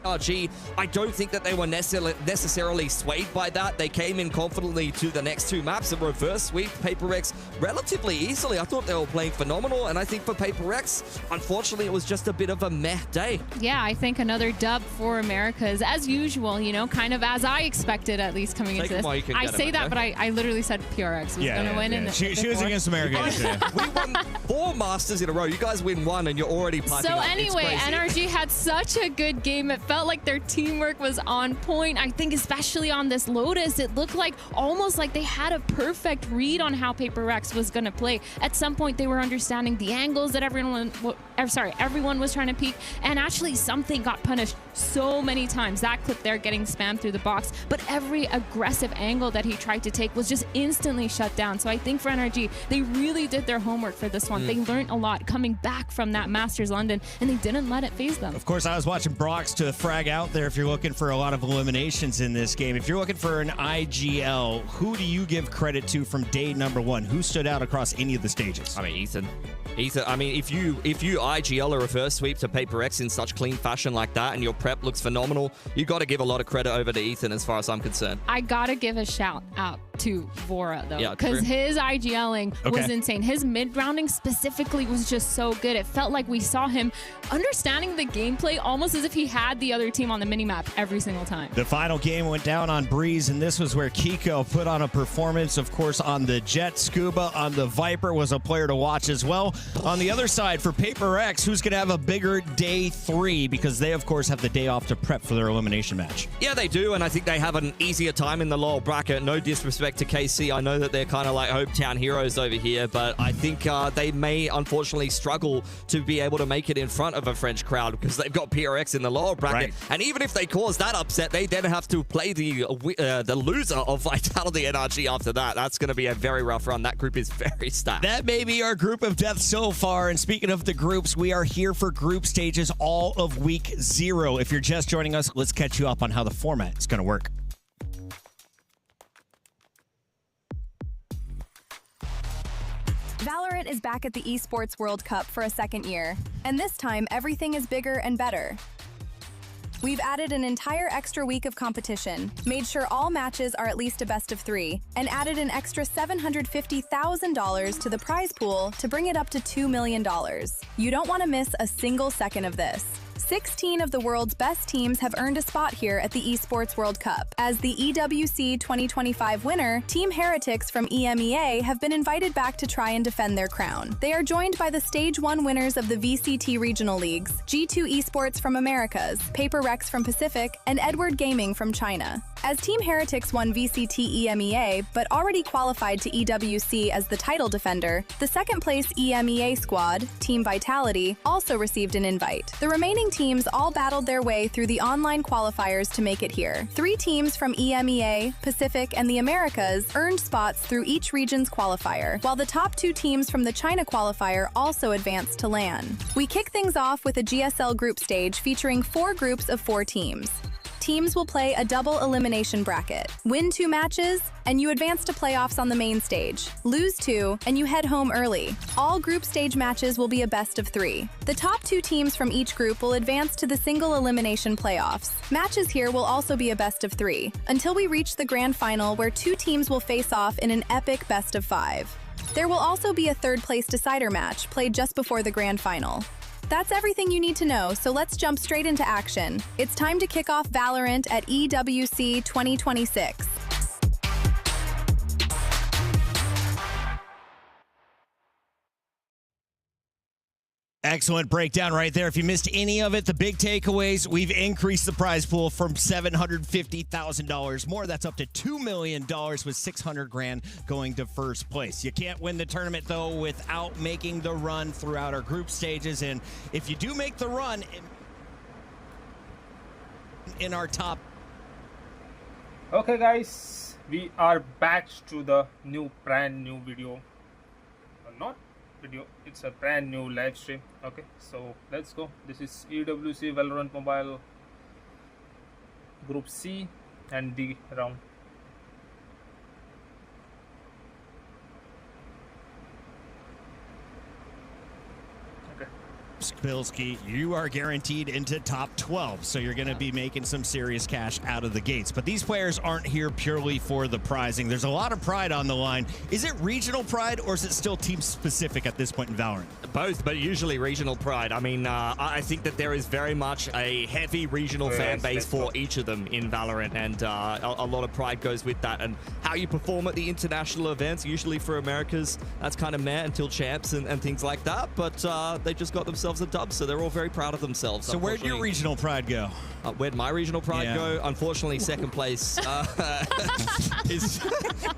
RG, I don't think that they were necessarily swayed by that. They came in confidently to the next two maps and reverse sweep Paper Rex relatively easily. I thought they were playing phenomenal, and I think for Paper Rex, unfortunately, it was just a bit of a meh day. Yeah, I think another dub for Americas, as usual, you know, kind of as I expected, at least coming into this. I say that, but I literally said PRX was going to win. Yeah. She was against America yesterday. We won 4 Masters in a row. You guys win 1, and you're already piping up. So anyway, NRG had such a good game. It felt like their teamwork was on point. I think especially on this Lotus, it looked like almost like they had a perfect read on how Paper Rex was going to play. At some point, they were understanding the angles that everyone was trying to peek, and actually something got punished so many times. That clip there getting spammed through the box, but every aggressive angle that he tried to take was just instantly shut down. So I think for NRG, they really did their homework for this one. They learned a lot coming back from that Masters London, and they didn't let it phase them. Of course, I was watching Brox to frag out there if you're looking for a lot of eliminations in this game. If you're looking for an IGL, who do you give credit to from day number 1? Who stood out across any of the stages? I mean, Ethan, I mean, if you IGL a reverse sweep to Paper X in such clean fashion like that, and your prep looks phenomenal, you got to give a lot of credit over to Ethan as far as I'm concerned. I got to give a shout out to Vora, though, because his IGLing was insane. His mid-rounding specifically was just so good. It felt like we saw him understanding the gameplay almost as if he had the other team on the minimap every single time. The final game went down on Breeze, and this was where Kiko put on a performance. Of course, on the Jet, Scuba, on the Viper was a player to watch as well. On the other side, for Paper X, who's going to have a bigger day 3, because they, of course, have the day off to prep for their elimination match. Yeah, they do, and I think they have an easier time in the lower bracket. No disrespect to KC. I know that they're kind of like hometown heroes over here, but I think they may, unfortunately, struggle to be able to make it in front of a French crowd because they've got PRX in the lower bracket. And even if they cause that upset, they then have to play the loser of Vitality NRG after that. That's going to be a very rough run. That group is very stacked. That may be our group of death so far. And speaking of the groups, we are here for group stages all of week 0. If you're just joining us, let's catch you up on how the format is going to work. VALORANT is back at the Esports World Cup for a second year, and this time everything is bigger and better. We've added an entire extra week of competition, made sure all matches are at least a best of 3, and added an extra $750,000 to the prize pool to bring it up to $2 million. You don't want to miss a single second of this. 16 of the world's best teams have earned a spot here at the Esports World Cup. As the EWC 2025 winner, Team Heretics from EMEA have been invited back to try and defend their crown. They are joined by the Stage 1 winners of the VCT Regional Leagues, G2 Esports from Americas, Paper Rex from Pacific, and Edward Gaming from China. As Team Heretics won VCT EMEA, but already qualified to EWC as the title defender, the second-place EMEA squad, Team Vitality, also received an invite. The remaining teams all battled their way through the online qualifiers to make it here. 3 teams from EMEA, Pacific, and the Americas earned spots through each region's qualifier, while the top 2 teams from the China qualifier also advanced to LAN. We kick things off with a GSL group stage featuring 4 groups of 4 teams. Teams will play a double elimination bracket. Win 2 matches, and you advance to playoffs on the main stage. Lose 2, and you head home early. All group stage matches will be a best of 3. The top 2 teams from each group will advance to the single elimination playoffs. Matches here will also be a best of 3, until we reach the grand final where 2 teams will face off in an epic best of 5. There will also be a third-place decider match played just before the grand final. That's everything you need to know, so let's jump straight into action. It's time to kick off VALORANT at EWC 2026. Excellent breakdown right there. If you missed any of it, the big takeaways, we've increased the prize pool from $750,000 more. That's up to $2 million with $600,000 going to first place. You can't win the tournament, though, without making the run throughout our group stages. And if you do make the run in our top... Okay, guys, we are back to the brand new video. Not video, it's a brand new live stream. Okay, so let's go. This is EWC VALORANT Mobile Group C and D round. Okay, Bilski, you are guaranteed into top 12, so you're going to be making some serious cash out of the gates. But these players aren't here purely for the prizing. There's a lot of pride on the line. Is it regional pride, or is it still team-specific at this point in Valorant? Both, but usually regional pride. I mean, I think that there is very much a heavy regional fan base for each of them in Valorant, and a lot of pride goes with that. And how you perform at the international events, usually for Americas, that's kind of meh until champs and things like that. But they just got themselves a dub, so they're all very proud of themselves. So where'd your regional pride go? Where'd my regional pride go? Unfortunately, second place is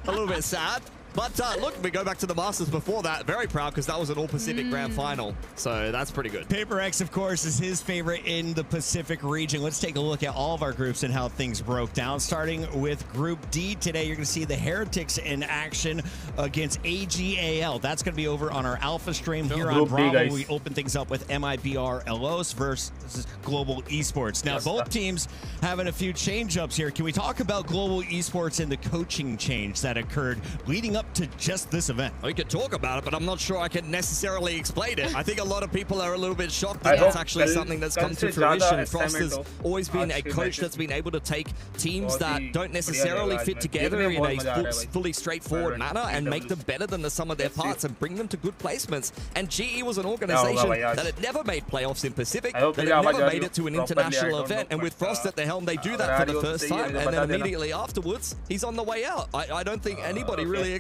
a little bit sad. But look, we go back to the Masters before that. Very proud because that was an All-Pacific Grand Final. So that's pretty good. Paper X, of course, is his favorite in the Pacific region. Let's take a look at all of our groups and how things broke down. Starting with Group D today, you're going to see the Heretics in action against AGAL. That's going to be over on our Alpha stream here on Bravo. We open things up with MIBR Elos versus Global Esports. Now, both teams having a few change-ups here. Can we talk about Global Esports and the coaching change that occurred leading up to just this event? We could talk about it, but I'm not sure I can necessarily explain it. I think a lot of people are a little bit shocked that it's actually something that's come to fruition. Frost has always been a coach that's been able to take teams that don't necessarily fit together in a fully straightforward manner and make them better than the sum of their parts and bring them to good placements. And GE was an organization that had never made playoffs in Pacific, that had never made it to an international event. And with Frost at the helm, they do that for the first time, and then immediately afterwards, he's on the way out. I don't think anybody really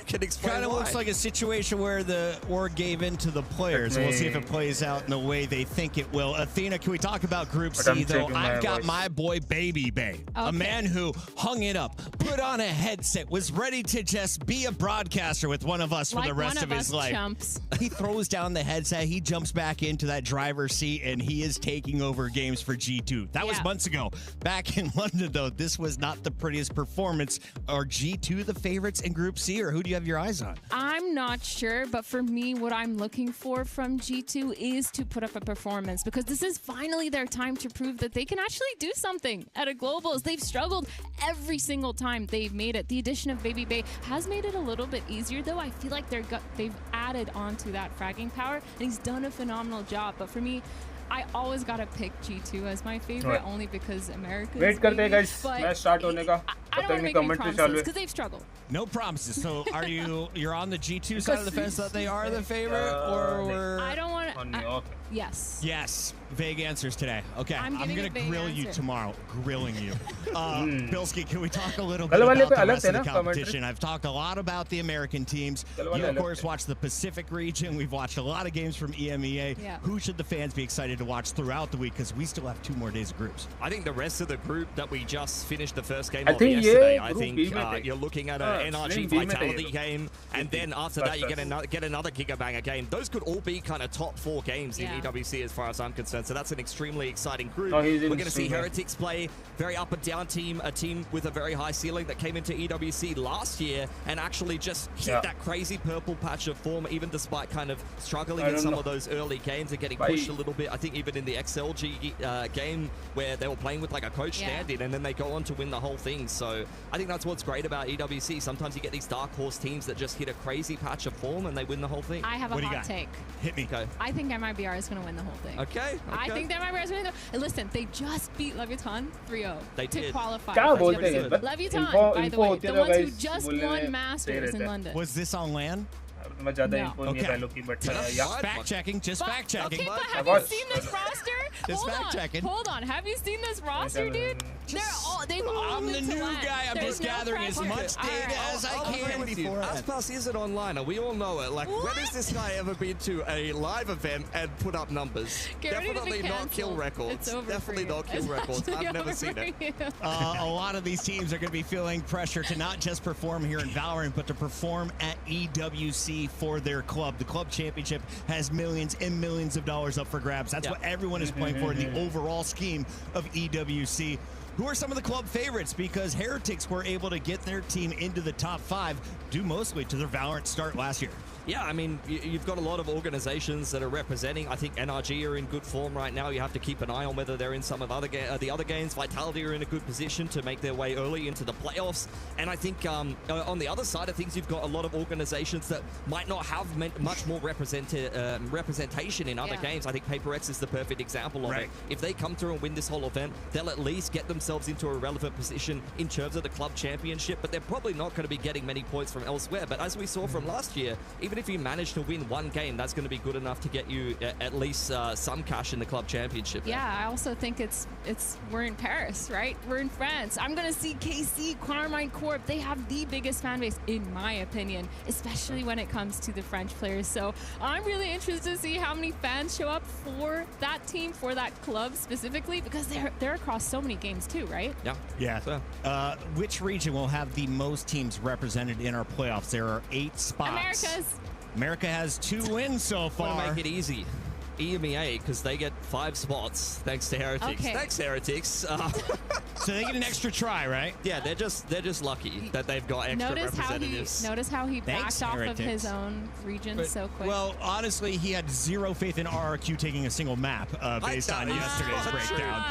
can explain Kind of why. looks like a situation where the org gave in to the players. We'll see if it plays out in the way they think it will. Athena, can we talk about Group C, though? I've got my boy Baby Bay, a man who hung it up, put on a headset, was ready to just be a broadcaster with one of us for the rest of his life. Chumps. He throws down the headset, he jumps back into that driver's seat, and he is taking over games for G2. That was months ago. Back in London, though, this was not the prettiest performance. Are G2 the favorites in Group C, or who do you have your eyes on? I'm not sure, but for me, what I'm looking for from G2 is to put up a performance, because this is finally their time to prove that they can actually do something at a Globals. They've struggled every single time they've made it. The addition of Baby Bay has made it a little bit easier, though. I feel like they've added on to that fragging power, and he's done a phenomenal job. But for me, I always gotta pick G2 as my favorite, only because America. Wait करते हैं guys, match start होने का. I don't want to make any promises because they've struggled. No promises. So are you're on the G2 side of the fence that they are the favorite, or I don't want to. Yes. Yes. Vague answers today. Okay. I'm going to grill you tomorrow. Grilling you. Bilski, can we talk a little bit about the rest of the competition? I've talked a lot about the American teams. You, of course, watch the Pacific region. We've watched a lot of games from EMEA. Yeah. Who should the fans be excited to watch throughout the week? Because we still have 2 more days of groups. I think the rest of the group that we just finished the first game of yesterday, I think you're looking at an NRG Vitality game, and then after that you get another Gigabanger game. Those could all be kind of top 4 games in EWC as far as I'm concerned. So that's an extremely exciting group. We're going to see Heretics play very up and down team, a team with a very high ceiling that came into EWC last year and actually just hit that crazy purple patch of form, even despite kind of struggling in some of those early games and getting pushed a little bit. I think even in the XLG game where they were playing with like a coach stand-in, and then they go on to win the whole thing. So I think that's what's great about EWC. Sometimes you get these dark horse teams that just hit a crazy patch of form and they win the whole thing. I have a hot take. Hit me. Okay. I think MIBR is going to win the whole thing. Okay. I think that MIBR is going to win. And listen, they just beat Leviathan 3-0 to qualify. Leviathan, by the way, the ones who just won Masters in London. Was this on LAN? मैं ज़्यादा info नहीं है पहलों की, but fact checking, just fact checking. Okay, but have you seen this roster? Just fact checking. Hold on, have you seen this roster, dude? They've all I'm the been new to guy. I'm just gathering as much data as I can before. Aspas isn't online. We all know it. Like, when has this guy ever been to a live event and put up numbers? Definitely not kill records. Definitely not kill records. I've never seen it. A lot of these teams are going to be feeling pressure to not just perform here in Valorant, but to perform at EWC for their club. The club championship has millions and millions of dollars up for grabs. That's what everyone is playing for in the overall scheme of EWC. Who are some of the club favorites? Because Heretics were able to get their team into the top 5 due mostly to their Valorant start last year. Yeah, I mean, you've got a lot of organizations that are representing. I think NRG are in good form right now. You have to keep an eye on whether they're in some of the other games. Vitality are in a good position to make their way early into the playoffs. And I think on the other side of things, you've got a lot of organizations that might not have much more representation in other games. I think Paper X is the perfect example of it. If they come through and win this whole event, they'll at least get themselves into a relevant position in terms of the club championship, but they're probably not going to be getting many points from elsewhere. But as we saw from last year, even if you manage to win one game, that's going to be good enough to get you at least some cash in the club championship. Yeah, I also think we're in Paris, right? We're in France. I'm going to see KC, Carmine Corp. They have the biggest fan base, in my opinion, especially when it comes to the French players. So I'm really interested to see how many fans show up for that team, for that club specifically, because they're across so many games too, right? Yeah. Yeah. So. Which region will have the most teams represented in our playoffs? There are 8 spots. America has 2 wins so far. Want to make it easy. EMEA, because they get 5 spots thanks to Heretics. Okay. Thanks, Heretics. So they get an extra try, right? Yeah, they're just lucky that they've got extra representatives. Notice how he backed off of his own region so quick. Well, honestly, he had 0 faith in RRQ taking a single map based on yesterday's breakdown.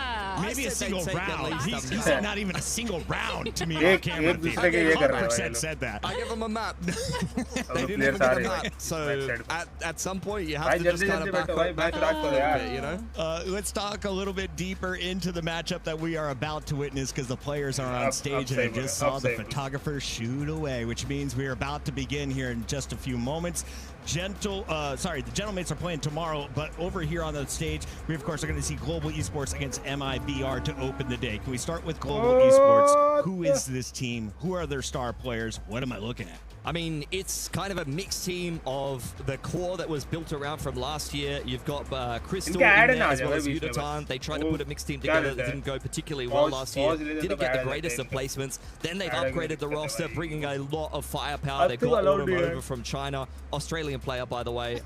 Maybe a single round. He said not even a single round to me on camera. 100% said that. I give them a map. They didn't even get a map. So at some point, you have to just kind of back up a bit, you know? Let's talk a little bit deeper into the matchup that we are about to witness, because the players are on stage and I just saw the photographer shoot away, which means we are about to begin here in just a few moments. The Gentlemates are playing tomorrow, but over here on the stage, we of course are going to see Global Esports against MIBR to open the day. Can we start with Global Esports? Who is this team? Who are their star players? What am I looking at? I mean, it's kind of a mixed team of the core that was built around from last year. You've got Crystal in there as well as Udatan. They tried to put a mixed team together that didn't go particularly well last year. Didn't get the greatest of placements. Then they've upgraded the roster, bringing a lot of firepower. They've got Autumn over from China. Australian player, by the way.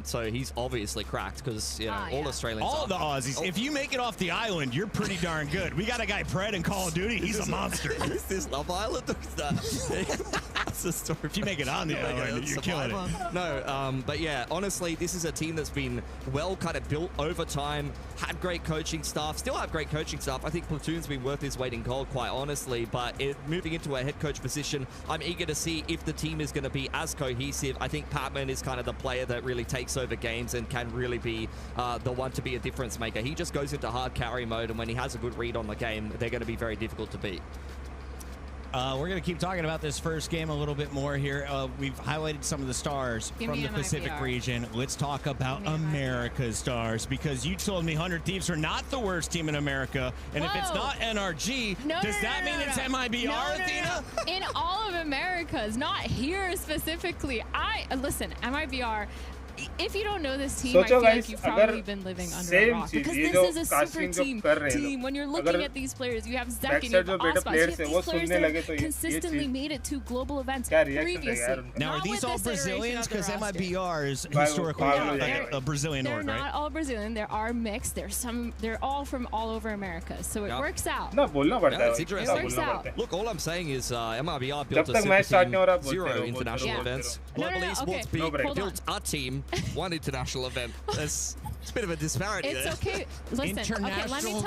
So he's obviously cracked because, you know, all Australians all the Aussies. If you make it off the island, you're pretty darn good. We got a guy Pred in Call of Duty. He's a monster. Is this Love Island? That's the story. If you make it on the island, you're killing it. No, but yeah, honestly, this is a team that's been well kind of built over time, had great coaching staff, still have great coaching staff. I think Platoon's been worth his weight in gold, quite honestly, but moving into a head coach position, I'm eager to see if the team is going to be as cohesive. I think Patman is kind of the player that really takes over games and can really be the one to be a difference maker. He just goes into hard carry mode, and when he has a good read on the game, they're going to be very difficult to beat. We're going to keep talking about this first game a little bit more here. We've highlighted some of the stars from the Pacific region. Let's talk about America's stars, because you told me 100 Thieves are not the worst team in America. And if it's not NRG, does that mean it's MIBR, Athena? In all of Americas, not here specifically. Listen, MIBR. If you don't know this team, I feel like you've probably been living under a rock, because this is a super team. When you're looking at these players, you have Zek and you have Ospas. You have these players that have consistently made it to global events previously. Now, are these all Brazilians? Because MIBR is historically a Brazilian org, right? They're not all Brazilian. There are mixed. They're all from all over America, so it works out. It's interesting. It works out. Look, all I'm saying is MIBR built a super team, 0 international events. Global Esports built a team, 1 international event. It's a bit of a disparity. It's okay. Listen, okay, let me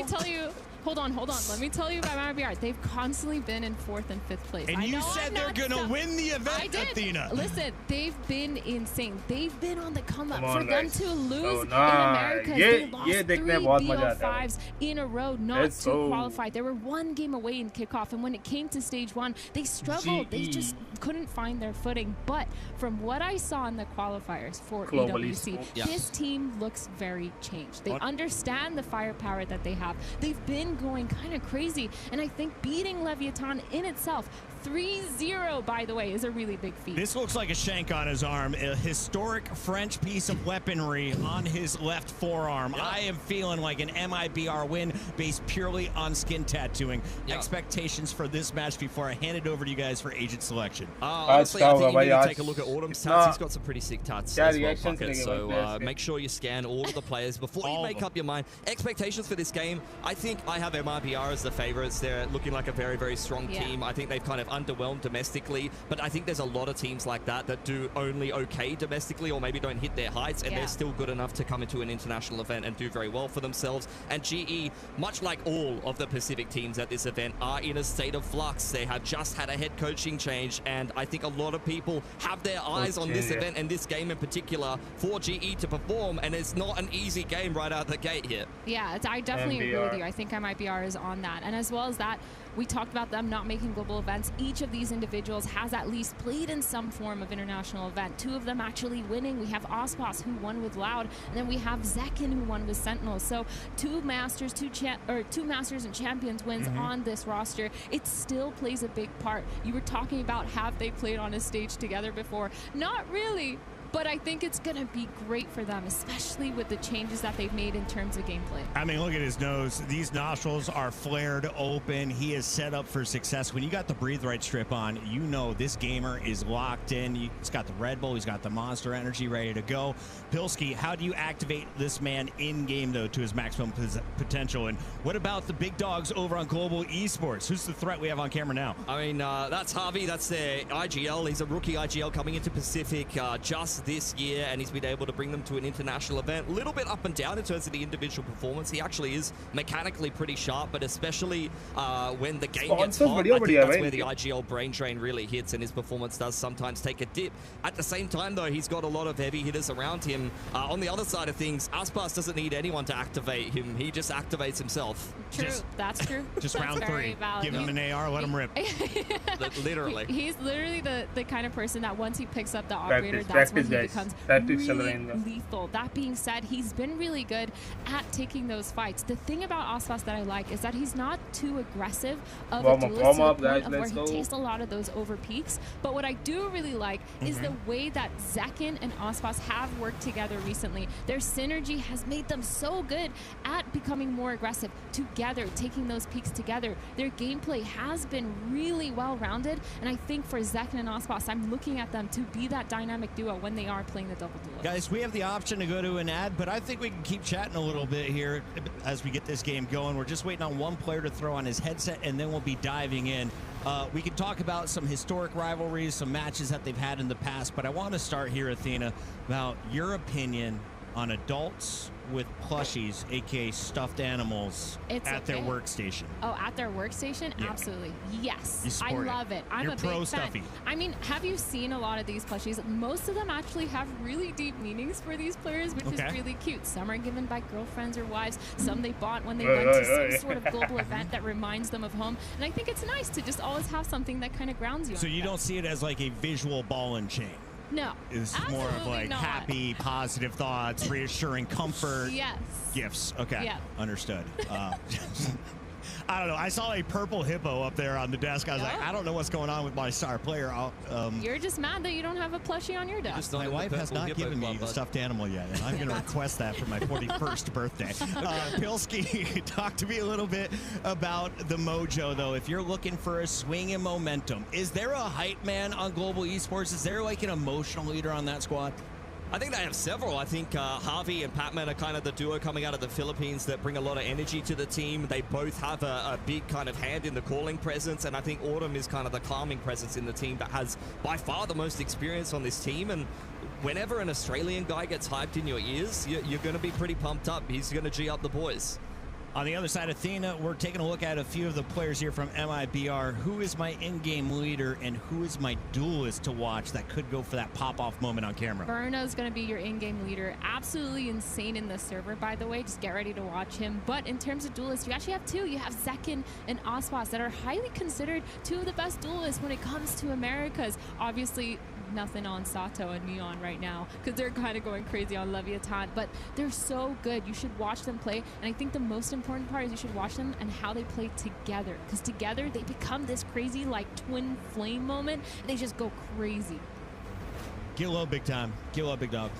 tell you. Hold on. Let me tell you about MIBR. They've constantly been in 4th and 5th place. And you said they're going to win the event, I did. Athena. Listen, they've been insane. They've been on the come up. For them to lose in America, they lost 3 BO5s in a row, not to qualify. They were 1 game away in kickoff, and when it came to stage 1, they struggled. They just couldn't find their footing. But from what I saw in the qualifiers for EWC, this team looks very changed. They understand the firepower that they have. They've been going kind of crazy, and I think beating Leviathan in itself 3-0, by the way, is a really big feat. This looks like a shank on his arm, a historic French piece of weaponry on his left forearm. I am feeling like an MIBR win based purely on skin tattooing. Expectations for this match before I hand it over to you guys for agent selection. Honestly, I think you need to take a look at Autumn's tats. He's got some pretty sick tats as well, Bucket. So make sure you scan all of the players before you make up your mind. Expectations for this game, I think I have MIBR as the favorites. They're looking like a very, very strong team. I think they've kind of underwhelmed domestically, but I think there's a lot of teams like that that do only okay domestically or maybe don't hit their heights, and they're still good enough to come into an international event and do very well for themselves. And GE, much like all of the Pacific teams at this event, are in a state of flux. They have just had a head coaching change, and I think a lot of people have their eyes on this event and this game in particular for GE to perform, and it's not an easy game right out the gate here. Yeah, I definitely agree with you. I think MIBR is on that. And as well as that, we talked about them not making global events. Each of these individuals has at least played in some form of international event. 2 of them actually winning. We have Ospas, who won with Loud, and then we have Zekin, who won with Sentinels. So 2 Masters, 2 Masters and Champions wins on this roster. It still plays a big part. You were talking about have they played on a stage together before? Not really. But I think it's going to be great for them, especially with the changes that they've made in terms of gameplay. I mean, look at his nose. These nostrils are flared open. He is set up for success. When you got the Breathe Right strip on, you know this gamer is locked in. He's got the Red Bull. He's got the Monster Energy ready to go. Pilski, how do you activate this man in-game, though, to his maximum potential? And what about the big dogs over on Global Esports? Who's the threat we have on camera now? I mean, that's Harvey. That's their IGL. He's a rookie IGL coming into Pacific just this year, and he's been able to bring them to an international event. A little bit up and down in terms of the individual performance. He actually is mechanically pretty sharp, but especially when the game gets hot, I think that's where the IGL brain drain really hits, and his performance does sometimes take a dip. At the same time, though, he's got a lot of heavy hitters around him. On the other side of things, Aspas doesn't need anyone to activate him. He just activates himself. True, that's true. Just that's round 3. Valid. Give him an AR, let him rip. Literally. He's literally the kind of person that once he picks up the operator, that's when he becomes really lethal. That being said, he's been really good at taking those fights. The thing about Aspas that I like is that he's not too aggressive of a duelist to the point of where he takes a lot of those over peaks. But what I do really like is the way that Zekin and Aspas have worked together recently. Their synergy has made them so good at becoming more aggressive together, taking those peaks together. Their gameplay has been really well-rounded, and I think for Zekin and Aspas, I'm looking at them to be that dynamic duo when they are playing the double duo. Guys, we have the option to go to an ad, but I think we can keep chatting a little bit here as we get this game going. We're just waiting on one player to throw on his headset, and then we'll be diving in. We can talk about some historic rivalries, some matches that they've had in the past, but I want to start here, Athena, about your opinion on adults with plushies, aka stuffed animals, at their workstation. Oh, at their workstation? Yeah. Absolutely. Yes. I love it. I'm a big fan. Stuffy. I mean, have you seen a lot of these plushies? Most of them actually have really deep meanings for these players, which is really cute. Some are given by girlfriends or wives. Some they bought when they went to some sort of global event that reminds them of home. And I think it's nice to just always have something that kind of grounds you. So you don't see it as like a visual ball and chain? No. It's more of like happy, positive thoughts, reassuring comfort. Yes. Gifts. Okay. Yeah. Understood. I don't know. I saw a purple hippo up there on the desk. I was like, I don't know what's going on with my star player. You're just mad that you don't have a plushie on your desk. My wife has not given me a stuffed animal yet, and I'm going to request that for my 41st birthday. Pilski, talk to me a little bit about the mojo, though. If you're looking for a swing in momentum, is there a hype man on Global Esports? Is there like an emotional leader on that squad? I think they have several. I think Harvey and Patman are kind of the duo coming out of the Philippines that bring a lot of energy to the team. They both have a big kind of hand in the calling presence, and I think Autumn is kind of the calming presence in the team that has by far the most experience on this team. And whenever an Australian guy gets hyped in your ears, you're going to be pretty pumped up. He's going to G up the boys. On the other side, Athena, we're taking a look at a few of the players here from MIBR. Who is my in-game leader and who is my duelist to watch that could go for that pop-off moment on camera? Burno's going to be your in-game leader. Absolutely insane in the server, by the way. Just get ready to watch him. But in terms of duelists, you actually have 2. You have Zekin and Aspas that are highly considered 2 of the best duelists when it comes to Americas. Obviously, nothing on Sato and Neon right now because they're kind of going crazy on Leviathan, but they're so good. You should watch them play, and I think the most important part is you should watch them and how they play together, because together they become this crazy like twin flame moment, and they just go crazy. Get low, big time. Get low, big dog.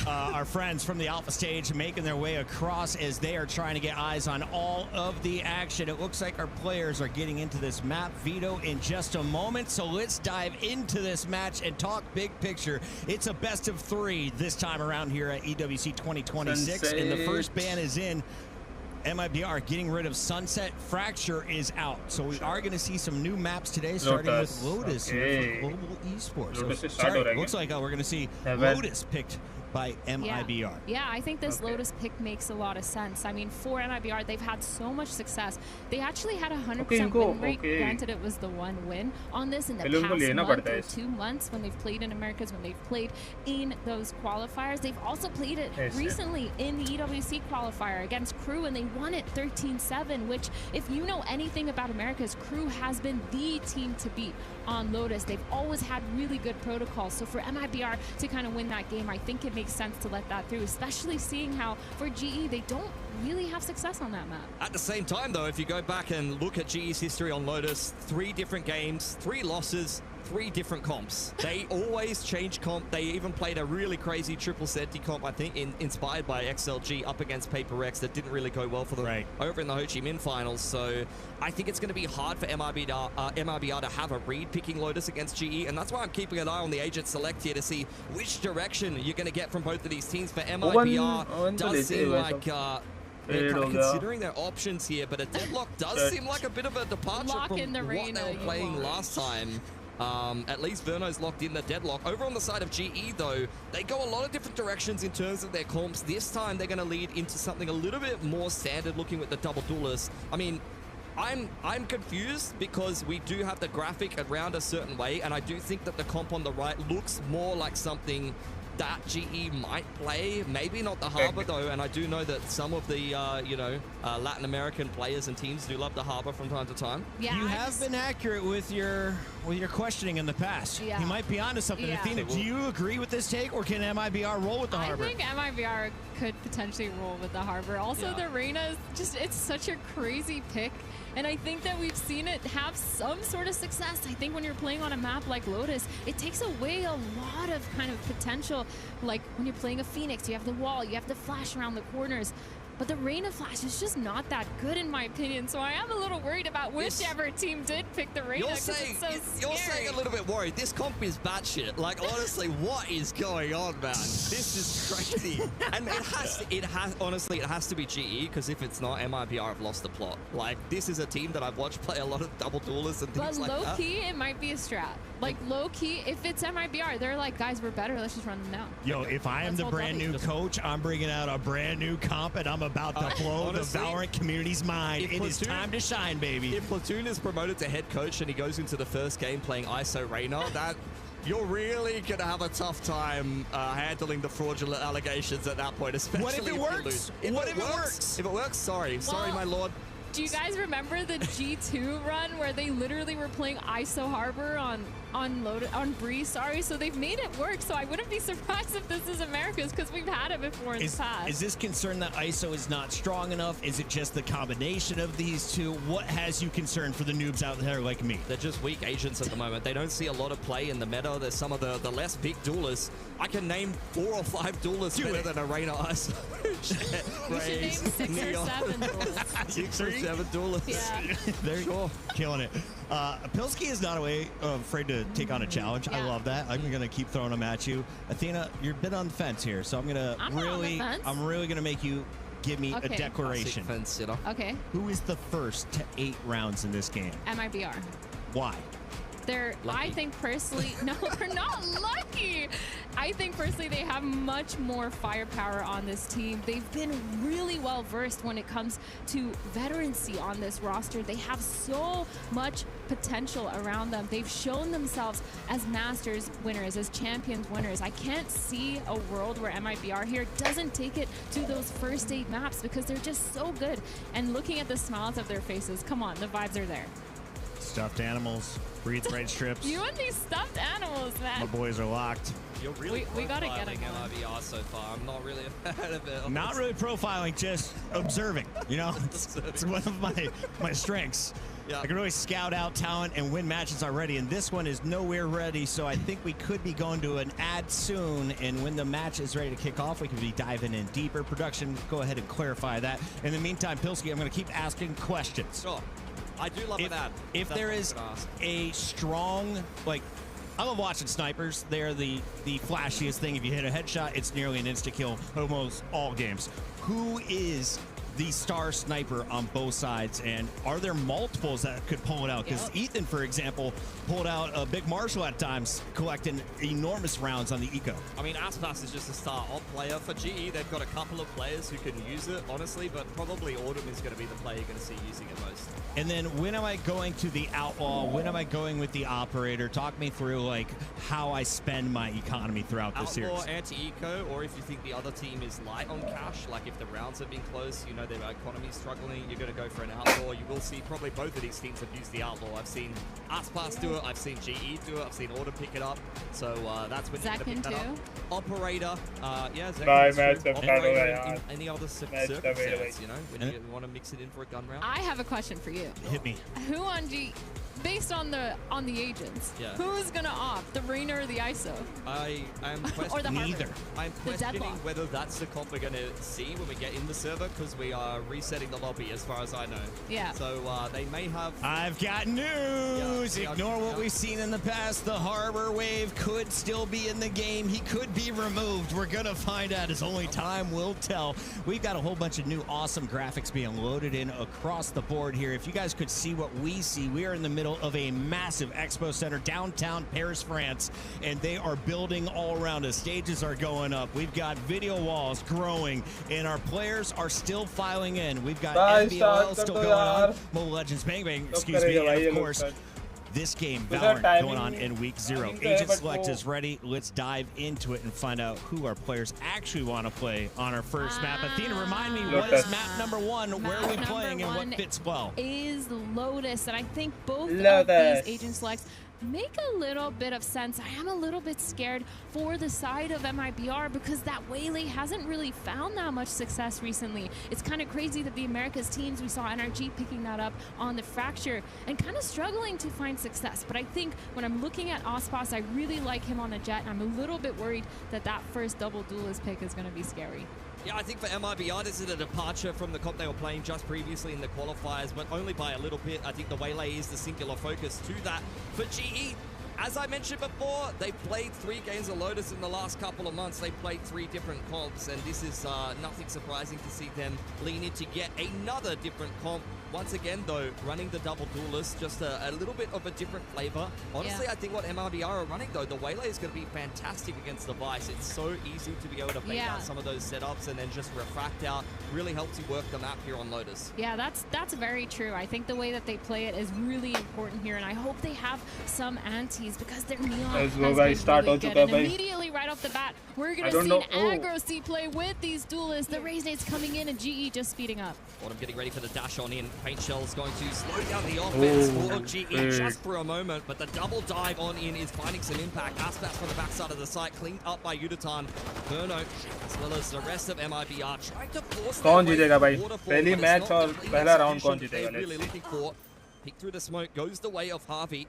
Our friends from the Alpha stage making their way across as they are trying to get eyes on all of the action. It looks like our players are getting into this map veto in just a moment. So let's dive into this match and talk big picture. It's a best of 3 this time around here at EWC 2026. And the first ban is in. MIBR getting rid of Sunset. Fracture is out. So we are going to see some new maps today, starting with Lotus here for Global Esports. Looks like we're going to see Lotus picked by MIBR. Yeah, I think this Lotus pick makes a lot of sense. I mean, for MIBR, they've had so much success. They actually had a 100% win rate. Granted, it was the one win on this in the past month or 2 months when they've played in Americas, when they've played in those qualifiers. They've also played it recently in the EWC qualifier against Crew, and they won it 13-7, which, if you know anything about Americas, Crew has been the team to beat on Lotus. They've always had really good protocols. So for MIBR to kind of win that game, I think it makes sense to let that through, especially seeing how for GE they don't really have success on that map. At the same time though, if you go back and look at GE's history on Lotus, 3 different games, 3 losses, 3 different comps. They always change comp. They even played a really crazy triple seti comp, I think, inspired by XLG up against Paper Rex that didn't really go well for them over in the Ho Chi Minh finals. So I think it's going to be hard for MIBR to have a read picking Lotus against GE, and that's why I'm keeping an eye on the agent select here to see which direction you're going to get from both of these teams. For MIBR, does seem like they're kind of considering their options here, but a deadlock does seem like a bit of a departure from what they were playing last time. At least Verno's locked in the deadlock. Over on the side of GE, though, they go a lot of different directions in terms of their comps. This time, they're going to lead into something a little bit more standard looking with the double duelist. I mean, I'm confused because we do have the graphic around a certain way, and I do think that the comp on the right looks more like something that GE might play. Maybe not the Harbor though, and I do know that some of the Latin American players and teams do love the Harbor from time to time. Yeah, you have been accurate with your questioning in the past. Yeah. You might be onto something. Athena, do you agree with this take, or can MIBR roll with the Harbor? I think MIBR could potentially roll with the Harbor. Also, the Reyna is just, it's such a crazy pick. And I think that we've seen it have some sort of success. I think when you're playing on a map like Lotus, it takes away a lot of kind of potential. Like when you're playing a Phoenix, you have the wall, you have the flash around the corners. But the Reyna flash is just not that good in my opinion, so I am a little worried about whichever team did pick the Reyna. You're saying a little bit worried. This comp is batshit. Like honestly, what is going on, man? This is crazy. And honestly, it has to be GE, because if it's not, MIBR have lost the plot. Like this is a team that I've watched play a lot of double duelists and things like that. But low key, it might be a strat. Like low key, if it's MIBR, they're like, guys, we're better. Let's just run them down. Yo, if I am the brand new coach, I'm bringing out a brand new comp, and I'm about to blow honestly, the Valorant community's mind. It is time to shine, baby. If Platoon is promoted to head coach and he goes into the first game playing ISO Reyna, that you're really going to have a tough time handling the fraudulent allegations at that point, especially what if it works? What if it works? If it works, sorry, my lord. Do you guys remember the G2 run where they literally were playing ISO Harbor on Bree? Sorry, so they've made it work. So I wouldn't be surprised if this is America's, because we've had it before in the past. Is this concern that ISO is not strong enough? Is it just the combination of these two? What has you concerned for the noobs out there like me? They're just weak agents at the moment. They don't see a lot of play in the meta. There's some of the less big duelists. I can name 4 or 5 duelists better than a Reyna ISO. You should name 6 or 7 duelists. 6 or 7 duelists. Yeah. There you go. Killing it. Pilsky is not afraid to take on a challenge. I love that. I'm going to keep throwing them at you. Athena, you're a bit on the fence here, so I'm really going to make you give me a declaration. Fence sitter. Okay. Who is the first to 8 rounds in this game? MIBR. Why? They're lucky. I think personally, no, they're not lucky. I think personally they have much more firepower on this team. They've been really well versed when it comes to veterancy on this roster. They have so much potential around them. They've shown themselves as Masters winners, as Champions winners. I can't see a world where MIBR here doesn't take it to those first 8 maps, because they're just so good. And looking at the smiles of their faces, come on, the vibes are there. Stuffed animals, breathe right strips. You and these stuffed animals, man. My boys are locked. You're really we gotta get it MIBR so far. I'm not really a fan of it. Not really profiling, just observing. You know, it's one of my strengths. Yeah. I can really scout out talent and win matches already, and this one is nowhere ready, so I think we could be going to an ad soon, and when the match is ready to kick off, we could be diving in deeper. Production, go ahead and clarify that. In the meantime, Pilsky, I'm going to keep asking questions. Sure. I do love that. If there is a strong, like, I love watching snipers. They're the flashiest thing. If you hit a headshot, it's nearly an insta-kill almost all games. Who is the star sniper on both sides, and are there multiples that could pull it out? Because Ethan, for example, pulled out a big Marshall at times, collecting enormous rounds on the eco. I mean, Aspas is just a star-op player. For GE, they've got a couple of players who can use it, honestly, but probably Autumn is going to be the player you're going to see using it most. And then when am I going to the Outlaw? When am I going with the Operator? Talk me through, like, how I spend my economy throughout this series. Outlaw, anti-eco, or if you think the other team is light on cash, like if the rounds have been close, you know their economy's struggling, you're going to go for an Outlaw. You will see probably both of these teams have used the Outlaw. I've seen Aspas do it, I've seen GE do it, I've seen Autumn pick it up. So that's when you're going to pick that up. Operator, yeah, Operator in any other circumstance, you know, when you want to mix it in for a gun round. I have a question for you. Hit me. Who on G, based on the agents, who's gonna opt, the Rainer or the ISO? I am or the neither. I'm questioning whether that's the comp we're going to see when we get in the server, because we are resetting the lobby as far as I know. Yeah. So they may have... I've got news! Ignore what we've seen in the past. The Harbor Wave could still be in the game. He could be removed. We're going to find out, as only time will tell. We've got a whole bunch of new awesome graphics being loaded in across the board here. If you guys could see what we see, we are in the middle of a massive expo center downtown Paris, France, and they are building all around us. Stages are going up. We've got video walls growing, and our players are still filing in. We've got NBL still going on, Mobile Legends Bang Bang, excuse me, and of course, this game, VALORANT, going on in week 0. Agent Select is ready. Let's dive into it and find out who our players actually want to play on our first map. Athena, remind me, what is map number 1? Where are we playing and what fits well? Is Lotus, and I think both of these Agent Selects make a little bit of sense. I am a little bit scared for the side of MIBR because that Waylay hasn't really found that much success recently. It's kind of crazy that the Americas teams, we saw NRG picking that up on the Fracture and kind of struggling to find success. But I think when I'm looking at Aspas, I really like him on the Jet, and I'm a little bit worried that that first double duelist pick is going to be scary. Yeah, I think for MIBR, this is a departure from the comp they were playing just previously in the qualifiers, but only by a little bit. I think the Waylay is the singular focus to that. For GE, as I mentioned before, they played 3 games of Lotus in the last couple of months. They played 3 different comps, and this is nothing surprising to see them lean in to get another different comp. Once again, though, running the double duelist, just a little bit of a different flavor. Honestly, I think what MIBR are running, though, the Waylay is going to be fantastic against the Vice. It's so easy to be able to bait out some of those setups and then just refract out. Really helps you work the map here on Lotus. Yeah, that's very true. I think the way that they play it is really important here, and I hope they have some antis because their neon has been really good. And immediately right off the bat, we're going to see an aggro C play with these duelists. The Raise Nades coming in and GE just speeding up. Autumn getting ready for the dash on in. Paint Shell's going to slow down the offense for GE just for a moment, but the double dive on in is finding some impact. Aspas from the backside of the site, cleaned up by Udatan. Burno, as well as the rest of MIBR, trying to force कौन जीतेगा भाई? पहली match और पहला round कौन जीतेगा? Really looking for. Peek through the smoke, goes the way of Harvey.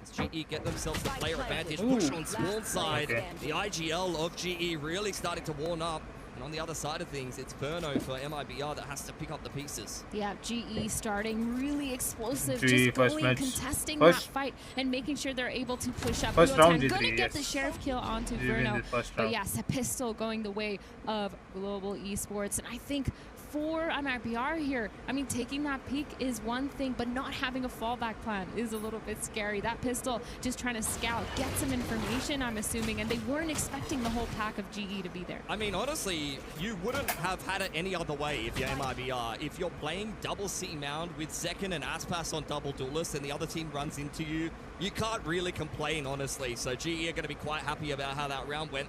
As GE get themselves the player advantage, push on Swan side. The IGL of GE really starting to warm up. And on the other side of things, it's Burno for MIBR that has to pick up the pieces. Yeah, GE starting really explosive, just going, contesting that fight and making sure they're able to push up. First round, gonna get the sheriff kill onto Burno. But yes, a pistol going the way of Global Esports. And I think for MIBR here, I mean, taking that peak is one thing, but not having a fallback plan is a little bit scary. That pistol just trying to scout, get some information, I'm assuming, and they weren't expecting the whole pack of GE to be there. I mean, honestly, you wouldn't have had it any other way if you're MIBR. If you're playing double C Mound with Zekin and Aspas on double duelist and the other team runs into you, you can't really complain, honestly. So GE are going to be quite happy about how that round went.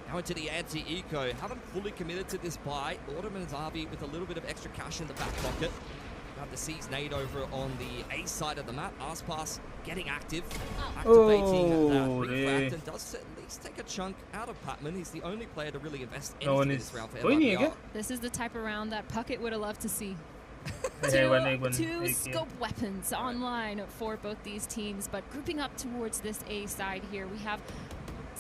Now into the anti-eco. Haven't fully committed to this buy. Autumn and Zabi with a little bit of extra cash in the back pocket. Have the C's nade over on the A side of the map. Aspas getting active. Activating that refract and does at least take a chunk out of Patman. He's the only player to really invest anything in this round for MIBR. This is the type of round that Puckett would have loved to see. Two scope weapons online for both these teams, but grouping up towards this A side here, we have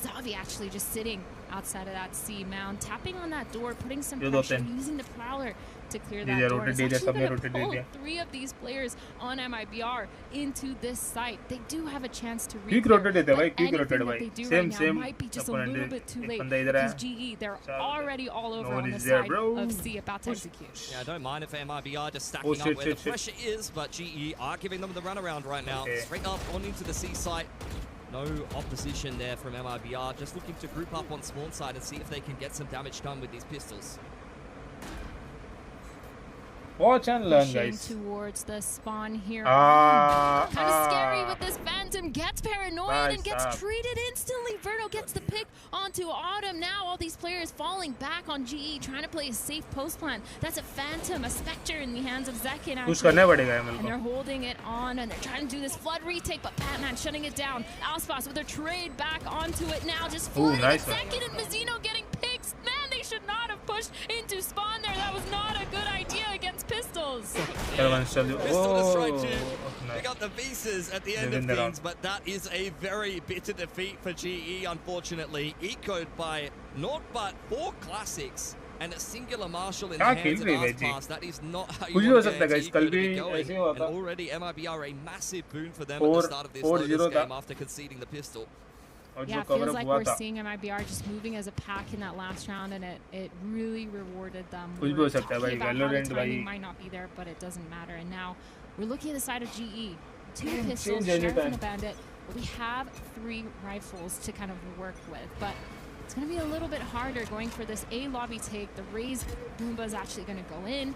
Zavi actually just sitting outside of that C mound, tapping on that door, putting some Yo, pressure, then. using the Prowler to clear DJ that door. rotate, It's DJ, actually submit, going to rotate, pull DJ. 3 of these players on MIBR into this site. They do have a chance to Quick re-clear, rotate but quick anything rotate that bhai. they do Same, right now same. might be just a Opponent little bit too ek late, banda idhar because hai. GE, they're Chalo. already all over No one on the is there, side bro. of C about to execute. Yeah, I don't mind if MIBR just stacking Oh, up shit, where shit, the shit. pressure is, but GE are giving them the runaround right now. Okay. Straight up on into the C site. No opposition there from MIBR. Just looking to group up on spawn side and see if they can get some damage done with these pistols. Watch and learn, Pushing guys. towards the spawn here. Ah, Kind of scary with this Phantom. Gets paranoid and Nice gets up. treated instantly. Verno gets the pick onto Autumn. Now all these players falling back on GE, trying to play a safe post plan. That's a Phantom, a Spectre in the hands of Zekin. Push करने पड़ेगा ML And को. they're holding it on, and they're trying to do this flood retake, but Batman shutting it down. Alspas with a trade back onto it now, just flooding nice it. one. Zekin and Mazzino getting picks. Man, they should not have pushed into spawn there. That was not a good idea against pistols. Pistol to strike Oh, two. nice. We got the Visas at the end They of win the things, round. but that is a very bitter defeat for GE, unfortunately. Echoed by naught but 4 classics and a singular Marshal in the क्या hands खेल of रही है जी? Aspas. That is not how you कुछ भी हो want सकता है the guys, कल Echo to भी be going. ऐसे ही हुआ And था. already MIBR a massive boon for them at the start of this 4-0 Lotus था. game after conceding the pistol. और Yeah, जो it cover feels up like हुआ we're था. seeing MIBR just moving as a pack in that last round, and it really rewarded them. कुछ भी We're हो सकता है talking भाई, about how the Valorant timing भाई. might not be there, but it doesn't matter. And now we're looking at the side of GE. 2 Change pistols, anytime. Sheriff and a Bandit. We have 3 rifles to kind of work with, but it's going to be a little bit harder going for this A lobby take. The Raze Boomba is actually going to go in.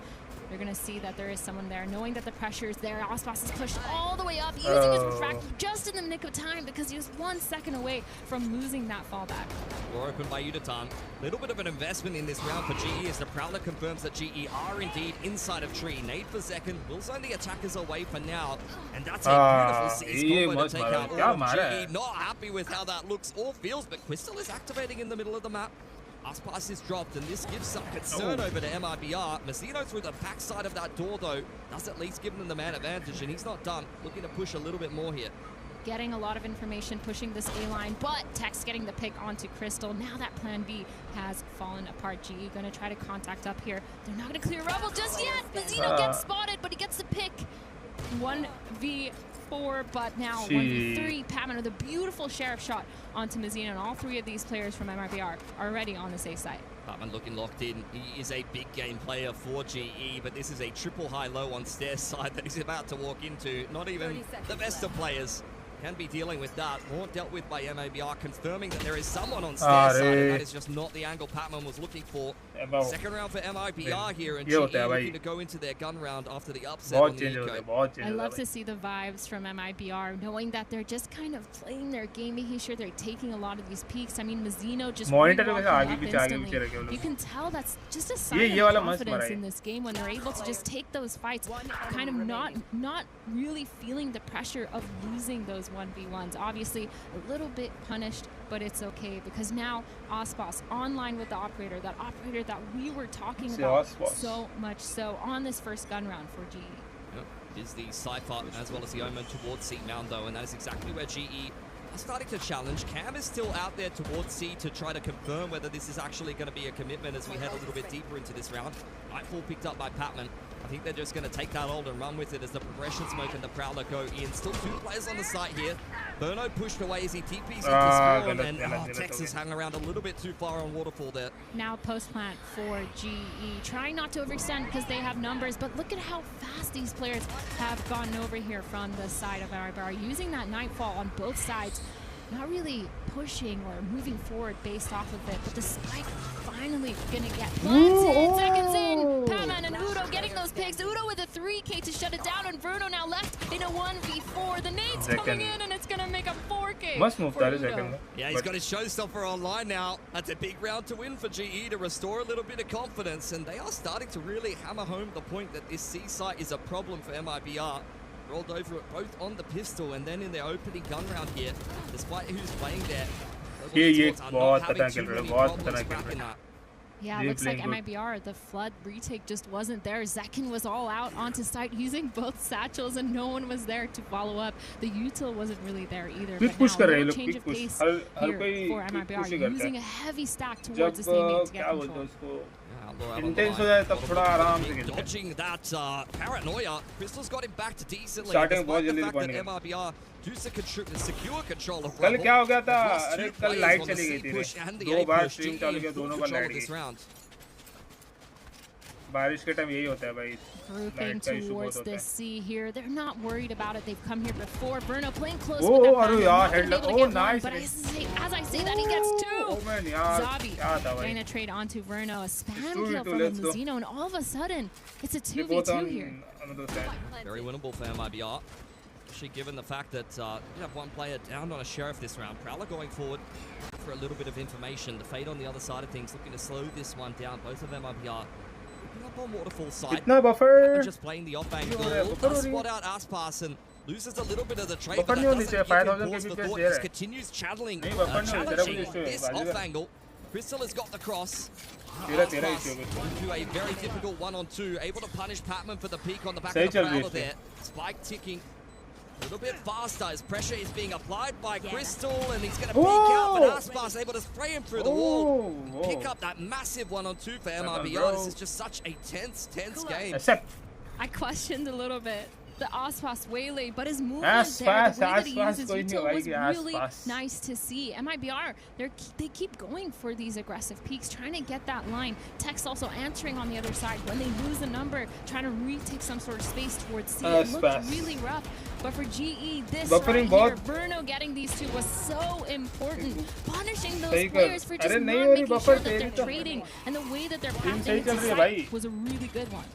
They're going to see that there is someone there, knowing that the pressure is there. Aspas is pushed all the way up, using his refractor just in the nick of time because he was 1 second away from losing that fallback. We're open by Udatan. Little bit of an investment in this round for GE as the Prowler confirms that GE are indeed inside of tree. Nade for second, will zone the attackers away for now. And that's a beautiful seize ये combo मस्त to take मारा. out क्या all of मारा है? GE. Not happy with how that looks or feels, but Crystal is activating in the middle of the map. Aspas is dropped, and this gives some concern over to MIBR. Mazzino through the backside of that door, though, does at least give them the man advantage, and he's not done. Looking to push a little bit more here. Getting a lot of information, pushing this A-line, but Tex getting the pick onto Crystal. Now that plan B has fallen apart. GE going to try to contact up here. They're not going to clear Rebel just yet. Mazzino gets spotted, but he gets the pick. 1v4, but now 1v3. Patman with a beautiful Sheriff shot onto Mazzino, and all 3 of these players from MIBR are already on the safe side. Patman looking locked in. He is a big game player for GE, but this is a triple high-low on stairs side that he's about to walk into. Not even the best of players can be dealing with that. More dealt with by MIBR, confirming that there is someone on stairs side, and that is just not the angle Patman was looking for. Second round for MIBR here, and GE looking to go into their gun round after the upset on the Eco. I love to see the vibes from MIBR, knowing that they're just kind of playing their game, making sure they're taking a lot of these peaks. I mean, Mazzino just Monitor walking में up आगे पीछे instantly. रखे वो लोग. You can tell that's just a sign ये of वाला मस्त confidence मारा in है. this game when they're able to just take those fights, kind of not really feeling the pressure of losing those 1v1s. Obviously, a little bit punished, but it's okay because now Aspas online with the operator, that operator that we were talking about so much so on this first gun round for GE. Yep. Is the Cypher as well as the Omen towards C Mound, though, and that is exactly where GE are starting to challenge. Cam is still out there towards C to try to confirm whether this is actually going to be a commitment as we head a little bit deeper into this round. Nightfall picked up by Patman. I think they're just going to take that hold and run with it as the progression smoke and the Prowler go in. Still 2 players on the site here. Burno pushed away as he TPs into spawn, and Texas hung around a little bit too far on Waterfall there. Now post plant for GE, trying not to overextend because they have numbers, but look at how fast these players have gotten over here from the side of MIBR, using that Nightfall on both sides. Not really pushing or moving forward based off of it, but the spike finally gonna get planted. Seconds in, Patman and Udo getting those picks. Udo with a 3K to shut it down, and Verno now left in a 1v4. The nade's coming in, and it's gonna make a 4K. Must move for that Udo. second. Yeah, he's got his showstopper online now. That's a big round to win for GE to restore a little bit of confidence, and they are starting to really hammer home the point that this C site is a problem for MIBR. Rolled over it both on the pistol and then in their opening gun round here, despite who's playing there. ये बहुत खतरनाक खेल रहे हैं, बहुत खतरनाक खेल रहे हैं. Yeah, They're looks like playing good. MIBR, the flood retake just wasn't there. Zekin was all out onto site using both satchels and no one was there to follow up. The util wasn't really there either. Quick But push now कर a रहे हैं little लोग, change quick of push. pace her here कोई for quick MIBR, push ही करता using है. a heavy stack जब towards his teammate to get क्या बोलते हैं control. उसको Yeah, इंटेंस हो जाए तब थोड़ा आराम से खेलते हैं. Dodging that paranoia, Crystal's got him back to decently. Starting बहुत Despite the जल्दी fact that बन गया. MIBR do secure control of कल level. क्या हो गया था? They've lost अरे two कल players लाइट on the चली गई C थी push रे. and the दो A bar push. Stream GE चालू in किया, full दोनों बार control लाइट of this गई. round. बारिश के टाइम यही होता है भाई. Grouping लाइट का इशू बहुत towards होता the है. C here. They're not worried about it. They've come here before. Bruno playing close Oh, with that अरे bandit. यार, Not gonna be headlock. able to Oh, get one, nice. but as I say that, he gets two. Oh man यार, Zabi क्या था भाई. trying to trade onto Verno. A spam 2v2, kill from let's go. Mazino, and all of a sudden, it's a They both 2v2 on here. another side. Very winnable for MIBR. Especially given the fact that you have one player down on a sheriff this round. Prowler going forward for a little bit of information. The Fade on the other side of things looking to slow this one down. Both of MIBR picking up on Waterfall side. कितना buffer? Just playing the off-bank हो रहा है, ball. buffer हो Does रही spot है. out Aspas and loses a little bit of the trade. Buffer But that नहीं होनी doesn't चाहिए, give him 5000 pause के for पीछे thought. दे रहा Just है. continues channeling, नहीं, buffer नहीं होनी, तेरा challenging कुछ issue है, this Baazigar. off-angle. Crystal has got the cross. तेरा Aspas issue है कुछ. into a very difficult 1-on-2. Able to punish Patman for the peak on the back सही of the चल रही है Prowler इससे. there. Spike ticking. A little bit faster as pressure is being applied by Crystal, and he's going to peek out, but Aspas able to spray him through the wall. Oh, Pick up that massive 1-on-2 for MIBR. bro. This is just such a tense game. Accept. I questioned a little bit the Aspas waylay, but his movement Aspas, there, the way that he Aspas uses कोई नहीं util was होगा, really Aspas. nice to see. MIBR, they keep going for these aggressive peaks, trying to get that line. Tex also answering on the other side. When they lose a number, trying to retake some sort of space towards C. It looked Aspas. really rough. But for GE, this Buffering right here, बहुत- Bruno getting these two was so important. Punishing those सही कर. players for just अरे नहीं not हो रही making buffer, sure that तेरी they're तो- trading. And the way that they're Team passing सही चल into रही है sight भाई. was a really good one.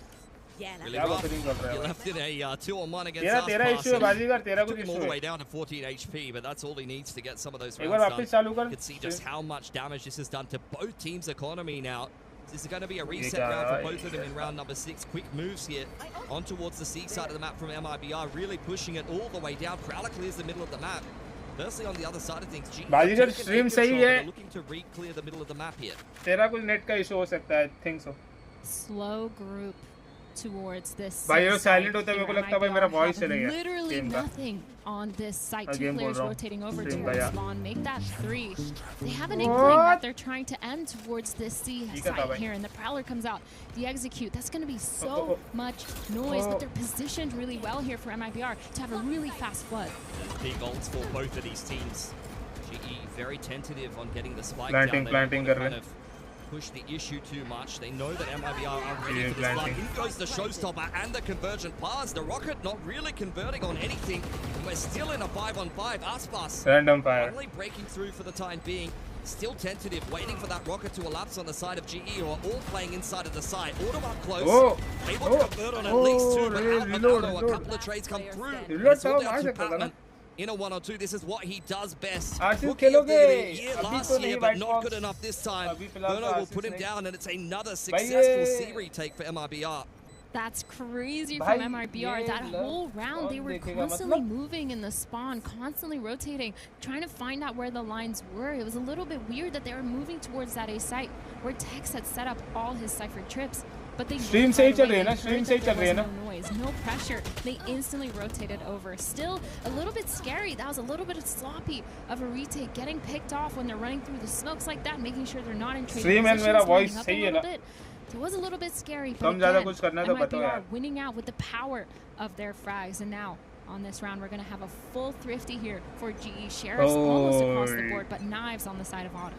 Really क्या rough. buffering कर रहा है You're भाई. left in a 2-on-1 against तेरा Aspas. issue है बाजीगर, तेरा Took कुछ him all issue the है. way down to 14 HP, but that's all he needs to get some of those एक rounds बार done. वापस चालू कर. You can see just how much damage this has done to both teams' economy now. This is going to be a reset क्या round for है, both of them in round number 6. Quick moves here on towards the C side of the map from MIBR, really pushing it all the way down. Prowler clears the middle of the map. Firstly, on the other side of things, GE Baazigar, taken stream a सही control, है. but are looking to re-clear the middle of the map here. तेरा कुछ net का issue हो सकता है. I think so. Slow group towards this भाई ये side silent होता है, मेरे को here. लगता है भाई मेरा MIBR voice have चले गया literally game का. nothing on this site. Two game बोल players रहा हूँ. rotating over Stream towards का, yeah. spawn. Make that 3. They have an inkling that they're trying to end towards this C ठीक है site भाई. here, and the Prowler comes out. The execute, that's going to be so oh. much noise, Oh. but they're positioned really well here for MIBR to have a really fast flood. Big ults for both of these teams. GE very tentative on getting the spike Planting, down. They don't planting wanna कर रहे kind of push the issue too much. They know that MIBR are ready Yeah, for this planting. fight. In goes the showstopper and the convergent pass. The rocket not really converting on anything. And we're still in a 5-on-5. Aspas Random fire. only breaking through for the time being. Still tentative, waiting for that rocket to elapse on the side of GE, who are all playing inside of the site. Autumn up close. Oh. Able to convert on at least 2, but out of Reload, ammo, a reload. couple of trades come through. Reload It's all तो down मार to सकता था ना. Patman. In a 1-on-2, this is what he does best. Ashish Rookie of the खेलोगे? year अभी last तो year, नहीं but White not Fox. good enough this time. अभी फिलहाल Bruno तो will आशीष put him नहीं. down, and it's another ये- successful C retake for MIBR. That's crazy भाई, from MIBR. ये That love whole round, they कौन were देखेगा? constantly मतलब- moving in the spawn, constantly rotating, trying to find out where the lines were. It was a little bit weird that they were moving towards that A site where Tex had set up all his Cypher trips. But they Stream looked सही right चल away. रही है ना? They Stream heard सही that चल रही है there ना? was no noise, no pressure. They instantly rotated over. Still a little bit scary. That was a little bit sloppy of a retake, getting picked off when they're running through the smokes like that, making sure they're not in trading Stream and positions, मेरा voice lining up सही a है little ना? bit. It was a little bit scary, तुम but ज़्यादा again, कुछ करना तो बताओ MIBR यार. winning out with the power of their frags. And now on this round, we're going to have a full thrifty here for GE. Sheriffs almost across the board, but knives on the side of Autumn.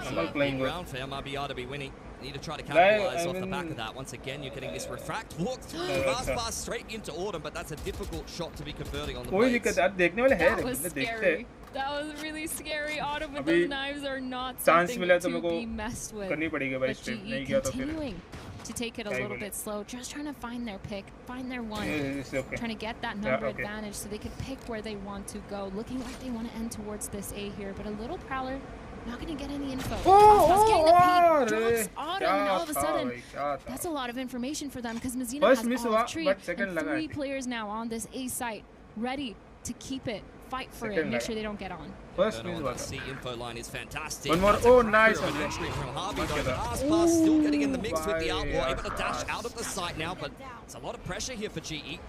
I'm not playing Big good. round for MIBR to be winning. Need to try to Right, capitalize I off the back mean- of that. Once again, you're getting this refract walk through fast pass straight into Autumn, but that's a difficult shot to be converting on the कोई blades. दिक्कत है. देखने वाले हैं That रे, was मतलब देखते scary. हैं. That was really scary. Autumn with अभी those knives are not chance something मिला तो to मेरे को be messed with. करनी पड़ेगी भाई But stream. GE नहीं किया तो फिर. continuing to take it a क्या ही little बोले. bit slow, just trying to find their pick, find their one. It's okay. Trying to get that Yeah, number okay. advantage so they could pick where they want to go. Looking like they want to end towards this A here, but a little Prowler not going to get any info. Aspas getting the peek, drops Autumn, and all of a sudden, that's a lot of information for them because Mazina First has miss all हुआ, of tree, but second and लगा 3 है. players now on this A site ready to keep it fight for it, make sure they don't get on. First means what? C info line is fantastic. One more. That's a Oh, cracker nice of an one. entry from Harvey, though. But Aspas still getting in the mix with the outlaw, able to dash out of the site now, but it's a lot of pressure here for GE.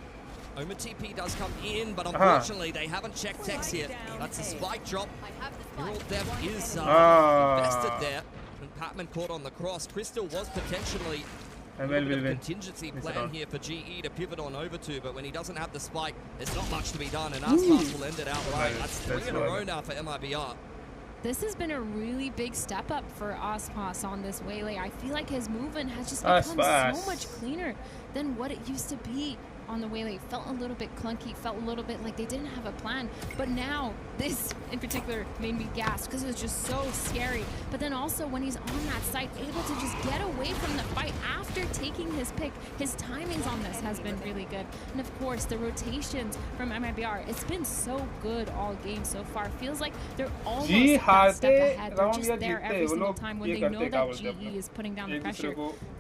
Oma TP does come in, but unfortunately they haven't checked Tex yet. That's a spike drop. Neural Dev is invested there. And Patman caught on the cross. Crystal was potentially a little bit of a contingency plan here for GE to pivot on over to, but when he doesn't have the spike, there's not much to be done, and Aspas will end it outright. That's 3 in a row now for MIBR. This has been a really big step up for Aspas on this Waylay. I feel like his movement has just become so much cleaner than what it used to be on the Waylay. Felt a little bit clunky, felt a little bit like they didn't have a plan. But now, this in particular made me gasp because it was just so scary. But then also when he's on that site, able to just get away from the fight after taking his pick. His timings on this has been really good. And of course, the rotations from MIBR, it's been so good all game so far. Feels like they're almost a step ahead. They're just there every single time when they know that GE is putting down the pressure.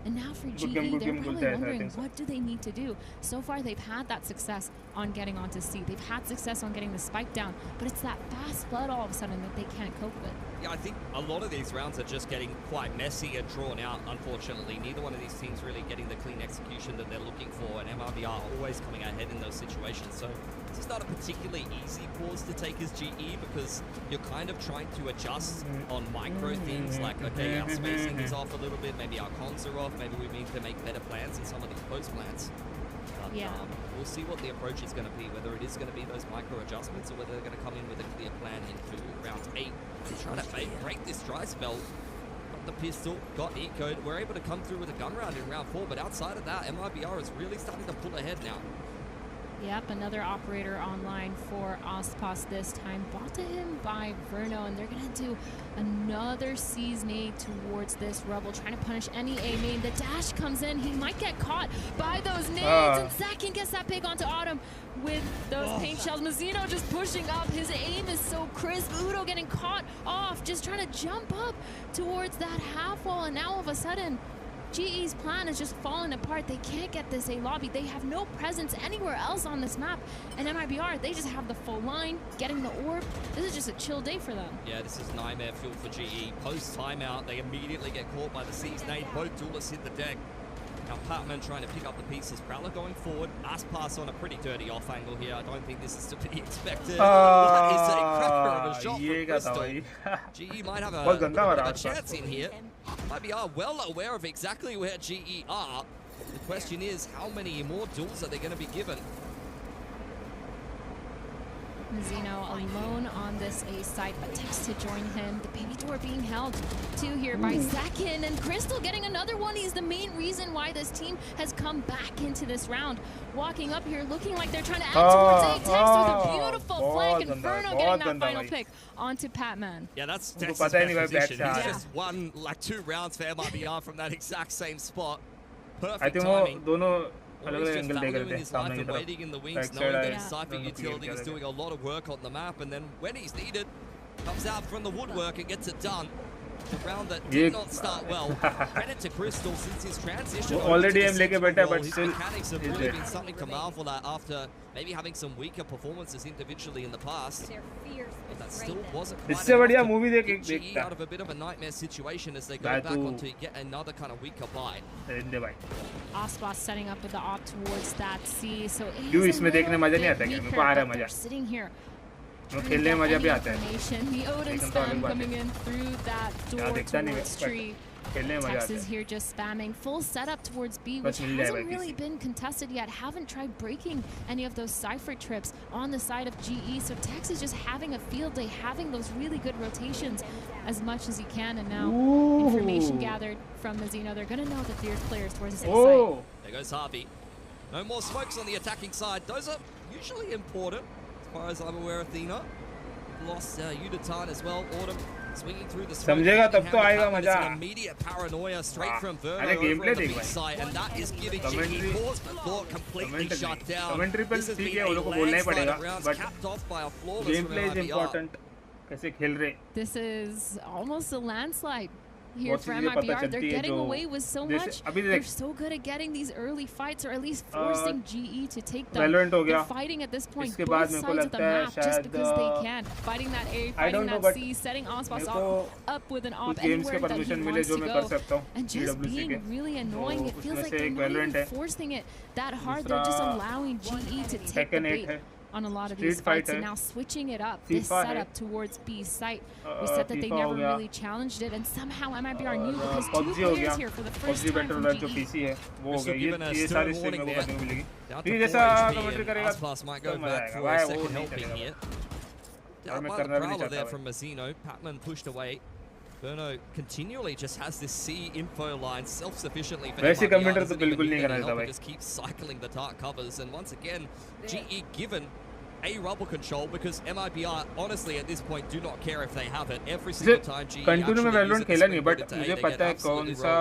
And now for GE, they're probably wondering, what do they need to do? So far, they've had that success on getting onto C. They've had success on getting the spike down, but it's that fast flood all of a sudden that they can't cope with. Yeah, I think a lot of these rounds are just getting quite messy and drawn out, unfortunately. Neither one of these teams really getting the clean execution that they're looking for, and MRBR always coming ahead in those situations. So this is not a particularly easy pause to take as GE, because you're kind of trying to adjust on micro things like, okay, our spacing is off a little bit, maybe our cons are off, maybe we need to make better plans in some of these post plans. But, we'll see what the approach is going to be, whether it is going to be those micro adjustments or whether they're going to come in with a clear plan into round 8. Trying to break this dry spell. Got the pistol, got ecoed. We're able to come through with a gun round in round 4, but outside of that, MIBR is really starting to pull ahead now. Yep, another operator online for Aspas this time. Brought to him by Verno, and they're going to do another C's nade towards this Rebel, trying to punish any A main. The dash comes in. He might get caught by those nades, and Second gets that pick onto Autumn with those paint shells. Mazzino just pushing up. His aim is so crisp. Udo getting caught off, just trying to jump up towards that half wall, and now all of a sudden, GE's plan is just falling apart. They can't get this A lobby. They have no presence anywhere else on this map. And MIBR, they just have the full line, getting the orb. This is just a chill day for them. Yeah, this is nightmare fuel for GE. Post timeout, they immediately get caught by the C's nade. Both duelists hit the deck. Now Patman trying to pick up the pieces. Prowler going forward. Aspas on a pretty dirty off angle here. I don't think this is to be expected. That is a cracker of a shot from Crystal. GE might have a chance in here. MIBR well aware of exactly where GE are. The question is, how many more duels are they going to be given? Mazzino alone on this A site, but Tex to join him. The baby door being held to here by Zakin, and Crystal getting another one. He's the main reason why this team has come back into this round. Walking up here, looking like they're trying to add towards A. Tex with a beautiful flank. Inferno getting that final pick onto Patman. Yeah, that's Tex's position. He's just won like 2 rounds for MIBR from that exact same spot. Perfect timing. Always just valuing his life and waiting in the wings, knowing that his Cypher utility is doing a lot of work on the map, and then when he's needed, comes out from the woodwork and gets it done. The round that did not start well. Credit to Crystal since his transition. Already his mechanics have really been something to marvel at after maybe having some weaker performances individually in the past. But that still wasn't quite enough to get GE out of a bit of a nightmare situation as they go back onto yet another kind of weaker buy. Aspas setting up with the op towards that C, so it is a little bit weaker, but they're sitting here. खेलने मजा भी आता है. The Odin spam coming in through that door towards tree. Tex is here just spamming full setup towards B, which hasn't really been contested yet. Haven't tried breaking any of those Cypher trips on the side of GE. So Tex is just having a field day, having those really good rotations as much as he can. And now information gathered from Mazzino, they're going to know that there's players towards the side. There goes Harvey. No more smokes on the attacking side. Those are usually important. As far as I'm aware, Athena lost Udatan as well. Autumn swinging through the smoke. It's an immediate paranoia straight from Verno over on the B side, and that is giving GE pause for thought, completely shut down. This has been a landslide of rounds capped off by a flawless from MIBR. This is almost a landslide here for MIBR. They're getting away with so much. They're so good at getting these early fights, or at least forcing GE to take them. They're fighting at this point both sides of the map just because they can. Fighting that A, fighting that C, setting Ospas up with an op anywhere that he wants to go. And just being really annoying. It feels like they're not even forcing it that hard. They're just allowing GE to take the bait on a lot of these fights, and now switching it up, this setup towards B site. We said that they never really challenged it, and somehow MIBR knew because two players here for the first time from GE. ये सारी stream में को करने मिलेगी ये जैसा commentary करेगा Aspas might go back for a second helping here. Down by the prowler there from Mazzino. Patman pushed away. Verno continually just has this C info line self-sufficiently for MIBR. Just keeps cycling the dark covers, and once again, GE given a rubble control because MIBR honestly at this point do not care if they have it. Every single time GE continue में Valorant खेला नहीं, but मुझे पता है कौन सा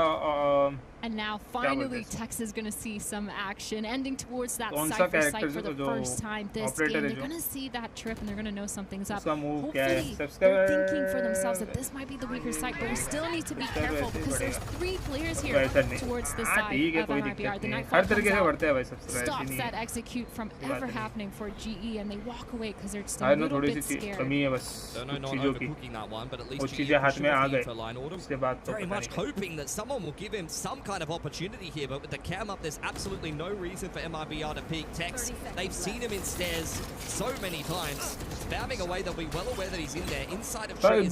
And now finally Tex is going to see some action, ending towards that Cypher site for the first time this game. They're going to see that trip and they're going to know something's up. Hopefully they're thinking for themselves that this might be the weaker site, but we still need to be careful because there's 3 players here towards the side of MIBR. The Nightfall comes out, stops that execute from ever happening for GE, and they walk away because they're still a little bit scared. Not overcooking that one, but at least GE for line order. Very much hoping that someone will give him some kind of opportunity here, but with the cam up, there's absolutely no reason for MIBR to peek Tex. They've seen him in stairs so many times, spamming away. They'll be well aware that he's in there. Inside of Tree,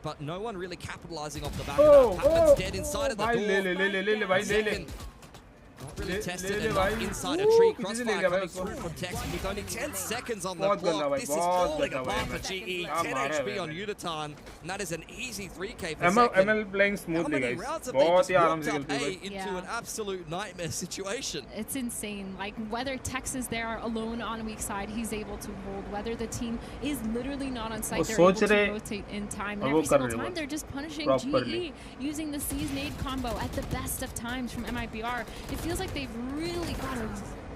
but no one really capitalizing off the back of that. Patman's dead inside of the door. Not really tested enough inside a tree. Crossfire coming through from Tex with only 10 seconds on the clock. This is falling apart for GE. 10 HP on Unitarn, and that is an easy 3K for second. ML playing smoothly, guys. Rounds have they just worked up A into an absolute nightmare situation? It's insane. Like, whether Tex is there alone on weak side, he's able to hold. Whether the team is literally not on site, they're able to rotate in time. And every single time, they're just punishing GE using the C's nade combo at the best of times from MIBR. It feels like they've really got a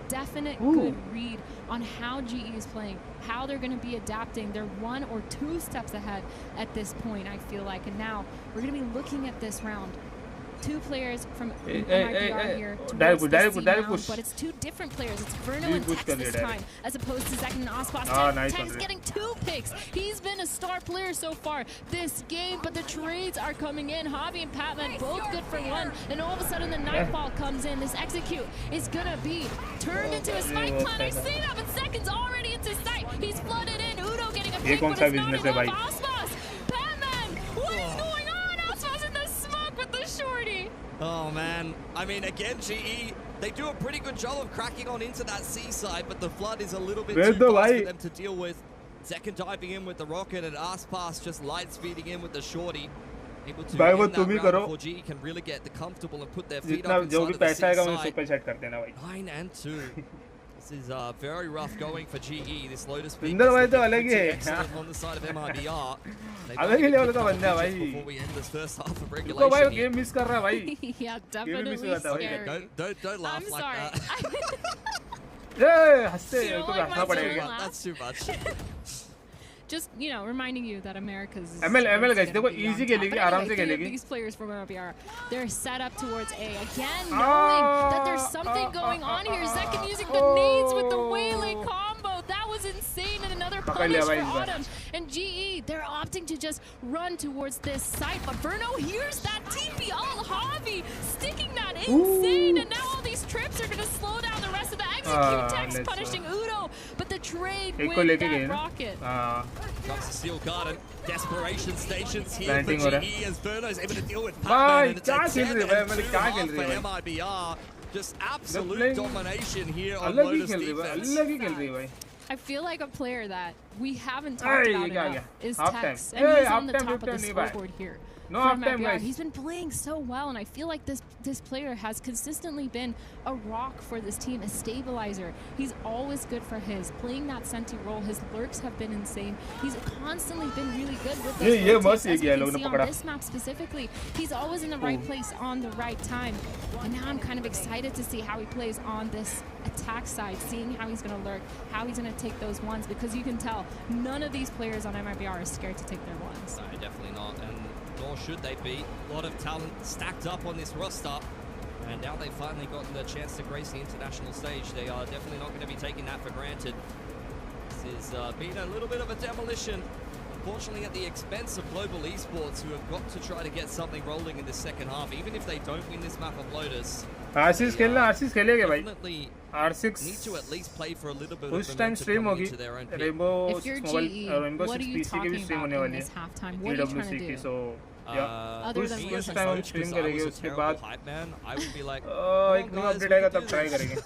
definite good read on how GE is playing, how they're going to be adapting. They're 1 or 2 steps ahead at this point, I feel like. And now we're going to be looking at this round. 2 players from MIBR here towards the C round, but it's 2 different players. It's Verno and Tex this time, as opposed to Zek and Ospas. Tex getting 2 picks. He's been a star player so far this game, but the trades are coming in. Javi and Patman both good for 1, and all of a sudden the Nightfall comes in. This execute is gonna be turned into a spike plan. I see that, but Second's already into sight. He's flooded in. Udo getting a pick, but it's not enough. Ospas! Patman! What is going on? Ospas in the smoke with the shorty. Oh man, I mean again GE, they do a pretty good job of cracking on into that C side, but the flood is a little bit too fast for them to deal with. Second diving in with the rocket, and Aspas just light speeding in with the shorty. Able to end that round before GE can really get the comfortable and put their feet up inside of the C side. 9 and 2. This is very rough going for GE. This Lotus pick is excellent on the side of MIBR. Before we end this first half of regulation here. Yeah, definitely scary. Don't laugh I'm like sorry. that. That's too much. Just, you know, reminding you that America's ML guys, देखो easy खेलेगी, आराम से खेलेगी. These players from MIBR, they're set up towards A again, knowing that there's something going on here. Zekin using the nades with the Waylay combo. That was insane, and another punish for Autumn. And GE, they're opting to just run towards this site, but Verno hears that TP. Oh, Javi sticking that insane, and now all these trips are going to slow down the rest of the execute. Tex punishing Udo, but the trade with that rocket. Comes to Steel Garden. Desperation stations here for GE as Verno's able to deal with Patman, and it's a 10 and 2 for MIBR. Just absolute domination here on Lotus defense. I feel like a player that we haven't talked about enough is Tex, and he's on the top of the scoreboard here. No for half time, MIBR. guys. He's been playing so well, and I feel like this player has consistently been a rock for this team, a stabilizer. He's always good for playing that Senti role. His lurks have been insane. He's constantly been really good with those rotates, as you can see on this map specifically. He's always in the right place on the right time. And now I'm kind of excited to see how he plays on this attack side, seeing how he's going to lurk, how he's going to take those ones, because you can tell none of these players on MIBR are scared to take their ones. No, definitely not, and nor should they be. A lot of talent stacked up on this roster, and now they've finally gotten the chance to grace the international stage. They are definitely not going to be taking that for granted. This has been a little bit of a demolition, unfortunately at the expense of Global Esports, who have got to try to get something rolling in the second half. Even if they don't win this map of Lotus, R6 खेलेंगे भाई. definitely R6 need to at least play for a little bit उस of time momentum stream coming होगी. into their own pit. Rainbow If you're Mobile GE, Rainbow what are 6 you PC की भी talking stream about होने in वाली this है. halftime? What are you trying to EWC की. do? So yeah. Other than उस listen. Time हम Coach, stream 'cause I करेंगे was a उसके terrible बाद hype man, I would be like, एक न्यू अपडेट आएगा तब ट्राई करेंगे.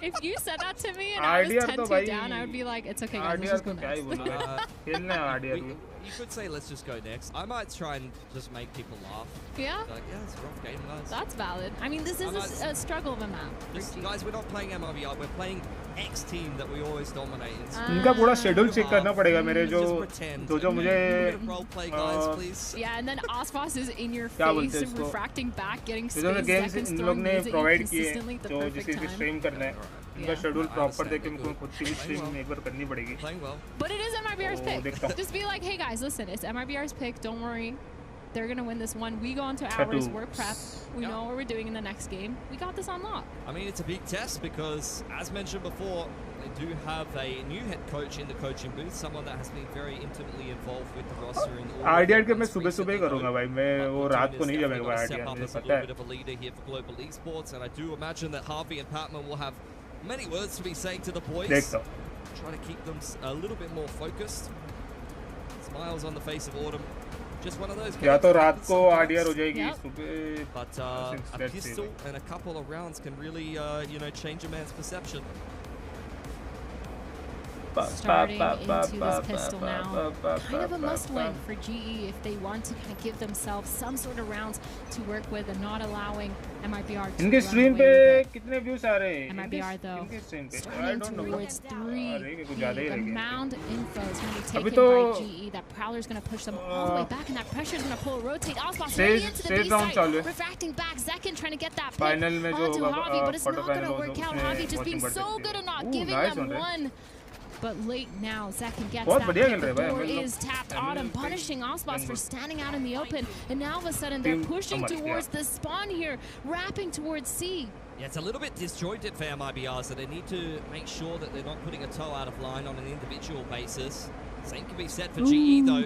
If you said that to me and I was RDR 10-2 तो भाई down, I would be like, it's okay guys, let's RDR just go तो क्या ही next. बोलूँ. खेलना है RDR we, को. you could say let's just go next. I might try and just make people laugh. Yeah, Like, yeah, it's a rough game, guys. that's valid. I mean, this is a struggle of a map for This, GE. guys, we're not playing MIBR, we're playing X team that we always dominate. It's इनका पूरा schedule check करना पड़ेगा मेरे जो just pretend. जो A मुझे bit of role play, guys, please. Yeah, and then Osfos is in your क्या बोलते face, हैं इसको? refracting back, getting जो जो space, games Zek and in Storm लोग ने using it प्रोवाइड किए consistently at the जो perfect जिसे भी time. स्ट्रीम करना है इनका Yeah. Schedule I proper understand देख के that. मुझे खुद की भी Playing स्ट्रीम well. एक बार करनी पड़ेगी. Playing well. But it is MIBR's Oh, pick. देखता हूँ. Just be like, hey guys, listen, it's MIBR's pick. Don't worry. They're going to win this one. We go into Tattoo. ours. We're prepped. We Yeah. know what we're doing in the next game. We got this on lock. I mean, it's a big test because, as mentioned before, they do have a new head coach in the coaching booth, someone that has been very intimately involved with the roster. In all RDR of के the मैं games सुबह सुबह recently, करूँगा though. भाई. मैं But वो Platoon रात को is नहीं definitely जमेगा gonna step RDR up मुझे as a पता little है. bit of a leader here for Global Esports, and I do imagine that Harvey and Patman will have many words to be saying to the boys. देखता हूँ. Try to keep them a little bit more focused. Smiles on the face of Autumn. Just one of those या games तो that रात happens को sometimes. RDR हो जाएगी Yep. सुबह. But a Let's see. pistol and a couple of rounds can really, change a man's perception. Starting into this pistol now. Kind of a must-win for GE if they want to kind of give themselves some sort of rounds to work with and not allowing MIBR to इनके run stream away पे with it. कितने views आ रहे हैं? MIBR though, इनके stream पे. I starting don't know. towards 3. अरे कुछ ज़्यादा ही The रह गया. mound info is going to be अभी taken तो- by GE. That Prowler's going to push them all the way back, and that pressure is going to pull a rotate. Osbox Stage- ready into the stage B round side, चालू है. refracting back. Zekin trying to get that pick Final में जो onto होगा, Javi, but it's quarter not going final to work होगा, out. उसमें Javi just being watching so बढ़ good at not सकती है. giving Nice them one, one. But late now, Zekin gets बहुत that बढ़िया pick. खेल The रहे हैं भाई, door हम लोग- is tapped. हम Autumn लोग punishing Osbox for good. standing out in the open, and now all of a sudden they're Team pushing समझ गया. towards the spawn here, wrapping towards C. Yeah, it's a little bit disjointed for MIBR, so they need to make sure that they're not putting a toe out of line on an individual basis. Same can be said for GE though.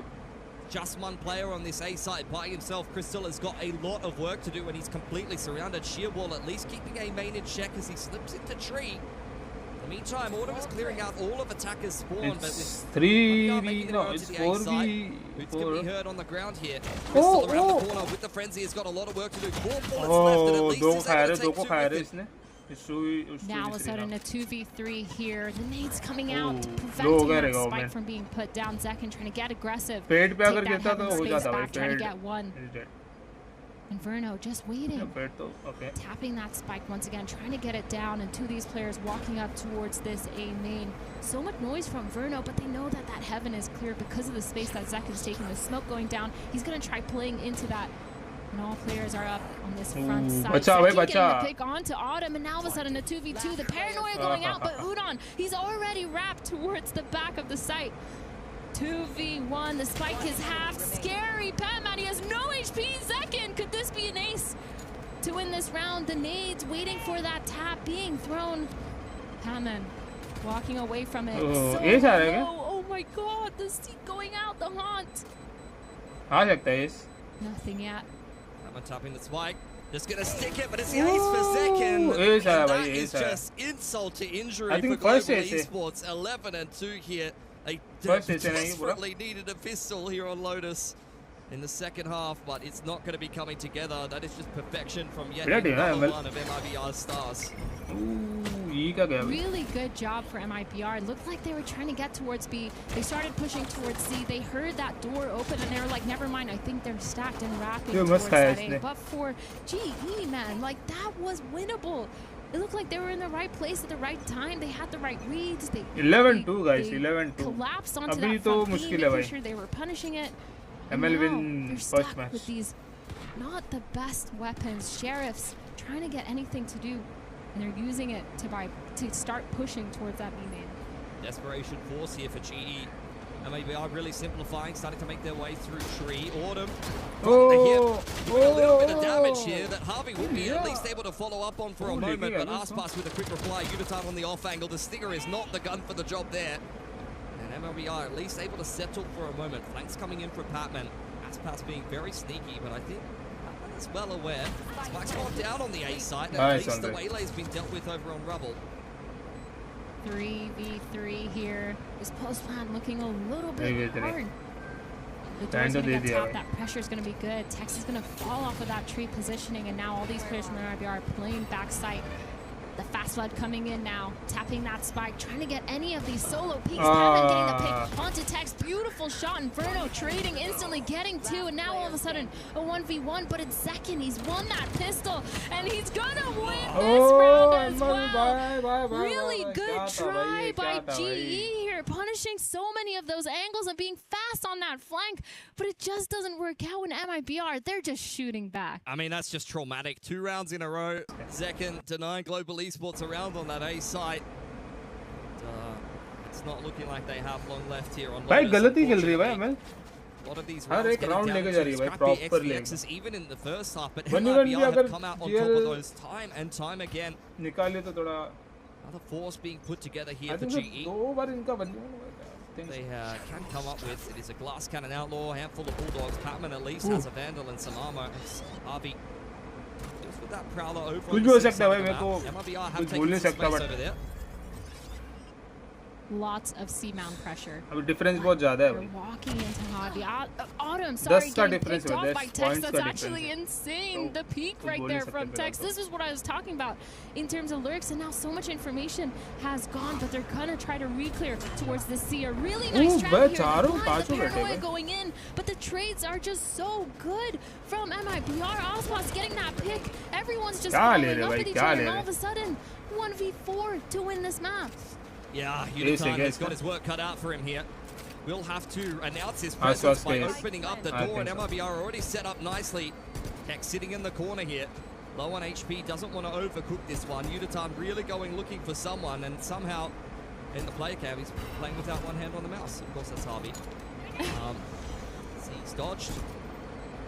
Just one player on this A side by himself. Crystal has got a lot of work to do when he's completely surrounded. Sheer wall at least keeping A main in check as he slips into tree. In the meantime, Autumn is clearing out all of attackers' spawn, but It's with 3v, no, no, it's it's 4 4v, Boots can 4. be heard on the ground here. Crystal around the corner with the frenzy has got a lot of work to do. 4 bullets left, and at Oh, least दो he's खा able रहे, to दो take को 2 खा with रहे it. इसने. Now all of a sudden a 2v3 here. The nades coming out, Ooh, preventing low that करेगा वो spike man. from being put down. Zekin trying to get aggressive. पेट पे Take अगर that गिरता तो heaven हो space जाता भाई. back, trying to pet. get one. He's dead. And Verno just waiting. पेट तो okay. Tapping that spike once again, trying to get it down, and two of these players walking up towards this A main. So much noise from Verno, but they know that that heaven is clear because of the space that Zekin's taking. The smoke going down. He's going to try playing into that. And all players are up on this front Ooh, side. bacha, Zekin bhai, getting bacha. the pick onto Autumn, and now all of a sudden a 2v2. The paranoia going out, but Udon, he's already wrapped towards the back of the site. 2v1, the spike is half. Scary, Patman, he has no HP. Zekin, could this be an ace to win this round? The nades waiting for that tap being thrown. Patman walking away from it. Oh, So ace आ रहा है क्या? low. Oh my god, the seat going out, the haunt. आ सकता है इस. Nothing yet. I'm tapping the spike. Just gonna stick it, but it's the ace for Zekin. Ace आया And भाई, that is ace आया. just insult to injury I for think Global first ace है. Esports. 11-2 here. They First ace है नहीं, पूरा. desperately needed a pistol here on Lotus in the second half, but it's not going to be coming together. That is just perfection from yet Ready, another well. one of MIBR's stars. Ooh, B का गया. Really good job for MIBR. Looked like they were trying to get towards B. They started pushing towards C. They heard that door open and they were like, never mind, I think they're stacked and wrapping towards that A. But for GE, man, like that was winnable. It looked like they were in the right place at the right time. They had the right reads. 11-2 guys, 11-2. Collapsed onto अभी that तो front मुश्किल B, है making भाई. sure they were punishing it. ML win They're first stuck match. with these not the best weapons. Sheriffs trying to get anything to do, and they're using it to start pushing towards that B main. Desperation force here for GE. And maybe are really simplifying, starting to make their way through tree. Autumn. Oh, doing a little bit of damage here that Harvey will be at least able to follow up on for a moment. But Aspas with a quick reply. Unitarn on the off angle. The Stinger is not the gun for the job there. And MLBR at least able to settle for a moment. Flanks coming in for Patman. Aspas being very sneaky, but I think Patman is well aware. Spike's gone down on the A side. At least the waylay's been dealt with over on Rubble. 3v3 here. This post plan looking a little bit hard. The door's going to get tapped. That pressure is going to be good. Tex is going to fall off of that tree positioning, and now all these players from MIBR are playing backside. The fast flood coming in now, tapping that spike, trying to get any of these solo peeks. Patman getting the pick onto Tex. Beautiful shot. Inferno trading instantly, getting two, and now all of a sudden a 1v1. But in second, he's won that pistol, and he's gonna win this round as well. Really good try by GE here, punishing so many of those angles and being fast on that flank. But it just doesn't work out when MIBR. They're just shooting back. I mean, that's just traumatic. 2 rounds in a row. Second to 9 global esports around on that A site. It's not looking like they have long left here on भाई गलती खेल रही है भाई ML. A lot of these हर एक round लेके जा रही है भाई proper लेके. Even in the first half, but भी MIBR have अगर come out on top of those time and time again. निकाले तो थोड़ा. Another force being put together here for GE. दो बार इनका बन They can come up with. It is a glass cannon outlaw, handful of bulldogs. Patman at least has a vandal and some armor. Harvey just with that prowler over. कुछ भी हो सकता है भाई मेरे को. MIBR have कुछ taken बोल नहीं some सकता space but. over there. Lots of C-mount pressure. अभी difference बहुत ज़्यादा है भाई. Walking into Harvey. Autumn, sorry, getting picked off by Tex. That's actually insane. The peak right there from Tex. This is what I was talking about in terms of lurks, and now so much information has gone, but they're gonna try to re-clear towards the C. A really nice trap here. The paranoia going in, but the trades are just so good from MIBR. Aspas getting that pick. Everyone's just following up with each other, and all of a sudden, 1v4 to win this map. Yeah, Unitarn has got his work cut out for him here. We'll have to announce his presence by opening up the door, and MIBR already set up nicely. Tex sitting in the corner here. Low on HP, doesn't want to overcook this one. Unitarn really going looking for someone, and somehow in the player cam, he's playing without one hand on the mouse. Of course, that's Harvey. He's dodged.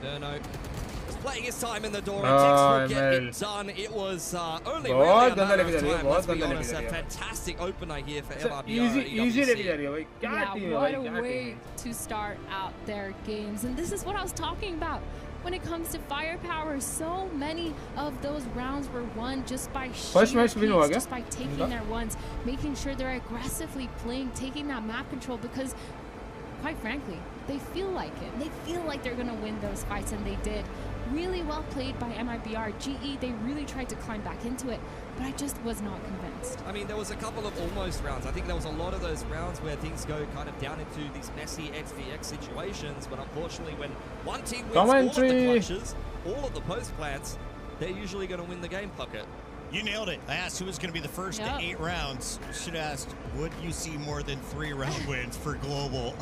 Berno was playing his time in the door, and Tex will get it done. It was only really a matter of time, let's be honest. A fantastic opener here for MIBR. Easy लेके जा रही है भाई. क्या team है what भाई, a क्या way team. to start out their games. And this is what I was talking about. When it comes to firepower, so many of those rounds were won just by First match win हुआ क्या? just by taking their ones, making sure they're aggressively playing, taking that map control, because quite frankly, they feel like it. They feel like they're going to win those fights, and they did. Really well played by MIBR. GE, they really tried to climb back into it, but I just was not convinced. I mean, there was a couple of almost rounds. I think there was a lot of those rounds where things go kind of down into these messy XVX situations, but unfortunately when one team wins all of the clutches, all of the post plants, they're usually going to win the game pocket. You nailed it. I asked who was going to be the first to 8 rounds. Should have asked, would you see more than 3 round wins for Global?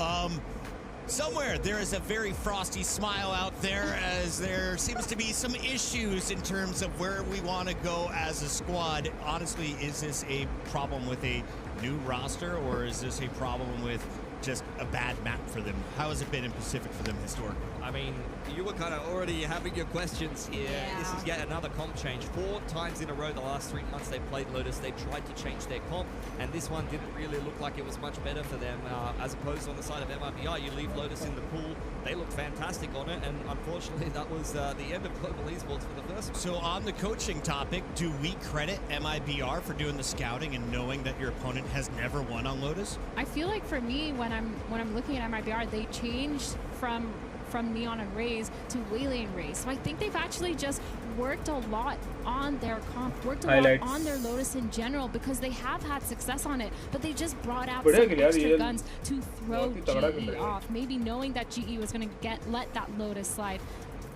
Somewhere there is a very frosty smile out there, as there seems to be some issues in terms of where we want to go as a squad. Honestly, is this a problem with a new roster, or is this a problem with just a bad map for them? How has it been in Pacific for them historically? I mean, you were kind of already having your questions here. Yeah. This is yet another comp change. 4 times in a row the last 3 months they played Lotus. They tried to change their comp, and this one didn't really look like it was much better for them. As opposed on the side of MIBR, you leave Lotus in the pool. They looked fantastic on it, and unfortunately that was the end of Global Esports for the first one. So on the coaching topic, do we credit MIBR for doing the scouting and knowing that your opponent has never won on Lotus? I feel like for me, when I'm looking at MIBR, they changed from from Neon and Raze to Waylay and Raze. So I think they've actually just worked a lot on their comp, worked a lot on their Lotus in general, because they have had success on it, but they just brought out some extra guns to throw GE off, maybe knowing that GE was going to let that Lotus slide.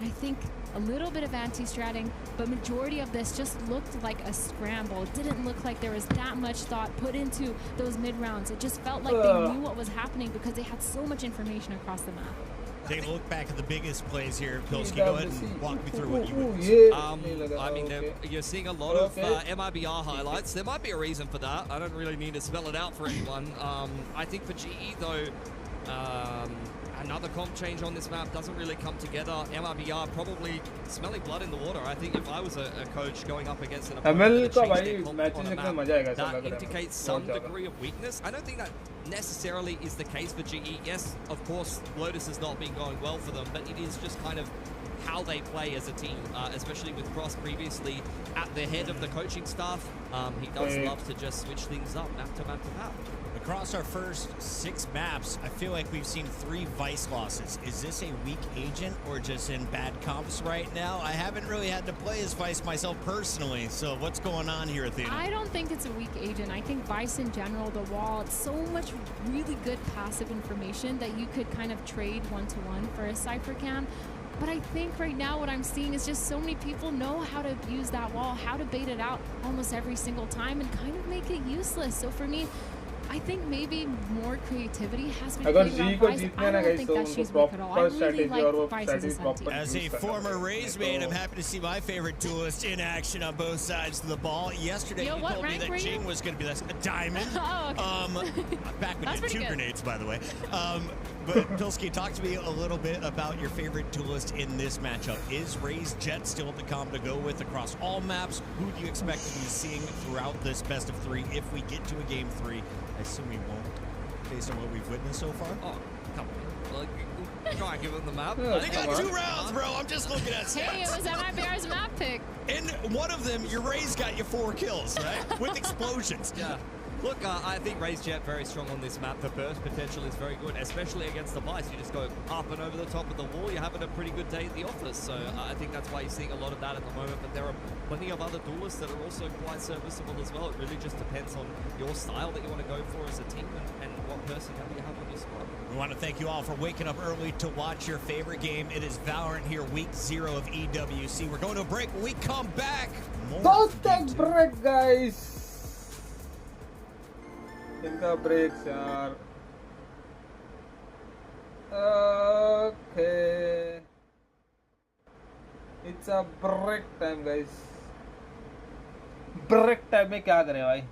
I think a little bit of anti-stratting, but majority of this just looked like a scramble. It didn't look like there was that much thought put into those mid rounds. It just felt like they knew what was happening because they had so much information across the map. Take a look back at the biggest plays here. Pilsky, go ahead and walk me through what you witnessed. I mean, you're seeing a lot of MIBR highlights. There might be a reason for that. I don't really need to spell it out for anyone. I think for GE, though, another comp change on this map doesn't really come together. MIBR probably smelling blood in the water. I think if I was a coach going up against an opponent that indicates some degree of weakness. I don't think that necessarily is the case for GE. Yes, of course, Lotus has not been going well for them, but it is just kind of how they play as a team, especially with Cross previously at the head of the coaching staff. He does love to just switch things up map to map to map. Across our first 6 maps, I feel like we've seen 3 Vice losses. Is this a weak agent or just in bad comps right now? I haven't really had to play as Vice myself personally, so what's going on here, Athena? I don't think it's a weak agent. I think Vice in general, the wall, it's so much really good passive information that you could kind of trade one-to-one for a Cypher cam. But I think right now what I'm seeing is just so many people know how to abuse that wall, how to bait it out almost every single time and kind of make it useless. So for me, I think maybe more creativity has been played around Vice. I don't think that she's weak at all. I really like Vice as a sub team. As a former Raze main, I'm happy to see my favorite duelist in action on both sides of the ball. Yesterday, you told me that Jing was going to be a diamond. Oh, okay. Back when you had 2 grenades, by the way. But Pilsky, talk to me a little bit about your favorite duelist in this matchup. Is Raze Jet still the comp to go with across all maps? Who do you expect to be seeing throughout this best of 3 if we get to a game 3? I assume we won't, based on what we've witnessed so far. Oh, come on. Like, try and give them the map. They got 2 rounds, bro. I'm just looking at stats. Hey, it was MIBR's map pick. And one of them, your Raze got you 4 kills, right? With explosions. Yeah. Look, I think Raze Jet very strong on this map. The burst potential is very good, especially against the Vice. You just go up and over the top of the wall. You're having a pretty good day at the office. So I think that's why you're seeing a lot of that at the moment. But there are plenty of other duelists that are also quite serviceable as well. It really just depends on your style that you want to go for as a team and what personality you have on your squad. We want to thank you all for waking up early to watch your favorite game. It is Valorant here, week 0 of EWC. We're going to a break. When we come back, more. Don't take break, guys. इनका breaks यार. Okay. It's a break time, guys. Break time में क्या करें भाई?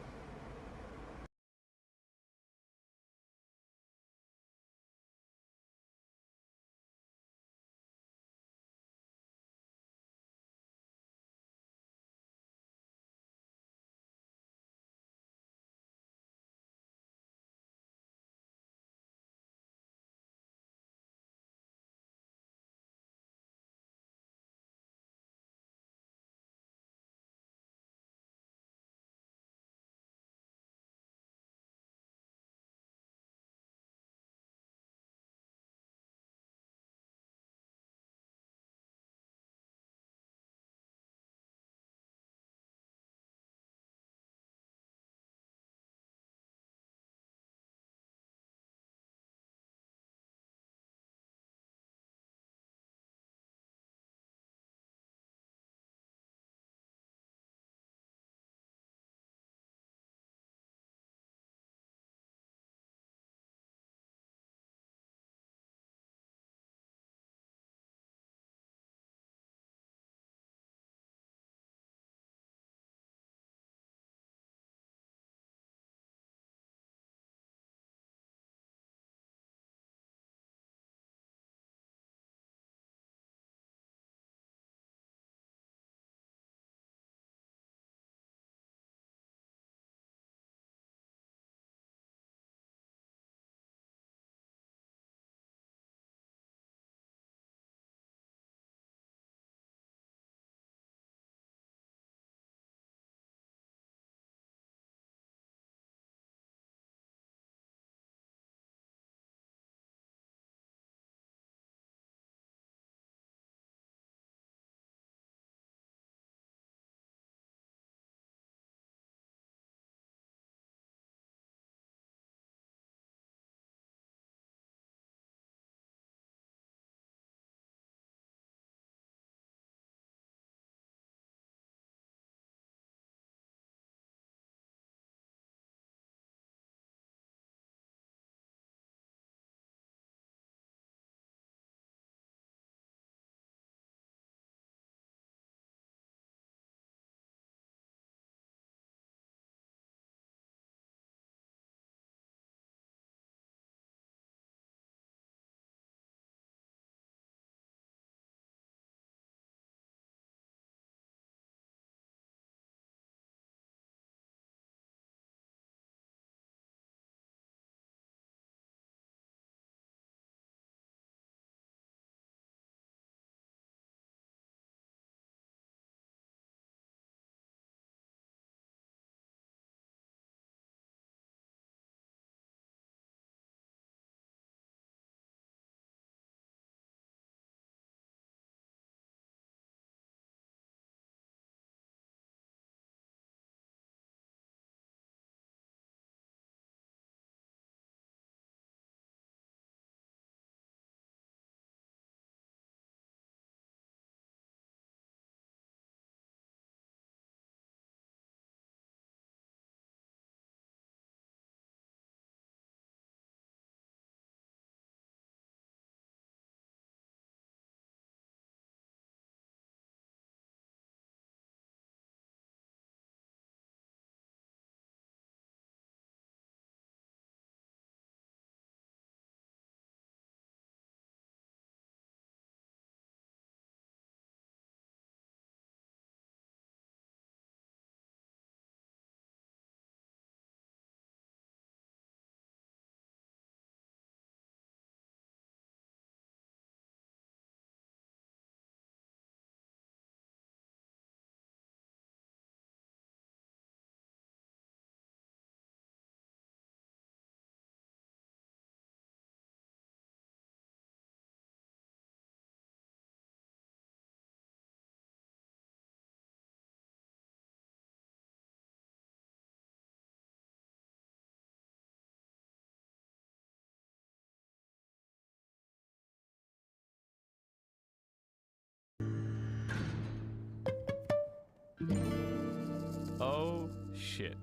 shit.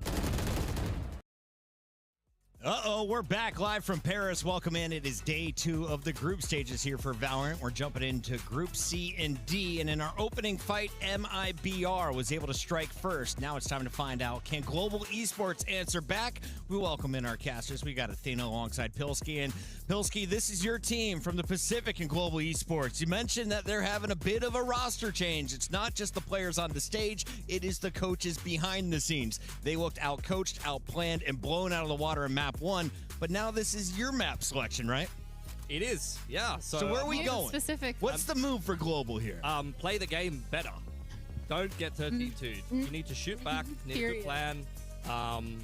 Uh-oh, we're back live from Paris. Welcome in. It is day 2 of the group stages here for Valorant. We're jumping into Group C and D, and in our opening fight, MIBR was able to strike first. Now it's time to find out, can Global Esports answer back? We welcome in our casters. We got Athena alongside Pilsky. And Pilsky, this is your team from the Pacific and Global Esports. You mentioned that they're having a bit of a roster change. It's not just the players on the stage, it is the coaches behind the scenes. They looked outcoached, outplanned, and blown out of the water in map 1, but now this is your map selection, right? It is, yeah. So where are we going? Specific. What's the move for Global here? Play the game better. Don't get 32'd. You need to shoot back, need a good plan.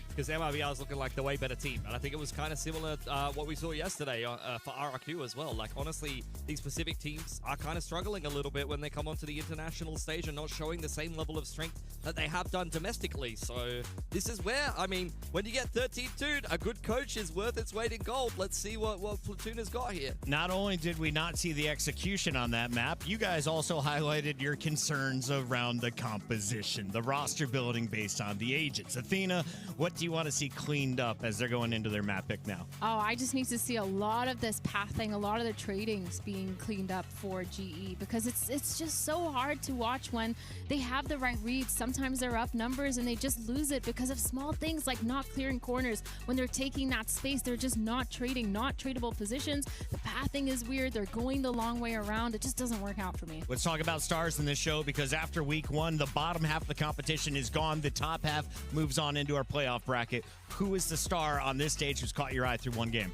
Because MIBR is looking like the way better team. And I think it was kind of similar what we saw yesterday for RRQ as well. Like, honestly, these Pacific teams are kind of struggling a little bit when they come onto the international stage and not showing the same level of strength that they have done domestically. So this is where, I mean, when you get 13-2'd, a good coach is worth its weight in gold. Let's see what Platoon has got here. Not only did we not see the execution on that map, you guys also highlighted your concerns around the composition, the roster building based on the agents. Athena, what do you want to see cleaned up as they're going into their map pick now? Oh, I just need to see a lot of this pathing, a lot of the tradings being cleaned up for GE, because it's just so hard to watch when they have the right reads. Sometimes they're up numbers and they just lose it because of small things like not clearing corners. When they're taking that space, they're just not trading, not tradable positions. The pathing is weird. They're going the long way around. It just doesn't work out for me. Let's talk about stars in this show, because after week 1, the bottom half of the competition is gone. The top half moves on into our playoff bracket. Who is the star on this stage who's caught your eye through one game?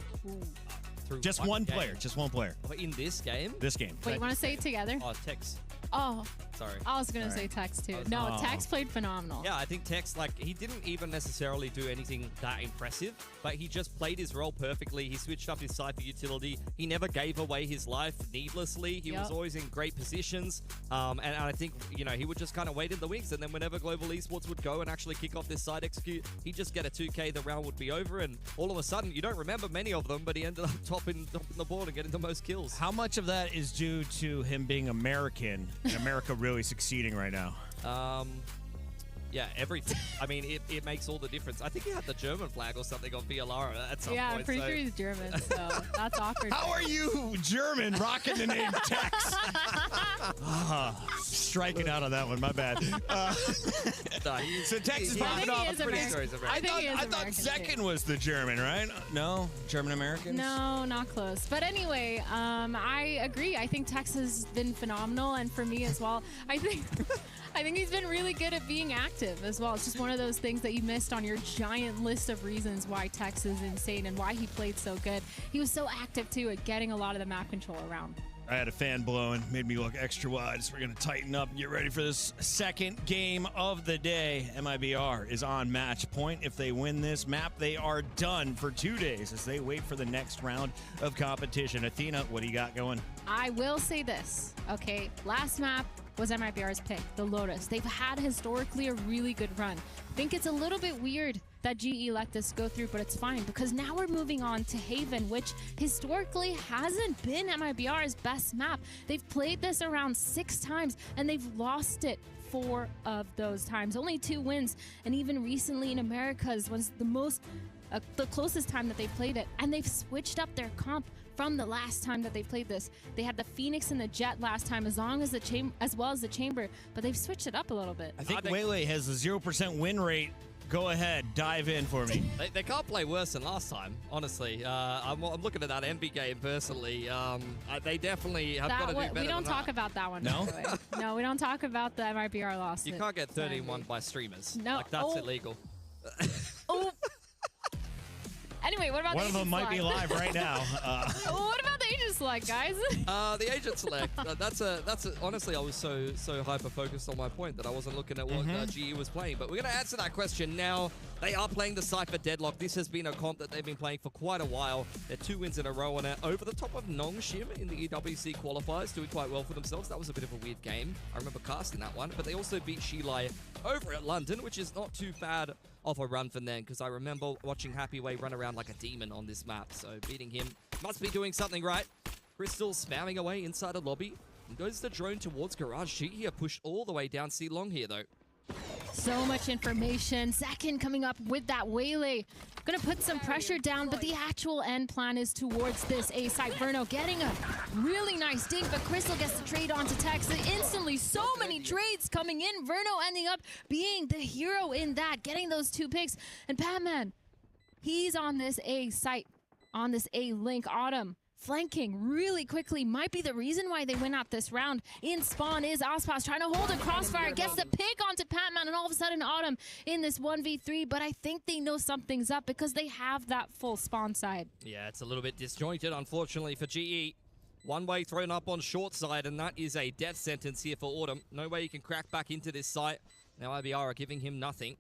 Just one player. Just one player. In this game? This game. Wait, you want to say it together? Oh, Tex. Oh. Sorry. I was going to say Tex, too. No, Tex played phenomenal. Yeah, I think Tex, like, he didn't even necessarily do anything that impressive, but he just played his role perfectly. He switched up his Cypher utility. He never gave away his life needlessly. He was always in great positions. And I think, you know, he would just kind of wait in the wings, and then whenever Global Esports would go and actually kick off this side execute, he'd just get a 2K, the round would be over, and all of a sudden, you don't remember many of them, but he ended up topping the board and getting the most kills. How much of that is due to him being American and America really succeeding right now? Yeah, everything. I mean, it makes all the difference. I think he had the German flag or something on VALORANT at some point. Yeah, I'm pretty sure he's German, so that's awkward. How are you German rocking the name Tex? Striking out on that one, my bad. So Tex is popping off. I think he is I thought second was the German, right? No? German Americans? No, not close. But anyway, I agree. I think Tex has been phenomenal, and for me as well, I think he's been really good at being active as well. It's just one of those things that you missed on your giant list of reasons why Tex is insane and why he played so good. He was so active, too, at getting a lot of the map control around. I had a fan blowing, made me look extra wide, so we're going to tighten up and get ready for this second game of the day. MIBR is on match point. If they win this map, they are done for 2 days as they wait for the next round of competition. Athena, what do you got going? I will say this, okay? Last map was MIBR's pick, the Lotus. They've had historically a really good run. I think it's a little bit weird that GE let this go through, but it's fine because now we're moving on to Haven, which historically hasn't been MIBR's best map. They've played this around 6 times and they've lost it 4 of those times. Only 2 wins, and even recently in Americas was the closest time that they played it, and they've switched up their comp from the last time that they played this. They had the Phoenix and the Jet last time, as well as the Chamber, but they've switched it up a little bit. I think Waylay has a 0% win rate. Go ahead, dive in for me. They can't play worse than last time, honestly. I'm looking at that MB game personally. They definitely have got to do better than that. We don't talk about that one. No? No, we don't talk about the MIBR loss. You can't get 13-1 by streamers. No. Like, that's illegal. Oh. Anyway, what about one of them might be live right now. What about the agent select, guys? The agent select. Honestly, I was so hyper focused on my point that I wasn't looking at what GE was playing. But we're gonna answer that question now. They are playing the Cypher Deadlock. This has been a comp that they've been playing for quite a while. They're 2 wins in a row on it. Over the top of Nong Shim in the EWC qualifiers, doing quite well for themselves. That was a bit of a weird game. I remember casting that one. But they also beat Shilai over at London, which is not too bad of a run for them, because I remember watching Happy Way run around like a demon on this map. So beating him must be doing something right. Crystal spamming away inside a lobby. And goes the drone towards Garage. She here pushed all the way down C long here, though. So much information. Zekin coming up with that waylay. Gonna put some pressure down, but the actual end plan is towards this A site. Verno getting a really nice dink, but Crystal gets the trade onto Tex. Instantly, so many trades coming in. Verno ending up being the hero in that, getting those 2 picks. And Batman, he's on this A site, on this A link. Autumn flanking really quickly might be the reason why they win out this round. In spawn is Aspas trying to hold a crossfire, gets the pick onto Patman, and all of a sudden Autumn in this 1v3, but I think they know something's up because they have that full spawn side. Yeah, it's a little bit disjointed, unfortunately, for GE. One way thrown up on short side, and that is a death sentence here for Autumn. No way you can crack back into this site. Now IBR are giving him nothing.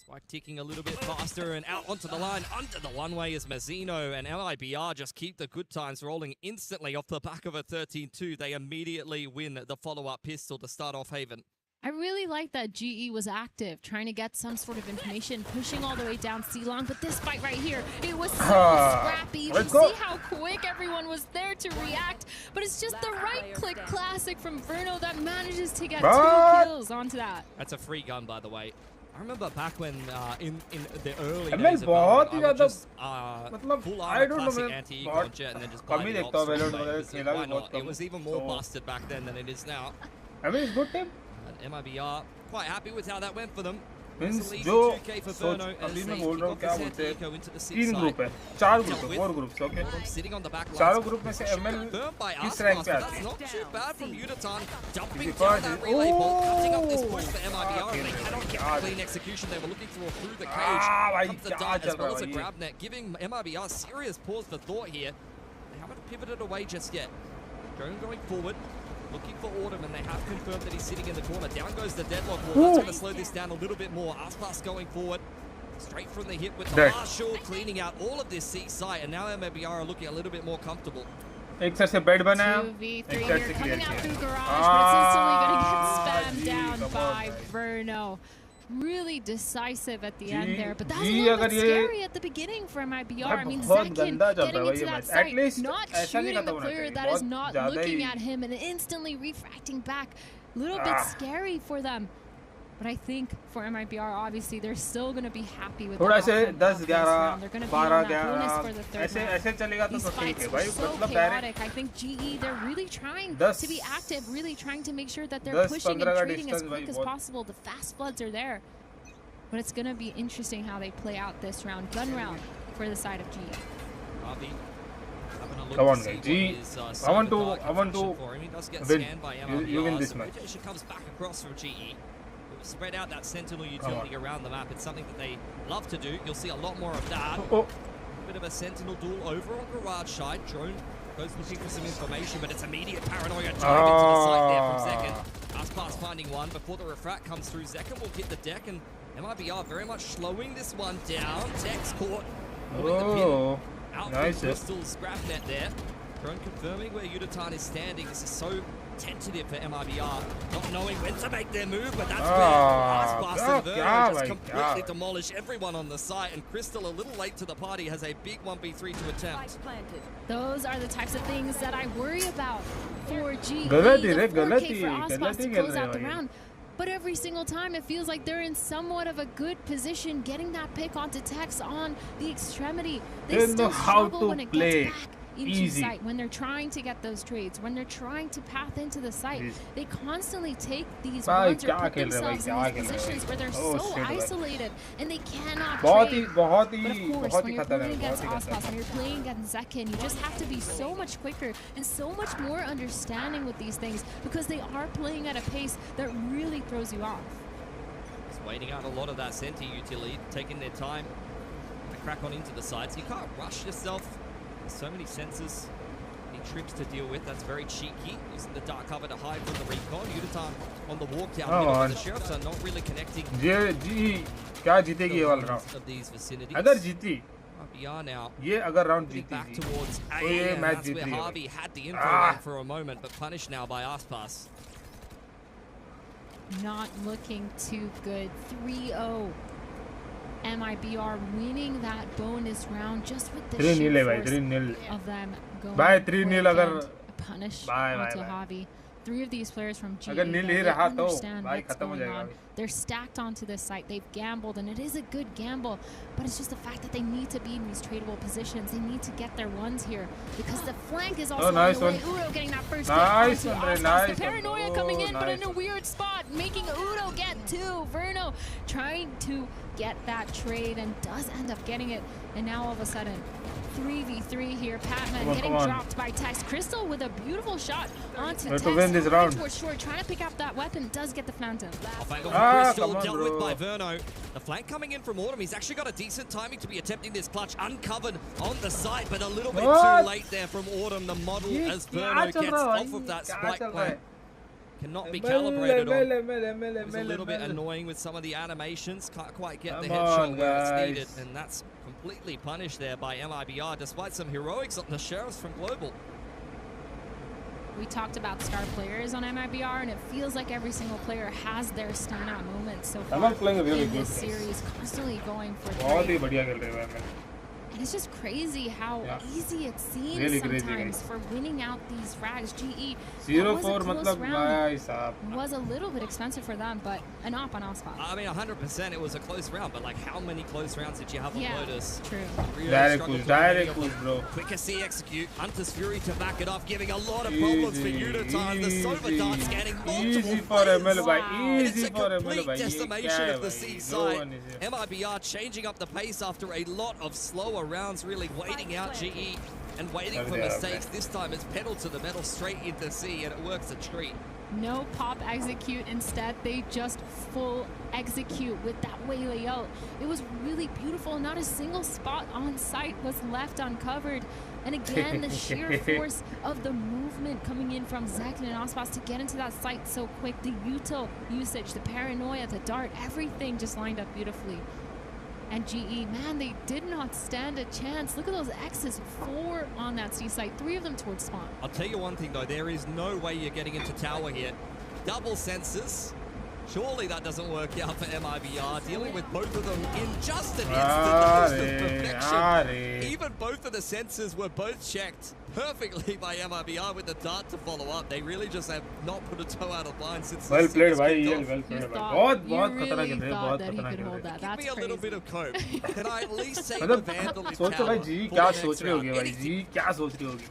Spike ticking a little bit faster and out onto the line. Under the one-way is Mazzino, and LIBR just keep the good times rolling instantly off the back of a 13-2. They immediately win the follow-up pistol to start off Haven. I really like that GE was active, trying to get some sort of information, pushing all the way down C-Long, but this fight right here, it was so scrappy. You can see how quick everyone was there to react, but it's just the right-click classic from Verno that manages to get 2 kills onto that. That's a free gun, by the way. I remember back when in the early ML days of Valorant, I would just मतलब full I armor don't know classic मैं anti-ego बहुत jet and then just come buy he the देखता हूँ ops Valorant play, वगैरह because खेला why भी not? बहुत It was even more busted back then than it is now. I mean, it's good team. And MIBR quite happy with how that went for them. Means It's a जो 2K for सोच Verno as अभी they मैं बोल रहा हूँ kick क्या off this बोलते हैं anti-eco into the 6 3 side. Group है 4 ग्रुप है 4 group okay Sitting on the back चारों lines. ग्रुप में से ML Confirmed by किस Aspas, रैंक but पे that's आती है not too bad from Udatan. Jumping Because down that relay ball, cutting up this push for Oh, MIBR, and they okay, cannot get God. the clean execution they were looking for through the cage. भाई Comes the क्या dart as चल well रहा as a है भाई grab net, giving MIBR serious pause for thought here. They haven't pivoted away just yet. Drone going forward, looking for Autumn, and they have confirmed that he's sitting in the corner. Down goes the deadlock wall. That's going to slow this down a little bit more. Aspas going forward. Straight from the hip with the Dead. Marshall, cleaning out all of this C site, and now MIBR are looking a little bit more comfortable. एक side से bed बनाया 2v3 एक side here से coming clear out through किया garage, but it's instantly going to get spammed Gee, down come on, by guys. Verno. Really decisive at the end Gee, there, but that was a Gee, little bit अगर ये- scary at the beginning for MIBR. I mean, बहुत Zekin गंदा चल रहा getting है into ये that match site, at least not ऐसा नहीं shooting खत्म the होना player चाहिए that is बहुत not ज़्यादा looking he at him and instantly refracting back. A little bit scary for them. But I think for MIBR, obviously, they're still going to be happy with the थोड़ा से outcome 10 of this round. They're going to be on 11 that bonus 12 for the third ऐसे round. ऐसे चलेगा तो These ठीक fights है are भाई so मतलब direct chaotic. I think GE, they're really trying 10 to be active, really trying to make sure that they're 10 pushing 15 and का trading as distance quick भाई as बहुत possible. The fast floods are there. But it's going to be interesting how they play out this round. Gun round for the side of GE. Harvey having a look Come to on, see guys. what G, his, I want to- Cyber Dark I want to infection for him. He does get win. scanned by You win MIBR, this so match. rotation comes back across from GE. We'll spread out that sentinel utility around the map. It's something that they love to do. You'll see a lot more of that. oh Bit of a sentinel duel over on garage side. Drone goes looking for some information, but it's immediate paranoia driving to the site there from Zekin. Aspas finding one before the refract comes through. Zekin will hit the deck, and MIBR very much slowing this one down. Tex caught. Moving the pin oh out nice. for Crystal's scrap net there. Drone confirming where Udatan is standing. This is so tentative for MIBR, not knowing when to make their move, but that's where Aspas and Verno just completely demolish everyone on the site, and Crystal, a little late to the party, has a big 1v3 to attempt. Those are the types of things that I worry about for GE. गलत ही The रे, 4K गलत for he, Aspas गलत to ही खेल close रहे out the हो ये। round. But every single time, it feels like they're in somewhat of a good position, getting that pick onto Tex on the extremity. They They still know how struggle to when it play gets back into easy. sight, when they're trying to get those trades, when they're trying to path into the site. Easy. They constantly take these भाई ones or क्या put खेल रहे भाई themselves क्या in खेल these रहे positions where भाई they're oh so shit भाई isolated and they cannot बहुत trade. He But of course, बहुत when ही you're खतरनाक playing against बहुत ही Aspas, when खतरनाक you're playing against Zekin, you just have to be so much quicker and so much more understanding with these things because they are playing at a pace that really throws you off. Just waiting out a lot of that Senti utility, taking their time to crack on into the sides. You can't rush yourself. There's so many sensors, many tricks to deal with. That's very cheeky. Using the dark cover to hide from the recon. Udatan on the walk down middle, but the sheriffs are not really connecting जी क्या जीतेगी ये वाला the round of these vicinities. अगर जीती MIBR now ये अगर round moving जीती back ji towards A, तो ये and match that's Jeet where रही है Harvey had the info Ah. on for a moment, but punished now by Aspas. Not looking too good. 3-0. MIBR winning that bonus round just with the 3-0 sheer है भाई force 3-0 of them going भाई 3-0 quick अगर and punish Bye, onto bye, bye. Javi. 3 of these players from GE, अगर नील ही they रहा तो understand भाई what's खत्म हो going जाएगा on. They're stacked onto this site. They've gambled, and it is a good gamble, but it's just the fact that they need to be in these tradable positions. They need to get their ones here because the flank is also nice on the way. one. Udo getting that first Nice hit one, onto Ray, Aspas. nice The paranoia one. coming in, but Nice in a weird spot, making Udo get 2. Verno trying to get that trade and does end up getting it, and now all of a sudden 3v3 here. Patman getting dropped by Tex. Crystal with a beautiful shot onto Tex. To win this round. Towards short, trying to pick up that weapon, does get the Phantom. Off angle from Crystal, come on, dealt bro. with by Verno. The flank coming in from Autumn. He's actually got a decent timing to be attempting this clutch. Uncovered on the side, but a little bit too late there from Autumn. The model as Verno gets off of that spike plant. Cannot be calibrated on. It was a little bit annoying with some of the animations. Can't quite get the headshot where it's needed. And that's completely punished there by MIBR, despite some heroics on the Sheriffs from Global. We talked about star players on MIBR, and it feels like every single player has their standout moments so far in this series, constantly going for three. And it's just crazy how easy it seems Really sometimes for winning out these frags. GE 0-4 मतलब भाई साहब. was a little bit expensive for them, but an op on Ospas. I mean, 100% it was a close round, but like how many close rounds did you have on Lotus? True. Really Direct push, bro. Quicker C execute, Hunter's Fury to back it off, giving a lot of problems for Udotan. The Sova Dart scanning multiple Easy for ML bhai. Easy for ML bhai. It's a complete decimation of the C side. MIBR changing up the pace after a lot of slower rounds, really waiting out GE and waiting for mistakes. This time it's pedal to the metal straight into C, and it works a treat. No pop execute, instead they just full execute with that way layout. It was really beautiful. Not a single spot on site was left uncovered. And again, the sheer force of the movement coming in from Zekn and Ospas to get into that site so quick. The util usage, the paranoia, the dart, everything just lined up beautifully. And GE, man, they did not stand a chance. Look at those X's, 4 on that C site, 3 of them towards spawn. I'll tell you one thing though, there is no way you're getting into tower here. Double sensors. Surely that doesn't work out for MIBR, dealing with both of them in just an instant of perfection. Even both of the sensors were both checked perfectly by MIBR with the dart to follow up. They really just have not put a toe out of line since well played भाई, well played बहुत खतरनाक खेल रहे हैं, बहुत that he खतरनाक could खेल hold रहे हैं. that. Give me a little bit of cope. Can I at least say the मतलब Vandal in सोचो भाई tower जी for क्या the सोच next रही होगी round? भाई जी क्या सोच रही होगी.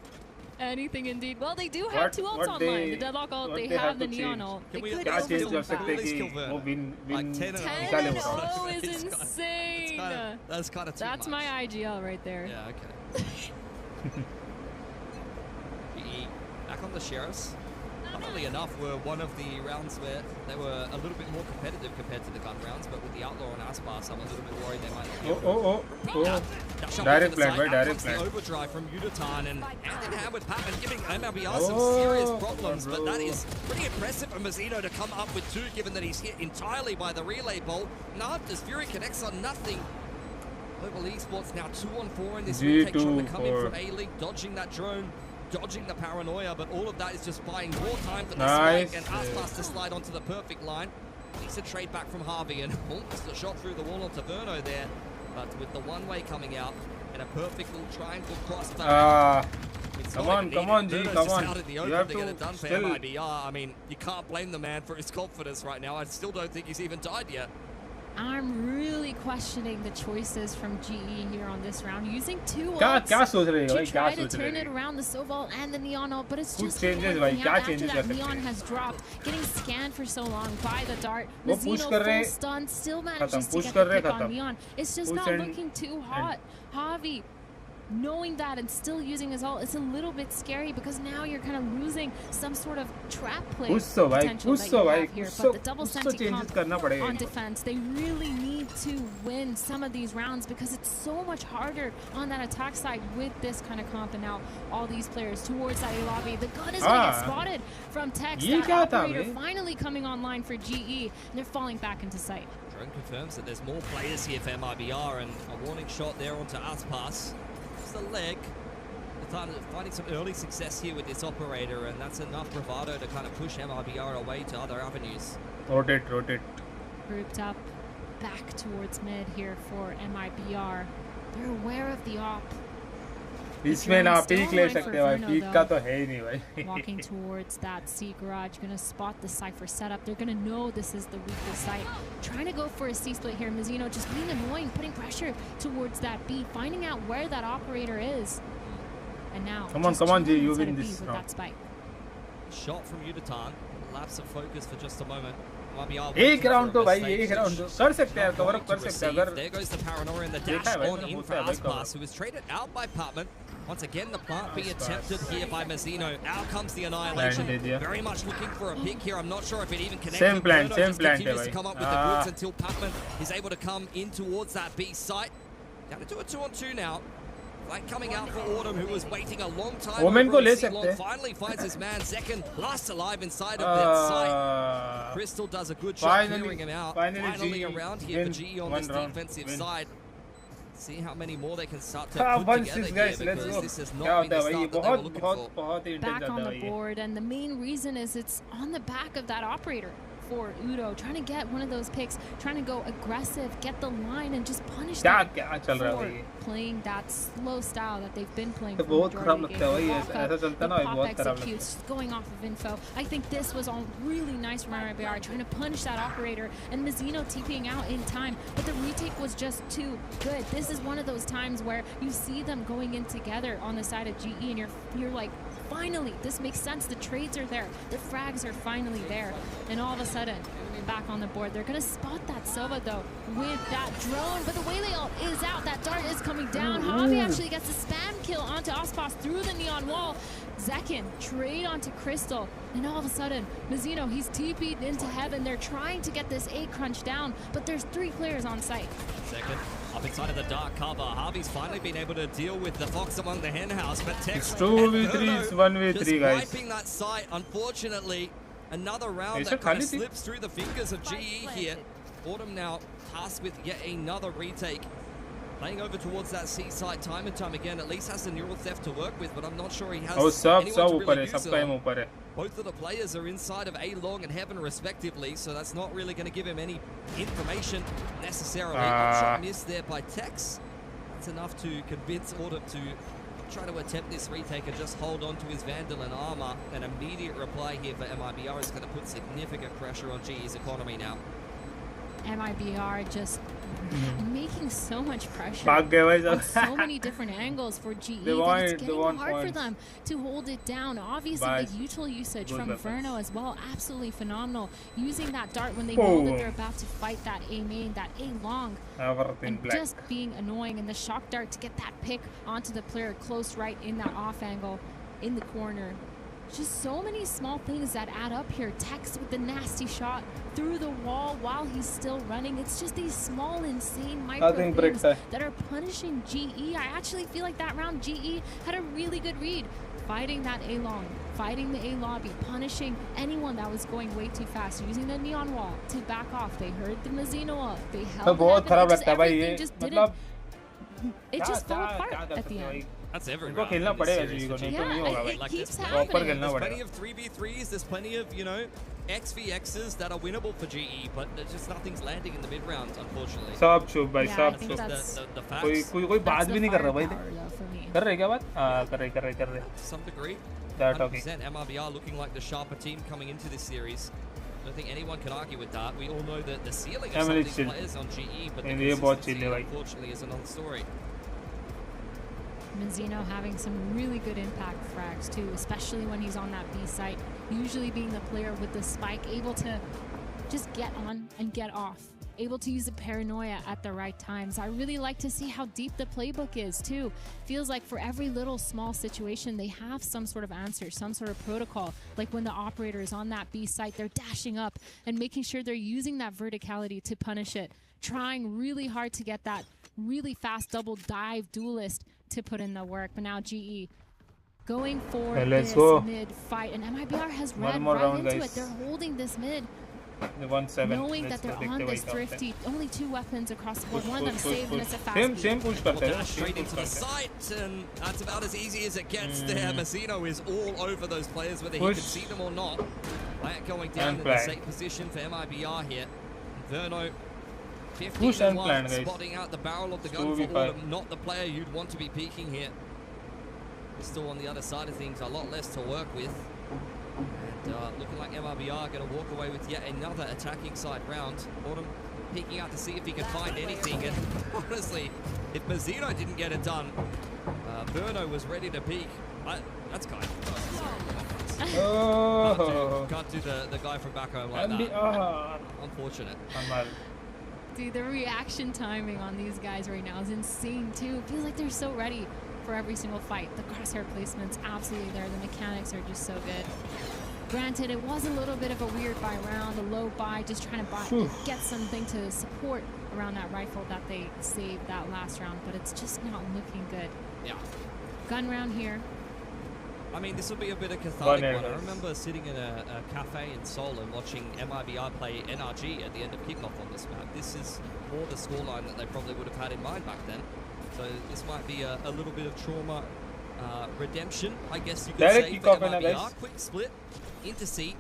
Anything indeed. Well, they do have 2 ults online. The Deadlock ult, they have the Neon ult. They could क्या go for चेंज some कर सकते fast. कि वो विन Like 10 निकाले and वो. 0 is insane. That's kind of too That's much. my IGL right there. Yeah, okay. GE back on the Sheriffs. Funnily enough, were one of the rounds where they were a little bit more competitive compared to the gun rounds, but with the Outlaw and Aspar, I'm a little bit worried they might not be able to Direct plan, right? Direct the plan. overdrive from Udotan, and hand in hand with Patman, giving MLBR some serious problems, but that is pretty impressive for Mazzino to come up with 2, given that he's hit entirely by the relay bolt. Nafta's Fury connects on nothing. Global Esports now 2-on-4 in this retake, trying to come in from A-League, dodging that drone, dodging the paranoia, but all of that is just buying more time for the spike, and Aspas to slide onto the perfect line. Decent trade back from Harvey, and almost a shot through the wall onto Verno there, but with the one-way coming out and a perfect little triangle crossbar. Come on, G, come on. You have to get it done for MIBR. I mean, you can't blame the man for his confidence right now. I still don't think he's even died yet. I'm really questioning the choices from GE here on this round, using 2 क्या सोच रहे हो भाई, to क्या try to सोच रहे turn it हो. around the Soval and the Neon ult, but it's Good just changes not भाई, working क्या out after changes that. कर सकते Neon हैं. has dropped, getting scanned for so long by the dart. वो push Mazzino कर रहे full stun, still manages खत्म, to push get कर the रहे pick on खत्म. Neon. It's just Push not and- looking too hot. Javi, knowing that and still using his ult, it's a little bit scary because now you're kind of losing some sort of trap play potential that you have here. But the double senti comp on defense, they really need to win some of these rounds because it's so much harder on that attack side with this kind of comp. And now all these players towards that A lobby. The gun is going to get spotted from Tex. That operator finally coming online for GE, and they're falling back into sight. Drone confirms that there's more players here for MIBR, and a warning shot there onto Aspas. The leg. They're finding some early success here with this operator, and that's enough bravado to kind of push MIBR away to other avenues. Rotate. Grouped up back towards mid here for MIBR. They're aware of the op. इसमें ना Still peak ले online for सकते हैं भाई, Verno, peak though. का तो है ही नहीं भाई. Walking towards that C garage, gonna spot the Cypher setup. They're gonna know this is the weakest site. Trying to go for a C split here. Mizzino just being annoying, putting pressure towards that B, finding out where that operator is. And now, Come on, G, you win this with now. that spike. Shot from Yudatang. Lapse of focus for just a moment. एक round तो भाई, एक round तो कर सकते हैं, cover up कर सकते हैं. अगर There goes the paranoia and the dash on in for Aspas, who was traded out by Putman. Once again, the plant be attempted here by Mazzino. Out comes the annihilation. Very much looking for a pick here. I'm not sure if it even connects. Same plan, Verno same just plan, continues to bhai. come up with the goods until Putman is able to come in towards that B site. Down to a 2-on-2 now. Like coming out for Autumn, who was waiting a long time. Omen को ले Ceylon, सकते हैं. finally finds his man. Second, last alive inside of that site. Crystal does a good job clearing him out. Finally around here for GE on this defensive side. See how many more they can start to put together guys, here, let's because go. this is not been the start that they were looking for. Back on the board, and the main reason is it's on the back of that operator for Udo, trying to get one of those picks, trying to go aggressive, get the line, and just punish them for playing that slow style that they've been playing for the majority of the game. The pop executes, going off of info. I think this was all really nice from RBR, trying to punish that operator, and Mizzino TPing out in time, but the retake was just too good. This is one of those times where you see them going in together on the side of GE, and you're like, finally, this makes sense. The trades are there. The frags are finally there. And all of a sudden, back on the board. They're going to spot that Sova, though, with that drone. But the Waylay ult is out. That dart is coming down. Javi actually gets a spam kill onto Aspas through the neon wall. Zekin trade onto Crystal. And all of a sudden, Mizzino, he's TP'd into heaven. They're trying to get this A crunch down, but there's 3 players on site. Second, up inside of the dark cover. Harvey's finally been able to deal with the fox among the hen house, but Tex 2v3 is 1v3, guys. Just wiping that site, unfortunately. Another round that kind of slips through the fingers of GE here. Autumn now tasked with yet another retake. Playing over towards that C site time and time again. At least has the neural theft to work with, but I'm not sure he has anyone to really use it on. Both of the players are inside of A long and Heaven respectively, so that's not really going to give him any information necessarily. Shot missed there by Tex. That's enough to convince Autumn to try to attempt this retake and just hold on to his Vandal and armor. An immediate reply here for MIBR is going to put significant pressure on GE's economy now. MIBR just making so much pressure on so many different angles for GE that it's getting hard for them to hold it down. Obviously, the util usage from Verno as well, absolutely phenomenal. Using that dart when they know that they're about to fight that A main, that A long, and just being annoying. And the shock dart to get that pick onto the player close right in that off angle in the corner. Just so many small things that add up here. Tex with the nasty shot through the wall while he's still running. It's just these small, insane micro things that are punishing GE. I actually feel like that round GE had a really good read. Fighting that A-long, fighting the A-lobby, punishing anyone that was going way too fast, using the neon wall to back off. They heard the Mazzino up. They held everything just didn't. It just fell apart at the end. That's every round. Yeah, it keeps happening. There's plenty of 3v3s, there's plenty of, you know, XVXs that are winnable for GE, but there's just nothing's landing in the mid rounds, unfortunately. सब चुप भाई, सब चुप. The facts. कोई बात भी नहीं कर रहा भाई. कर रहे क्या बात? कर रहे. To some degree. 100% MRBR looking like the sharper team coming into this series. I don't think anyone can argue with that. We all know that the ceiling of some of these players on GE, but the consistency, unfortunately, is another story. Mizzino having some really good impact frags too, especially when he's on that B site, usually being the player with the spike, able to just get on and get off, able to use the paranoia at the right times. I really like to see how deep the playbook is too. Feels like for every little small situation, they have some sort of answer, some sort of protocol. Like when the operator is on that B site, they're dashing up and making sure they're using that verticality to punish it, trying really hard to get that really fast double dive duelist to put in the work. But now GE going for this mid fight, and MIBR has read right into it. They're holding this mid, knowing that they're on this thrifty. Only 2 weapons across the board. One of them saved, and it's a fast same push dash straight into the site, and that's about as easy as it gets there. Mazzino is all over those players, whether he can see them or not. Plant going down in the safe position for MIBR here. Verno 15-1, spotting out the barrel of the gun for Autumn, not the player you'd want to be peeking here. Crystal on the other side of things, a lot less to work with. And looking like MRBR going to walk away with yet another attacking side round. Autumn peeking out to see if he can find anything. And honestly, if Mazzino didn't get it done, Verno was ready to peek. That's kind of... Oh. Can't do the guy from back home like that. Unfortunate. Dude, the reaction timing on these guys right now is insane too. It feels like they're so ready for every single fight. The crosshair placement's absolutely there. The mechanics are just so good. Granted, it was a little bit of a weird buy round, a low buy, just trying to get something to support around that rifle that they saved that last round, but it's just not looking good. Yeah. Gun round here. I mean, this will be a bit of cathartic one. I remember sitting in a cafe in Seoul and watching MIBR play NRG at the end of kickoff on this map. This is more the scoreline that they probably would have had in mind back then. So this might be a little bit of trauma redemption, I guess you could say, for MIBR. Quick split into C.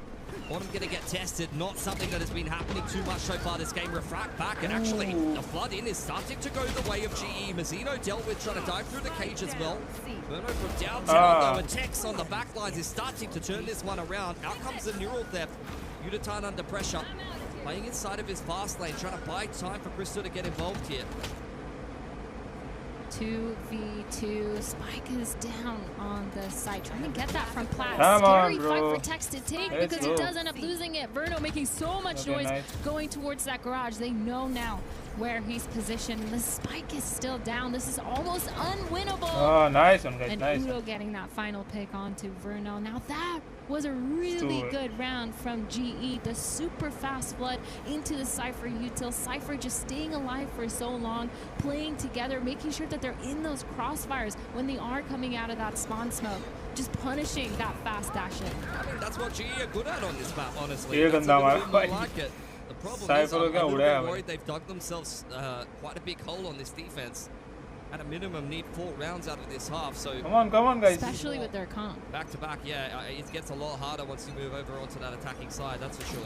Autumn going to get tested. Not something that has been happening too much so far this game. Refract back, and actually the flood in is starting to go the way of GE. Mazzino dealt with trying to dive through the cage as well. Verno from downtown though, and Tex on the back lines is starting to turn this one around. Out comes the neural theft. Udatan under pressure, playing inside of his fast lane, trying to buy time for Crystal to get involved here. 2v2. Spike is down on the side. Trying to get that from Platt. Come Scary on, fight bro. for Tex to take Let's because go. he does end up losing it. Verno making so much noise going towards that garage. They know now where he's positioned. The Spike is still down. This is almost unwinnable. Oh, nice one, guys. And Nice. Udo getting that final pick onto Verno. Now that was a really good round from GE. The super fast flood into the Cypher util. Cypher just staying alive for so long, playing together, making sure that they're in those crossfires when they are coming out of that spawn smoke. Just punishing that fast dash in. I mean, that's what GE are good at on this map, honestly. Yeah, That's a little bit more like it. The problem is, I'm a little bit worried they've dug themselves quite a big hole on this defense. At a minimum, need 4 rounds out of this half. So Come on, guys. Especially with their comp. back to back, yeah, it gets a lot harder once you move over onto that attacking side. That's for sure.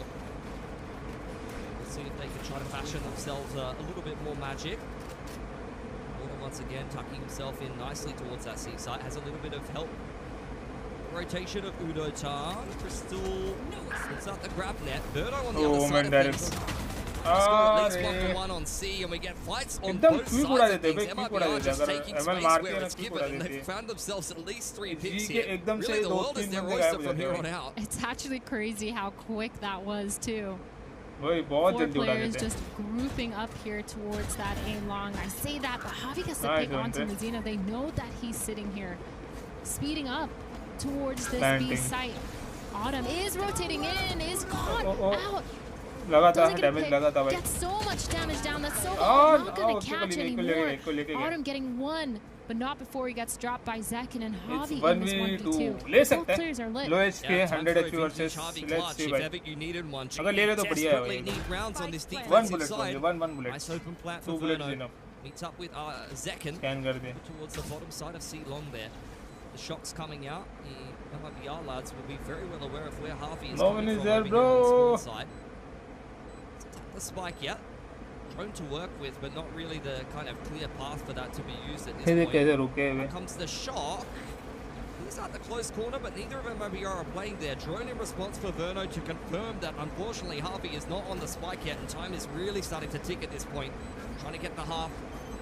We'll see if they can try to fashion themselves a little bit more magic. Autumn once again tucking himself in nicely towards that C site. Has a little bit of help. Rotation of Udo Tan. Crystal puts out the grab net. Verno on the other side of things. At least 1-1 on C, and we get fights on both sides of things. MIBR just taking space where it's given, and they've found themselves at least 3 picks here. Really, the world is their oyster from here on out. It's actually crazy how quick that was too. Boy, 4 players just grouping up here towards that A long. I say that, but Javi gets the pick onto Mazzino. They know that he's sitting here, speeding up towards this B site. Autumn is rotating in, is caught out. Gets so much damage down. That's so not going to catch anymore. Autumn getting 1, but not before he gets dropped by Zekin and Javi in this 1v2. Both players are lit. Low HP, 100 HP versus. Let's see, if ever you needed one, अगर ले ले तो बढ़िया है भाई. need rounds on this 1 defensive bullet, side. 1 bullet. Nice open plat 2 for bullets Verno. enough. Meets up with Zekin. Scan कर दे. Towards the bottom side of C long there. The shock's coming out. The MIBR lads will be very well aware of where Harvey is No coming one is from there, over here on bro. the side. The spike yet. Drone to work with, but not really the kind of clear path for that to be used at this point. Here comes the shot. He's at the close corner, but neither of them are playing there. Drone in response for Verno to confirm that unfortunately Harvey is not on the spike yet, and time is really starting to tick at this point. Trying to get the half.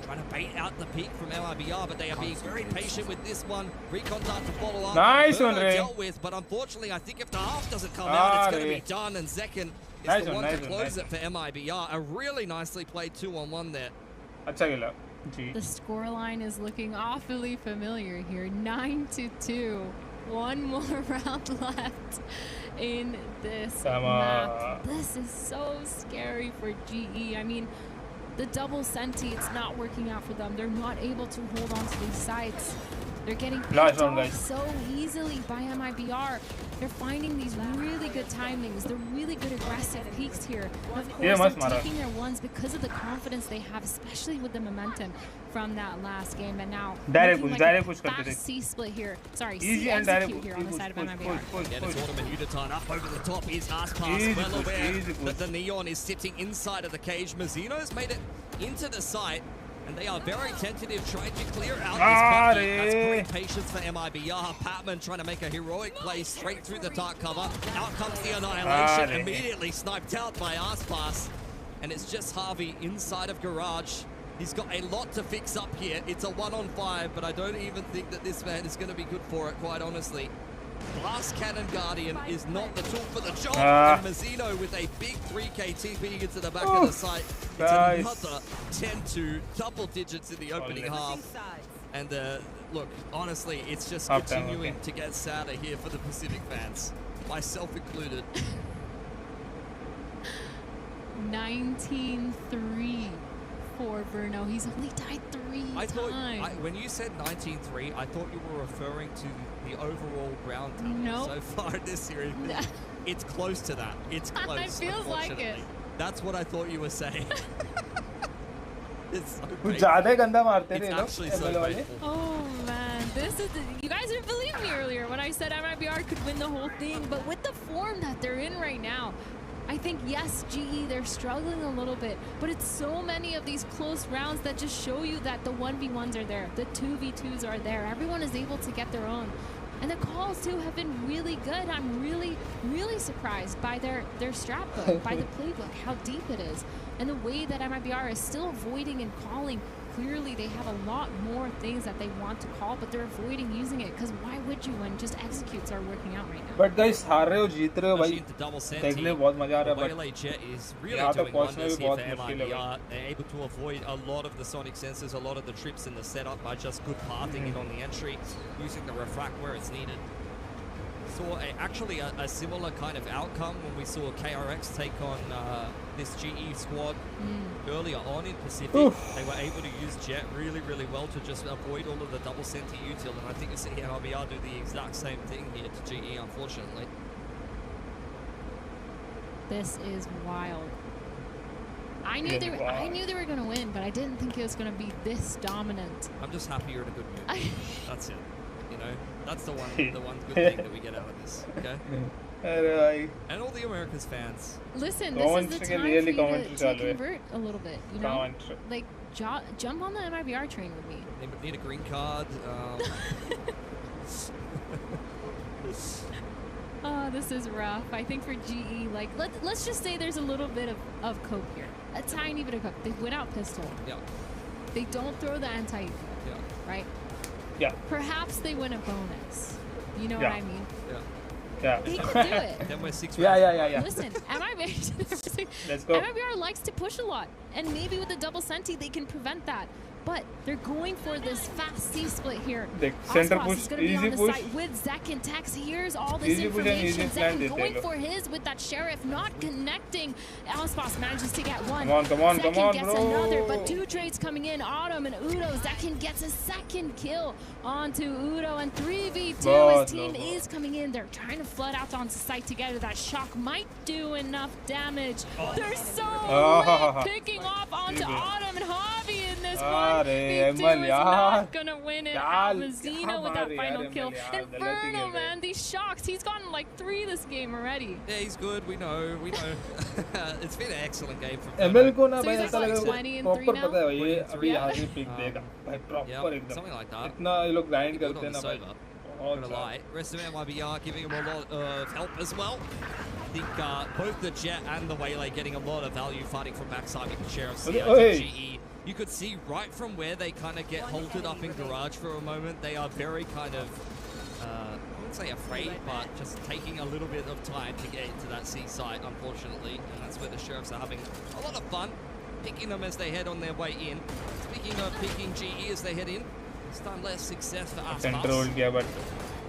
Trying to bait out the peak from MIBR, but they are being very patient with this one. Recon dart to follow up. Nice one, Ray. Dealt with, but unfortunately, I think if the half doesn't come out, it's going to be done. And Zekin is the one to close it for MIBR. A really nicely played 2-on-1 there. अच्छा खेला. जी. The scoreline is looking awfully familiar here. 9-2. 1 more round left in this map. This is so scary for GE. I mean, the double senti, it's not working out for them. They're not able to hold on to these sites. They're getting picked off so easily by MIBR. They're finding these really good timings, the really good aggressive peaks here. And of course, they're taking their ones because of the confidence they have, especially with the momentum from that last game. And now, direct push fast C split here. Sorry, easy C and execute here on the side of MIBR. Yeah, it's Autumn and Udatan up over the top. He's asked pass, well aware that the Neon is sitting inside of the cage. Mazzino's made it into the site. And they are very tentative, trying to clear out this pocket. That's great patience for MIBR. Patman trying to make a heroic play straight through the dark cover. Out comes the Annihilation, immediately sniped out by Arspass. And it's just Harvey inside of Garage. He's got a lot to fix up here. It's a 1-on-5, but I don't even think that this man is going to be good for it, quite honestly. Blast Cannon Guardian is not the tool for the job. And Mazzino with a big 3k TP into the back of the site. It's another 10-2, double digits in the opening half. And look, honestly, it's just continuing to get sadder here for the Pacific fans, myself included. 19-3 for Verno. He's only died 3 times. When you said 19-3, I thought you were referring to the overall ground tally so far in this series. It's close to that. It's close. It feels like it. That's what I thought you were saying. It's so It's actually so painful. Oh man, you guys didn't believe me earlier when I said MIBR could win the whole thing, but with the form that they're in right now, I think, yes, GE, they're struggling a little bit, but it's so many of these close rounds that just show you that the 1v1s are there, the 2v2s are there. Everyone is able to get their own. And the calls, too, have been really good. I'm really, really surprised by their strat book, by the playbook, how deep it is, and the way that MIBR is still avoiding and calling. Clearly, they have a lot more things that they want to call, but they're avoiding using it, because why would you when just executes are working out right now? But guys, हार रहे हो जीत रहे हो भाई, देखने में बहुत मजा आ रहा है. Waylay Jet is really doing wonders here for MIBR. They're able to avoid a lot of the sonic sensors, a lot of the trips in the setup by just good pathing in on the entry, using the refract where it's needed. Saw actually a similar kind of outcome when we saw KRX take on this GE squad earlier on in Pacific. They were able to use Jet really, really well to just avoid all of the double center util, and I think you see MIBR do the exact same thing here to GE, unfortunately. This is wild. I knew they were going to win, but I didn't think it was going to be this dominant. I'm just happy you're in a good mood. That's it. You know, that's the one good thing that we get out of this. Okay. And all the Americas fans. Listen, this is the time for you to convert a little bit. You know, like jump on the MIBR train with me. Need a green card. Oh, this is rough. I think for GE, like let's just say there's a little bit of coke here, a tiny bit of coke. They went out pistol. Yeah. They don't throw the anti. Yeah. Right. Yeah. Perhaps they win a bonus. You know what I mean? Yeah. Yeah. They could do it. Then we're 6 rounds. Yeah. Listen, Let's go. MIBR likes to push a lot, and maybe with the double senti they can prevent that. But they're going for this fast C-split here. The center Osmos push, is going to be easy on the push. site with Zek and Tex. Here's all this Easy push and information. easy Zek plan going detail. for his with that Sheriff, not connecting. Osmos manages to get one. Come on, Zekin gets bro. another, but 2 trades coming in. Autumn and Udo. Zekin gets a second kill onto Udo, and 3v2. His team is coming in. They're trying to flood out onto site together. That shock might do enough damage. They're so lit, picking off onto Autumn and Javi in this one. Is not gonna win it. Mazzino with that final kill. Inferno, man, these shocks. He's gotten like 3 this game already. Yeah, he's good. We know. It's been an excellent game from ML को ना So भाई he's ऐसा like लगा 20 and proper 3 पता है भाई, now? अभी यहाँ से पिक देगा भाई, प्रॉपर एकदम. something like that. इतना ये लोग ग्राइंड Good करते on हैं the ना भाई. Sova. बहुत Gonna अच्छा. lie. Rest of MIBR giving him a lot of help as well. I think both the Jet and the Waylay getting a lot of value fighting from backside with the Sheriff CIs and GE. You could see right from where they kind of get halted up in Garage for a moment, they are very kind of, I wouldn't say afraid, but just taking a little bit of time to get into that C site, unfortunately. And that's where the Sheriffs are having a lot of fun, picking them as they head on their way in. Speaking of picking GE as they head in, this time less success for us. Controlled किया but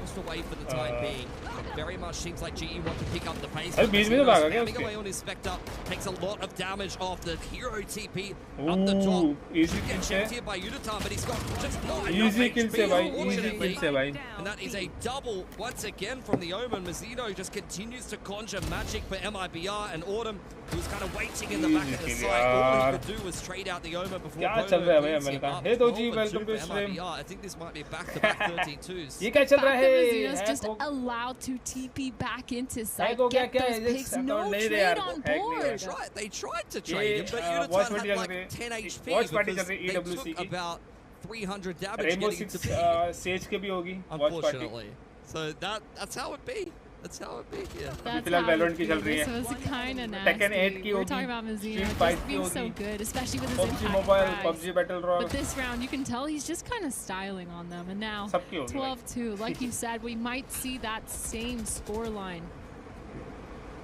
Forced away for the time being. Very much seems like GE want to pick up the pace. अरे बीच में तो भागा क्या Spamming away उसके? on his Spectre, takes a lot of damage off the hero TP up the top. Easy Get kill checked से. here by Uditar, but he's got just not enough Easy kill HP, से भाई, easy unfortunately. kill से भाई. And that is a double once again from the Omen. Mazzino just continues to conjure magic for MIBR, and Autumn, who's kind of waiting in the back of the Easy site. kill, All he यार. could do was trade out the Omen before क्या Bono चल रहा है भाई cleans ML him का? up. Hey Doji, 12 and welcome 2 to for stream. MIBR. I think this might be back-to-back 13-2s. ये क्या चल रहा है? Mazino's just allowed to TP back into sight. Get those picks. No trade on board. They tried to trade him, but Unitard had like 10 HP because they took about 300 damage getting into B. Unfortunately. So that's how it be. That's how it be here. That's how it be. This was kind of nasty. We're talking about Mazino just being so good, especially with his impact prize. But this round, you can tell he's just kind of styling on them. And now, 12-2. Like you said, we might see that same score line.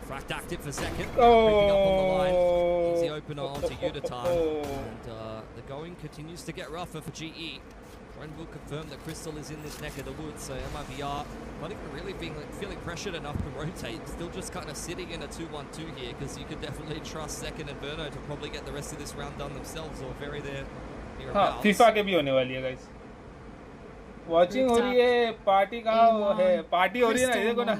Fract active for second. Picking up on the line. Easy opener onto Unitard. And the going continues to get rougher for GE. Friend will confirm that Crystal is in this neck of the woods, so MIBR not even really feeling pressured enough to rotate. Still just kind of sitting in a 2-1-2 here, because you could definitely trust Second and Verno to probably get the rest of this round done themselves or very there nearabouts. FIFA के भी होने वाली है guys. Watching हो रही है, party कहाँ है? Party हो रही है ना, देखो ना.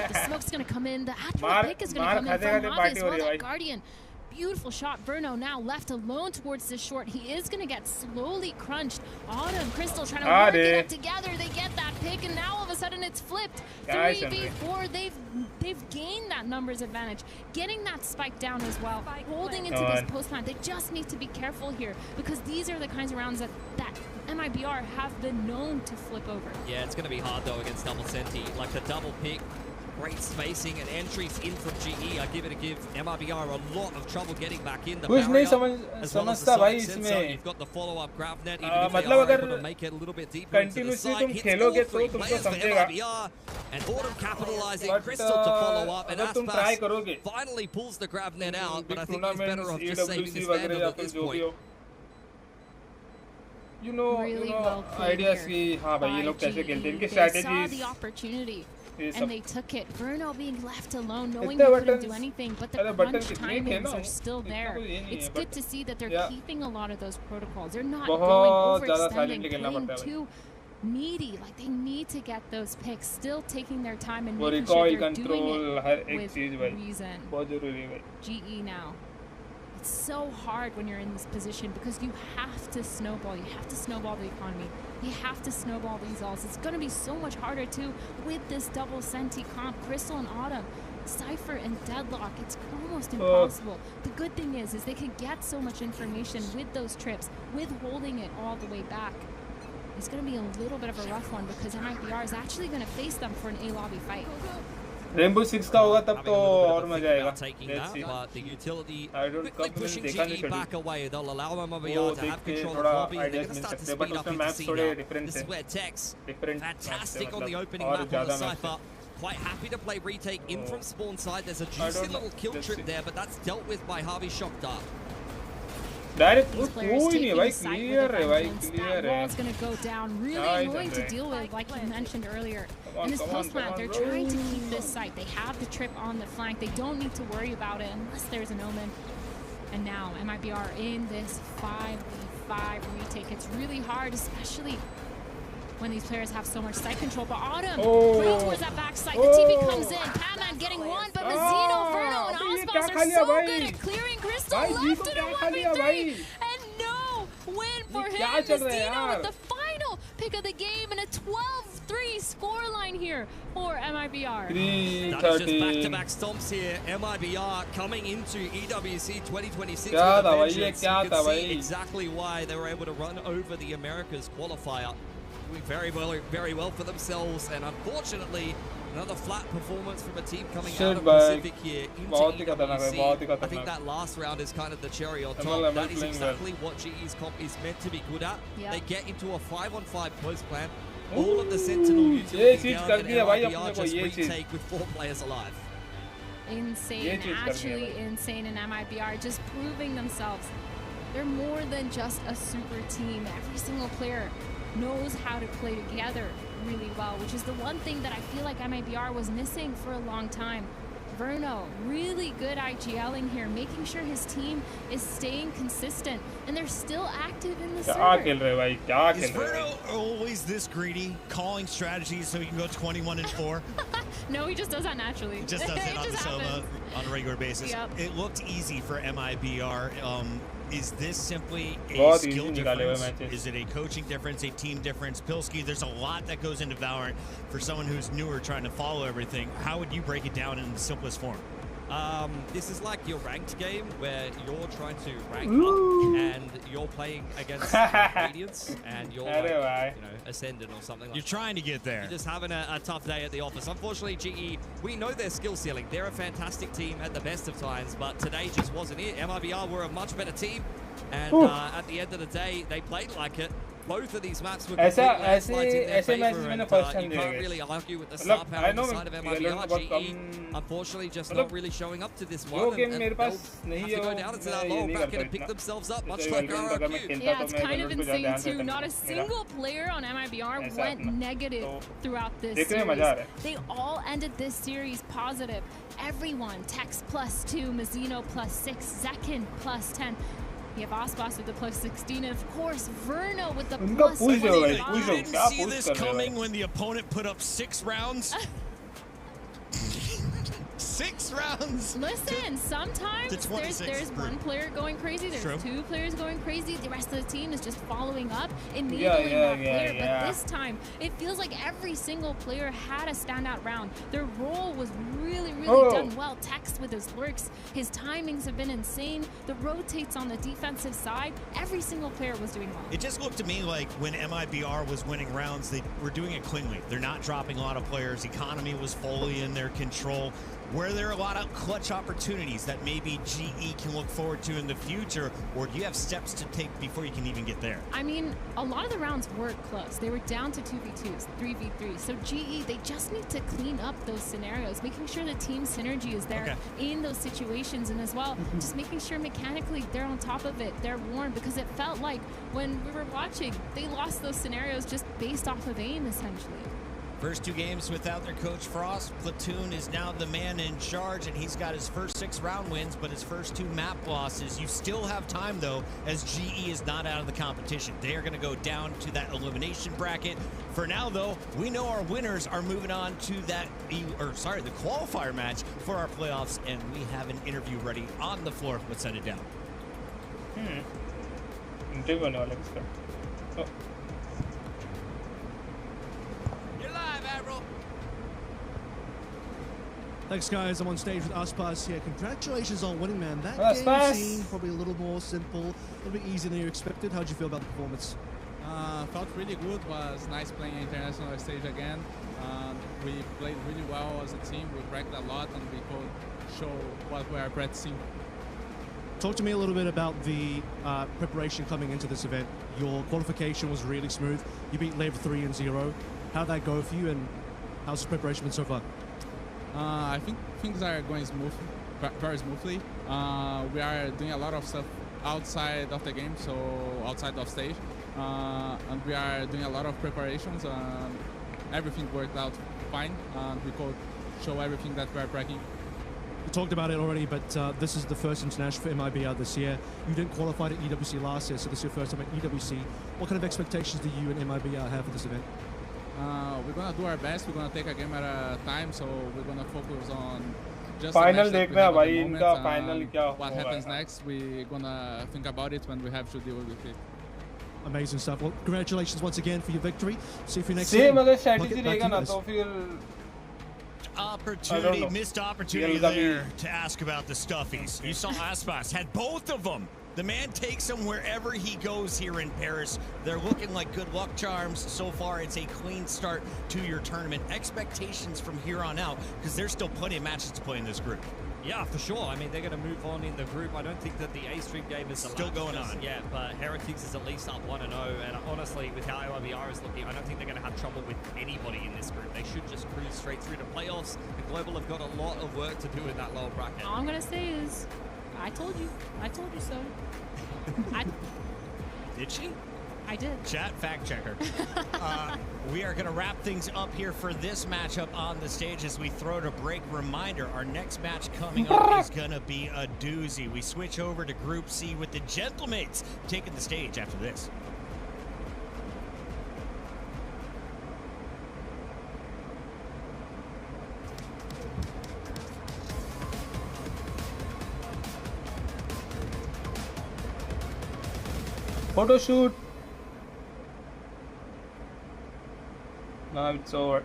The smoke's gonna come in. The actual pick is gonna come in from Navi as well. That Guardian. Beautiful shot. Verno now left alone towards the short. He is going to get slowly crunched. Autumn, Crystal trying to work it up together. They get that pick, and now all of a sudden it's flipped. 3v4. They've gained that numbers advantage. Getting that spike down as well. Holding into this post plant. They just need to be careful here, because these are the kinds of rounds that MIBR have been known to flip over. Yeah, it's going to be hard though against double Senti. Like the double pick. Great spacing and entries in from GE. I give MIBR a lot of trouble getting back in the barrier, as well as the side sensor. You've got the follow-up grab net, even if they are able to make it a little bit deeper into the side. Hits all three players for MIBR, and Autumn capitalizing. Crystal to follow up, and Aspas finally pulls the grab net out, but I think he's better off just saving his Vandal at this point. You know, ideas की हाँ भाई ये लोग कैसे खेलते हैं, इनकी strategies. The opportunity. And they took it. Verno being left alone, knowing he couldn't do anything, but the crunch timings are still there. It's good to see that they're keeping a lot of those protocols. They're not going overextending, playing too needy. Like, they need to get those picks, still taking their time and making sure they're doing it with reason. GE now. It's so hard when you're in this position, because you have to snowball. You have to snowball the economy. You have to snowball these ults. It's going to be so much harder too with this double Senti comp. Crystal and Autumn, Cypher and Deadlock. It's almost impossible. The good thing is they could get so much information with those trips, with holding it all the way back. It's going to be a little bit of a rough one, because MIBR is actually going to face them for an A-lobby fight. Rainbow Six का होगा तब तो और मजा आएगा. Let's see. But the utility quickly pushing GE back away. They'll allow MIBR to have control of the lobby. They're going to start to speed up into C now. This is where Tex, fantastic on the opening map on the Cypher. Quite happy to play retake in from spawn side. There's a juicy little kill trip there, but that's dealt with by Harvey Shock Dart. Direct कोई नहीं भाई, clear है भाई, clear है. Wall's going to go down. Really annoying to deal with, like you mentioned earlier. In this post plant, they're trying to keep this site. They have the trip on the flank. They don't need to worry about it unless there's an omen. And now MIBR in this 5v5 retake. It's really hard, especially when these players have so much site control. But Autumn playing towards that back side. The TP comes in. Padman getting one, but Mazino, Verno, and Osbos are so good at clearing Crystal. Left to the 1v3. And no win for him. Mazino with the final pick of the game and a 12-3 scoreline here for MIBR. That is just back-to-back stomps here. MIBR coming into EWC 2026 with a vengeance. You can see exactly why they were able to run over the Americas qualifier. Doing very well for themselves, and unfortunately another flat performance from a team coming out of Pacific here into EWC. I think that last round is kind of the cherry on top. That is exactly what GE's comp is meant to be good at. They get into a 5-on-5 post plan. All of the Sentinel utility down, and MIBR just retake with 4 players alive. Insane, actually insane in MIBR, just proving themselves. They're more than just a super team. Every single player knows how to play together really well, which is the one thing that I feel like MIBR was missing for a long time. Verno, really good IGLing here, making sure his team is staying consistent, and they're still active in the server. Is Verno always this greedy, calling strategies so he can go 21-4? No, he just does that naturally. He just does it on the solo on a regular basis. It looked easy for MIBR. Is this simply a बहुत skill easy निकाले हुए difference? matches. Is it a coaching difference, a team difference? Pilsky, there's a lot that goes into Valorant for someone who's newer trying to follow everything. How would you break it down in the simplest form? This is like your ranked game where you're trying to rank up and you're playing against Radiants and you're like, Ascendant or something like that. You're trying to get there. You're just having a tough day at the office. Unfortunately, GE, we know their skill ceiling. They're a fantastic team at the best of times, but today just wasn't it. MIBR were a much better team, and at the end of the day, they played like it. Both of these maps were completely landslides in their favor, and you can't really argue with the star power on the side of MIBR. GE, unfortunately, just not really showing up to this one, and they'll have to go down into that lower bracket and pick themselves up, much like RRQ. Yeah, it's kind of insane too. Not a single player on MIBR went negative throughout this series. They all ended this series positive. Everyone, Tex +2, Mazzino +6, Zekin +10. You have Osbos with the +16, and of course, Verno with the +25. You didn't see this coming when the opponent put up 6 rounds? 6 rounds. Listen, sometimes there's one player going crazy, there's 2 players going crazy, the rest of the team is just following up, enabling that player. But this time, it feels like every single player had a standout round. Their role was really done well. Tex with his lurks, his timings have been insane. The rotates on the defensive side, every single player was doing well. It just looked to me like when MIBR was winning rounds, they were doing it cleanly. They're not dropping a lot of players. Economy was fully in their control. Were there a lot of clutch opportunities that maybe GE can look forward to in the future, or do you have steps to take before you can even get there? I mean, a lot of the rounds were close. They were down to 2v2s, 3v3. So GE, they just need to clean up those scenarios, making sure the team synergy is there in those situations, and as well, just making sure mechanically they're on top of it, they're warm, because it felt like when we were watching, they lost those scenarios just based off of aim, essentially. First 2 games without their coach Frost. Platoon is now the man in charge, and he's got his first 6 round wins, but his first 2 map losses. You still have time, though, as GE is not out of the competition. They are going to go down to that elimination bracket. For now, though, we know our winners are moving on to that, the qualifier match for our playoffs, and we have an interview ready on the floor. Let's send it down. Interview होने वाला है इसका. Oh. Thanks, guys. I'm on stage with Aspas here. Congratulations on winning, man. That game seemed probably a little more simple, a little bit easier than you expected. How'd you feel about the performance? Felt really good. Was nice playing international stage again. We played really well as a team. We practiced a lot, and we could show what we are practicing. Talk to me a little bit about the preparation coming into this event. Your qualification was really smooth. You beat Lev 3-0. How'd that go for you, and how's the preparation been so far? I think things are going very smoothly. We are doing a lot of stuff outside of the game, so outside of stage, and we are doing a lot of preparations. Everything worked out fine, and we could show everything that we are practicing. You talked about it already, but this is the first international for MIBR this year. You didn't qualify at EWC last year, so this is your first time at EWC. What kind of expectations do you and MIBR have for this event? We're gonna do our best. We're gonna take a game at a time, so we're gonna focus on just final देखना है भाई इनका final क्या what happens next. We're gonna think about it when we have to deal with it. Amazing stuff. Well, congratulations once again for your victory. See you for your next game. game. अगर strategy रहेगा ना तो फिर missed opportunity there to ask about the stuffies. You saw Aspas had both of them. The man takes them wherever he goes here in Paris. They're looking like good luck charms. So far, it's a clean start to your tournament. Expectations from here on out, because there's still plenty of matches to play in this group. Yeah, for sure. I mean, they're going to move on in the group. I don't think that the A-Stream game is still going on. Yeah, but Heretics is at least up 1-0. And honestly, with how MIBR is looking, I don't think they're going to have trouble with anybody in this group. They should just cruise straight through to playoffs. The Global have got a lot of work to do in that lower bracket. All I'm going to say is, I told you so. Did she? I did. Chat fact checker. We are going to wrap things up here for this matchup on the stage as we throw to break. Reminder, our next match coming up is going to be a doozy. We switch over to Group C with the Gentlemates taking the stage after this. photo shoot. Now it's over.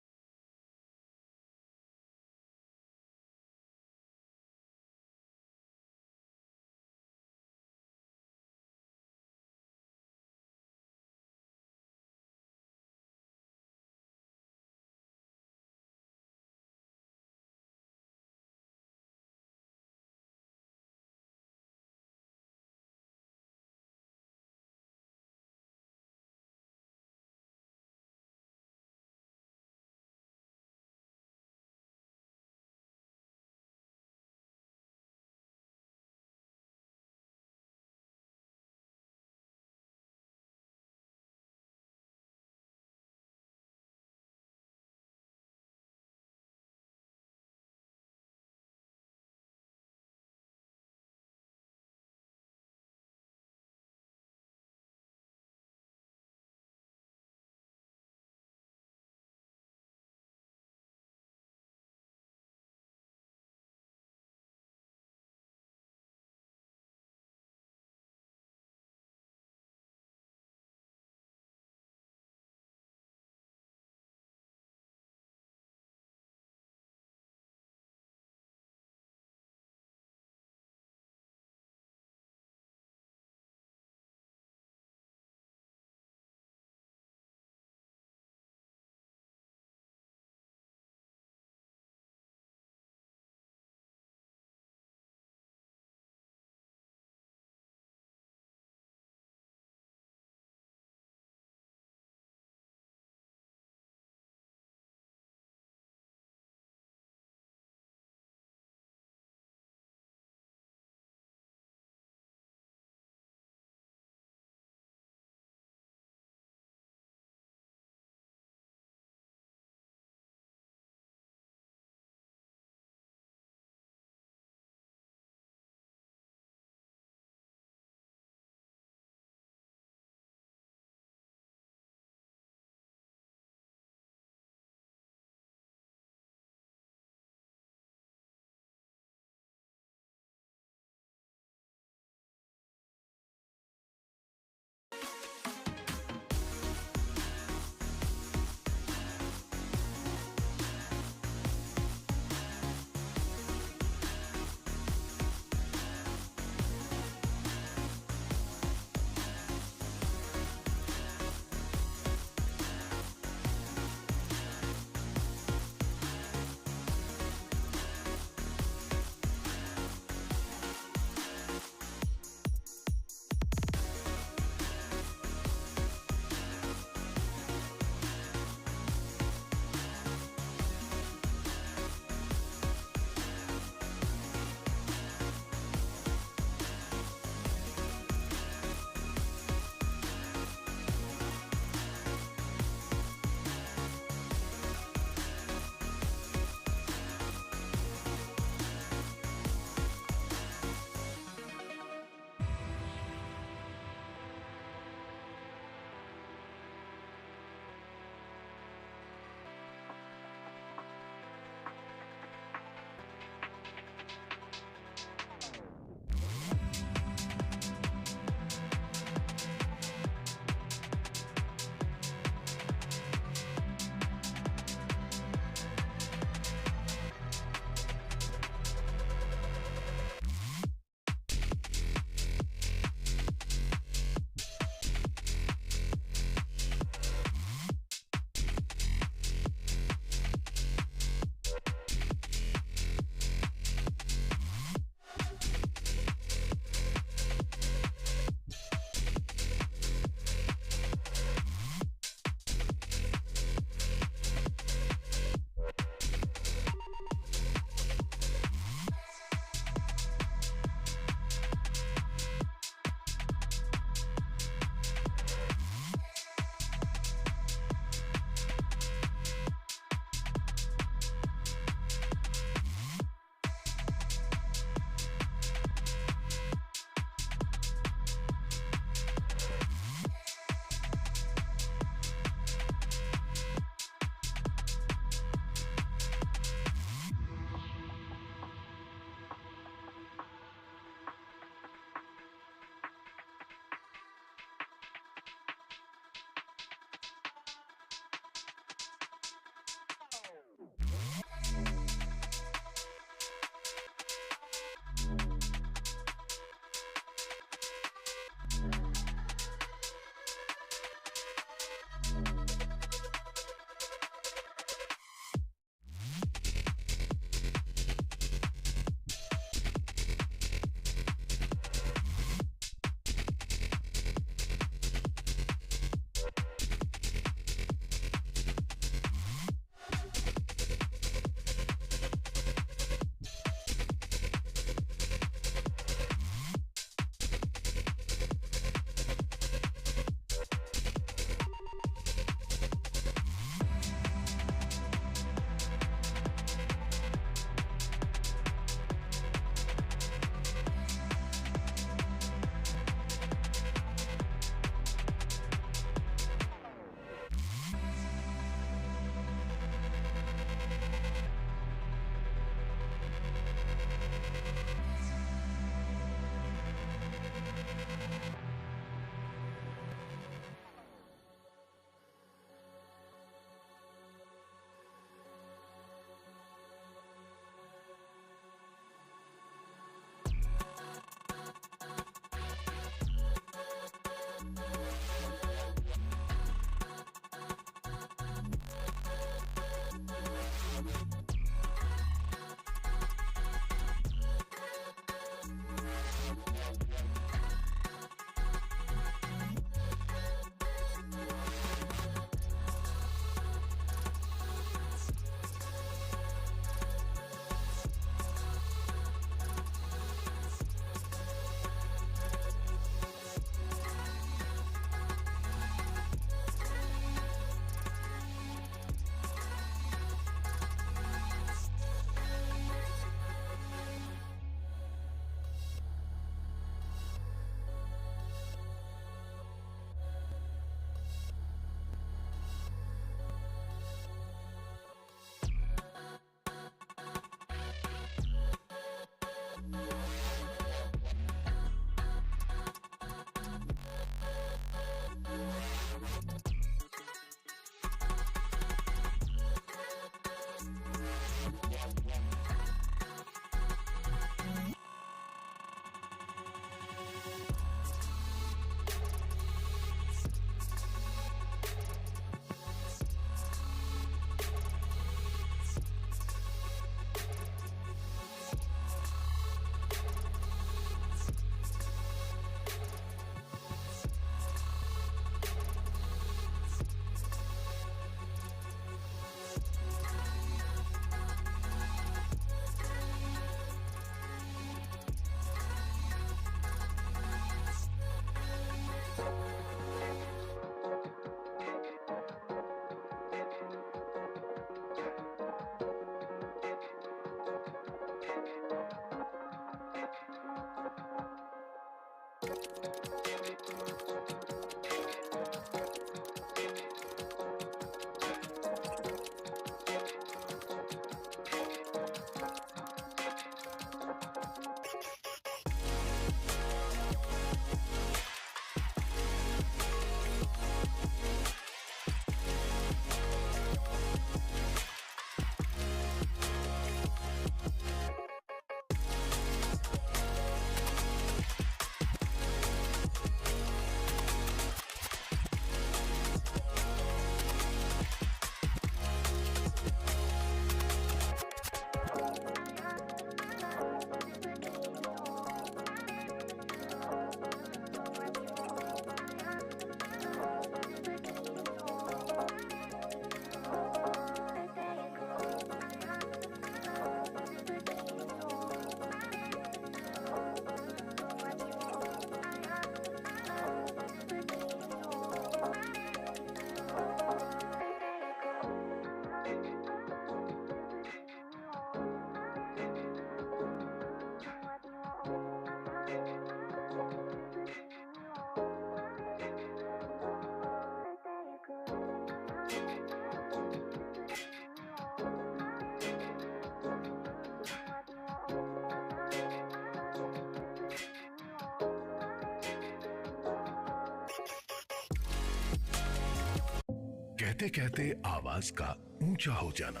कहते कहते आवाज का ऊंचा हो जाना,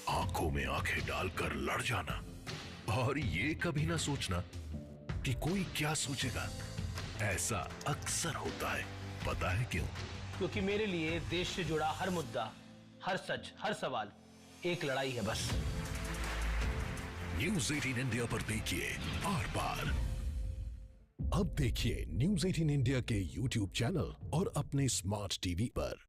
आंखों में आंखें डालकर लड़ जाना, और ये कभी ना सोचना कि कोई क्या सोचेगा। ऐसा अक्सर होता है, पता है क्यों? क्योंकि मेरे लिए देश से जुड़ा हर मुद्दा, हर सच, हर सवाल एक लड़ाई है बस। न्यूज़ 18 इंडिया पर देखिए आर पार। अब देखिए न्यूज़ 18 इंडिया के YouTube चैनल और अपने स्मार्ट टीवी पर।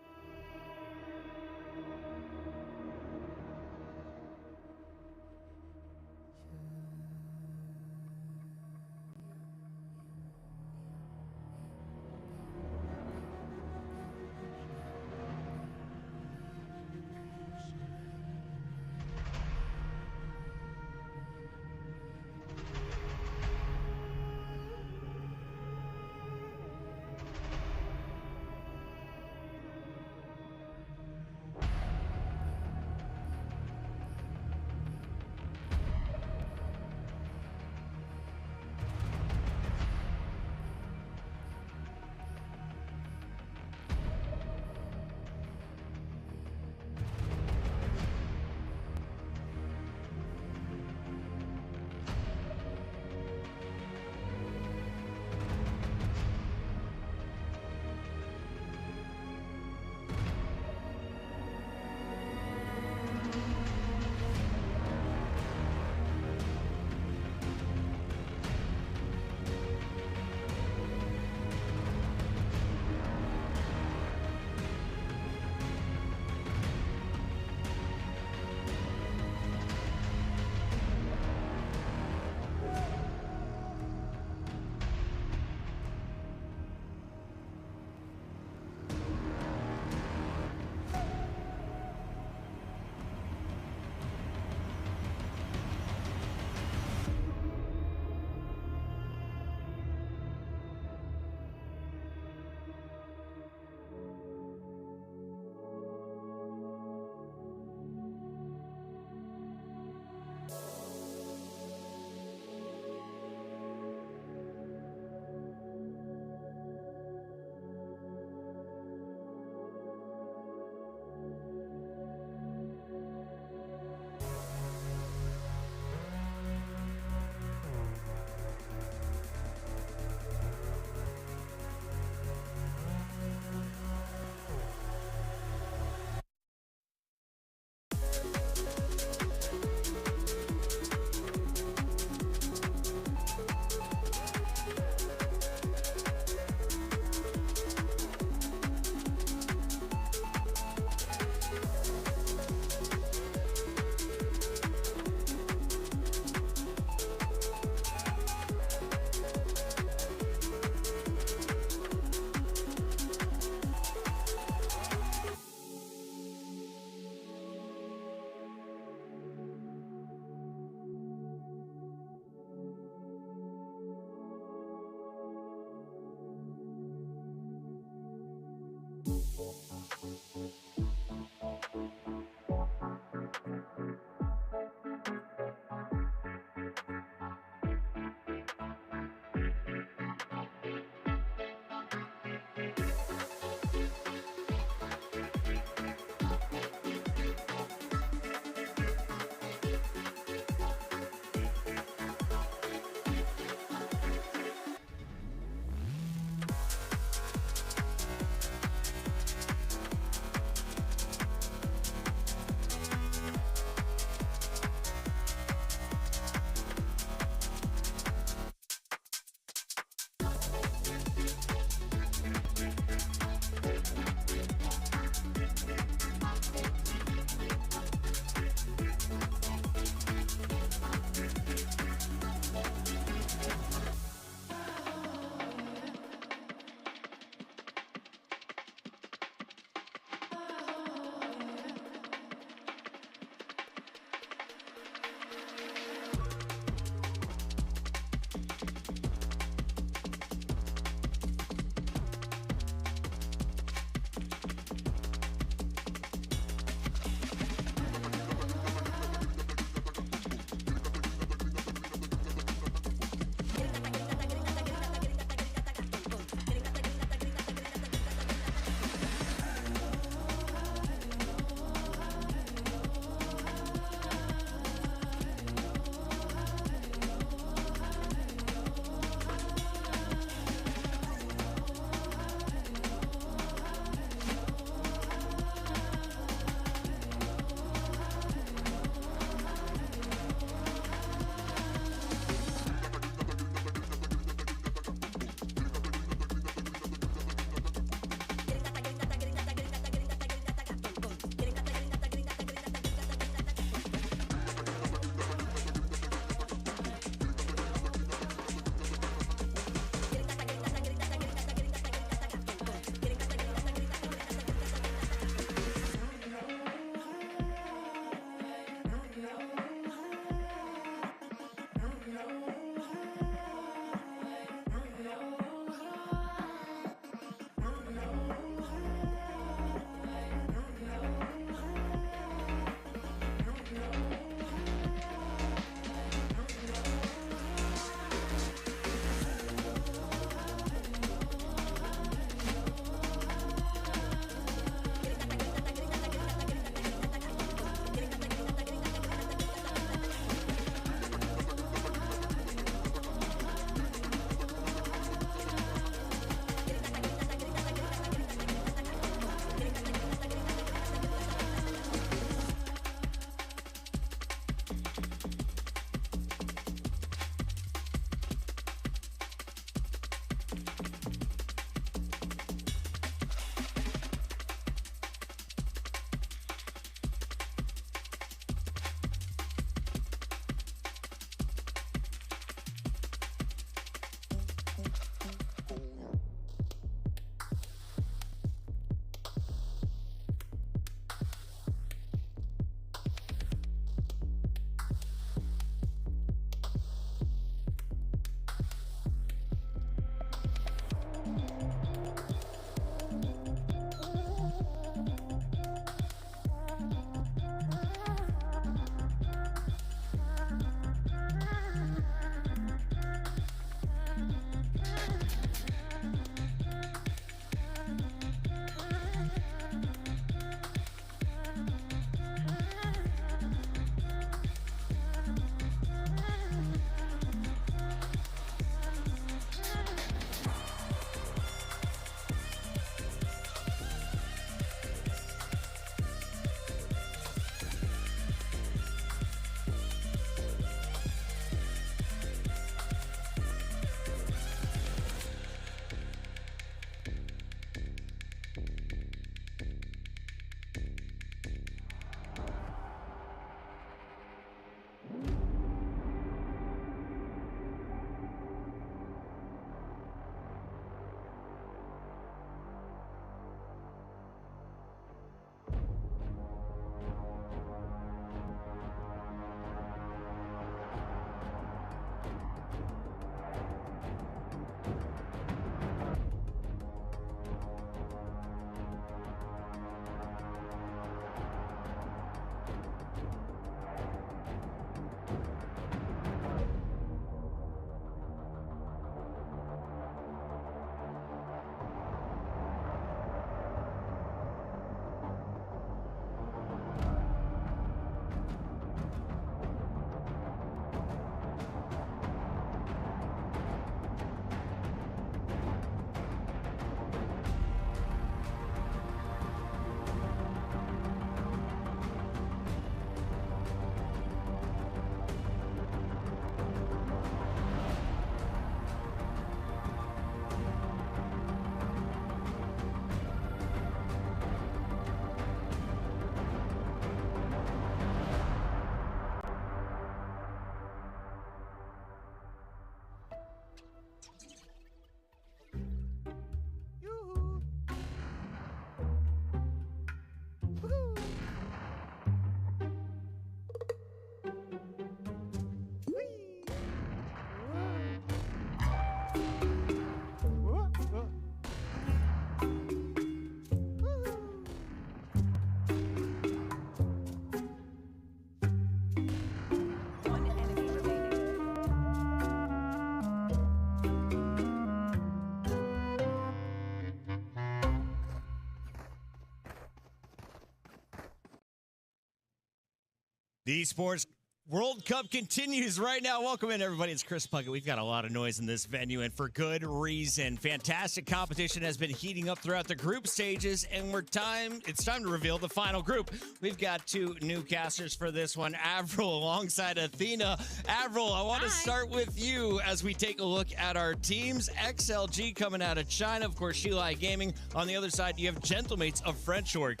The Esports World Cup continues right now. Welcome in, everybody. It's Chris Puckett. We've got a lot of noise in this venue, and for good reason. Fantastic competition has been heating up throughout the group stages, and it's time to reveal the final group. We've got two newcasters for this one. Avril alongside Athena. Avril, I want to start with you as we take a look at our teams. XLG coming out of China. Of course, Shilai Gaming. On the other side, you have Gentlemates of French org.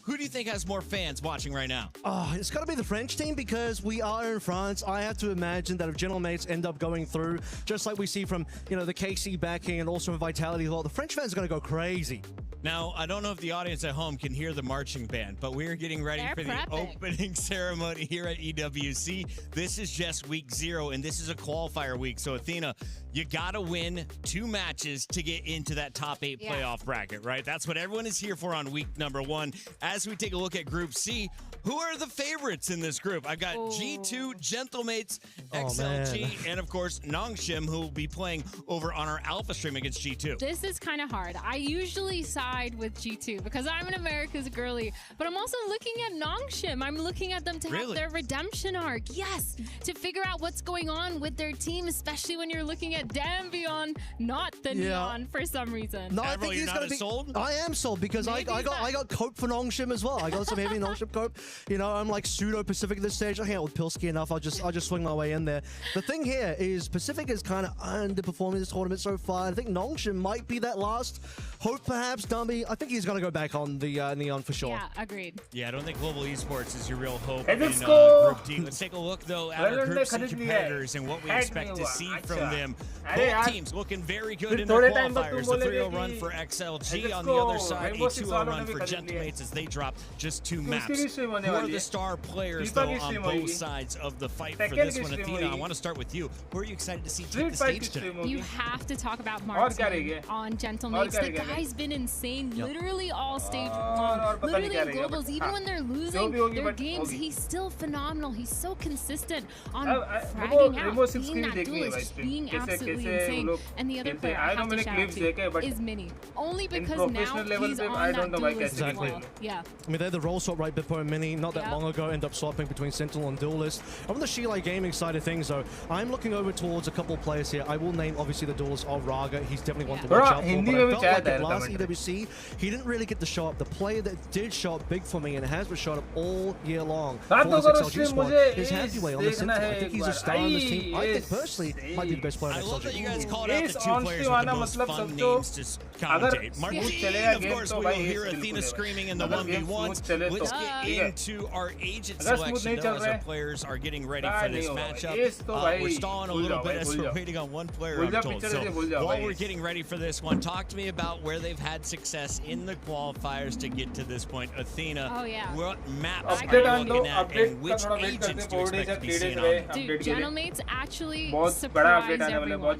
Who do you think has more fans watching right now? Oh, it's got to be the French team because we are in France. I have to imagine that if Gentlemates end up going through, just like we see from, the KC backing and also from Vitality, the French fans are going to go crazy. Now, I don't know if the audience at home can hear the marching band, but we're getting ready for the opening ceremony here at EWC. This is just week 0, and this is a qualifier week. So, Athena, you got to win 2 matches to get into that top 8 playoff bracket, right? That's what everyone is here for on week number 1. As we take a look at Group C, who are the favorites in this group? I've got G2, Gentlemates, XLG, and of course, Nongshim, who will be playing over on our Alpha stream against G2. This is kind of hard. I usually side with G2 because I'm an America's girly, but I'm also looking at Nongshim. I'm looking at them to have their redemption arc. Yes, to figure out what's going on with their team, especially when you're looking at Dambion, not the Neon for some reason. No, I think he's going to be sold. I am sold because I got cope for Nongshim as well. I got some heavy Nongshim cope. I'm like pseudo Pacific at this stage. I hang out with Pilsky enough. I'll just swing my way in there. The thing here is Pacific is kind of underperforming this tournament so far. I think Nongshim might be that last hope, perhaps. Dumby, I think he's going to go back on the Neon for sure. Yeah, agreed. Yeah, I don't think Global Esports is your real hope Hey, in let's go. Group D. Let's take a look, though, at our Group C competitors and what we expect to see from them. Both teams looking very good in their qualifiers. The 3-0 run for XLG. On the other side, a 2-0 run for Gentlemates as they drop just 2 maps. Who are the star players, though, on both sides of the fight for this one? Athena, I want to start with you. Who are you excited to see take the stage today? You have to talk about Martin on Gentlemates. The guy's been insane, literally all stage long. Literally in globals, even when they're losing their games, he's still phenomenal. He's so consistent on fragging out, being that duelist, being absolutely insane. And the other player I have to shout out to is Mini. Only because now he's on that duelist as well. Yeah. I mean, they're the role swap, right? Bippo and Mini, not that long ago, end up swapping between Sentinel and Duelist. On the Shilai Gaming side of things, though, I'm looking over towards a couple of players here. I will name, obviously, the Duelist of Raga. He's definitely one to watch out for. But I felt like at last EWC, he didn't really get the show up. The player that did show up big for me and has been showed up all year long for this XLG squad is Happyway on the Sentinel. I think he's a star on this team. I think, personally, might be the best player in XLG. I love that you guys called out the 2 players with the most fun names to commentate. Martin, of course, we will hear Athena screaming in the 1v1s. Let's get into our agent selection, though, as our players are getting ready for this matchup. We're stalling a little bit as we're waiting on one player, I'm told. So while we're getting ready for this one, talk to me about where they've had success in the qualifiers to get to this point. Athena, what maps are you looking at, and which agents do you expect to be seeing on them? Dude, Gentlemates actually surprised everyone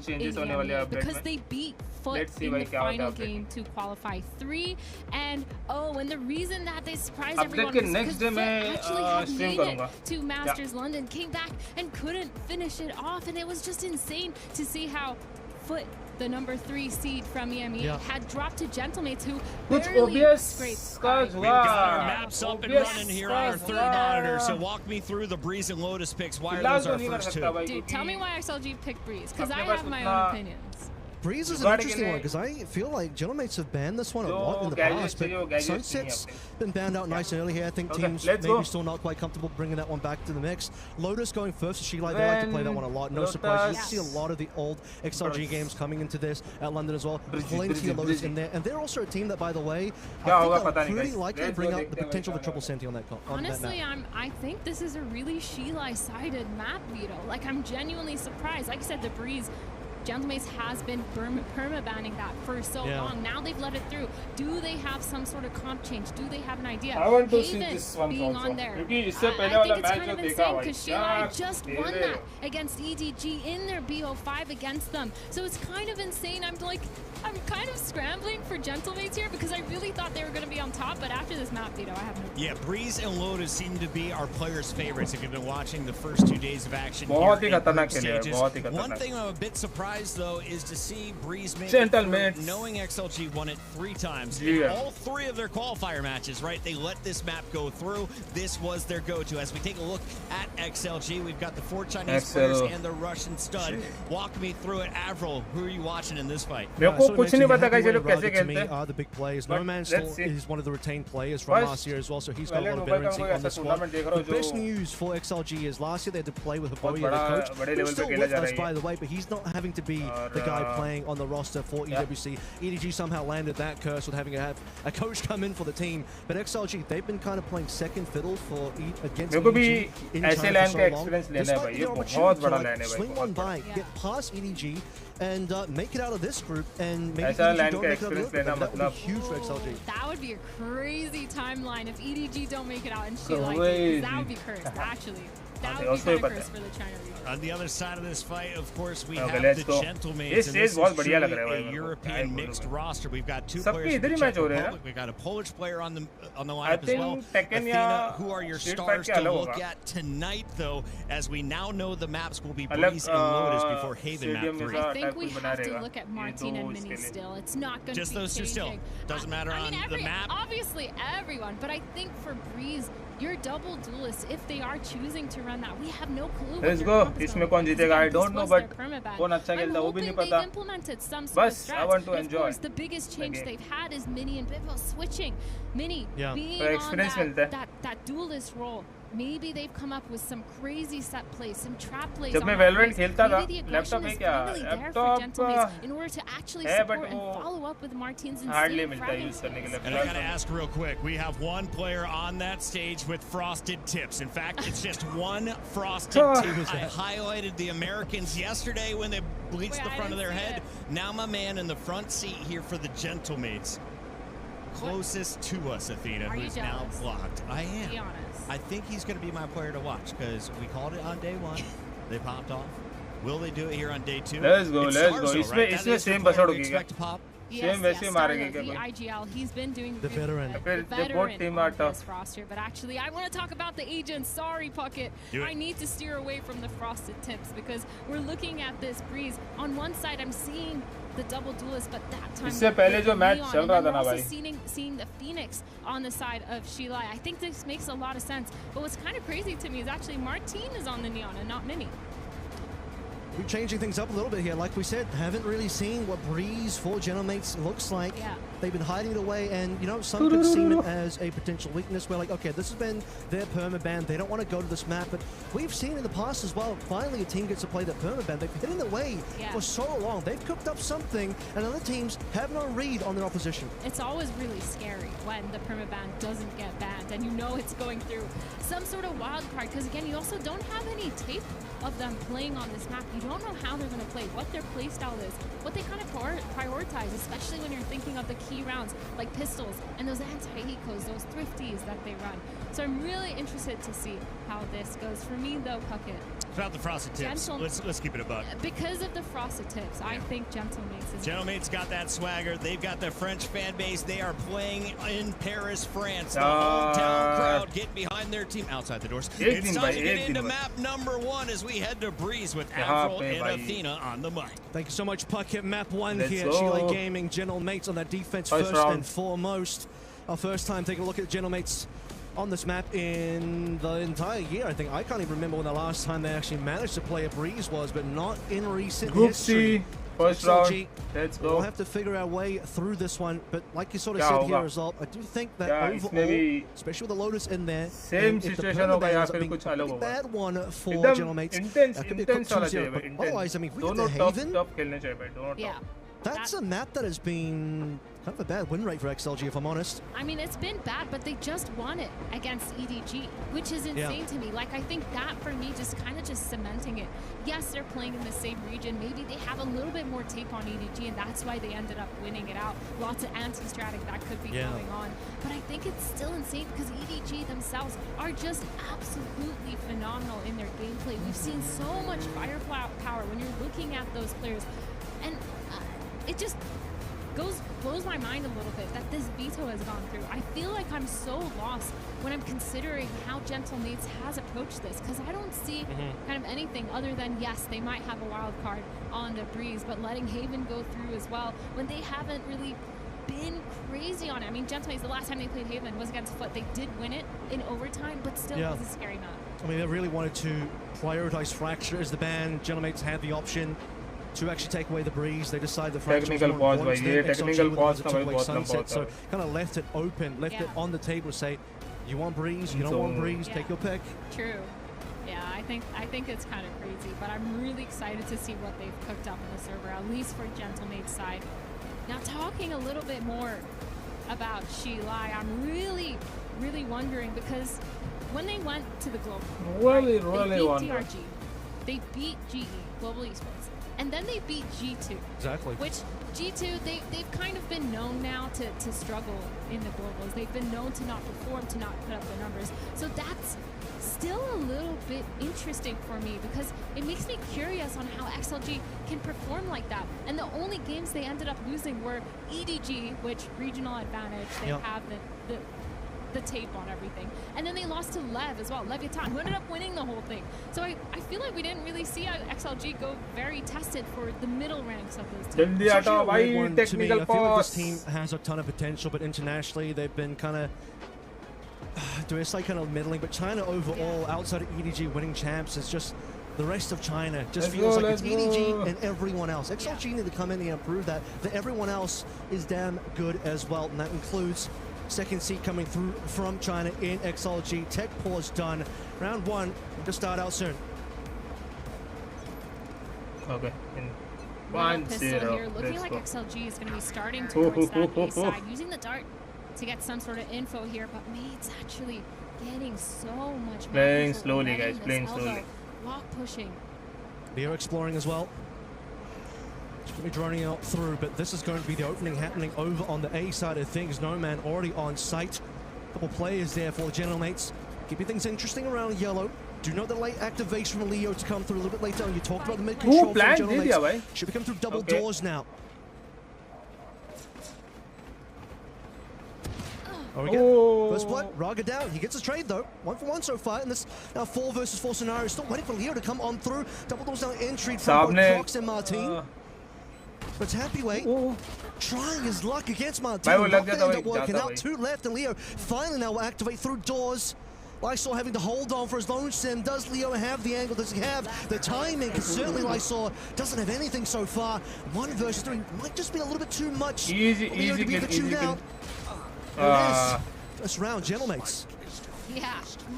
because they beat Foot in the final game to qualify 3. And the reason that they surprised everyone is because Foot actually had made it to Masters London, came back and couldn't finish it off, and it was just insane to see how Foot, the number 3 seed from EME, had dropped to Gentlemates, who barely scraped by. We've got our maps up and running here on our 3rd monitor, so walk me through the Breeze and Lotus picks. Why are those our first 2? Dude, tell me why XLG picked Breeze, because I have my own opinions. Breeze is an interesting one because I feel like Gentlemates have banned this one a lot in the past, but Sunset's been banned out nice and early here. I think teams maybe still not quite comfortable bringing that one back to the mix. Lotus going first, so they like to play that one a lot. No surprise, you see a lot of the old XLG games coming into this at London as well. Plenty of Lotus in there, and they're also a team that, by the way, I think are pretty likely to bring out the potential for triple Senti on that map. Honestly, I think this is a really Shilai-sided map, Vito. Like, I'm genuinely surprised. Like I said, the Breeze, Gentlemates has been perma-banning that for so long. Now they've let it through. Do they have some sort of comp change? Do they have an idea? I want to see this one being also. on there. I think it's kind of insane because Shilai just won that against EDG in their BO5 against them. So it's kind of insane. I'm kind of scrambling for Gentlemates here because I really thought they were going to be on top, but after this map, Vito, I have no clue. Yeah, Breeze and Lotus seem to be our players' favorites if you've been watching the first 2 days of action here in group stages. One thing I'm a bit surprised surprise, though, is to see Breeze make Gentlemen, knowing XLG won it 3 times. Yeah. In all 3 of their qualifier matches, right? They let this map go through. This was their go-to. As we take a look at XLG, we've got the 4 Chinese players and the Russian stud. Walk me through it. Avril, who are you watching in this fight? मेरे को कुछ नहीं पता guys ये लोग कैसे खेलते हैं. Are the big players. No Man still is one of the retained players from last year as well, so he's got a lot of veterancy on the squad. The best news for XLG is last year they had to play with a Bowie, the coach, who's still with us, by the way, but he's not having to be the guy playing on the roster for EWC. EDG somehow landed that curse with having to have a coach come in for the team, but XLG, they've been kind of playing second fiddle for against EDG in China for so long. This might be the opportunity to swing one by, get past EDG, and make it out of this group, and maybe EDG don't make it out of the group. That would be huge for XLG. That would be a crazy timeline if EDG don't make it out and she like it. That would be cursed, actually. That would be kind of cursed for the China region. On the other side of this fight, of course, we Okay, have let's the go. Gentlemen. This and is this is बढ़िया लग truly रहा है a भाई European mixed roster. We've got 2 सबके players इधर from he the match Czech हो रहे हैं Republic. We've got a Polish player on the I lineup as well. think Tekken Athena, या who are your Street stars Fight to के अलग look होगा. at tonight, though, as we now know the maps will be अलग Breeze and Lotus before Haven map stadium 3. में I think we कुछ बना have to रहेगा. look at ये Martin and दो Mini इसके लिए. still. It's not going to be Just those 2 still. changing. Doesn't matter I mean, on the map. Obviously everyone, but I think for Breeze, your double duelists, if they are choosing to run that, we have no clue. Let's go. इसमें कौन जीतेगा? I don't know, but कौन अच्छा खेलता है वो भी नहीं पता. Implemented some sort of बस strats. I want to Of enjoy. course, the biggest change they've had is Mini and Bibbo switching. Mini being तो on experience मिलता है. that duelist role. Maybe they've come up with some crazy set plays, some trap plays. जब मैं Valorant खेलता था, laptop है क्या? Laptop in order to actually है, but support and वो follow up with Martins and hardly मिलता है यूज करने के लिए. And I gotta ask real quick, we have one player on that stage with frosted tips. In fact, it's just one frosted tip. I highlighted the Americans yesterday when they bleached the front of their head. Now my man in the front seat here for the Gentlemates. Closest to us, Athena, who's now blocked. I am. Be honest. I think he's going to be my player to watch because we called it on day 1. They popped off. Will they do it here on day 2? Let's go, It's let's go. Sarzo, right? इसमें That is the same player बसड़ we होगी expect क्या? to pop. Same वैसे ही मारेंगे क्या the कोई? IGL, he's been doing The veteran. फिर the the both veteran team on are tough. this roster. But actually, I want to talk about the agents. Sorry, Puckett. Do it. I need to steer away from the frosted tips because we're looking at this Breeze. On one side, I'm seeing the double duelist, but that time इससे पहले जो match Leon, चल and रहा then था ना we're भाई. also seeing the Phoenix on the side of Sheila. I think this makes a lot of sense. But what's kind of crazy to me is actually Martin is on the Neon and not Mini. We're changing things up a little bit here. Like we said, haven't really seen what Breeze for Gentlemates looks like. Yeah. They've been hiding it away, and you know, some could see it as a potential weakness. We're like, okay, this has been their permaban. They don't want to go to this map, but we've seen in the past as well. Finally, a team gets to play their permaban. They've been in the way for so long. They've cooked up something, and other teams have no read on their opposition. It's always really scary when the permaban doesn't get banned, and you know it's going through some sort of wild card. Because again, you also don't have any tape of them playing on this map. You don't know how they're going to play, what their play style is, what they kind of prioritize, especially when you're thinking of the key rounds like pistols and those anti-ecos, those thrifties that they run. So I'm really interested to see how this goes. For me, though, Puckett. About the frosted tips. Let's keep it a buck. Because of the frosted tips, I think Gentlemates is. Gentlemates got that swagger. They've got the French fan base. They are playing in Paris, France. The hometown crowd getting behind their team outside the doors. It's time to get into map number 1 as we head to Breeze with Avril and Athena on the mic. Thank you so much, Puckett. Map 1 Let's here. go. Sheila Gaming, Gentlemates on that defense first and foremost. Our first time taking a look at Gentlemates on this map in the entire year. I think I can't even remember when the last time they actually managed to play a Breeze was, but not in recent history. C, first round. Let's go. We'll have to figure our way through this one, but like you sort of said here as well, I do think that overall, especially with the Lotus in there, same situation होगा या फिर कुछ अलग a होगा. bad one for Gentlemates. Intense That could be a quick वाला 2-0, चाहिए but भाई. otherwise, I mean, if we get दोनों to Haven, tough खेलने चाहिए भाई. दोनों tough. that's a map that has been kind of a bad win rate for XLG, if I'm honest. I mean, it's been bad, but they just won it against EDG, which is insane to me. Like, I think that, for me, just kind of just cementing it. Yes, they're playing in the same region. Maybe they have a little bit more tape on EDG, and that's why they ended up winning it out. Lots of anti-stratic that could be going on. But I think it's still insane because EDG themselves are just absolutely phenomenal in their gameplay. We've seen so much firepower when you're looking at those players. And it just... blows my mind a little bit that this veto has gone through. I feel like I'm so lost when I'm considering how Gentlemates has approached this, because I don't see kind of anything other than, yes, they might have a wild card on the Breeze, but letting Haven go through as well when they haven't really been crazy on it. I mean, Gentlemates, the last time they played Haven was against Foot. They did win it in overtime, but still it was a scary nut. I mean, they really wanted to prioritize Fracture as the ban. Gentlemates had the option to actually take away the Breeze. They decided the Fracture technical pause by technical pause sunset, so kind of left it open, left it on the table to say, you want Breeze, you don't want Breeze, take your pick. True. Yeah, I think it's kind of crazy, but I'm really excited to see what they've cooked up in the server, at least for Gentlemates' side. Now, talking a little bit more about Shilai, I'm really wondering, because when they went to the Global, really they beat wonder. DRG, they beat GE, Global Esports, and then they beat G2. Exactly. Which G2, they've kind of been known now to struggle in the Globals. They've been known to not perform, to not put up the numbers. So that's still a little bit interesting for me, because it makes me curious on how XLG can perform like that. And the only games they ended up losing were EDG, which regional advantage, they have the tape on everything. And then they lost to Lev as well, Leviathan, who ended up winning the whole thing. So I feel like we didn't really see XLG go very tested for the middle ranks of this team. It's actually a weird one to me. I feel like this team has a ton of potential, but internationally they've been kind of middling. But China overall, outside of EDG winning champs, is just the rest of China just feels like it's EDG and everyone else. XLG need to come in here and prove that everyone else is damn good as well, and that includes second seed coming through from China in XLG. Tech pause done. Round one to start out soon. Okay. In Pistol 1-0. here, looking like XLG is going to be starting towards that A side, using the dart to get some sort of info here, but Made's actually getting so much. Playing slowly, guys. Playing slowly. Block pushing. They're exploring as well. It's going to be droning out through, but this is going to be the opening happening over on the A side of things. No man already on site. A couple players there for the Gentlemates. Keeping things interesting around yellow. Do note the late activation from Leo to come through a little bit later. You talked about the mid control for the Gentlemates. Should be coming through double doors now. There we go. First blood, Raga down. He gets his trade though. 1 for 1 so far in this now 4 versus 4 scenario. Still waiting for Leo to come on through. Double doors now entry from both Crocs and Martin. But Happyway trying his luck against Martin. Not going to end up working out. 2 left, and Leo finally now will activate through doors. Lysol having to hold on for his lone sim. Does Leo have the angle? Does he have the timing? Because certainly Lysol doesn't have anything so far. 1 versus 3 might just be a little bit too much. Easy kill. First round, Gentlemates. Yeah,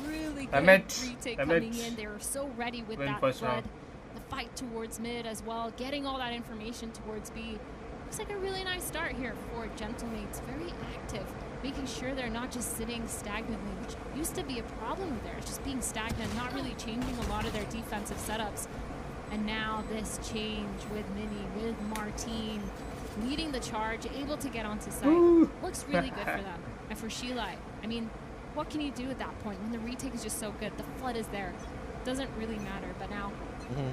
really good retake coming in. They were so ready with that flood. The fight towards mid as well, getting all that information towards B. Looks like a really nice start here for Gentlemates. Very active, making sure they're not just sitting stagnantly, which used to be a problem with theirs, just being stagnant, not really changing a lot of their defensive setups. And now this change with Mini, with Martine, leading the charge, able to get onto site. Looks really good for them. And for Shilai, I mean, what can you do at that point when the retake is just so good? The flood is there. Doesn't really matter. But now,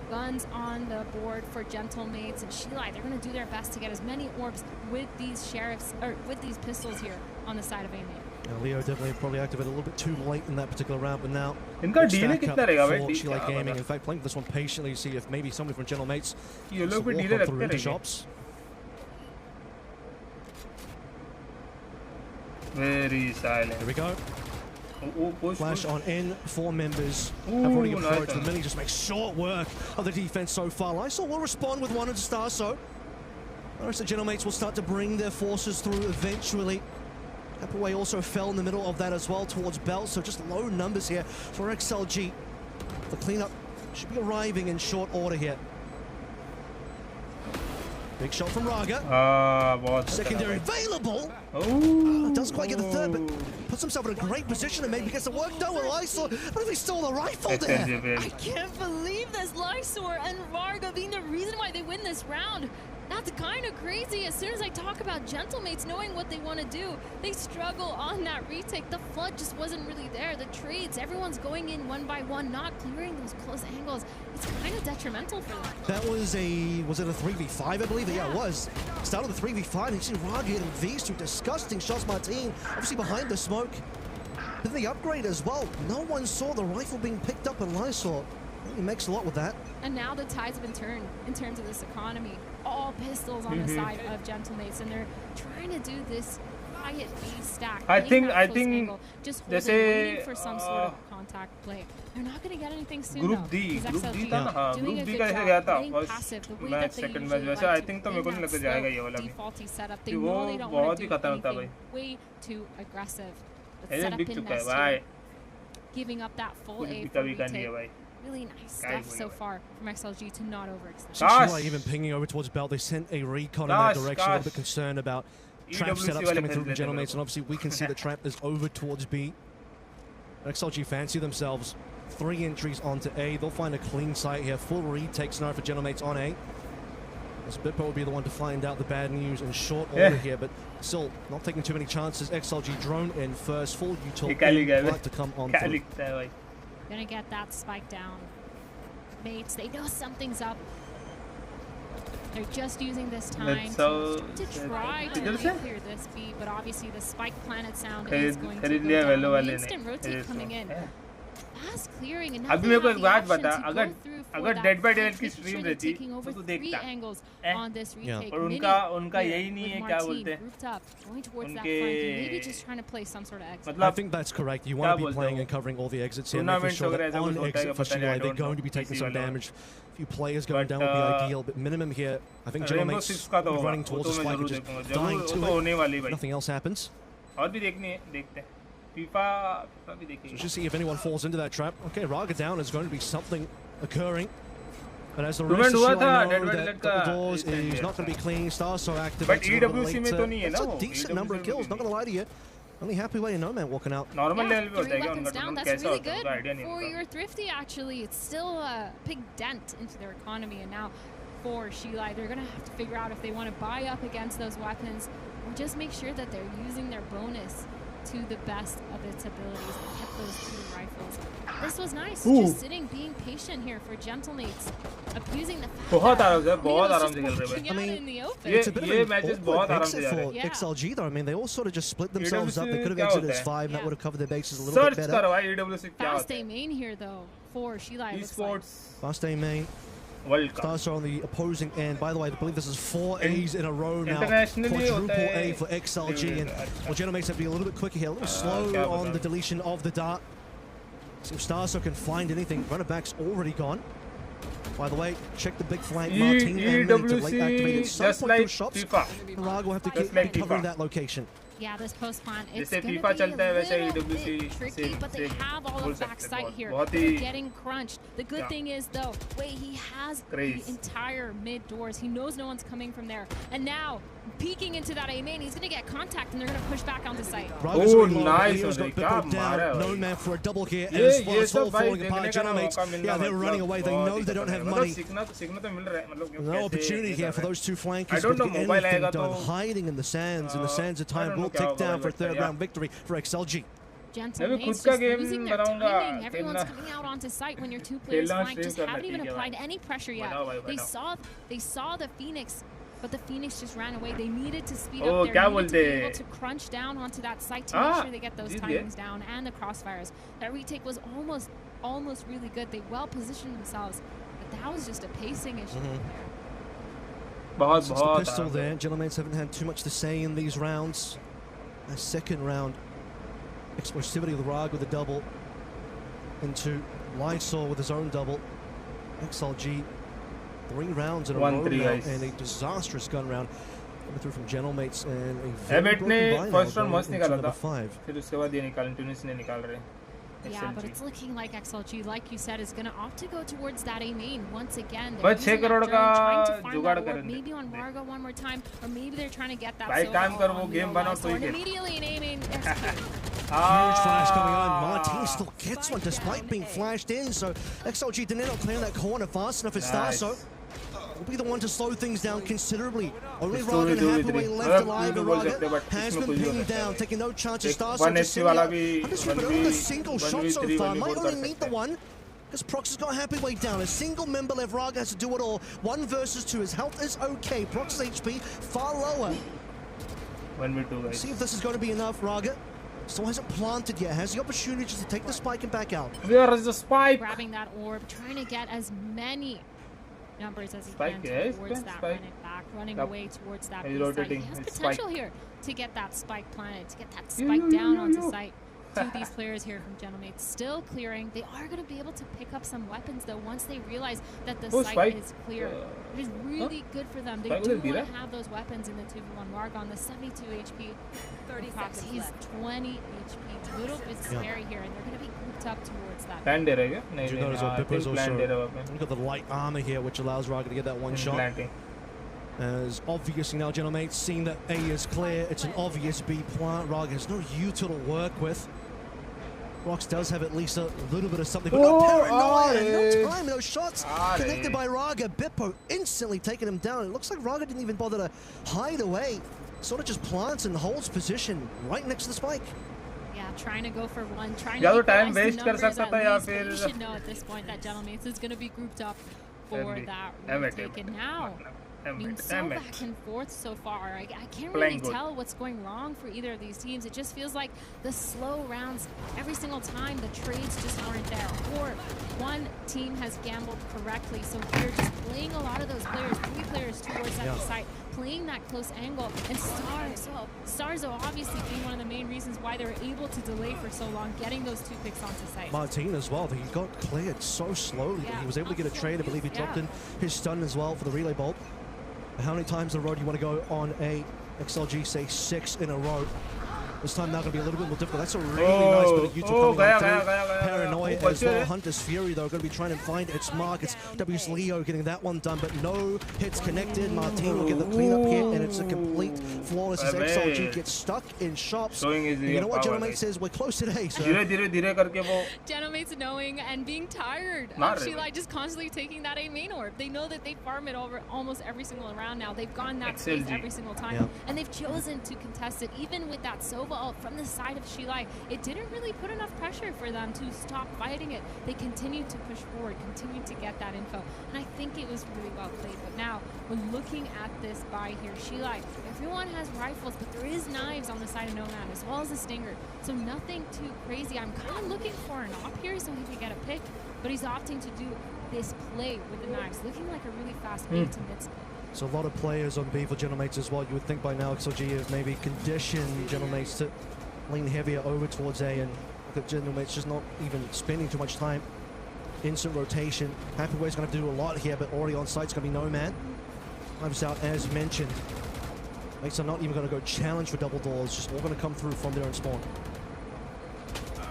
guns on the board for Gentlemates and Shilai. They're going to do their best to get as many orbs with these sheriffs, or with these pistols here on the side of A-Main. Leo definitely probably activated a little bit too late in that particular round, but now stack up for Shilai Gaming. In fact, playing this one patiently, see if maybe somebody from Gentlemates walk through into shops. Very silent. Here we go. Flash on in. 4 members have already approached. The Mini just makes short work of the defense so far. Lysol will respond with 1 into star, so the rest of the Gentlemates will start to bring their forces through eventually. Appleway also fell in the middle of that as well towards Belt, so just low numbers here for XLG. The cleanup should be arriving in short order here. Big shot from Raga. Secondary available. Doesn't quite get the third, but puts himself in a great position and maybe gets the work done with Lysor. But if he stole the rifle there. I can't believe this. Lysor and Raga being the reason why they win this round. that's kind of crazy. As soon as I talk about Gentlemates knowing what they want to do, they struggle on that retake. The flood just wasn't really there. The trades, everyone's going in one by one, not clearing those close angles. It's kind of detrimental for them. That was it a 3v5, I believe? Yeah, it was. Start of the 3v5, you see Raga hitting these two disgusting shots. Martin, obviously behind the smoke. Then the upgrade as well. No one saw the rifle being picked up, and Lysol really makes a lot with that. And now the tides have been turned in terms of this economy. All pistols on the side of Gentlemates, and they're trying to do this quiet B stack. I think just holding, waiting for some sort of contact play. They're not going to get anything soon. Group D था ना, हाँ Group D कैसे गया था first match second match वैसे I think तो मेरे को नहीं लगता जाएगा ये वाला भी कि वो बहुत ही खतरनाक था भाई way too aggressive. ये बिक चुका है भाई giving up that full A for retake. Really nice stuff so far from XLG to not overextend. Shilai even pinging over towards Belt. They sent a recon in that direction. A little bit concerned about trap setups coming through from Gentlemates, and obviously we can see the trap is over towards B. XLG fancy themselves 3 entries onto A. They'll find a clean site here. Full retake scenario for Gentlemates on A. As Bitpo will be the one to find out the bad news in short order here, but still not taking too many chances. XLG drone in first, full util like to come on through. Gonna get that spike down. Mates, they know something's up. They're just using this time to try to clear this B, but obviously the spike planet sound is going to go down. Instant rotate coming in. Fast clearing, and अभी मेरे को एक बात बता, अगर dead by devil की stream रहती तो तू देखता और उनका यही नहीं है क्या बोलते मतलब I think that's correct. You want to be playing and covering all the exits here, making sure that on exit for Shilai they're going to be taking some damage. A few players going down would be ideal, but minimum here I think Gentlemates running towards the spike and just dying to it. Nothing else happens. और भी देखते हैं FIFA भी देखेंगे. So just see if anyone falls into that trap. Okay, Raga down is going to be something occurring. But as the rest of Shilai know that double doors is not going to be clean. Starso activates. But EWC में तो नहीं है ना वो. That's a decent number of kills, not going to lie to you. Only happy way No Man walking out. Normal level पे होता है क्या उनका down. That's really good for your Thrifty actually. It's still a big dent into their economy, and now for Shilai, they're going to have to figure out if they want to buy up against those weapons or just make sure that they're using their bonus to the best of its abilities and get those 2 rifles. This was nice. Just sitting, being patient here for Gentlemates, abusing the fact that I mean, it's a bit of an awkward exit for XLG though. I mean, they all sort of just split themselves up. They could have exited as 5, and that would have covered their bases a little bit better. Fast A main here though for Shilai. Fast A main. Starso on the opposing end. By the way, I believe this is 4 A's in a row now. Quadruple A for XLG. And well, Gentlemates have to be a little bit quicker here. A little slow on the deletion of the dart. See if Starso can find anything. Runner back's already gone. By the way, check the big flank. Martin and Minnie to late activated some point shops. Raga will have to keep covering that location. Yeah, this post plan, it's going to be a little bit tricky, but they have all of backside here. They're getting crunched. The good thing is, though, he has the entire mid doors. He knows no one's coming from there. And now, peeking into that A main, he's going to get contact, and they're going to push back onto site. Oh, nice. No Man for a double here. As well, falling apart. Gentlemates, yeah, they're running away. They know they don't have money. No opportunity here for those 2 flankers. But anything done, hiding in the sands. In the sands of time will tick down for a 3rd round victory for XLG. Gentlemates just losing their timing. Everyone's coming out onto site when your 2 players flank just haven't even applied any pressure yet. They saw the Phoenix, but the Phoenix just ran away. They needed to speed up. They needed to be able to crunch down onto that site to make sure they get those timings down and the crossfires. That retake was almost really good. They well positioned themselves, but that was just a pacing issue there. Just the pistol there. Gentlemates haven't had too much to say in these rounds. A 2nd round explosivity with Raga with a double into Lysol with his own double. XLG 3 rounds in a row now, and a disastrous gun round coming through from Gentlemates and a very broken first round must number 5. Yeah, but it's looking like XLG, like you said, is going to opt to go towards that A main once again. But 6 crore ka jugaad karenge. Maybe on Margo one more time, or maybe they're trying to get that. By time kar wo game banao to and immediately an A main. Huge flash coming on. Martin still gets one despite being flashed in. So XLG didn't end up clearing that corner fast enough for Starso. will be the one to slow things down considerably. Only Raga and Hathaway left alive, and Raga has been pinned down, taking no chances. Stars are just sitting out. But only a single shot so far. Might only need the one. Because Prox has got Happyway down. A single member left. Raga has to do it all. 1 versus 2. His health is okay. Prox's HP far lower. 1v2, guys. See if this is going to be enough. Raga still hasn't planted yet. Has the opportunity to take the spike and back out. Where is the spike? Grabbing that orb, trying to get as many numbers as he can towards that run it back, running away towards that B site. He has potential here to get that spike planted, to get that spike down onto site. To these players here from Gentlemates, still clearing. They are going to be able to pick up some weapons though once they realize that the site is clear. It is really good for them. They do want to have those weapons in the 2v1. Raga on the 72 HP. 30 seconds. He's 20 HP. A little bit scary here, and they're going to be grouped up towards that. Did you notice what Bippo's also got the light armor here, which allows Raga to get that one shot. As obviously now, Gentlemates, seeing that A is clear, it's an obvious B plant. Raga has no util to work with. Rox does have at least a little bit of something, but no paranoia, no time, no shots connected by Raga. Bippo instantly taking him down. It looks like Raga didn't even bother to hide away. Sort of just plants and holds position right next to the spike. Yeah, trying to go for one, trying to time waste you should know at this point that Gentlemates is going to be grouped up for that retake. And now, I mean, so back and forth so far. I can't really tell what's going wrong for either of these teams. It just feels like the slow rounds every single time, the trades just aren't there. Or one team has gambled correctly, so we're just playing a lot of those players, 3 players towards that site, playing that close angle. And Starzo obviously being one of the main reasons why they were able to delay for so long, getting those 2 picks onto site. Martin as well, he got cleared so slowly that he was able to get a trade. I believe he dropped in his stun as well for the relay bolt. How many times in a row do you want to go on a XLG, say 6 in a row? This time now going to be a little bit more difficult. That's a really nice bit of util coming through. Paranoia as well. Hunter's Fury, though, going to be trying to find its mark. It's W's Leo getting that one done, but no hits connected. Martin will get the cleanup hit, and it's a complete flawless as XLG gets stuck in shops. You know what Gentlemates says? We're close today, so. Gentlemates knowing and being tired. Sheila just constantly taking that A main orb. They know that they farm it over almost every single round now. They've gone that pace every single time, and they've chosen to contest it, even with that Sova ult from the side of Shilai. It didn't really put enough pressure for them to stop fighting it. They continued to push forward, continued to get that info, and I think it was really well played. But now, when looking at this buy here, Shilai, everyone has rifles, but there is knives on the side of Nomad, as well as a Stinger, so nothing too crazy. I'm kind of looking for an op here so he can get a pick, but he's opting to do this play with the knives, looking like a really fast bait to mid-split. So a lot of players on B for Gentlemates as well. You would think by now XLG have maybe conditioned Gentlemates to lean heavier over towards A, and look at Gentlemates just not even spending too much time. Instant rotation. Happyway's going to do a lot here, but already on site's going to be Nomad. Knives out as mentioned. Mates are not even going to go challenge for double doors, just all going to come through from their own spawn.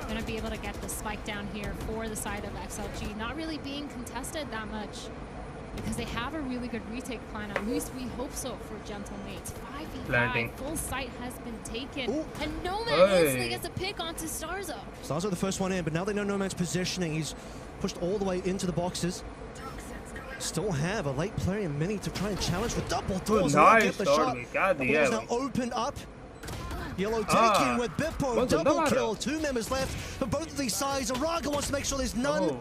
Going to be able to get the spike down here for the side of XLG, not really being contested that much, because they have a really good retake plan. At least we hope so for Gentlemates. 5v5, full site has been taken. Ooh. And Nomad instantly gets a pick onto Starzo. Starzo the first one in, but now they know Nomad's positioning. He's pushed all the way into the boxes. Still have a late player in Mini to try and challenge with double doors. Nice, get the shot. The doors now opened up. Yellow taking with Bippo, double kill. 2 members left for both of these sides. Raga wants to make sure there's none.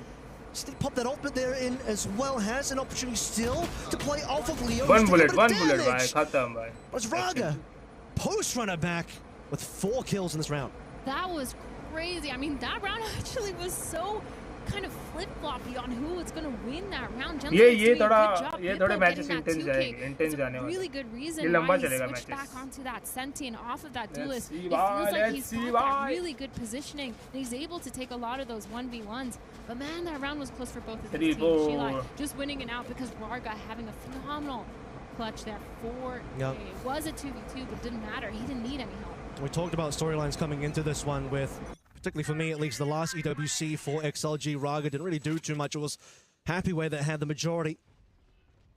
Still pop that ultimate there in as well. Has an opportunity still to play off of Leo. One bullet, bhai. But Raga post runner back with 4 kills in this round. That was crazy. I mean, that round actually was so kind of flip-floppy on who was going to win that round. ये थोड़े matches intense जाने really good reason why he switched back onto that Sentient off of that Duelist. It feels like he's got that really good positioning, and he's able to take a lot of those 1v1s. But man, that round was close for both of these teams. Sheila just winning it out because Raga having a phenomenal clutch there for It was a 2v2, but didn't matter. He didn't need any help. We talked about storylines coming into this one with, particularly for me at least, the last EWC for XLG. Raga didn't really do too much. It was Happyway that had the majority.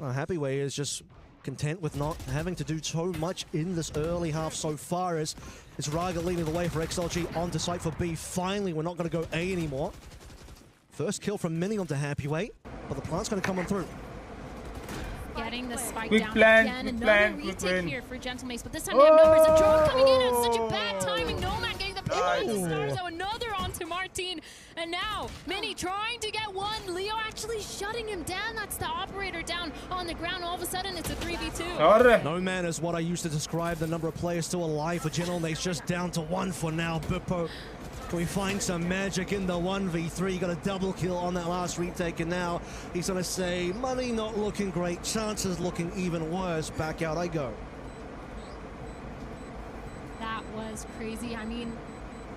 Happyway is just content with not having to do so much in this early half so far, as it's Raga leading the way for XLG onto site for B. Finally, we're not going to go A anymore. First kill from Mini onto Happyway, but the plant's going to come on through. getting the spike Quick down plan, again. quick Another plan, quick retake plan. here for Gentlemates, but this time they have numbers. A drone coming in at such a bad timing. Nomad getting the pick on the stars. Now another onto Martin. And now Mini trying to get one. Leo actually shutting him down. That's the operator down on the ground. All of a sudden it's a 3v2. Alright. No man is what I used to describe the number of players still alive for Gentlemates, just down to one for now. Bippo, can we find some magic in the 1v3? Got a double kill on that last retake, and now he's gonna say, money not looking great, chances looking even worse. Back out I go. That was crazy. I mean,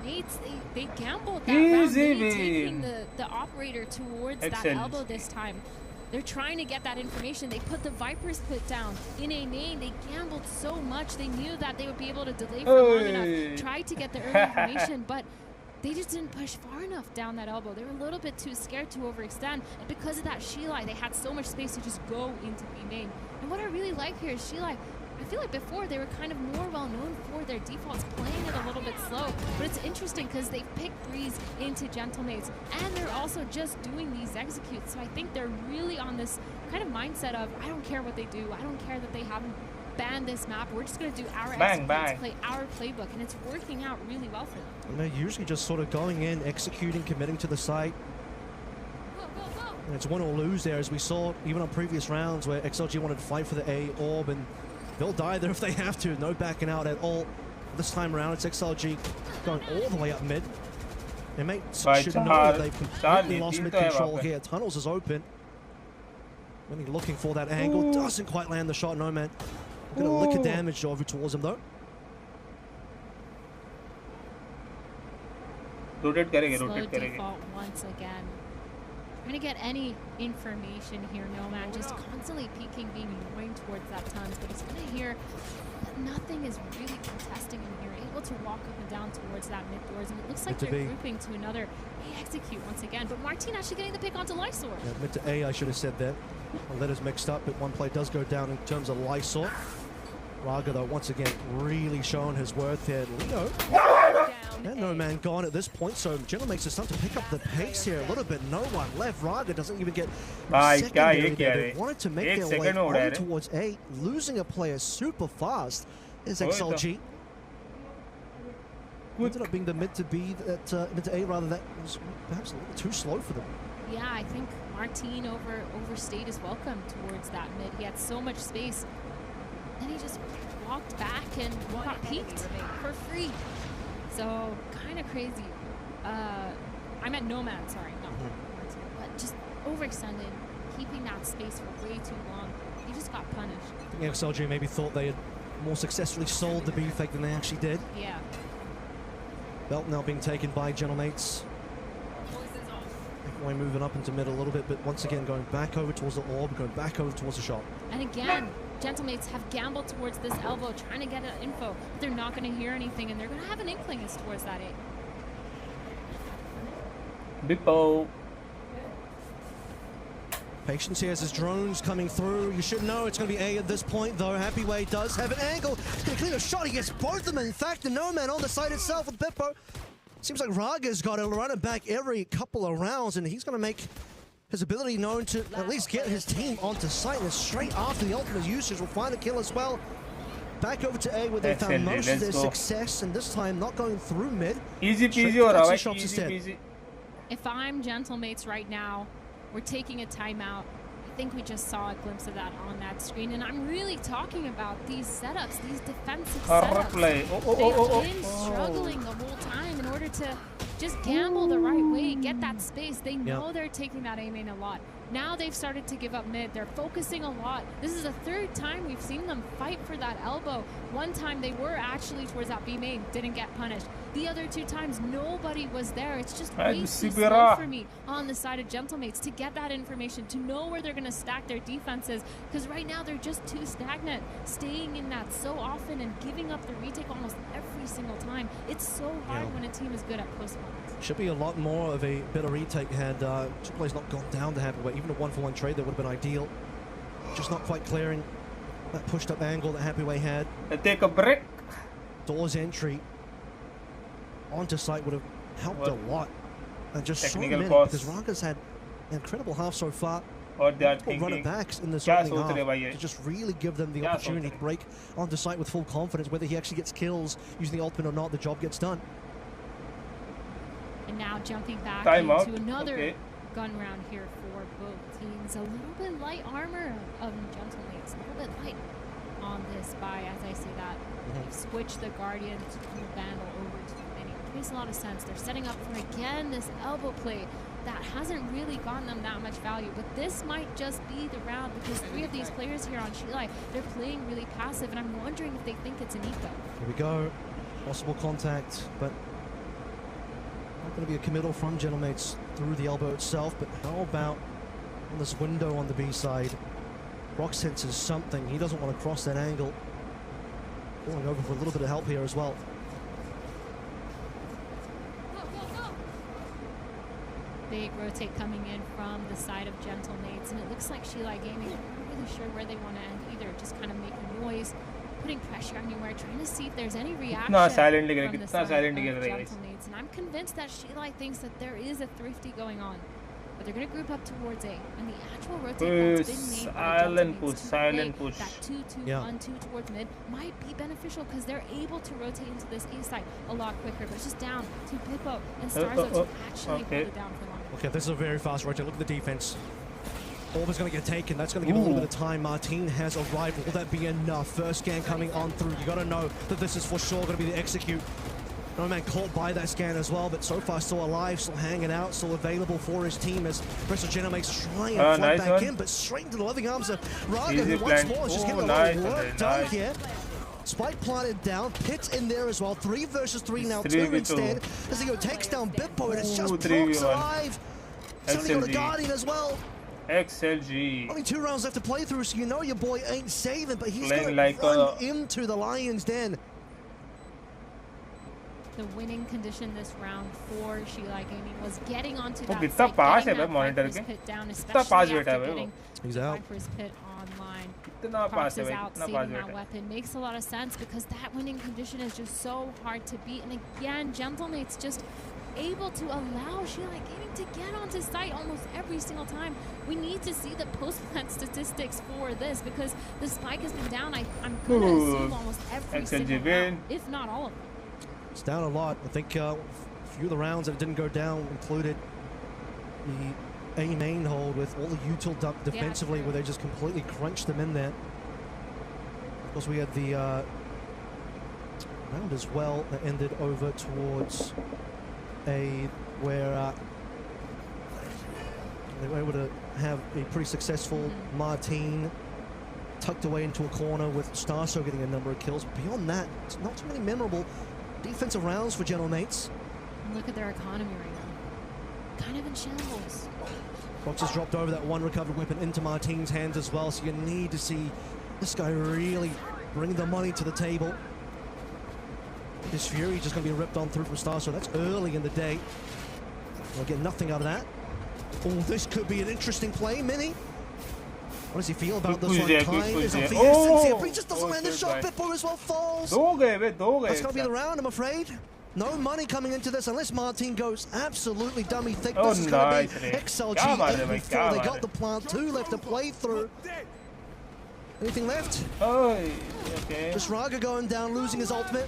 they gambled that round, really taking the operator towards that elbow this time. They're trying to get that information. They put the Viper's put down in a main. They gambled so much. They knew that they would be able to delay for long enough. Tried to get the early information, but they just didn't push far enough down that elbow. They were a little bit too scared to overextend. And because of that Sheila, they had so much space to just go into B main. And what I really like here is Sheila, I feel like before they were kind of more well known for their defaults, playing it a little bit slow. But it's interesting because they picked Breeze into Gentlemates, and they're also just doing these executes. So I think they're really on this kind of mindset of, I don't care what they do. I don't care that they haven't banned this map. We're just going to do our executes, play our playbook, and it's working out really well for them. And they're usually just sort of going in, executing, committing to the site. And it's win or lose there, as we saw even on previous rounds where XLG wanted to fight for the A orb, and they'll die there if they have to. No backing out at all. This time around, it's XLG going all the way up mid. Their mates should know that they've completely lost mid control here. Tunnels is open. When he's looking for that angle, doesn't quite land the shot. No man. Gonna lick a damage over towards him though. Rotate करेंगे, Slow rotate करेंगे. default once again. Trying to get any information here, Nomad. Just constantly peeking, being annoying towards that Tons, but he's gonna hear that nothing is really contesting him here. Able to walk up and down towards that mid doors, and it looks like they're grouping to another A execute once again. But Martin actually getting the pick onto Lysor. Yeah, mid to A, I should have said that. The letters mixed up, but one play does go down in terms of Lysor. Raga, though, once again, really showing his worth here. Leo. And No Man gone at this point, so Gentlemates is starting to pick up the pace here a little bit. No one left. Raga doesn't even get secondary there. They wanted to make their way on towards A, losing a player super fast is XLG. Ended up being the mid to B, mid to A rather, that was perhaps a little too slow for them. Yeah, I think Martin overstayed his welcome towards that mid. He had so much space. Then he just walked back and got peeked for free. So, kind of crazy. I meant Nomad, sorry, not Martin. But just overextended, keeping that space for way too long. He just got punished. I think XLG maybe thought they had more successfully sold the B fake than they actually did. Yeah. Belt now being taken by Gentlemates. Way moving up into mid a little bit, but once again going back over towards the orb, going back over towards the shot. And again, Gentlemates have gambled towards this elbow, trying to get an info, but they're not going to hear anything, and they're going to have an inkling as towards that A. Bippo. Patience here as his drones coming through. You should know it's going to be A at this point, though. Happyway does have an angle. He's going to clear a shot. He gets both of them. In fact, the No Man on the side itself with Bippo. Seems like Raga's got to run it back every couple of rounds, and he's going to make his ability known to at least get his team onto site. And straight after the ultimate usage will find a kill as well. Back over to A where they found most of their success, and this time not going through mid. Easy peasy or easy peasy. If I'm Gentlemates right now, we're taking a timeout. I think we just saw a glimpse of that on that screen, and I'm really talking about these setups, these defensive setups. They've been struggling the whole time in order to just gamble the right way, get that space. They know they're taking that A main a lot. Now they've started to give up mid. They're focusing a lot. This is the third time we've seen them fight for that elbow. One time they were actually towards that B main, didn't get punished. The other two times, nobody was there. It's just way too slow for me on the side of Gentlemates to get that information, to know where they're going to stack their defenses, because right now they're just too stagnant, staying in that so often and giving up the retake almost every single time. It's so hard when a team is good at close ones. Should be a lot more of a better retake had two players not gone down to Happyway. Even a 1-for-1 trade that would have been ideal. Just not quite clearing that pushed up angle that Happyway had. Take a break. Doors entry onto site would have helped a lot. And just so many, because Raga's had an incredible half so far. or they are Run thinking it backs in the क्या opening सोच रहे half भाई ये to just really give them the क्या opportunity सोच to break onto site with full confidence. Whether he actually gets kills using the ultimate or not, the job gets done. And now jumping back Time into out. another Okay. gun round here for both teams. A little bit light armor of Gentleman's, a little bit light on this buy, as I say that. They've switched the Guardian to the Vandal over to the Mini, which makes a lot of sense. They're setting up for, again, this elbow play that hasn't really gotten them that much value, but this might just be the round because 3 of these players here on Shilai, they're playing really passive, and I'm wondering if they think it's an eco. Here we go. Possible contact, but not going to be a committal from Gentlemates through the elbow itself. But how about on this window on the B side? Rock senses something. He doesn't want to cross that angle. Going over for a little bit of help here as well. Big rotate coming in from the side of Gentlemates, and it looks like Shilai Gaming, I'm not really sure where they want to end either. Just kind of making noise, putting pressure anywhere, trying to see if there's any reaction from the side of Gentlemates. And I'm convinced that Shilai thinks that there is a thrifty going on. But they're going to group up towards A, and the actual rotate that's been made by the silent push. That 2-2-1-2 towards mid might be beneficial because they're able to rotate into this A side a lot quicker. But it's just down to Pippo and Starzo to actually hold it down for long. Okay, this is a very fast rotate. Look at the defense. Orb is going to get taken. That's going to give a little bit of time. Martin has arrived. Will that be enough? First scan coming on through. You got to know that this is for sure going to be the execute. No man caught by that scan as well, but so far still alive, still hanging out, still available for his team as Bristol Gentlemates try and flood nice back one. in, but straight into the loving arms of Raga, Easy who once plan. more is just getting a Nice, lot of work nice. done here. Spike planted down, Pit in there as well. 3 versus 3 now, 2 3v2. instead. As he takes down Bippo, and it's just 3v1. Prox alive. He's only got a XLG. Guardian as well. XLG. Only 2 rounds left to play through, so you know your boy ain't saving, but he's Playing going to like run into the Lion's Den. The winning condition this round for Shilai Gaming was getting onto वो that कितना site, पास getting है that भाई monitor Viper's के? Pit down, कितना पास especially बैठा है after भाई वो? getting He's out. Viper's Pit online. कितना Prox पास है is भाई? out, कितना saving पास that बैठा है? weapon. Makes a lot of sense because that winning condition is just so hard to beat. And again, Gentlemates just able to allow Shilai Gaming to get onto site almost every single time. We need to see the post-plant statistics for this because the spike has been down, I'm going to assume almost every XLG single win. round, if not all of them. It's down a lot. I think a few of the rounds that didn't go down included the A main hold with all the util dumped defensively, where they just completely crunched them in there. Of course, we had the round as well that ended over towards A, where they were able to have a pretty successful Martin tucked away into a corner with Starso getting a number of kills. Beyond that, it's not too many memorable defensive rounds for Gentlemates. Look at their economy right now. Kind of in shambles. Fox has dropped over that 1 recovered weapon into Martin's hands as well, so you need to see this guy really bring the money to the table. This Fury just going to be ripped on through from Starso. That's early in the day. We'll get nothing out of that. Oh, this could be an interesting play, Mini. What does he feel about this one? Time is of the essence here, but he just doesn't land the shot. Bippo as well falls. दो गए बे, दो गए. That's going to be the round, I'm afraid. No money coming into this unless Martin goes absolutely dummy thick. This is going to be XLG before they got the plant. 2 left to play through. Anything left? Oh, okay. Just Raga going down, losing his ultimate.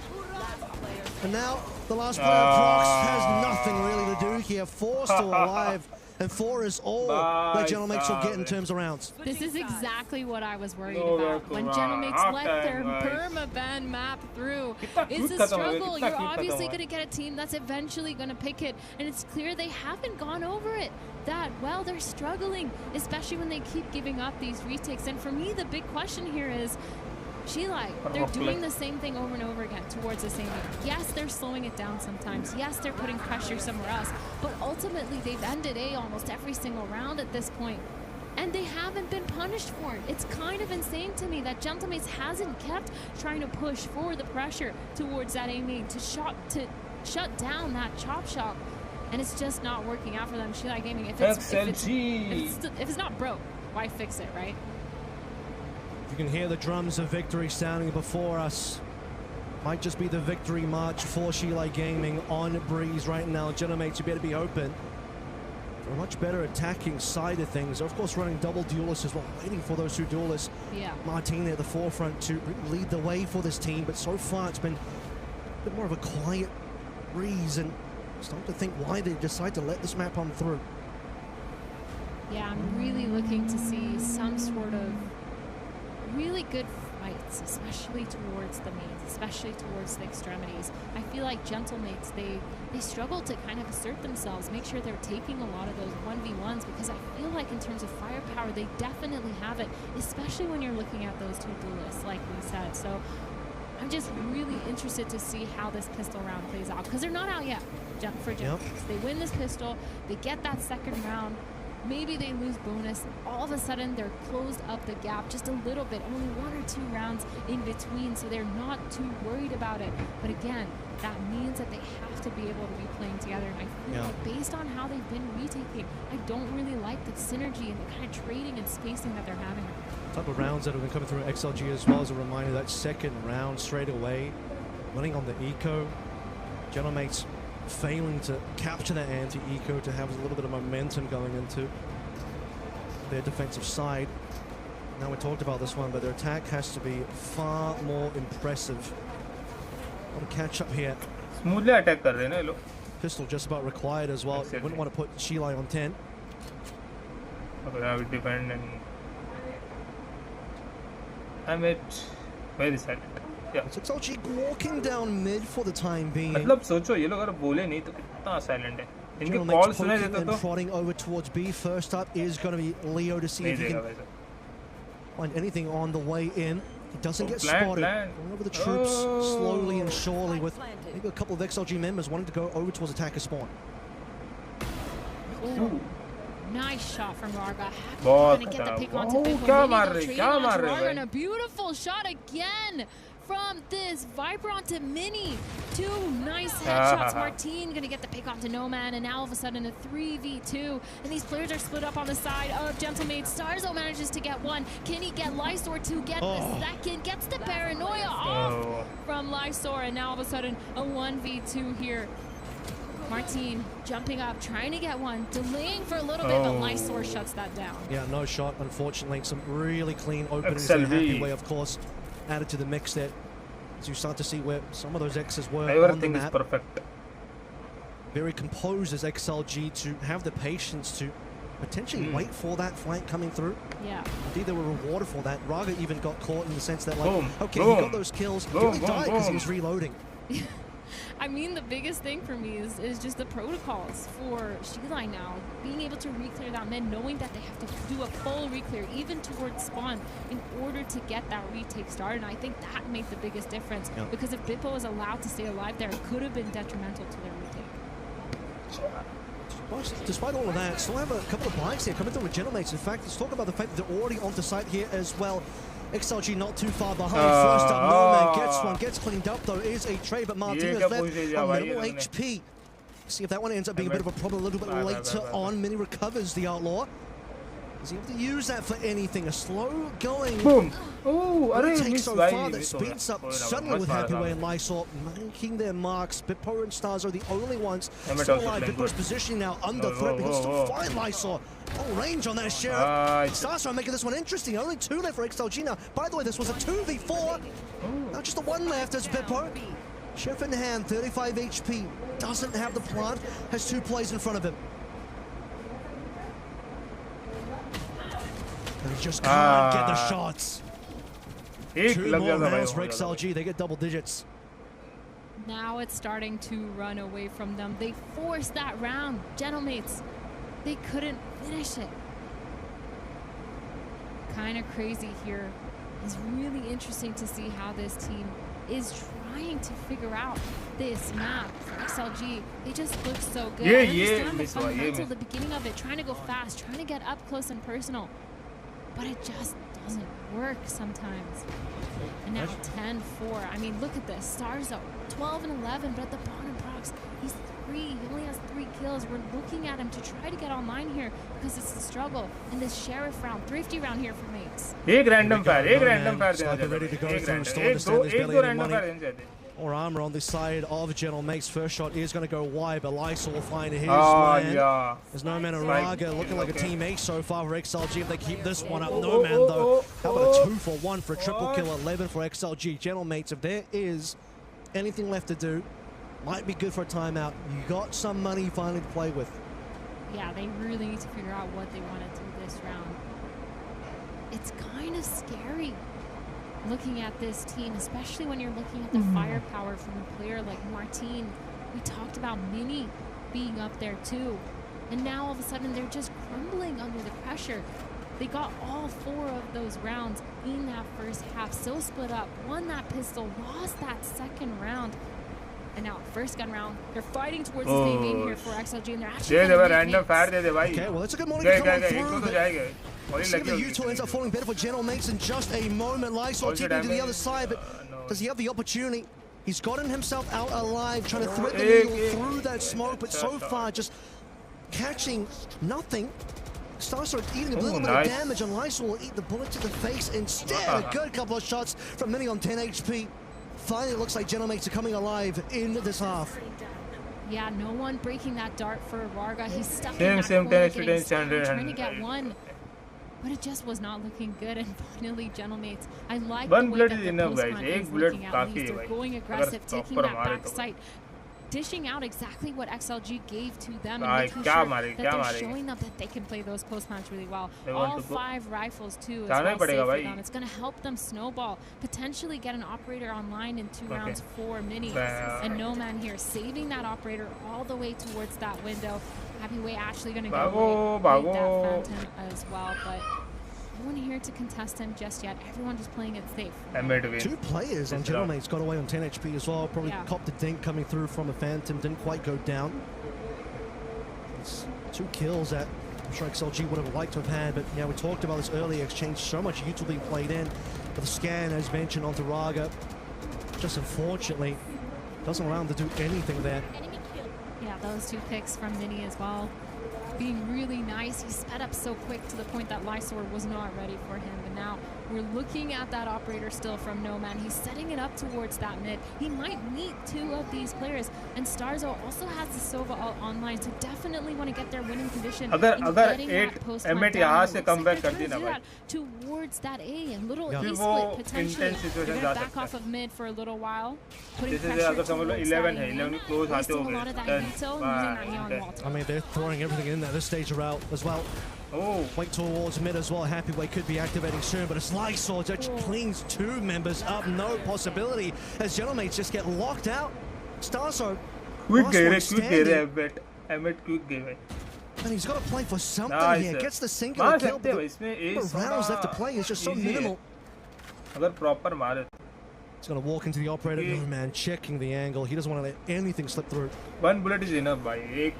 And now the last player, Prox, has nothing really to do here. 4 still alive. And 4 is all that Gentlemates will get in terms of rounds. This is exactly what I was worried about. When Gentlemates let their perma-ban map through, it's a struggle. You're obviously going to get a team that's eventually going to pick it. And it's clear they haven't gone over it that well. They're struggling, especially when they keep giving up these retakes. And for me, the big question here is, Shilai, they're doing the same thing over and over again towards the same game. Yes, they're slowing it down sometimes. Yes, they're putting pressure somewhere else. But ultimately, they've ended A almost every single round at this point. And they haven't been punished for it. It's kind of insane to me that Gentlemates hasn't kept trying to push for the pressure towards that A main to shut down that chop shop. And it's just not working out for them. Shilai Gaming, if it's not broke, why fix it, right? You can hear the drums of victory sounding before us. Might just be the victory march for Shilai Gaming on Breeze right now. Gentlemates, you better be open. a much better attacking side of things. They're of course running double duelists as well, waiting for those two duelists. Yeah. Martini at the forefront to lead the way for this team, but so far it's been a bit more of a quiet breeze, and starting to think why they decide to let this map on through. Yeah, I'm really looking to see some sort of really good fights, especially towards the mains, especially towards the extremities. I feel like Gentlemates, they struggle to kind of assert themselves, make sure they're taking a lot of those 1v1s, because I feel like in terms of firepower, they definitely have it, especially when you're looking at those two duelists, like we said. So I'm just really interested to see how this pistol round plays out, because they're not out yet for Gentlemates. They win this pistol, they get that second round, maybe they lose bonus, all of a sudden they're closed up the gap just a little bit, only 1 or 2 rounds in between, so they're not too worried about it. But again, that means that they have to be able to be playing together, and I feel like based on how they've been retaking, I don't really like the synergy and the kind of trading and spacing that they're having. Type of rounds that have been coming through XLG as well. As a reminder, that second round straight away, running on the eco, Gentlemates failing to capture that anti-eco to have a little bit of momentum going into their defensive side. Now we talked about this one, but their attack has to be far more impressive. Want to catch up here. Smoothly attack कर रहे हैं ना ये लोग. Pistol just about required as well. Wouldn't want to put Shilai on 10. Okay, now we defend and I'm at very silent. Yeah. It's XLG walking down mid for the time being. मतलब सोचो ये लोग अगर बोले नहीं तो कितना silent है. इनके call सुने देते तो. Prodding over towards B. First up is going to be Leo to see if he can find anything on the way in. He doesn't get spotted. Going over the troops slowly and surely, with maybe a couple of XLG members wanting to go over towards attacker spawn. Ooh. Nice shot from Varga. Trying to get the pick onto Varga, and a beautiful shot again from this Viper onto Mini. 2 nice headshots. Martine gonna get the pick onto Nomad, and now all of a sudden a 3v2. And these players are split up on the side of Gentlemates. Starzo manages to get 1. Can he get Lysor to get the second? Gets the paranoia off from Lysor, and now all of a sudden a 1v2 here. Martine jumping up, trying to get 1, delaying for a little bit, but Lysor shuts that down. Yeah, no shot, unfortunately. Some really clean openings in a happy way, of course, added to the mix there. As you start to see where some of those X's were on the map. Perfect. Very composed as XLG to have the patience to potentially wait for that flank coming through. Yeah. Indeed, they were rewarded for that. Raga even got caught in the sense that, like, okay, he got those kills, he only died because he was reloading. I mean, the biggest thing for me is just the protocols for Shilai now. Being able to re-clear that mid, knowing that they have to do a full re-clear, even towards spawn, in order to get that retake started. And I think that made the biggest difference. Because if Bippo was allowed to stay alive there, it could have been detrimental to their retake. Despite all of that, still have a couple of bikes here coming through with Gentlemates. In fact, let's talk about the fact that they're already onto site here as well. XLG not too far behind. First up, Norman gets one, gets cleaned up though. Is a trade, but Martinez left on minimal HP. See if that one ends up being a bit of a problem a little bit later on. Mini recovers the Outlaw. Is he able to use that for anything? A slow going. Boom! Oh, take so far that speeds up suddenly with Happy Way and Lysor making their marks. Bippo and Stars are the only ones still alive. Bippo's positioning now under threat, but he'll still find Lysor. Oh, range on that Sheriff. Stars are making this one interesting. Only 2 left for XLG now. By the way, this was a 2v4. Now just the 1 left as Bippo. Sheriff in hand, 35 HP. Doesn't have the plant. Has 2 plays in front of him. And he just can't get the shots. 2 more rounds for XLG. They get double digits. Now it's starting to run away from them. They forced that round. Gentlemates, they couldn't finish it. Kind of crazy here. It's really interesting to see how this team is trying to figure out this map. For XLG, they just look so good. I understand the fundamental, the beginning of it, trying to go fast, trying to get up close and personal. But it just doesn't work sometimes. And now 10-4. I mean, look at this. Starzo, 12 and 11, but at the bottom procs, he's 3. He only has 3 kills. We're looking at him to try to get online here because it's a struggle. And this Sheriff round, Thrifty round here for mates. Ek random fire. Sniper ready to go through. Still understand there's barely any money. More armor on this side of Gentle Mates. First shot is going to go wide, but Lysol will find his Oh, man. yeah. There's No Man and Raga looking like a Okay. team ace so far for XLG if they keep this one up. No Man, though. How about a 2-for-1 for a triple kill? 11 for XLG. Gentle Mates, if there is anything left to do, might be good for a timeout. You got some money finally to play with. Yeah, they really need to figure out what they want to do this round. It's kind of scary looking at this team, especially when you're looking at the firepower from a player like Martin. We talked about Mini being up there too. And now all of a sudden they're just crumbling under the pressure. They got all 4 of those rounds in that first half, so split up, won that pistol, lost that second round. And now first gun round, they're fighting towards the same game here for XLG, and they're actually Okay, well, it's a good morning to come on through. See if the U-turn ends up falling better for Gentle Mates in just a moment. Lysol tipping to the other side, but does he have the opportunity? He's gotten himself out alive, trying to thread the needle through that smoke, but so far just catching nothing. Starts eating a little bit of damage, and Lysol will eat the bullet to the face instead. A good couple of shots from Mini on 10 HP. Finally, it looks like Gentle Mates are coming alive in this half. Yeah, no one breaking that dart for Varga. He's stuck in that corner, getting stunned, trying to get one. But it just was not looking good, and finally, Gentle Mates, I like the way that the post-hunt is looking at least. They're going aggressive, taking that back sight, dishing out exactly what XLG gave to them, and making sure that they're showing them that they can play those post-hunts really well. All 5 rifles, too, is well safe for them. It's going to help them snowball, potentially get an operator online in 2 rounds for Mini. And No Man here, saving that operator all the way towards that window. Heavyweight actually going to go with that Phantom as well, but no one here to contest him just yet. Everyone just playing it safe. 2 players on Gentle Mates got away on 10 HP as well. Probably copped a dink coming through from a Phantom. Didn't quite go down. It's 2 kills that I'm sure XLG would have liked to have had, but yeah, we talked about this earlier. Exchange so much YouTube being played in. But the scan, as mentioned, onto Raga, just unfortunately doesn't allow him to do anything there. Yeah, those 2 picks from Mini as well. Being really nice. He sped up so quick to the point that Lysor was not ready for him. But now we're looking at that operator still from No Man. He's setting it up towards that mid. He might meet 2 of these players. And Starzo also has the Sova online, so definitely want to get their winning condition. अगर 8 एमएट यहाँ से come back कर दी ना भाई. Towards that A, a little A split potentially. They're going to back off of mid for a little while. Putting pressure towards that 11 close आते हो गए. I mean, they're throwing everything in there. This stage route as well. Wait towards mid as well. Heavyweight could be activating soon, but it's Lysol that cleans 2 members up. No possibility as Gentle Mates just get locked out. Starso. Quick game, Emmett quick game. And he's got to play for something here. Gets the singular kill, but the rounds left to play is just so minimal. अगर proper मारे. He's going to walk into the operator. No Man checking the angle. He doesn't want to let anything slip through. 1 bullet is enough, भाई. एक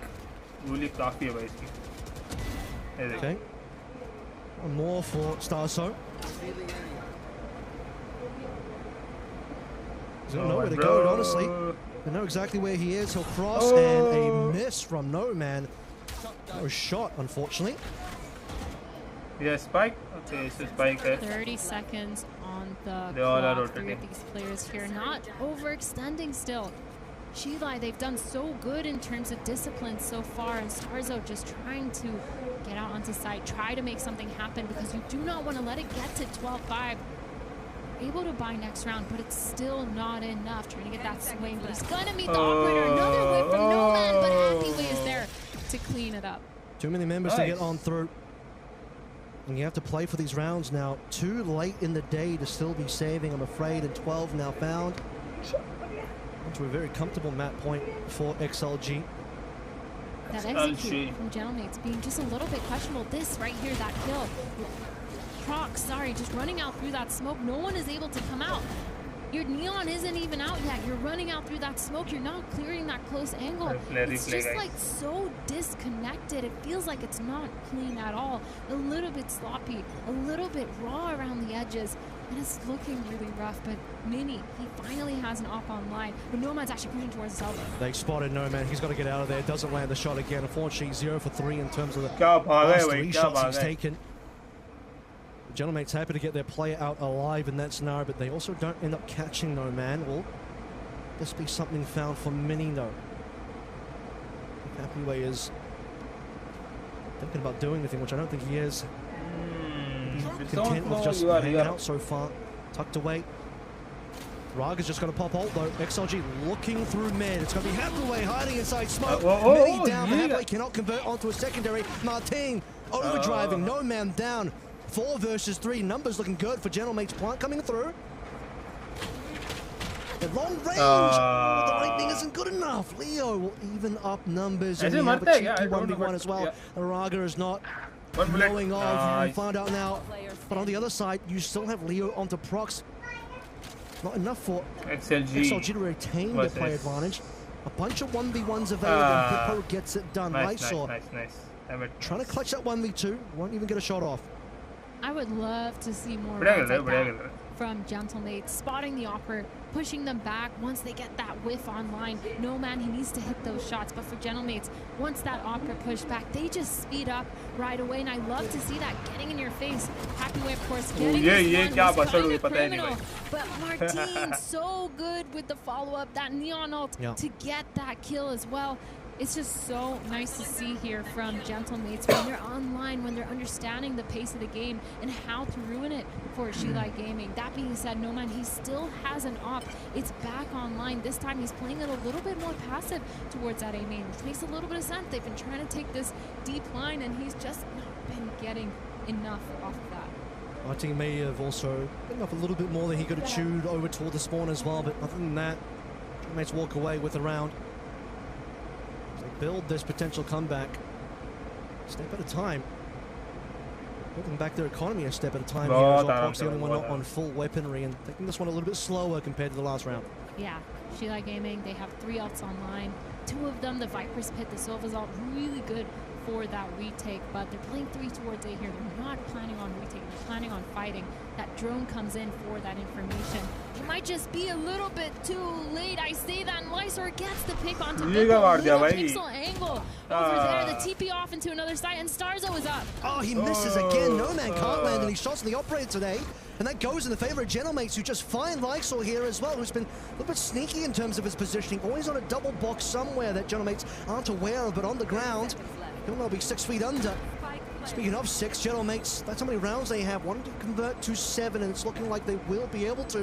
गोली काफी है भाई इसकी. Okay. One more for Starso. He's got nowhere to go, honestly. They know exactly where he is. He'll cross, and a miss from No Man. No shot, unfortunately. Yeah, spike. Okay, so spike. 30 seconds on the clock. 3 of these players here, not overextending still. Shilai, they've done so good in terms of discipline so far, and Starzo just trying to get out onto site, try to make something happen, because you do not want to let it get to 12-5. Able to buy next round, but it's still not enough. Trying to get that swing, but he's gonna meet the operator. Another whip from No Man, but Happyway is there to clean it up. Too many members to get on through. And you have to play for these rounds now. Too late in the day to still be saving, I'm afraid, and 12 now found. Into a very comfortable map point for XLG. That execute from Gentle Mates being just a little bit questionable. This right here, that kill. Proc, sorry, just running out through that smoke. No one is able to come out. Your neon isn't even out yet. You're running out through that smoke. You're not clearing that close angle. It's just like so disconnected. It feels like it's not clean at all. A little bit sloppy, a little bit raw around the edges. And it's looking really rough, but Mini, he finally has an op online, but No Man's actually pushing towards his elbow. They spotted No Man. He's got to get out of there. Doesn't land the shot again. Unfortunately, 0 for 3 in terms of the last 3 shots he's taken. Gentle Mates happy to get their player out alive in that scenario, but they also don't end up catching No Man. Well, this be something found for Mini though? Happyway is thinking about doing anything, which I don't think he is. He's content with just hanging out so far, tucked away. Raga's just going to pop ult though. XLG looking through mid. It's going to be Hathaway hiding inside smoke. Mini down. Hathaway cannot convert onto a secondary. Martin overdriving. No man down. 4 versus 3. Numbers looking good for Gentlemate's plant coming through. The long range. The lightning isn't good enough. Leo will even up numbers. And we have a cheeky 1v1 as well. Raga is not blowing off. We'll find out now. But on the other side, you still have Leo onto procs. Not enough for XLG to retain the play advantage. A bunch of 1v1s available, and Hippo gets it done. Nice. Trying to clutch that 1v2, won't even get a shot off. I would love to see more rounds like that from Gentlemates, spotting the Opera, pushing them back once they get that whiff online. No man, he needs to hit those shots, but for Gentlemates, once that Opera pushed back, they just speed up right away, and I love to see that getting in your face. Happyway, of course, getting this one was kind of criminal, but Martin so good with the follow-up, that Neon ult to get that kill as well. It's just so nice to see here from Gentlemates when they're online, when they're understanding the pace of the game and how to ruin it for Shilai Gaming. That being said, No Man, he still has an op. It's back online. This time he's playing it a little bit more passive towards that A main, which makes a little bit of sense. They've been trying to take this deep line and he's just not been getting enough off of that. Martin may have also bitten off a little bit more than he could have chewed over toward the spawn as well, but other than that, Gentlemates walk away with a round. Build this potential comeback step at a time, building back their economy a step at a time here as well. Prox the only one not on full weaponry and taking this one a little bit slower compared to the last round. Yeah, Shilai Gaming, they have 3 ults online. 2 of them, the Viper's Pit, the Silva's ult, really good for that retake, but they're playing 3 towards A here. They're not planning on retaking, they're planning on fighting. That drone comes in for that information. It might just be a little bit too late. I say that, and Lysor gets the pick onto pixel angle over there. The TP off into another side, and Starzo is up. Oh, he misses again. No man can't land any shots on the operator today. And that goes in the favor of Gentlemates, who just find Lysor here as well, who's been a little bit sneaky in terms of his positioning. Always on a double box somewhere that Gentlemates aren't aware of, but on the ground, he'll now be 6 feet under. Speaking of 6, Gentlemates, that's how many rounds they have. Wanting to convert to 7, and it's looking like they will be able to.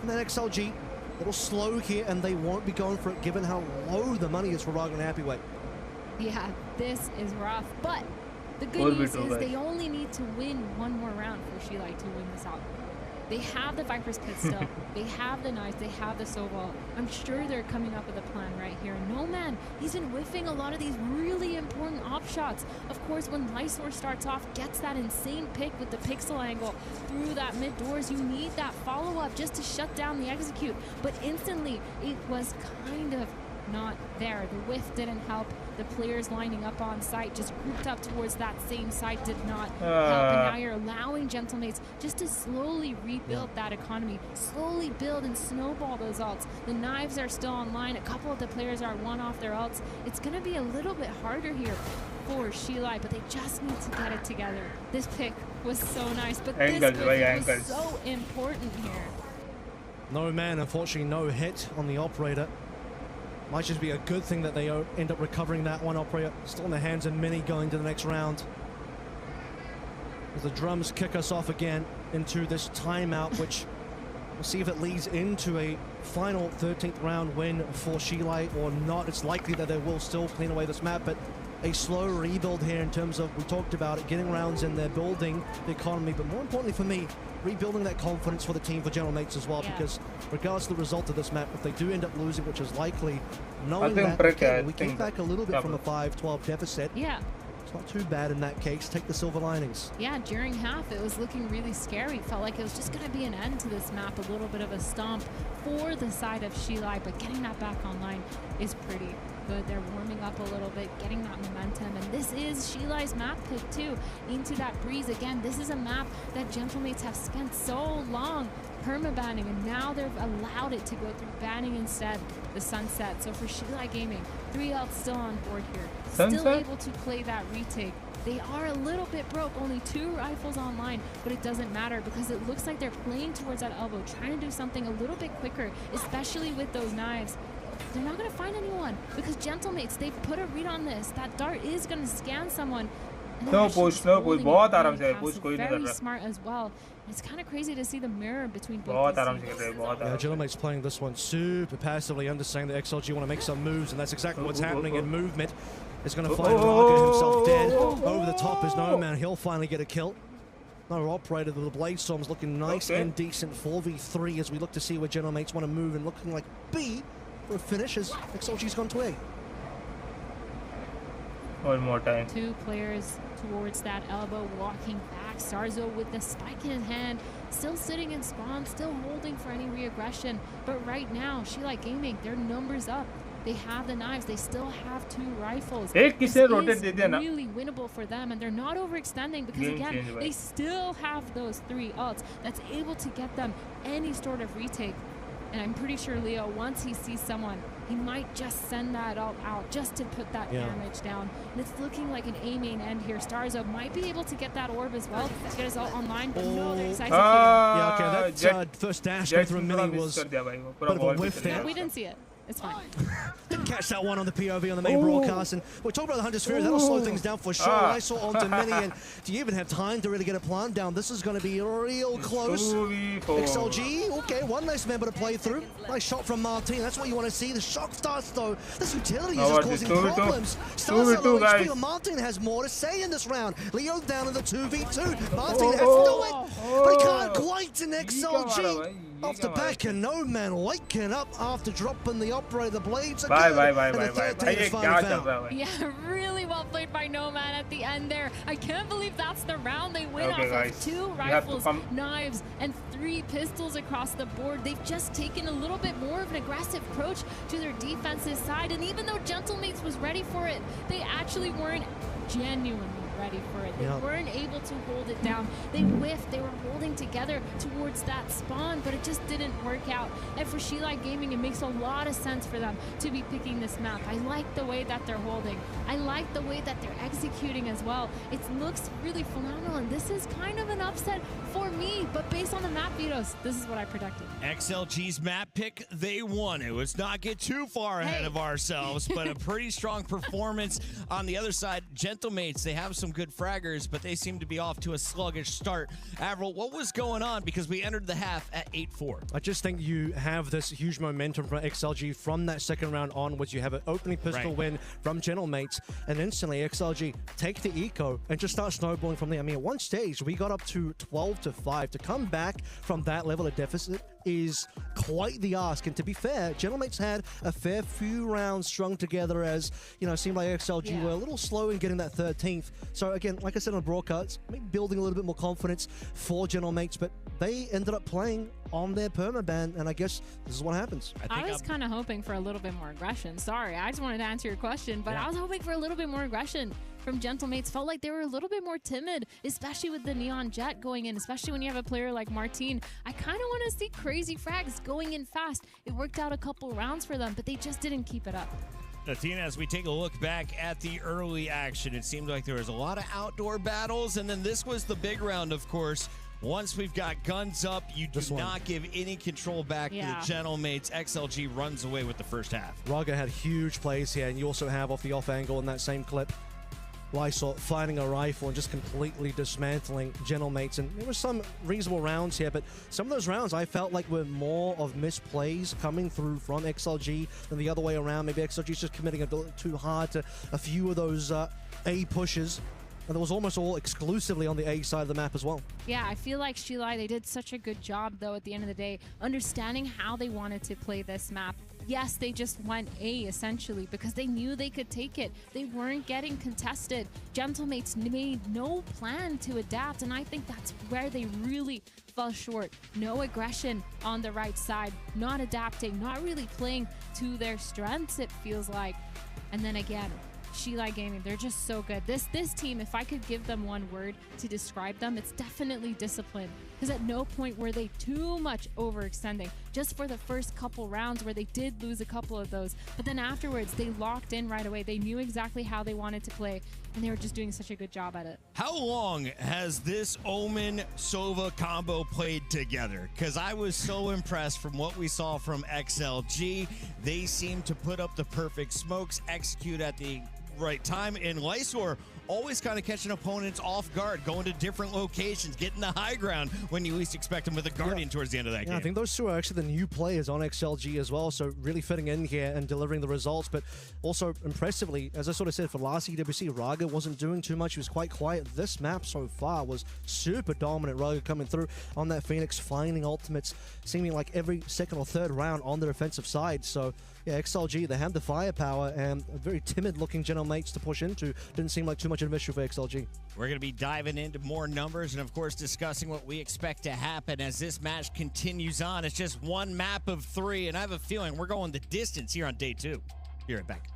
And then XLG, a little slow here, and they won't be going for it, given how low the money is for Raga and Happyway. Yeah, this is rough, but the good news is they only need to win 1 more round for Shilai to win this out. They have the Viper's Pit still. They have the knife. They have the Sova. I'm sure they're coming up with a plan right here. No man, he's been whiffing a lot of these really important op shots. Of course, when Lysor starts off, gets that insane pick with the pixel angle through that mid doors, you need that follow-up just to shut down the execute. But instantly, it was kind of not there. The whiff didn't help. The players lining up on site, just grouped up towards that same site, did not help. And now you're allowing Gentlemates just to slowly rebuild that economy, slowly build and snowball those ults. The knives are still online. A couple of the players are 1 off their ults. It's going to be a little bit harder here for Shilai, but they just need to get it together. This pick was so nice, but this pick was so important here. No man, unfortunately, no hit on the operator. Might just be a good thing that they end up recovering that one operator. Still in the hands of Mini going to the next round. As the drums kick us off again into this timeout, which we'll see if it leads into a final 13th round win for Shilai or not. It's likely that they will still clean away this map, but a slow rebuild here in terms of, we talked about it, getting rounds in there, building the economy, but more importantly for me, rebuilding that confidence for the team, for Gentlemates as well, because regardless of the result of this map, if they do end up losing, which is likely, knowing that, okay, we came back a little bit from a 5-12 deficit. Yeah. It's not too bad in that case. Take the silver linings. Yeah, during half, it was looking really scary. Felt like it was just going to be an end to this map, a little bit of a stomp for the side of Shilai, but getting that back online is pretty good. They're warming up a little bit, getting that momentum, and this is Shilai's map pick too, into that breeze. Again, this is a map that Gentlemates have spent so long perma-banning, and now they've allowed it to go through banning instead, the Sunset. So for Shilai Gaming, 3 ults still on board here. Still able to play that retake They are a little bit broke, only 2 rifles online, but it doesn't matter because it looks like they're playing towards that elbow, trying to do something a little bit quicker, especially with those knives. They're not going to find anyone because Gentlemates, they've put a read on this. That dart is going to scan someone. No push. बहुत आराम से push कोई नहीं कर Very रहा. smart as well. It's kind of crazy to see the mirror between both बहुत these आराम से teams. कर रहे हैं, बहुत Yeah, आराम. Gentlemate's playing this one super passively, understanding that XLG want to make some moves, and that's exactly what's happening in movement. Is going to find Raga himself dead. Over the top is Nomad. He'll finally get a kill. No operator. The Blade Storm's looking nice and decent. 4v3 as we look to see where Gentlemates want to move, and looking like B for a finish as XLG's gone to A. One more time. 2 players towards that elbow, walking back. Starzo with the spike in hand, still sitting in spawn, still holding for any re-aggression. But right now, Sheila Gaming, their numbers up. They have the knives. They still have 2 rifles. एक This किसे is rotate दे दिया ना? really winnable for them, and they're not overextending because Game again, change, they भाई. still have those 3 ults that's able to get them any sort of retake. And I'm pretty sure Leo, once he sees someone, he might just send that ult out just to put that damage down. And it's looking like an A main end here. Starzo might be able to get that orb as well to get his ult online, but no, they're decisive here. Yeah, okay, that first dash going through a mini was a bit of a whiff there. Yeah, we didn't see it. It's fine. Didn't catch that one on the POV on the main broadcast, and we're talking about the Hunter's Fury. That'll slow things down for sure. I saw onto mini, and do you even have time to really get a plant down? This is going to be real close. XLG, okay, one less member to play through. Nice shot from Martin. That's what you want to see. The shock starts though. This utility is just causing problems. Starts at low HP, and Martin has more to say in this round. Leo down in the 2v2. Martin has to do it, but he can't quite in XLG. Off the back, and No Man waking up after dropping the operator. The blades are good. And the third team is finally found. Yeah, really well played by Nomad at the end there. I can't believe that's the round they win off of 2 rifles, knives, and 3 pistols across the board. They've just taken a little bit more of an aggressive approach to their defensive side, and even though Gentlemates was ready for it, they actually weren't genuinely ready for it. They weren't able to hold it down. They whiffed. They were holding together towards that spawn, but it just didn't work out. And for Sheila Gaming, it makes a lot of sense for them to be picking this map. I like the way that they're holding. I like the way that they're executing as well. It looks really phenomenal, and this is kind of an upset for me, but based on the map vetoes, this is what I predicted. XLG's map pick, they won it. Let's not get too far ahead of ourselves, but a pretty strong performance on the other side. Gentlemates, they have some good fraggers, but they seem to be off to a sluggish start. Avril, what was going on? Because we entered the half at 8-4. I just think you have this huge momentum from XLG from that second round onwards. You have an opening pistol win from Gentlemates, and instantly XLG take the eco and just start snowballing from there. I mean, at one stage, we got up to 12-5. To come back from that level of deficit is quite the ask. And to be fair, Gentlemates had a fair few rounds strung together as, you know, it seemed like XLG were a little slow in getting that 13th. So again, like I said on the broadcast, maybe building a little bit more confidence for Gentlemates, but they ended up playing on their permaban, and I guess this is what happens. I was kind of hoping for a little bit more aggression. Sorry, I just wanted to answer your question, but I was hoping for a little bit more aggression from Gentlemates. Felt like they were a little bit more timid, especially with the Neon Jet going in, especially when you have a player like Martin. I kind of want to see crazy frags going in fast. It worked out a couple rounds for them, but they just didn't keep it up. Tina, as we take a look back at the early action, it seemed like there was a lot of outdoor battles, and then this was the big round, of course. Once we've got guns up, you do not give any control back to the Gentlemates. XLG runs away with the first half. Raga had huge plays here, and you also have off the off angle in that same clip, Lysol finding a rifle and just completely dismantling Gentlemates. And there were some reasonable rounds here, but some of those rounds I felt like were more of misplays coming through from XLG than the other way around. Maybe XLG's just committing a little too hard to a few of those A pushes. And it was almost all exclusively on the A side of the map as well. Yeah, I feel like Sheila, they did such a good job, though, at the end of the day, understanding how they wanted to play this map. Yes, they just went A, essentially, because they knew they could take it. They weren't getting contested. Gentlemates made no plan to adapt, and I think that's where they really fell short. No aggression on the right side, not adapting, not really playing to their strengths, it feels like. And then again, Sheila Gaming, they're just so good. This team, if I could give them one word to describe them, it's definitely discipline. because at no point were they too much overextending. Just for the first couple rounds where they did lose a couple of those, but then afterwards they locked in right away. They knew exactly how they wanted to play, and they were just doing such a good job at it. How long has this Omen Sova combo played together? Because I was so impressed from what we saw from XLG. They seem to put up the perfect smokes, execute at the right time, and Lysor always kind of catching opponents off guard, going to different locations, getting the high ground when you least expect them with a Guardian towards the end of that game. I think those two are actually the new players on XLG as well, so really fitting in here and delivering the results. But also impressively, as I sort of said, for last EWC, Raga wasn't doing too much. He was quite quiet. This map so far was super dominant. Raga coming through on that Phoenix, finding ultimates, seeming like every second or third round on the defensive side. So yeah, XLG, they had the firepower and a very timid looking general mates to push into. Didn't seem like too much of an issue for XLG. We're going to be diving into more numbers and, of course, discussing what we expect to happen as this match continues on. It's just one map of 3, and I have a feeling we're going the distance here on day 2. Be right back.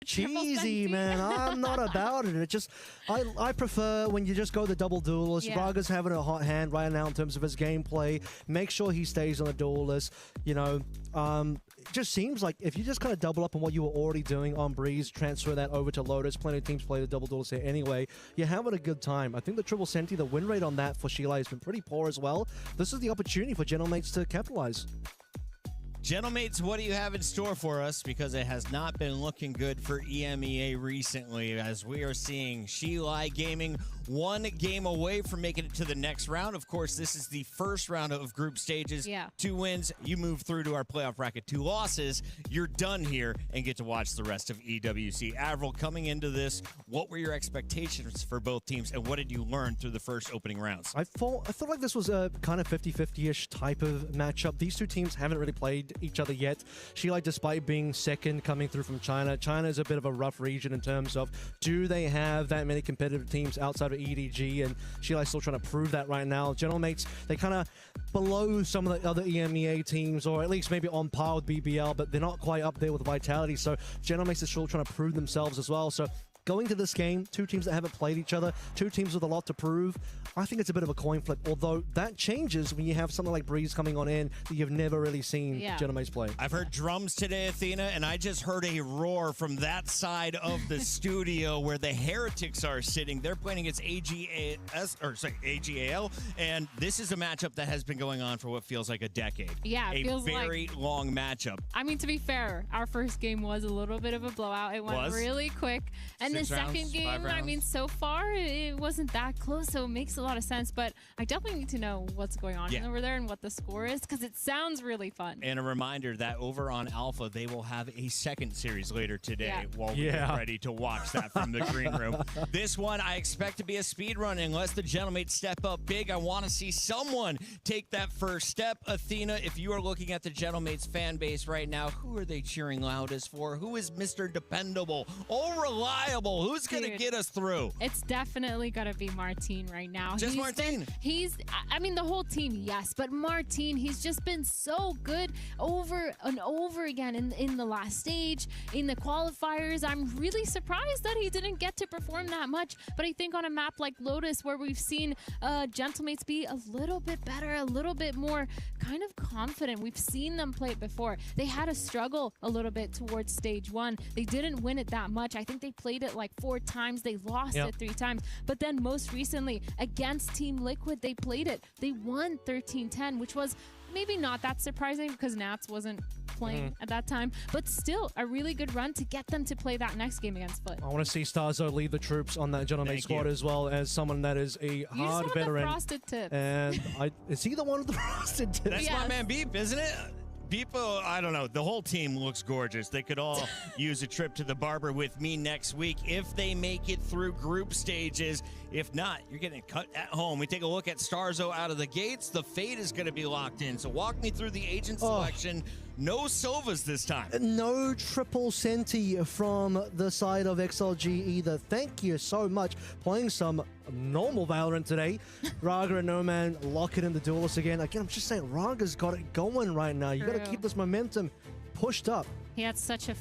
cheesy, man. I'm not about it. It just, I prefer when you just go the double duelist. Yeah. Raga's having a hot hand right now in terms of his gameplay. Make sure he stays on the duelist. You know, it just seems like if you just kind of double up on what you were already doing on Breeze, transfer that over to Lotus. Plenty of teams play the double duelist here anyway. You're having a good time. I think the triple Senti, the win rate on that for Sheila has been pretty poor as well. This is the opportunity for Gentlemates to capitalize. Gentlemates, what do you have in store for us? Because it has not been looking good for EMEA recently, as we are seeing Sheila Gaming one game away from making it to the next round. Of course, this is the first round of group stages. Yeah. 2 wins, you move through to our playoff bracket. 2 losses, you're done here and get to watch the rest of EWC. Avril, coming into this, what were your expectations for both teams, and what did you learn through the first opening rounds? I thought like this was a kind of 50-50-ish type of matchup. These two teams haven't really played each other yet. Sheila, despite being second coming through from China is a bit of a rough region in terms of, do they have that many competitive teams outside of EDG? And Sheila's still trying to prove that right now. Gentlemates, they kind of below some of the other EMEA teams, or at least maybe on par with BBL, but they're not quite up there with Vitality. So Gentlemates is still trying to prove themselves as well. So going to this game, 2 teams that haven't played each other, 2 teams with a lot to prove. I think it's a bit of a coin flip, although that changes when you have something like Breeze coming on in that you've never really seen Gentlemates play. I've heard drums today, Athena, and I just heard a roar from that side of the studio where the Heretics are sitting. They're playing against AGAL, and this is a matchup that has been going on for what feels like a decade. Yeah, it feels a very long matchup. I mean, to be fair, our first game was a little bit of a blowout. It went really quick. And the second game, I mean, so far, it wasn't that close, so it makes a lot of sense. But I definitely need to know what's going on over there and what the score is, because it sounds really fun. And a reminder that over on Alpha, they will have a second series later today while we get ready to watch that from the green room. This one, I expect to be a speed run unless the Gentlemates step up big. I want to see someone take that first step. Athena, if you are looking at the Gentlemates fan base right now, who are they cheering loudest for? Who is Mr. Dependable? Oh, reliable. Who's going to get us through? It's definitely going to be Martine right now. Just Martine? I mean, the whole team, yes, but Martine, he's just been so good over and over again in the last stage, in the qualifiers. I'm really surprised that he didn't get to perform that much, but I think on a map like Lotus, where we've seen Gentlemates be a little bit better, a little bit more kind of confident. We've seen them play it before. They had a struggle a little bit towards stage 1. They didn't win it that much. I think they played it like 4 times. They lost it 3 times. But then most recently against Team Liquid, they played it. They won 13-10, which was maybe not that surprising because Nats wasn't playing at that time, but still a really good run to get them to play that next game against Foot. I want to see Starzo lead the troops on that Gentleman squad as well, as someone that is a hard veteran. The frosted tips. And is he the one with the frosted tips? That's my man Beep, isn't it? People, I don't know. The whole team looks gorgeous. They could all use a trip to the barber with me next week if they make it through group stages. If not, you're getting cut at home. We take a look at Starzo out of the gates. The fate is going to be locked in. So walk me through the agent selection. No Sovas this time. No triple Senti from the side of XLG either. Thank you so much. Playing some normal Valorant today. Raga and No Man lock it in the duelist again. Again, I'm just saying, Raga's got it going right now. You got to keep this momentum pushed up. He had such a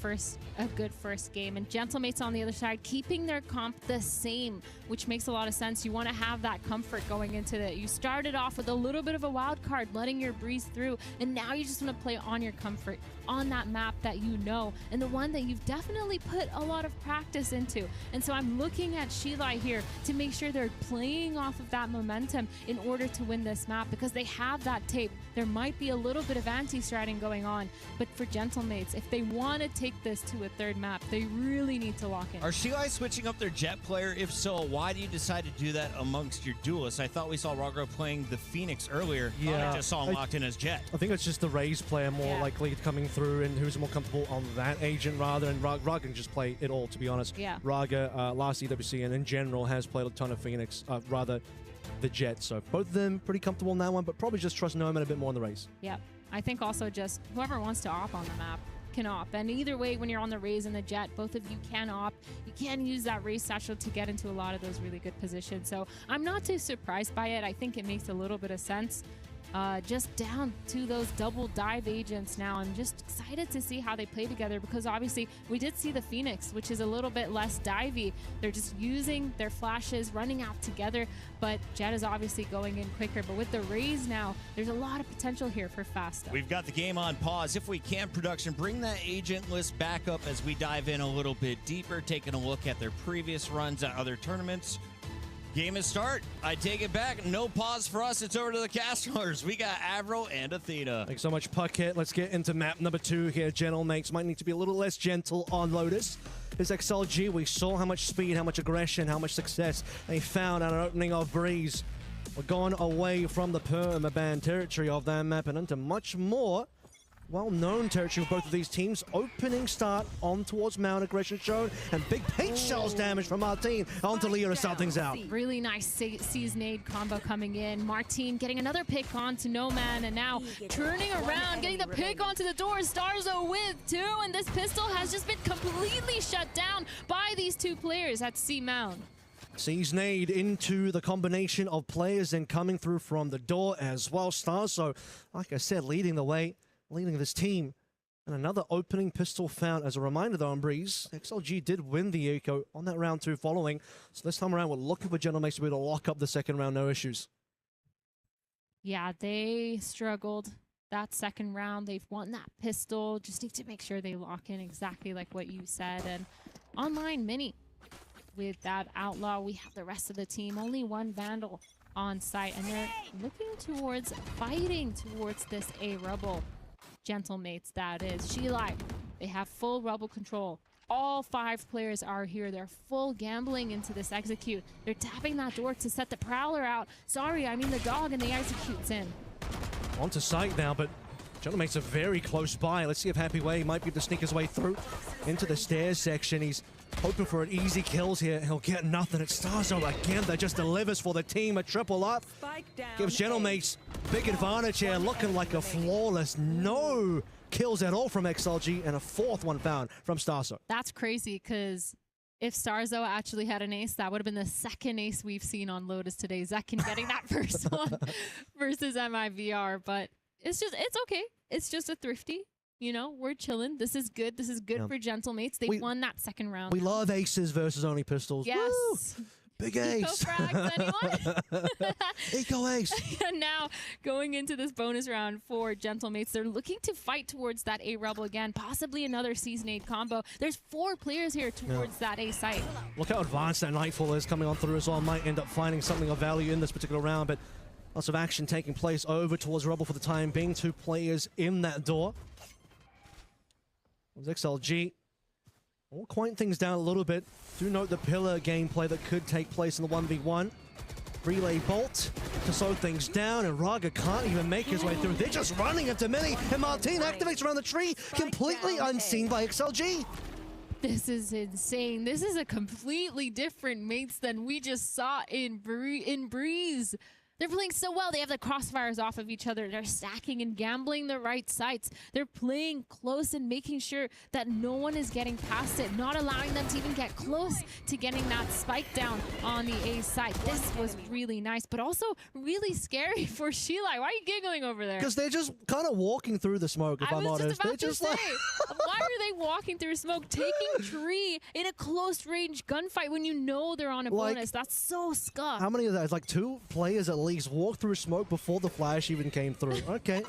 good first game, and Gentlemates on the other side keeping their comp the same, which makes a lot of sense. You want to have that comfort going into it. You started off with a little bit of a wild card, letting your breeze through, and now you just want to play on your comfort, on that map that you know, and the one that you've definitely put a lot of practice into. And so I'm looking at Sheila here to make sure they're playing off of that momentum in order to win this map, because they have that tape. There might be a little bit of anti-stratting going on, but for Gentlemates, if they want to take this to a third map, they really need to lock in. Are Sheila switching up their Jet player? If so, why do you decide to do that amongst your duelists? I thought we saw Raga playing the Phoenix earlier. Yeah, I just saw him locked in as Jet. I think it's just the Raze player more likely coming through and who's more comfortable on that agent rather than Raga can just play it all, to be honest. Yeah. Raga, last EWC, and in general has played a ton of Phoenix, rather the Jet. So both of them pretty comfortable in that one, but probably just trust Nomad a bit more in the race. Yeah. I think also just whoever wants to op on the map can op. And either way, when you're on the Raze and the Jet, both of you can op. You can use that Raze satchel to get into a lot of those really good positions. So I'm not too surprised by it. I think it makes a little bit of sense. just down to those double dive agents now. I'm just excited to see how they play together, because obviously we did see the Phoenix, which is a little bit less divey. They're just using their flashes, running out together, but Jet is obviously going in quicker. But with the Rays now, there's a lot of potential here for Fasta. We've got the game on pause. If we can, production, bring that agent list back up as we dive in a little bit deeper, taking a look at their previous runs at other tournaments. Game is start. I take it back. No pause for us. It's over to the casters. We got Avril and Athena. Thanks so much, Puckhead. Let's get into map number 2 here. Gentlemates might need to be a little less gentle on Lotus. This XLG, we saw how much speed, how much aggression, how much success they found at an opening of Breeze. We're gone away from the permaban territory of that map and into much more well-known territory for both of these teams. Opening start on towards Mount, aggression shown, and big paint shells damage from Martine onto Leo to start things out. Really nice Seize Nade combo coming in. Martine getting another pick onto No Man, and now turning around, getting the pick onto the door. Starzo with 2, and this pistol has just been completely shut down by these 2 players at C Mount. Seize Nade into the combination of players and coming through from the door as well. Starzo, like I said, leading the way, leading this team. And another opening pistol found. As a reminder though on Breeze, XLG did win the Eco on that round 2 following. So this time around we're looking for Gentlemates to be able to lock up the second round, no issues. Yeah, they struggled that second round. They've won that pistol. Just need to make sure they lock in exactly like what you said. And online Mini with that Outlaw, we have the rest of the team. Only one Vandal on site, and they're looking towards fighting towards this A Rubble. Gentlemates, that is. Shilai, they have full Rubble control. All 5 players are here. They're full gambling into this execute. They're tapping that door to set the Prowler out. Sorry, I mean the dog, and the execute's in. Onto site now, but Gentlemates are very close by. Let's see if Happy Way might be able to sneak his way through into the stairs section. He's hoping for an easy kills here. He'll get nothing. It's Starzo again that just delivers for the team. A triple up. Gives Gentlemates big advantage here, looking like a flawless. No kills at all from XLG, and a 4th one found from Starzo. That's crazy, because if Starzo actually had an ace, that would have been the 2nd ace we've seen on Lotus today. Zekin getting that first one versus MIVR, but it's okay. It's just a thrifty. You know, we're chilling. This is good. This is good for Gentlemates. They won that second round. We love aces versus only pistols. Yes. Woo! Big ace. Eco frags, anyone? Eco ace. And now going into this bonus round for Gentlemates, they're looking to fight towards that A Rebel again, possibly another Seize Nade combo. There's 4 players here towards that A site. Look how advanced that Nightfall is coming on through as well. Might end up finding something of value in this particular round, but lots of action taking place over towards Rebel for the time being. 2 players in that door. XLG will quieten things down a little bit. Do note the pillar gameplay that could take place in the 1v1. Relay bolt to slow things down, and Raga can't even make his way through. They're just running into Mini, and Martine activates around the tree, completely unseen by XLG. This is insane. This is a completely different mates than we just saw in Breeze. They're playing so well. They have the crossfires off of each other. They're stacking and gambling the right sites. They're playing close and making sure that no one is getting past it, not allowing them to even get close to getting that spike down on the A site. This was really nice, but also really scary for Shilai. Why are you giggling over there? Because they're just kind of walking through the smoke, if I'm honest. They're just like... Why are they walking through smoke, taking tree in a close range gunfight when you know they're on a bonus? That's so scuffed. How many of that? It's like 2 players at least walked through smoke before the flash even came through. Okay.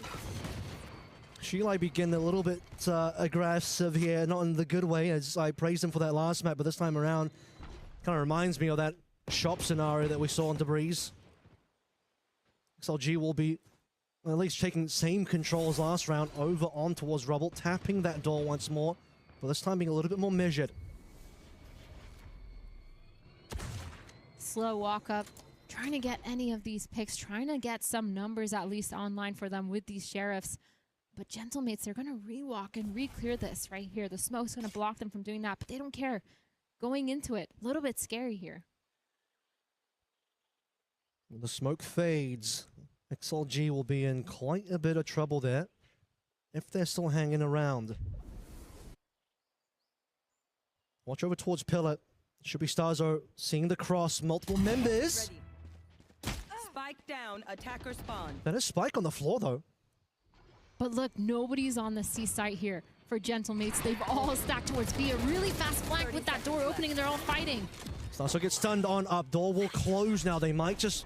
Shilai begin a little bit aggressive here, not in the good way, as I praised him for that last map, but this time around kind of reminds me of that shop scenario that we saw on Breeze. XLG will be at least taking the same control as last round over on towards Rubble, tapping that door once more, but this time being a little bit more measured. Slow walk up, trying to get any of these picks, trying to get some numbers at least online for them with these sheriffs. But Gentlemates, they're going to re-walk and re-clear this right here. The smoke's going to block them from doing that, but they don't care. Going into it, a little bit scary here. The smoke fades. XLG will be in quite a bit of trouble there if they're still hanging around. Watch over towards Pillar. Should be Starzo seeing the cross. Multiple members. Spike down, attacker spawn. That is Spike on the floor, though. But look, nobody's on the C site here for Gentlemates. They've all stacked towards B. A really fast flank with that door opening, and they're all fighting. Starso gets stunned on up. Door will close now. They might just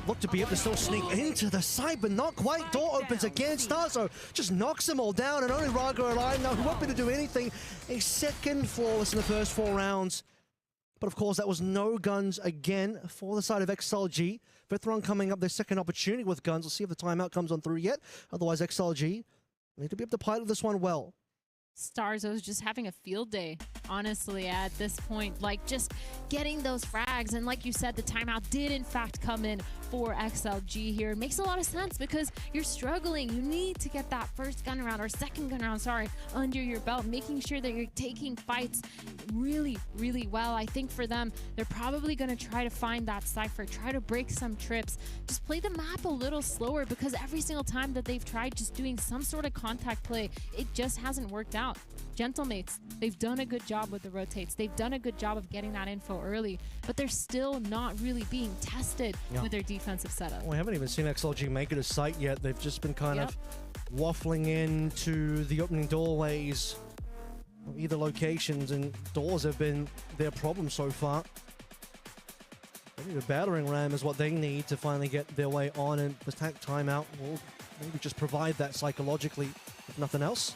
look to be able to still sneak into the side, but not quite. Door opens again. Starso just knocks them all down, and only Raga alive now, who won't be able to do anything. A second flawless in the first 4 rounds. But of course, that was no guns again for the side of XLG. Vithron coming up their second opportunity with guns. We'll see if the timeout comes on through yet. Otherwise, XLG need to be able to pilot this one well. Starzo's just having a field day, honestly, at this point. Like, just getting those frags. And like you said, the timeout did, in fact, come in for XLG here. It makes a lot of sense because you're struggling. You need to get that first gun round, or second gun round, sorry, under your belt, making sure that you're taking fights really, really well. I think for them, they're probably going to try to find that cipher, try to break some trips, just play the map a little slower, because every single time that they've tried just doing some sort of contact play, it just hasn't worked out. Gentlemates, they've done a good job with the rotates. They've done a good job of getting that info early, but they're still not really being tested with their defensive setup. We haven't even seen XLG make it a site yet. They've just been kind of waffling into the opening doorways of either locations, and doors have been their problem so far. Maybe a battering ram is what they need to finally get their way on, and the timeout will maybe just provide that psychologically, if nothing else.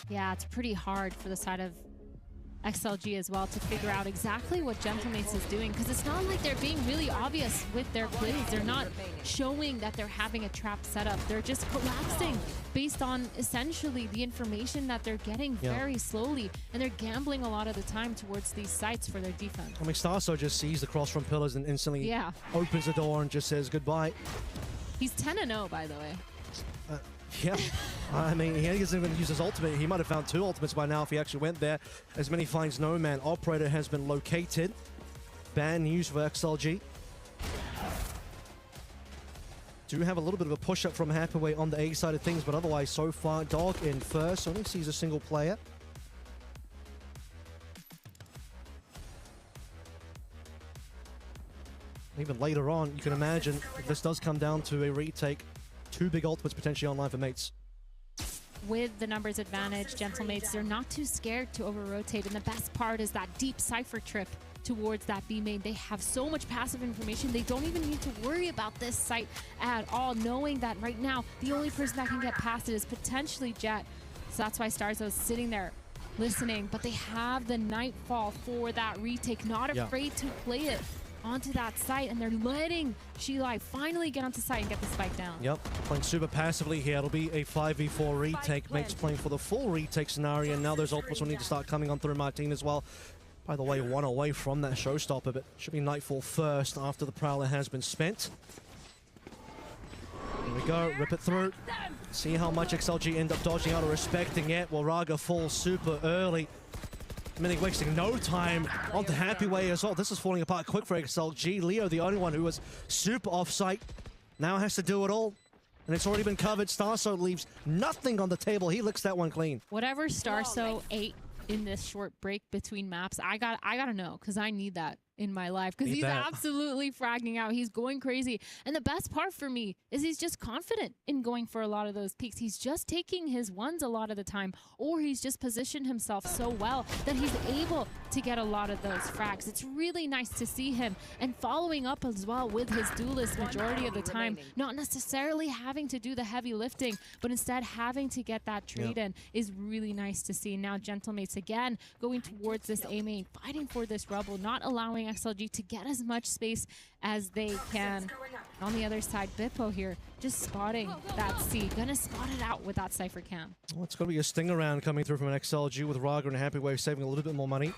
Yeah, it's pretty hard for the side of XLG as well to figure out exactly what Gentlemates is doing, because it's not like they're being really obvious with their plays. They're not showing that they're having a trap setup. They're just collapsing based on essentially the information that they're getting very slowly, and they're gambling a lot of the time towards these sites for their defense. I mean, Starso just sees the cross from pillars and instantly opens the door and just says goodbye. He's 10-0, by the way. Yeah, I mean, he hasn't even used his ultimate. He might have found 2 ultimates by now if he actually went there. As many finds no man. Operator has been located. Ban news for XLG. Do have a little bit of a push-up from Hathaway on the A side of things, but otherwise, so far, Dog in first. Only sees a single player. Even later on, you can imagine if this does come down to a retake, 2 big ultimates potentially online for mates. With the numbers advantage, Gentlemates, they're not too scared to over-rotate, and the best part is that deep cipher trip towards that B main. They have so much passive information, they don't even need to worry about this site at all, knowing that right now, the only person that can get past it is potentially Jet. So that's why Starzo's sitting there listening, but they have the Nightfall for that retake, not afraid to play it onto that site, and they're letting Shilai finally get onto site and get the spike down. Yep, playing super passively here. It'll be a 5v4 retake. Mates playing for the full retake scenario, and now those ultimates will need to start coming on through Martin as well. By the way, 1 away from that showstopper, but should be Nightfall first after the Prowler has been spent. Here we go, rip it through. See how much XLG end up dodging out or respecting it. Well, Raga falls super early. Mini wasting no time onto Happyway as well. This is falling apart quick for XLG. Leo, the only one who was super off-site, now has to do it all. And it's already been covered. Starso leaves nothing on the table. He licks that one clean. Whatever Starso ate in this short break between maps, I gotta know, because I need that in my life, because he's absolutely fragging out. He's going crazy. And the best part for me is he's just confident in going for a lot of those peaks. He's just taking his ones a lot of the time, or he's just positioned himself so well that he's able to get a lot of those frags. It's really nice to see him, and following up as well with his duelist majority of the time, not necessarily having to do the heavy lifting, but instead having to get that trade in is really nice to see. Now Gentlemates again going towards this A main, fighting for this rubble, not allowing XLG to get as much space as they can. On the other side, Bippo here just spotting that C. Gonna spot it out with that Cypher cam. Well, it's going to be a stinger round coming through from an XLG with Raga and Happyway saving a little bit more money.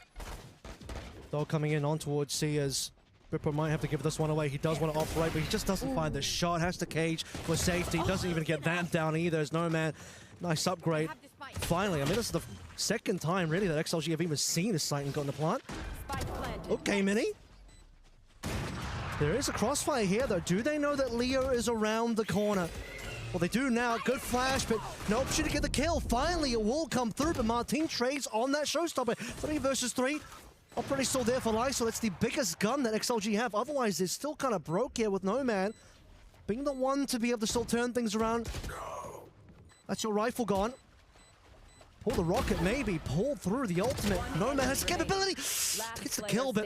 Dog coming in on towards C as Bippo might have to give this one away. He does want to operate, but he just doesn't find the shot. Has to cage for safety. Doesn't even get that down either. There's no man. Nice upgrade. Finally, I mean, this is the second time really that XLG have even seen this site and gotten the plant. Okay, Mini. There is a crossfire here, though. Do they know that Leo is around the corner? Well, they do now. Good flash, but no option to get the kill. Finally, it will come through, but Martin trades on that showstopper. 3 versus 3. Already still there for Lysol. That's the biggest gun that XLG have. Otherwise, they're still kind of broke here with Nomad. Being the one to be able to still turn things around. That's your rifle gone. Pull the rocket, maybe. Pull through the ultimate. Nomad has the capability. Gets the kill, but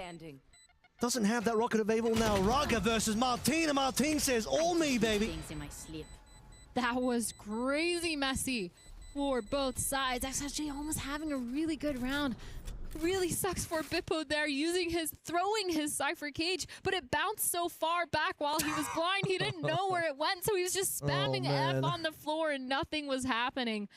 doesn't have that rocket available now. Raga versus Martin, and Martin says, all me, baby. That was crazy messy for both sides. XLG almost having a really good round. Really sucks for Bippo there, throwing his Cypher Cage, but it bounced so far back while he was blind, he didn't know where it went, so he was just spamming F on the floor and nothing was happening.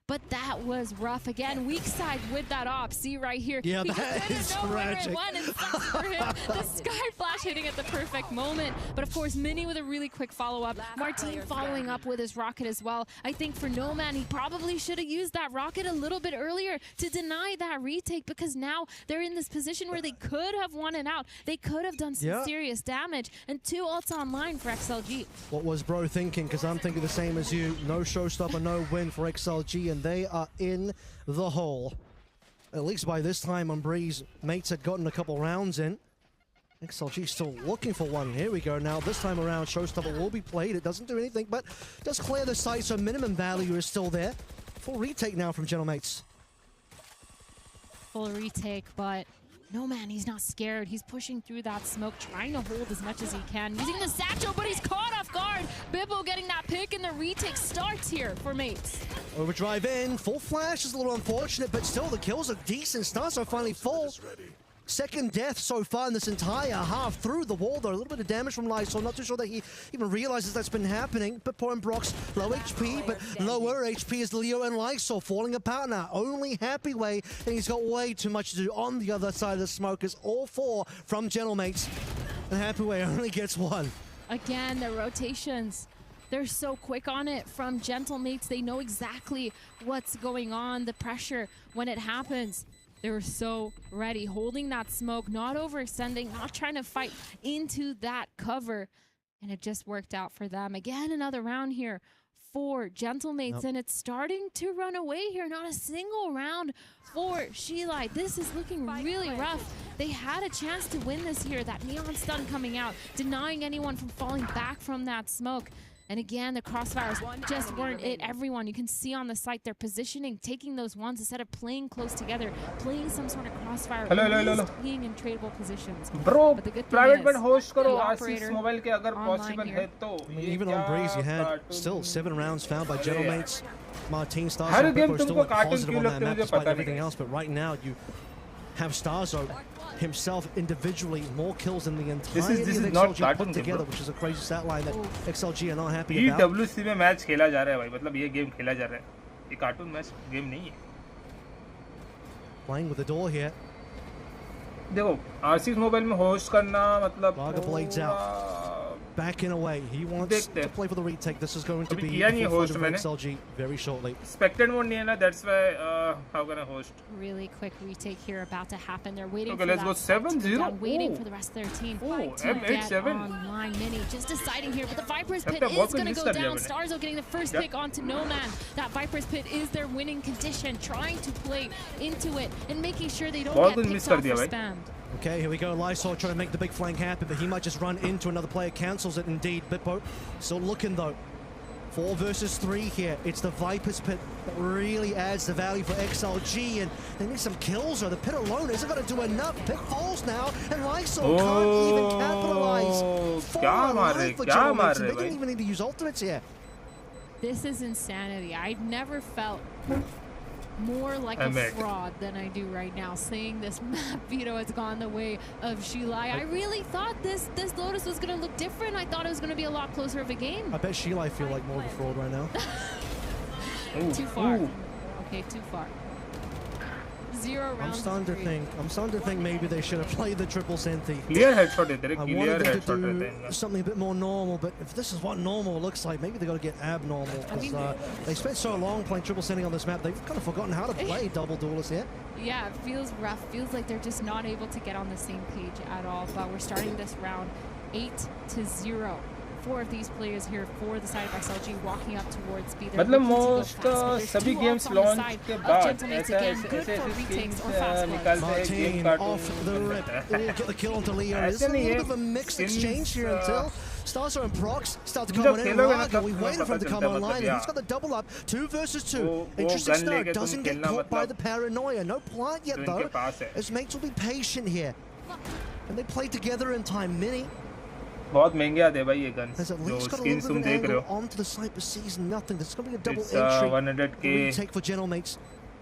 But that was rough. Again, weak side with that op. See right here. Yeah, he that is didn't know where it tragic. went, and sucks for him. The Sky Flash hitting at the perfect moment. But of course, Mini with a really quick follow-up. Martin following up with his rocket as well. I think for Nomad, he probably should have used that rocket a little bit earlier to deny that retake, because now they're in this position where they could have won it out. They could have done some serious damage. And 2 ults online for XLG. What was bro thinking? Because I'm thinking the same as you. No showstopper, no win for XLG, and they are in the hole. At least by this time, Umbree's mates had gotten a couple rounds in. XLG still looking for one. Here we go. Now, this time around, showstopper will be played. It doesn't do anything, but does clear the site, so minimum value is still there. Full retake now from Gentlemates. Full retake, but no, man, he's not scared. He's pushing through that smoke, trying to hold as much as he can. Using the satchel, but he's caught off guard. Bibbo getting that pick, and the retake starts here for mates. Overdrive in. Full flash is a little unfortunate, but still the kills are decent. Stars are finally full. Second death so far in this entire half. Through the wall, though. A little bit of damage from Lysol. Not too sure that he even realizes that's been happening. But poor Brock's low HP, but lower HP is Leo and Lysol falling apart now. Only Happy Way, and he's got way too much to do on the other side of the smoke. Is all 4 from Gentlemates. And Happy Way only gets 1. Again, the rotations. They're so quick on it from Gentlemates. They know exactly what's going on, the pressure when it happens. They were so ready, holding that smoke, not overextending, not trying to fight into that cover. And it just worked out for them. Again, another round here for Gentlemates, and it's starting to run away here. Not a single round for Sheila. This is looking really rough. They had a chance to win this here. That neon stun coming out, denying anyone from falling back from that smoke. And again, the crossfires just weren't it. Everyone, you can see on the site, they're positioning, taking those ones instead of playing close together, playing some sort of crossfire, being in tradable positions. Bro, private band host karo Asis mobile ke agar possible hai to. Even on Breeze, you had still 7 rounds found by Gentlemates. Martin Starzo Har game still tumko cartoon positive kyun on that lagte map mujhe despite pata everything else, but right now you have Starzo himself individually more kills than the entirety of XLG put together, which is a crazy stat line that XLG are not happy about. EWC में match खेला जा रहा है भाई, मतलब ये game खेला जा रहा है, ये कार्टून मैच गेम नहीं है. Playing with the door here. देखो आरसीज मोबाइल में होस्ट करना मतलब Raga blades out. Backing away. He wants to play for the retake. This is going to be a full fight of XLG very shortly. Spectated mode नहीं है ना, that's why how can I host? Really quick retake here about to happen. They're waiting Okay, for let's that go 7-0. waiting for the rest of their team to M8 get 7. online. Mini just deciding here, but the Viper's Pit is going to go down. Starzo getting the first pick onto Nomad. That Viper's Pit is their winning condition, trying to play into it and making sure they don't get picked off or spammed. Okay, here we go. Lysol trying to make the big flank happen, but he might just run into another player. Cancels it indeed. Bippo still looking though. 4 versus 3 here. It's the Viper's Pit that really adds the value for XLG, and they need some kills, or the pit alone isn't going to do enough. Pick falls now, and Lysol can't even capitalize. 4 alive for Gentlemates, and they didn't even need to use ultimates here. This is insanity. I've never felt more like a fraud than I do right now, saying this map veto has gone the way of Shilai. I really thought this Lotus was going to look different. I thought it was going to be a lot closer of a game. I bet Shilai feel like more of a fraud right now. Too far. Okay, too far. 0 rounds. I'm starting to think maybe they should have played the triple Senti. Clear headshot है तेरे, I clear wanted them headshot to do something a bit more normal, but if this is what normal looks like, maybe they got to get abnormal, because they spent so long playing triple Senti on this map, they've kind of forgotten how to play double duelist here. Yeah, it feels rough. Feels like they're just not able to get on the same page at all. But we're starting this round 8-0 4 of these players here for the side of XLG walking up towards B. मतलब most सभी games launch के बाद ऐसे Martin off the rip. Get the kill onto Leo. There's a little bit of a mixed exchange here until Starzo and Prox start to come in. Raga, we waited for him to come online. He's got the double up. 2 versus 2. Interesting start. Doesn't get caught by the paranoia. No plant yet though. His mates will be patient here. And they play together in time. Mini. बहुत महंगे आते हैं भाई ये guns Has at जो least got a skins little तुम bit देख of रहे angle हो. onto the side, but sees nothing. There's going to be a double It's entry. 100k, Retake for General Mates.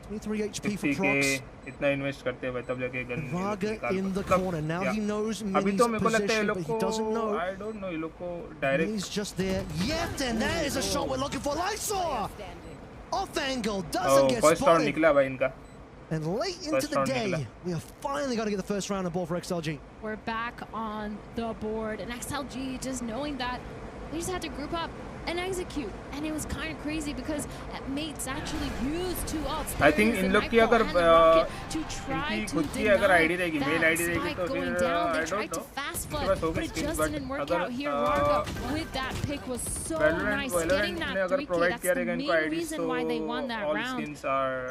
23 HP for 50k. Prox. इतना invest करते हैं भाई तब जाके gun. Raga in the corner. Now he knows Mini's position, but he doesn't know. I don't know ये लोग को direct. He's just there. Yet, and that is a shot we're looking for. Lysor! Off angle, doesn't get First round spotted. निकला भाई इनका. And late into the day, we are finally going to get the first round on board for XLG. We're back on the board, and XLG just knowing that they just had to group up and execute, and it was kind of crazy because mates actually used 2 ults. I think in लोग की अगर इनकी खुद की अगर ID रहेगी, mail ID रहेगी तो फिर they tried to fast flood, but it just didn't work out here. Raga with that pick was so nice, getting that 3K. That's the main reason why they won that round.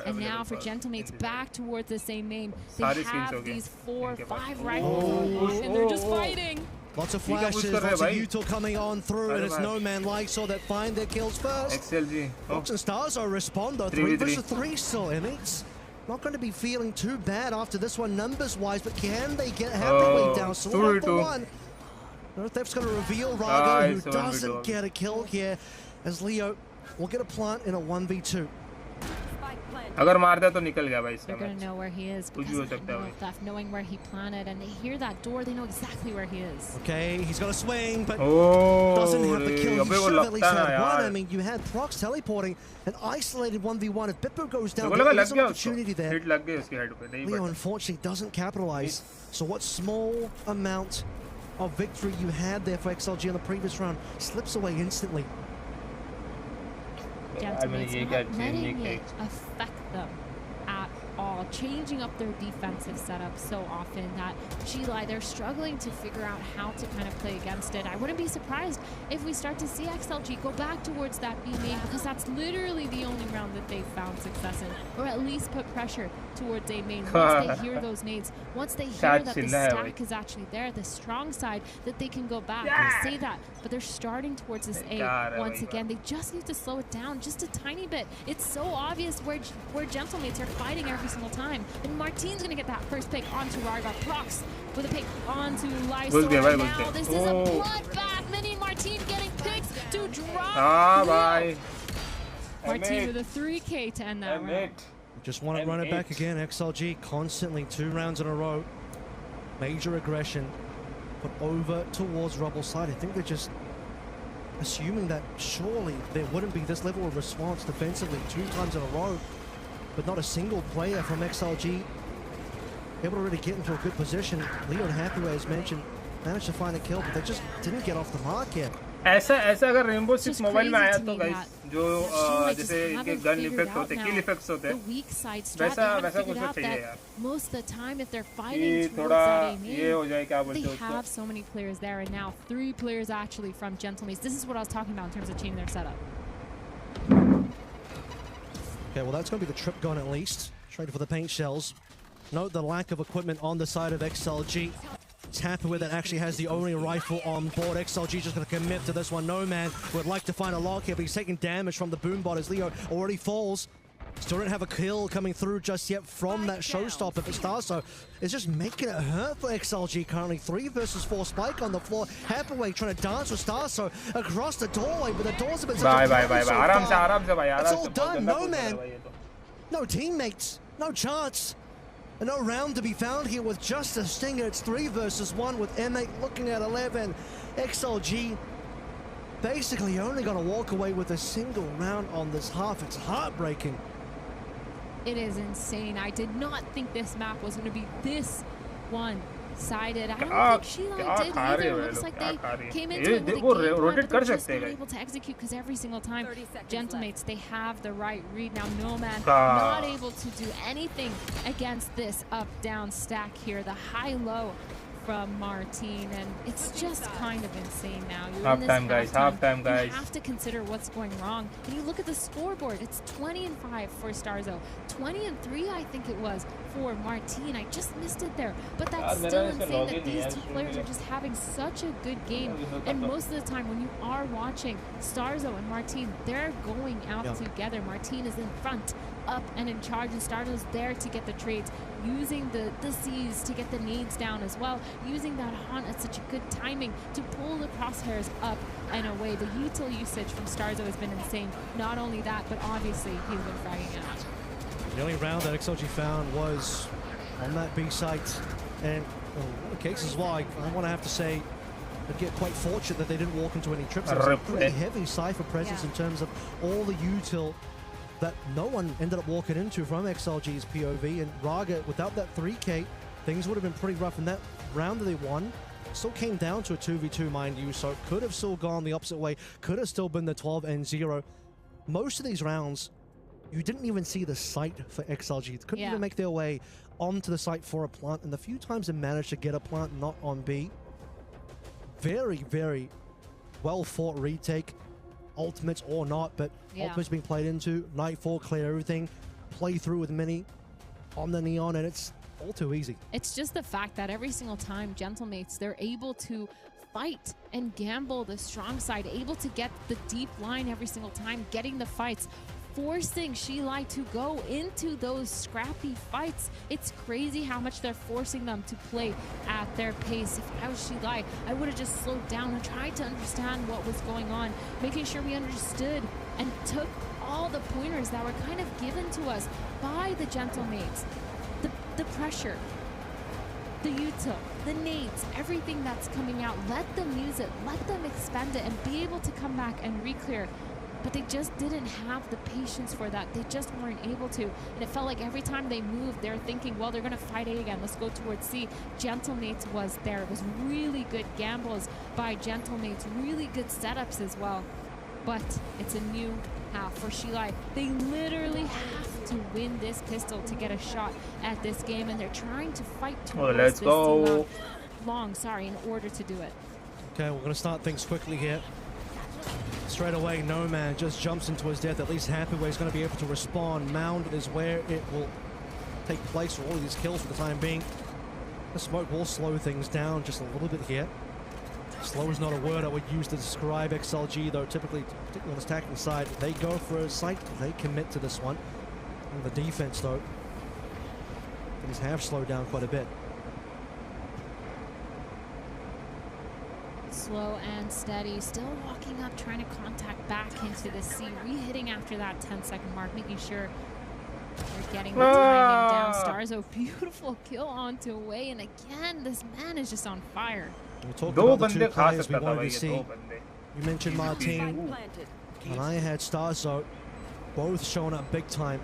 And now for Gentlemates back towards the same name, they have these 4, 5 rifles, and they're just fighting. Lots of flashes, lots of util coming on through, and it's No Man Lysor that find their kills first. XLG. Prox and Starzo respond though, 3 versus 3 still, and it's not going to be feeling too bad after this one numbers-wise, but can they get Happyweight down? So 1 for 1. No Theft's going to reveal Raga, who doesn't get a kill here, as Leo will get a plant in a 1v2. अगर मारता तो निकल गया भाई इसका. They're gonna know where he is because of Theft, knowing where he planted, and they hear that door, they know exactly where he is. Okay, he's got a swing, but doesn't have the kill. You should have at least had one. I mean, you had Prox teleporting, an isolated 1v1. If Bippo goes down, there is an opportunity there. Leo unfortunately doesn't capitalize. So what small amount of victory you had there for XLG in the previous round slips away instantly. Gentlemates not letting it affect them at all, changing up their defensive setup so often that G-Li, they're struggling to figure out how to kind of play against it. I wouldn't be surprised if we start to see XLG go back towards that B main, because that's literally the only round that they've found success in, or at least put pressure towards A main. Once they hear those nades, once they hear that the stack is actually there, the strong side, that they can go back and say that. But they're starting towards this A once again. They just need to slow it down just a tiny bit. It's so obvious where Gentlemates are fighting every single time. And Martin's going to get that first pick onto Raga. Prox with a pick onto Lysor. Now this is a bloodbath. Mini Martin getting picks to drop. Martin with a 3K to end that round. Just want to run it back again. XLG constantly 2 rounds in a row. Major aggression put over towards Rubble's side. I think they're just assuming that surely there wouldn't be this level of response defensively 2 times in a row, but not a single player from XLG able to really get into a good position. Leon Hathaway, as mentioned, managed to find a kill, but they just didn't get off the mark yet. ऐसा अगर rainbow six mobile में आया तो guys जो जैसे इनके gun effect होते किल effects होते वैसा कुछ चाहिए यार. Most of the time if they're fighting थोड़ा ये हो जाए क्या बोलते हैं, they have so many players there, and now 3 players actually from Gentlemates. This is what I was talking about in terms of changing their setup. Okay, well that's going to be the trip gun at least. Traded for the paint shells. Note the lack of equipment on the side of XLG. It's Hathaway that actually has the only rifle on board. XLG just going to commit to this one. No Man would like to find a lock here, but he's taking damage from the boombot as Leo already falls. Still don't have a kill coming through just yet from that showstopper, but Starzo is just making it hurt for XLG currently. 3 versus 4 Spike on the floor. Hathaway trying to dance with Starzo across the doorway, but the doors have been bye. It's all done. No Man, no teammates, no chance. And no round to be found here with just a stinger. It's 3 versus 1 with M8 looking at 11. XLG basically only going to walk away with a single round on this half. It's heartbreaking. It is insane. I did not think this map was going to be this one-sided. I don't think Sheila did either. It looks like they came into it with a game plan, but they're just not able to execute, because every single time Gentlemates, they have the right read. Now No Man not able to do anything against this up-down stack here. The high-low from Martin, and it's just kind of insane now. You're Half in this time, guys. Half time, guys. You have to consider what's going wrong. And you look at the scoreboard. It's 20-5 for Starzo. 20-3, I think it was, for Martin. I just missed it there. But that's still insane that these two players are just having such a good game. And most of the time when you are watching Starzo and Martin, they're going out together. Martin is in front, up and in charge, and Starzo's there to get the trades, using the C's to get the nades down as well, using that haunt at such a good timing to pull the crosshairs up and away. The util usage from Starzo has been insane. Not only that, but obviously he's been fragging out. The only round that XLG found was on that B site, and in the case as well, I want to have to say they get quite fortunate that they didn't walk into any trips. It was a pretty heavy Cypher presence in terms of all the util that no one ended up walking into from XLG's POV, and Raga, without that 3K, things would have been pretty rough. In that round that they won, still came down to a 2v2, mind you, so could have still gone the opposite way, could have still been the 12-0. Most of these rounds, you didn't even see the site for XLG. They couldn't even make their way onto the site for a plant, and the few times they managed to get a plant not on B, very, very well fought retake. Ultimates or not, but ultimates being played into. Nightfall, clear everything, play through with Mini on the Neon, and it's all too easy. It's just the fact that every single time Gentlemates, they're able to fight and gamble the strong side, able to get the deep line every single time, getting the fights, forcing Shilai to go into those scrappy fights. It's crazy how much they're forcing them to play at their pace. If I was Shilai, I would have just slowed down and tried to understand what was going on, making sure we understood and took all the pointers that were kind of given to us by the Gentlemates. The pressure, the util, the nades, everything that's coming out. Let them use it, let them expend it, and be able to come back and re-clear. But they just didn't have the patience for that. They just weren't able to. And it felt like every time they moved, they're thinking, well, they're going to fight A again. Let's go towards C. Gentlemates was there. It was really good gambles by Gentlemates. Really good setups as well. But it's a new half for Shilai. They literally have to win this pistol to get a shot at this game. And they're trying to fight towards this long, in order to do it. Okay, we're going to start things quickly here. Straight away, Nomad just jumps into his death. At least Happyway is going to be able to respond. Mound is where it will take place for all of these kills for the time being. The smoke will slow things down just a little bit here. Slow is not a word I would use to describe XLG, though typically, particularly on the attacking side, they go for a site, they commit to this one. And the defense, though, things have slowed down quite a bit. Slow and steady, still walking up, trying to contact back into the C, re-hitting after that 10-second mark, making sure they're getting the timing down. Starzo, beautiful kill onto away, and again, this man is just on fire. We talked about the two players we wanted to see. You mentioned Martin, and I had Starzo, both showing up big time.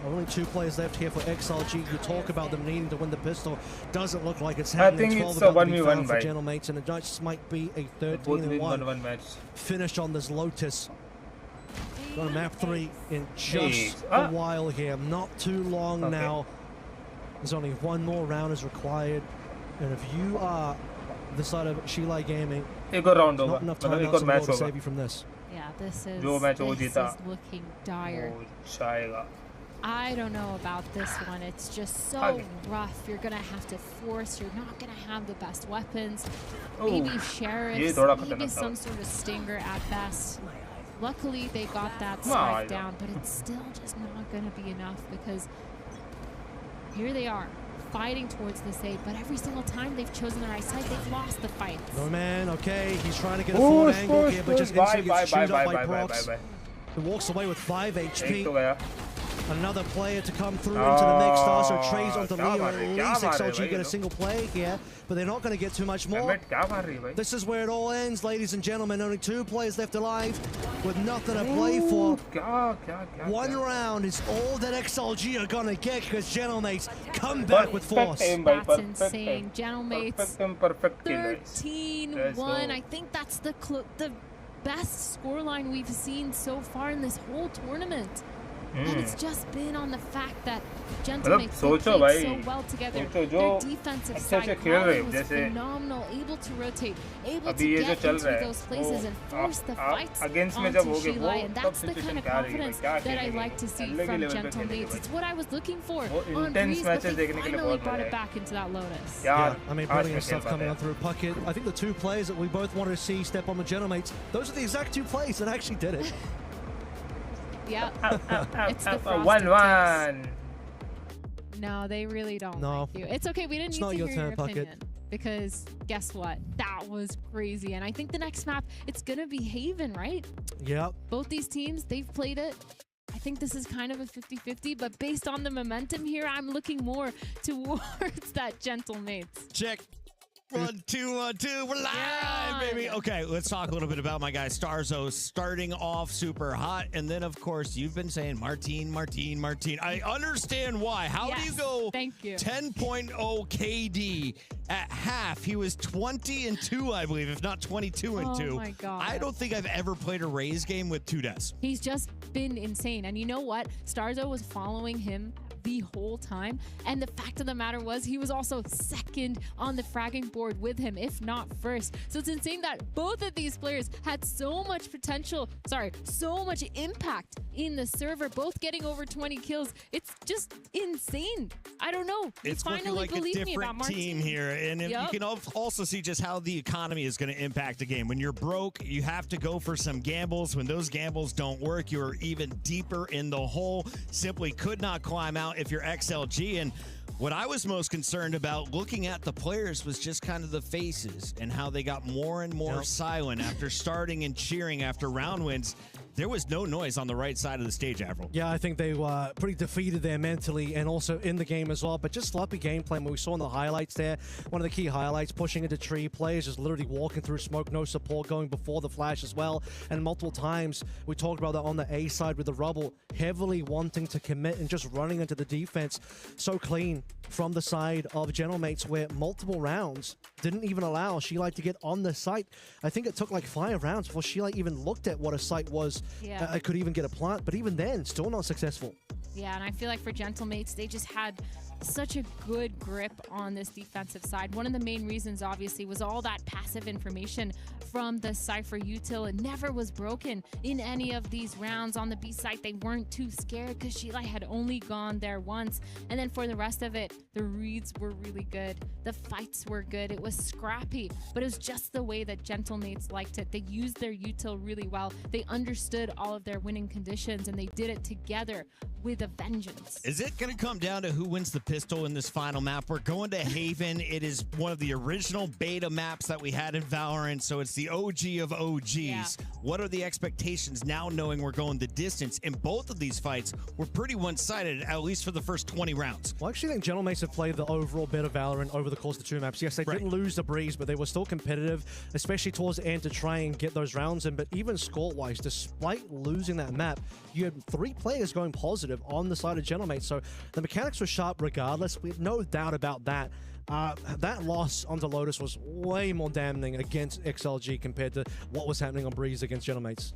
Only two players left here for XLG. You talk about them needing to win the pistol. Doesn't look like it's happening. I think it's a 1v1 for Gentlemates, and it just might be a 13-1 match. Finish on this Lotus. Going to map 3 in just a while here. Not too long now. There's only one more round is required. And if you are the side of Shilai Gaming, not enough time to save you from this. Yeah, this is looking dire. I don't know about this one. It's just so rough. You're going to have to force. You're not going to have the best weapons. Maybe sheriffs, maybe some sort of stinger at best. Luckily, they got that strike down, but it's still just not going to be enough because here they are fighting towards this aid, but every single time they've chosen the right side, they've lost the fight. No man, okay, he's trying to get a forward angle here, but just instantly gets chewed up by Prox, who walks away with 5 HP. Another player to come through into the mix. Starzo trades onto Leo. At least XLG get a single play here, but they're not going to get too much more. This is where it all ends, ladies and gentlemen. Only 2 players left alive with nothing to play for. One round is all that XLG are going to get because Gentlemates come back with force. That's insane. Gentlemates 13-1. I think that's the best scoreline we've seen so far in this whole tournament. And it's just been on the fact that मतलब Gentlemates सोचो played भाई, so well together. सोचो जो Their defensive अच्छे side खेल रहे was जैसे phenomenal, able to rotate, able अभी to ये जो get चल into रहा है those places and force the fights against में onto जब हो गए वो Sheila, and तब that's the situation kind of क्या रही है confidence क्या that I खेलेंगे like to see अलग ही from लेवल पे खेलेंगे Gentlemates. भाई It's what I was looking for वो on intense Breeze, but matches they देखने के लिए finally बहुत brought मजा it है back into that Lotus. यार I mean, brilliant stuff coming on through Puckett. I think the two players that we both wanted to see step on the Gentlemates, those are the exact two plays that actually did it. Yeah. It's the 1-1. No, they really don't No. like you. It's okay. We didn't It's need not to your hear turn, your Puckett. opinion. Because guess what? That was crazy. And I think the next map, it's going to be Haven, right? Yep. Both these teams, they've played it. I think this is kind of a 50-50, but based on the momentum here, I'm looking more towards that Gentlemates. Check. 1, 2, 1, 2. We're live, baby. Okay, let's talk a little bit about my guy Starzo starting off super hot. And then, of course, you've been saying Martine, Martine, Martine. I understand why. How do you go 10.0 KD at half? He was 20-2, I believe, if not 22-2. Oh, my God. I don't think I've ever played a Raze game with 2 deaths. He's just been insane. And you know what? Starzo was following him the whole time. And the fact of the matter was he was also second on the fragging board with him, if not first. So it's insane that both of these players had so much potential, so much impact in the server, both getting over 20 kills. It's just insane. I don't know. It's finally looking like a believed me about different team Martine. here. And you can also see just how the economy is going to impact the game. When you're broke, you have to go for some gambles. When those gambles don't work, you're even deeper in the hole. Simply could not climb out if you're XLG. And what I was most concerned about looking at the players was just kind of the faces and how they got more and more silent after starting and cheering after round wins. There was no noise on the right side of the stage, Avril. Yeah, I think they were pretty defeated there mentally and also in the game as well. But just sloppy gameplay, and we saw in the highlights there, one of the key highlights, pushing into tree, players just literally walking through smoke, no support, going before the flash as well. And multiple times, we talked about that on the A side with the rubble, heavily wanting to commit and just running into the defense. So clean from the side of Gentlemates, where multiple rounds didn't even allow Sheila to get on the site. I think it took like 5 rounds before Sheila even looked at what a site was. I could even get a plant, but even then, still not successful. Yeah, and I feel like for Gentlemates, they just had such a good grip on this defensive side. One of the main reasons, obviously, was all that passive information from the Cypher util. It never was broken in any of these rounds. On the B site, they weren't too scared because Sheila had only gone there once. And then for the rest of it, the reads were really good. The fights were good. It was scrappy, but it was just the way that Gentlemates liked it. They used their util really well. They understood all of their winning conditions, and they did it together with a vengeance. Is it going to come down to who wins the pistol in this final map? We're going to Haven. It is one of the original beta maps that we had in Valorant, so it's the OG of OGs. Yeah. What are the expectations now, knowing we're going the distance? In both of these fights, we're pretty one-sided, at least for the first 20 rounds. Well, I actually think Gentlemates have played the overall bit of Valorant over the course of the 2 maps. Yes, they didn't lose the Breeze, but they were still competitive, especially towards the end to try and get those rounds in. But even score-wise, despite losing that map, you had 3 players going positive on the side of Gentlemates. So the mechanics were sharp regardless. We have no doubt about that. That loss onto Lotus was way more damning against XLG compared to what was happening on Breeze against Gentlemates.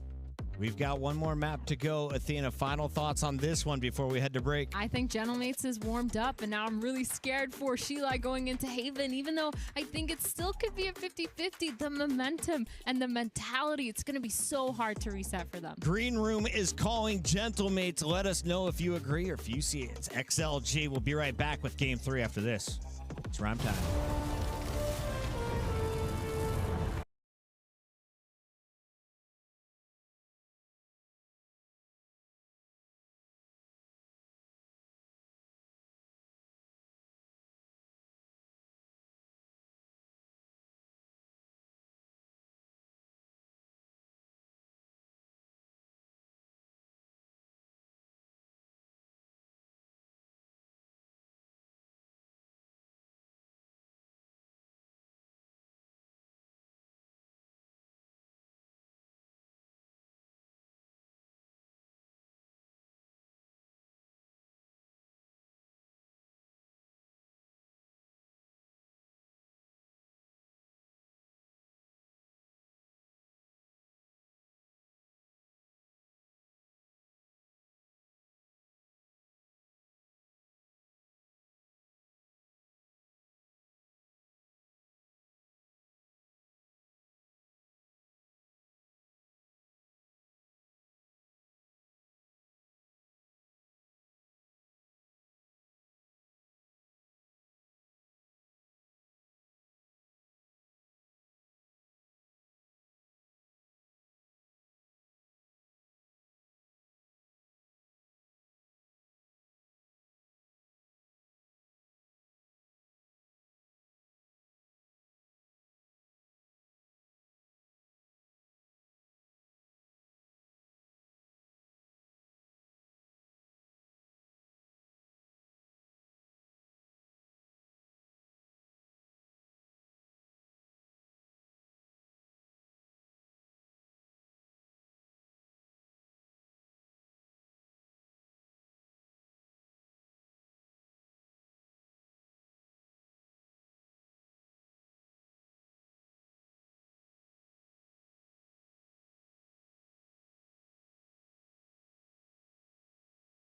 We've got one more map to go. Athena, final thoughts on this one before we head to break? I think Gentlemates is warmed up, and now I'm really scared for Sheila going into Haven, even though I think it still could be a 50-50. The momentum and the mentality, it's going to be so hard to reset for them. Green Room is calling Gentlemates. Let us know if you agree or if you see it. It's XLG. We'll be right back with Game 3 after this. It's rhyme time.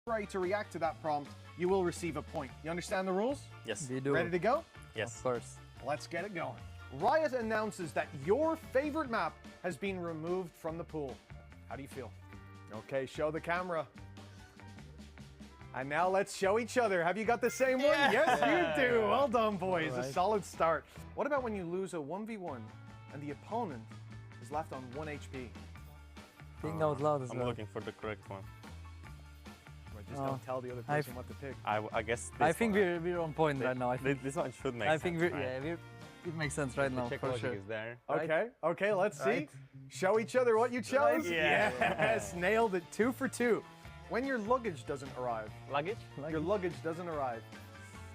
Ready to react to that prompt, you will receive a point. You understand the rules? Yes. We do. Ready to go? Yes. Of course. Let's get it going. Riot announces that your favorite map has been removed from the pool. How do you feel? Okay, show the camera. And now let's show each other. Have you got the same one? Yes, you do. Well done, boys. Right. A solid start. What about when you lose a 1v1 and the opponent is left on 1 HP? Think out loud as I'm well. looking for the correct one. Just don't tell the other person what to pick. I guess this I think one. we're on point right now. I think This one should make I sense. think it makes sense right now The for logic sure. is there. Okay, okay, let's see. Right. Show each other what you chose. Yeah. Yes, nailed it. 2 for 2. When your luggage doesn't arrive, Luggage? your luggage doesn't arrive.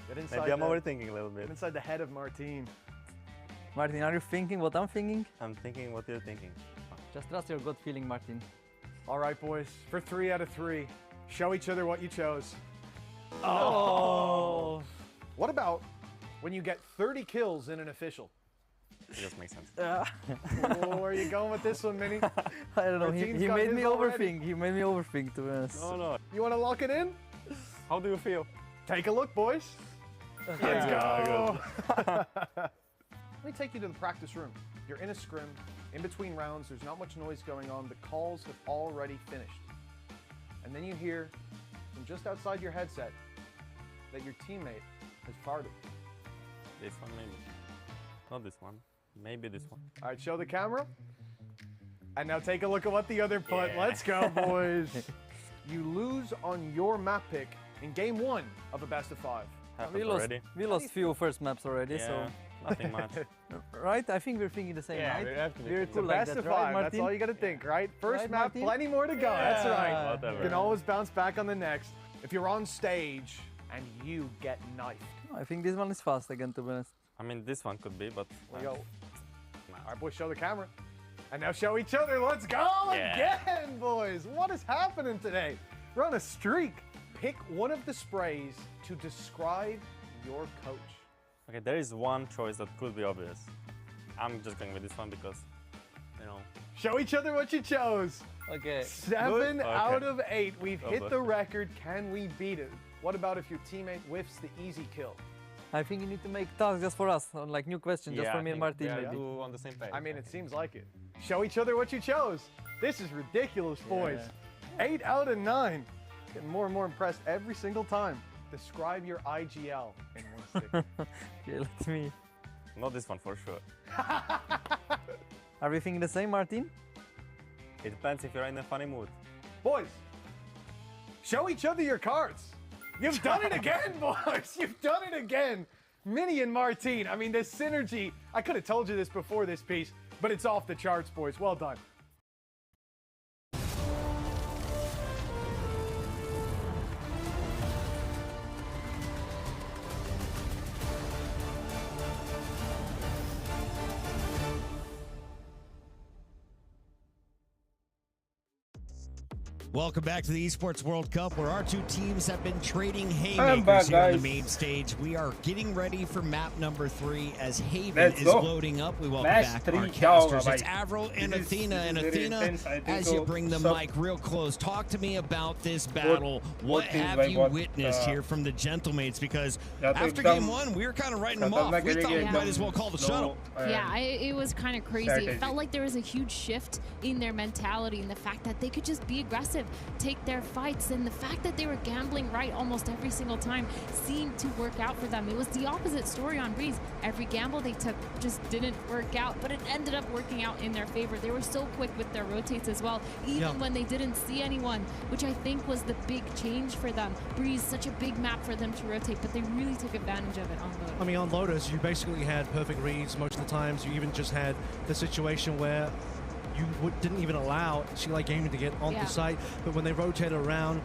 Get inside. Maybe I'm the, overthinking a little bit. get inside the head of Martin. Martin, are you thinking what I'm thinking? I'm thinking what you're thinking. Just trust your gut feeling, Martin. All right, boys. For 3 out of 3, show each other what you chose. Oh. What about when you get 30 kills in an official? It just makes sense. Oh, where are you going with this one, Minnie? I don't know. He Martin's got made me his already. overthink. He made me overthink, to be honest. No, no. You want to lock it in? How do you feel? Take a look, boys. Let's go. Let me take you to the practice room. You're in a scrim. In between rounds, there's not much noise going on. The calls have already finished. And then you hear from just outside your headset that your teammate has farted. This one maybe. Not this one. Maybe this one. All right, show the camera. And now take a look at what the other put. Yeah. Let's go, boys. You lose on your map pick in game 1 of a best of 5. Happened already. We lost few first maps already, Yeah, so nothing much. right? I think we're thinking the same, Yeah, right? we have to be We're thinking cool The like best that, of right, 5. Martin? That's all you got to think, right? First Right, map, Martin? plenty more to go. That's right. Whatever. You can always bounce back on the next. If you're on stage and you get knifed. I think this one is fast again, to be honest. I mean, this one could be, but... There we go. All right, boys, show the camera. And now show each other. Let's go Yeah. again, boys. What is happening today? We're on a streak. Pick one of the sprays to describe your coach. Okay, there is one choice that could be obvious. I'm just going with this one because, you know... Show each other what you chose. Okay. 7 Good. out Okay. of 8. We've Oh, hit bless the you. record. Can we beat it? What about if your teammate whiffs the easy kill? I think you need to make tasks just for us, like new question, just for me and Martin, yeah, maybe. two on the same page. I mean, it seems like it. Show each other what you chose. This is ridiculous, boys. 8 out of 9. Getting more and more impressed every single time. Describe your IGL in 1 stick. Okay, let me. Not this one for sure. Are we thinking the same, Martin? It depends if you're in a funny mood. Boys, show each other your cards. You've done it again, boys. You've done it again. Minnie and Martin. I mean, this synergy. I could have told you this before this piece, but it's off the charts, boys. Well done. Welcome back to the Esports World Cup, where our two teams have been trading I'm haymakers back, here on the guys. main stage. We are getting ready for map number 3 as Haven Let's is go. loading up. We welcome Match back 3, our ciao, casters. It's bye. Avril and This is Athena. And very Athena, intense, I think as so. you bring the So- mic real close, talk to me about this battle. What teams have like you what, witnessed here from the Gentlemates? Because Yeah, I after think game 1, we were kind of writing them off. We thought we might as well call the shuttle. Yeah, it was kind of crazy. strategy. It felt like there was a huge shift in their mentality and the fact that they could just be aggressive, take their fights, and the fact that they were gambling right almost every single time seemed to work out for them. It was the opposite story on Breeze. Every gamble they took just didn't work out, but it ended up working out in their favor. They were so quick with their rotates as well, even when they didn't see anyone, which I think was the big change for them. Breeze, such a big map for them to rotate, but they really took advantage of it on Lotus. I mean, on Lotus, you basically had perfect reads most of the times. You even just had the situation where you didn't even allow Sheila Gaming to get onto site, but when they rotated around,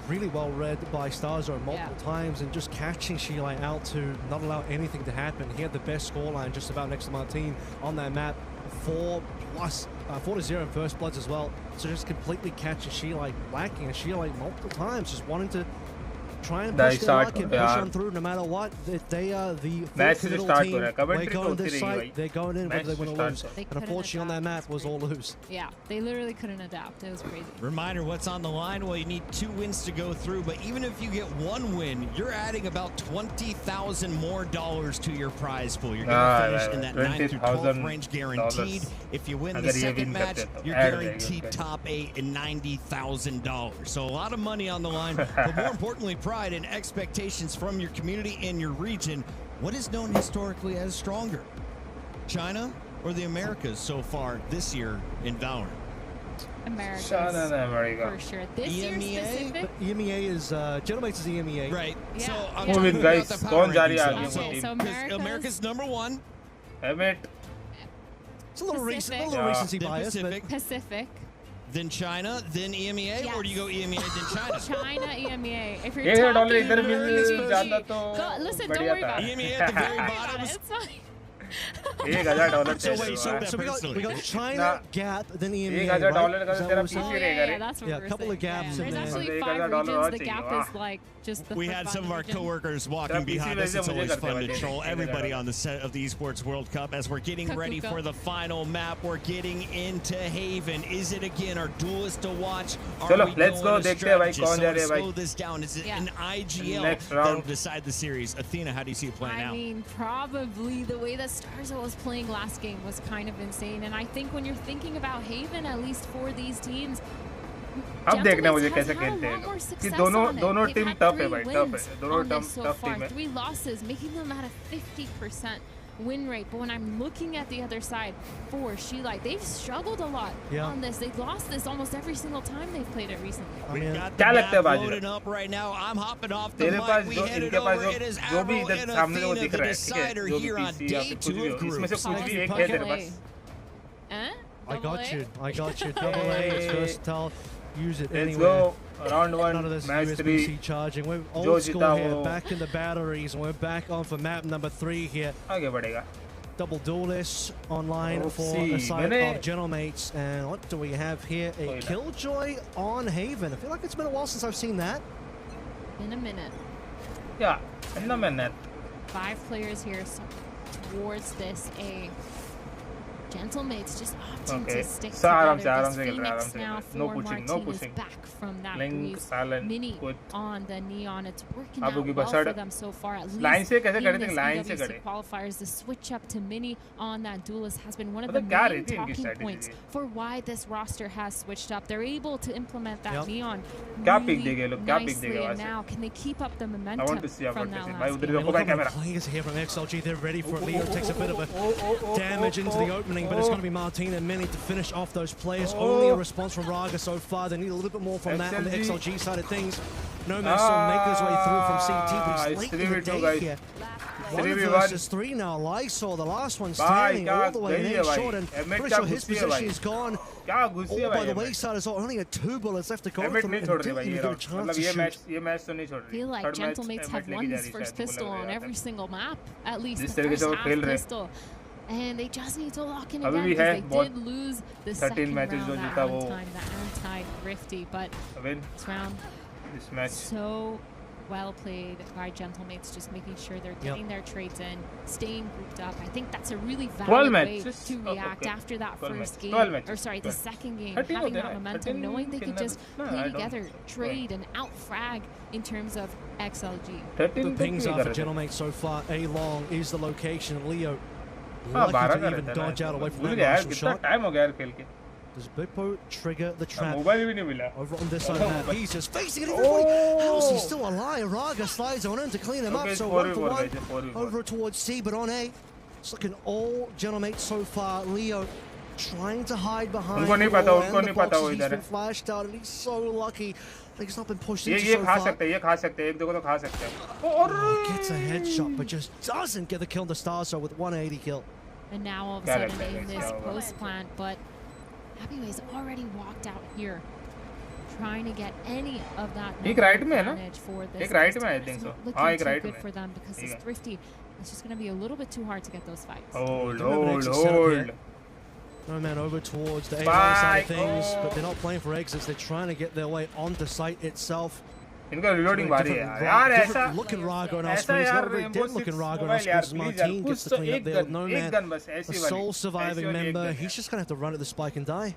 really well read by Starzo multiple times and just catching Sheila out to not allow anything to happen. He had the best scoreline just about next to Martin on that map, 4-0 in first bloods as well. So just completely catching Sheila lacking, and Sheila multiple times just wanting to try and push their luck and push on through no matter what. They are the fourth little team. We're going this side. They're going in whether they win or lose. And unfortunately on that map was all lose. Yeah, they literally couldn't adapt. It was crazy. Reminder, what's on the line? Well, you need 2 wins to go through, but even if you get 1 win, you're adding about $20,000 more to your prize pool. You're going to finish in that 9th through 12th range guaranteed. If you win the second match, you're guaranteed top 8 and $90,000. So a lot of money on the line, but more importantly, pride and expectations from your community and your region. What is known historically as stronger, China or the Americas so far this year in Valorant? Americas. China and America. For sure. This year specific? EMEA is, Gentleman's is EMEA. Right. Yeah. So I'm Yeah. talking Move it, guys. about the Kaun power ja rahi hai rankings. aage? So America's #1. Emmett. It's a little Pacific. recency Then bias, Pacific. but Pacific. Then China, then EMEA, Yes. or do you go EMEA then China? China, EMEA. If you're $1,000 talking इधर मिल जाता तो listen, don't बढ़िया worry था. about it. EMEA at the very Don't worry about bottom. it. It's fine. $1,000 So wait, so we got China, Nah. Gap, then EMEA, $1,000 right? का Is that तेरा what we're पीछे saying? रहेगा रे. That's what Yeah, we're a couple of saying. gaps There's in there. actually $1,000 5 और regions. The चाहिए, gap वाह. is like just the We for had fun some of our region. coworkers walking Trap behind PC us. It's वैसे always मुझे fun करते to हैं, troll मुझे everybody करते on the set of the Esports World Cup as we're getting ready Kakuka. for the final map. We're getting into Haven. Is it again our duelist to watch? Are चलो, we let's going go, to देखते हैं भाई, strategists? कौन So जा रहे let's हैं भाई. slow this down. Is it Yeah. an IGL Next that'll round. decide the series? Athena, how do you see it playing I out? mean, probably the way that Starzo was playing last game was kind of insane. And I think when you're thinking about Haven, at least for these teams, अब देखना मुझे Gentleman's कैसे has had a खेलते हैं lot more लोग. कि success दोनों on it. दोनों They've टीम had टफ है 3 भाई, टफ है. wins दोनों on this so tough far. Team है. 3 losses, making them at a 50% win rate. But when I'm looking at the other side for Sheelight, they've struggled a lot on this. They've lost this almost every single time they've played it recently. We've got the क्या लगता है map बाजी? loading up right now. I'm hopping off the तेरे mic. Pass We जो headed इनके पास over. It is जो भी Arrow इधर and सामने वो Athena, दिख the रहा है, ठीक है, decider जो भी here on PC या day फिर 2 कुछ भी of हो, इसमें से groups. कुछ भी एक है तेरे पास. I got you. I got you. Double A, it's versatile. Use it Let's anywhere. go. Round None 1, of this match 3. USB-C charging. We're जो old school जीता here, वो back in the batteries, and we're back on for map number 3 here. आगे बढ़ेगा. Double duelists online for see. the side मैंने- of Gentlemates. And what do we have here? A कोई ना. Killjoy on Haven. I feel like it's been a while since I've seen that. In a minute. Yeah, in a minute. 5 players here towards this A. Gentlemates just opting Okay. to stick So आराम से together. आराम This से खेल रहा है, Phoenix आराम से now खेल रहा है. No for pushing, no Martinez pushing. back from that Link, breeze. silent, Mini put. on the Neon. It's working अब out होगी well बसड़. for them so far. At least Line से कैसे in करे थे? this Line से EWC करे. qualifiers, the switch up to Mini on that duelist has been one of the मतलब क्या main रही थी इनकी talking strategy points थी? for why this roster has switched up. They're able to implement that Neon क्या really pick देंगे लोग? क्या pick nicely, देंगे and वहाँ से? now can they keep up the momentum I want to see. I from want to that see. भाई last उधर game? देखो भाई camera. Players here from XLG, they're ready for it. Leo takes a bit of a damage into the opening, but it's going to be Martina and Mini to finish off those players. Only a response from Raga so far. They need a little bit more from that on the XLG side of things. Nomad still making his way through from CT, but he's late in the day here. 1 versus 3 now. Lysol, the last one standing all the way in short, and pretty sure his position is gone. All by the wayside as well. Only had 2 bullets left to go emit through, नहीं and छोड़ रही didn't भाई even ये get a round. chance मतलब to ये shoot. Match तो नहीं छोड़ रही. Feel like Third match Gentlemates Emmett have लेके won जा this रही first शायद, मुझे pistol लग रहा on है. every single map, at least जिस the तरीके से first वो half खेल रहे हैं. pistol. And they just need to lock in अभी again भी because है they बहुत did lose the 13 second matches round जो that जीता one वो. time, the anti-Rifty. But Win this round, this match. so well played by Gentlemates, just making sure they're getting their trades in, staying grouped up. I think that's a really valid way to react after that first game, or sorry, the second game, having that momentum, knowing they could just play together, trade, and out-frag in terms of XLG. The pings are for Gentlemates so far. A long is the location. Leo हाँ, lucky 12 to का even रहता है dodge ना. out away from भूल that गया यार martial कितना shot. Time हो गया यार खेल के. Does Bippo trigger the trap? Mobile भी नहीं मिला. Over on this side of the map, he's just facing it. How's he still alive? Raga slides on in to clean him up. So 1 for 1 over towards C, but on A. It's looking all Gentlemates so far. Leo trying to hide behind. उनको नहीं पता, उनको नहीं पता वो He's इधर been है. flashed out, and he's so lucky that he's not been pushed ये into ये so खा far. सकते हैं, ये खा सकते हैं, एक दो को तो खा सकते हैं. Oh, gets a headshot, but just doesn't get the kill on the Starzo with 180 kill. And now all of a sudden in this post plant, but Happyway's already walked out here, trying to get any of that एक right में है ना? advantage for this. एक right में I think so. हाँ एक right good में. for them because this Thrifty, it's just going to be a little bit too hard to get those fights. Hold. No man over towards the A line side of things, but they're not playing for exits. They're trying to get their way onto site itself. इनका reloading बारी है यार ऐसा looking Raga on our ऐसा screen. It's यार not very Rainbow dead looking Six Raga on our Mobile screen. यार As please यार Martin कुछ gets the तो clean up एक there. गन No एक man, गन बस a ऐसी sole वाली surviving ऐसी वाली एक member. गन He's यार just gonna have to run at the spike and die.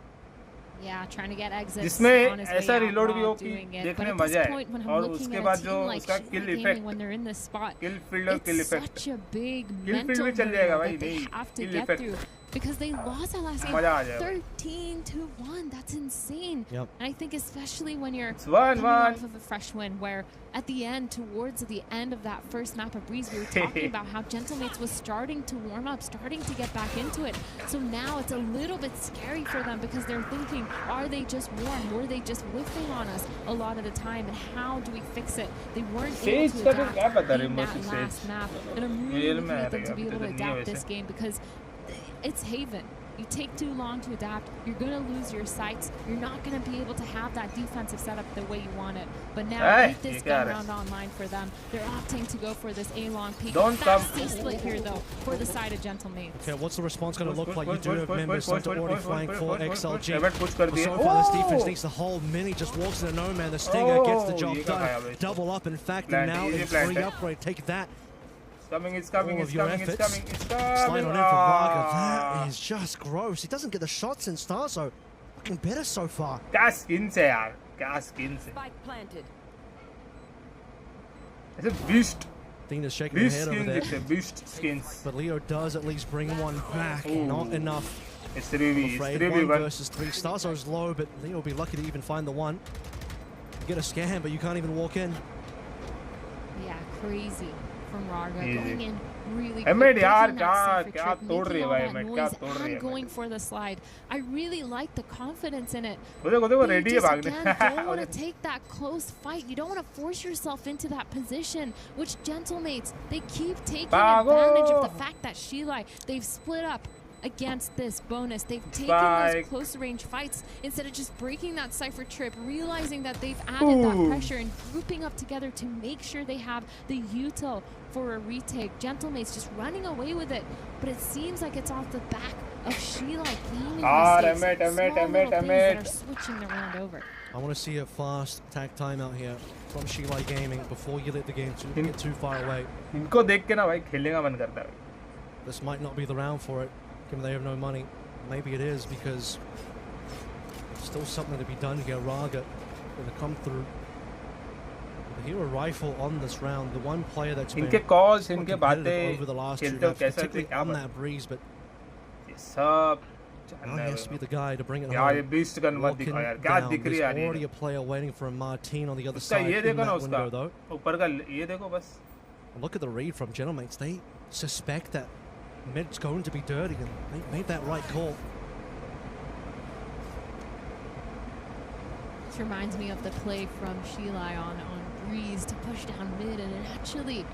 Yeah, trying to get exits जिसमें on his ऐसा way out reload भी while हो कि doing it. देखने But में at this मजा point, when है I'm और looking उसके at a बाद जो team like उसका Sheila kill Gaming effect when they're in this spot, kill field और kill it's effect such a big kill field mental भी चल जाएगा hurdle भाई that they नहीं have to kill get effect through because they lost that last मजा आ game जाएगा 13-1. That's insane. Yep. And I think especially when you're It's 1-1. coming off of a fresh win where at the end, towards the end of that first map of Breeze, we were talking about how Gentlemates was starting to warm up, starting to get back into it. So now it's a little bit scary for them because they're thinking, are they just warm? Were they just whiffing on us a lot of the time? And how do we fix it? They weren't able to adapt in that last map. And I'm really looking at them to be able to adapt this game because it's Haven. You take too long to adapt, you're going to lose your sights. You're not going to be able to have that defensive setup the way you want it. But now, with this gun round online for them, they're opting to go for this A-long peak. Fastest split here, though, for the side of Gentlemates. Okay, what's the response going to look like? You do have members starting to already flank for XLG. push कर So दिए far, this defense needs the whole mini, just walks into no man. The Stinger gets the job done. Double up, in fact, and now a free upgrade. Take that. It's coming, it's coming, it's coming, it's coming. Slide on in for Raga. That is just gross. He doesn't get the shots in Starzo. Looking better so far. क्या skins है यार, क्या skins है. Spike planted. It's a beast. Dina's shaking her head over there. Skins, beast skins. But Leo does at least bring one back. Not enough. It's 3v, I'm afraid 1 versus 3. Starzo's low, but Leo will be lucky to even find the one. You get a scan, but you can't even walk in. Yeah, crazy from Raga. Going in really Emmett quick, यार taking that क्या cipher क्या trick, तोड़ रही making है all भाई that Emmett क्या noise तोड़ रही and है going for the slide. I really like the confidence in it. देखो देखो But you ready है just भागने. again don't want to take that close fight. You don't want to force yourself into that position, which Gentlemates, they keep taking advantage of the fact that Sheila, they've split up against this bonus. They've taken those close range fights instead of just breaking that cipher trip, realizing that they've added that pressure and grouping up together to make sure they have the util for a retake. Gentlemates just running away with it, but it seems like it's off the back of Sheila gaining mistakes, switching the round over. I want to see a fast tag timeout here from Sheila Gaming before you let the game get too far away. इनको देख के ना भाई खेलने का मन करता है. This might not be the round for it, given they have no money. Maybe it is because there's still something to be done here. Raga going to come through. The hero rifle on this round, the one player that's been इनके calls, quite इनके competitive बातें over the last 2 खेलते हो maps, कैसा particularly on that Breeze, but सब now he has to be the guy to bring it यार ये home. beast gun मत Walking दिखाओ यार क्या down. दिख रही There's है यार already a player waiting for a Martine on the other उसका side ये in देखो ना that window, उसका though. ऊपर का ये देखो बस. And look at the read from Gentlemates. They suspect that mid's going to be dirty, and they made that right call. This reminds me of the play from Sheila on Breeze to push down mid, and it actually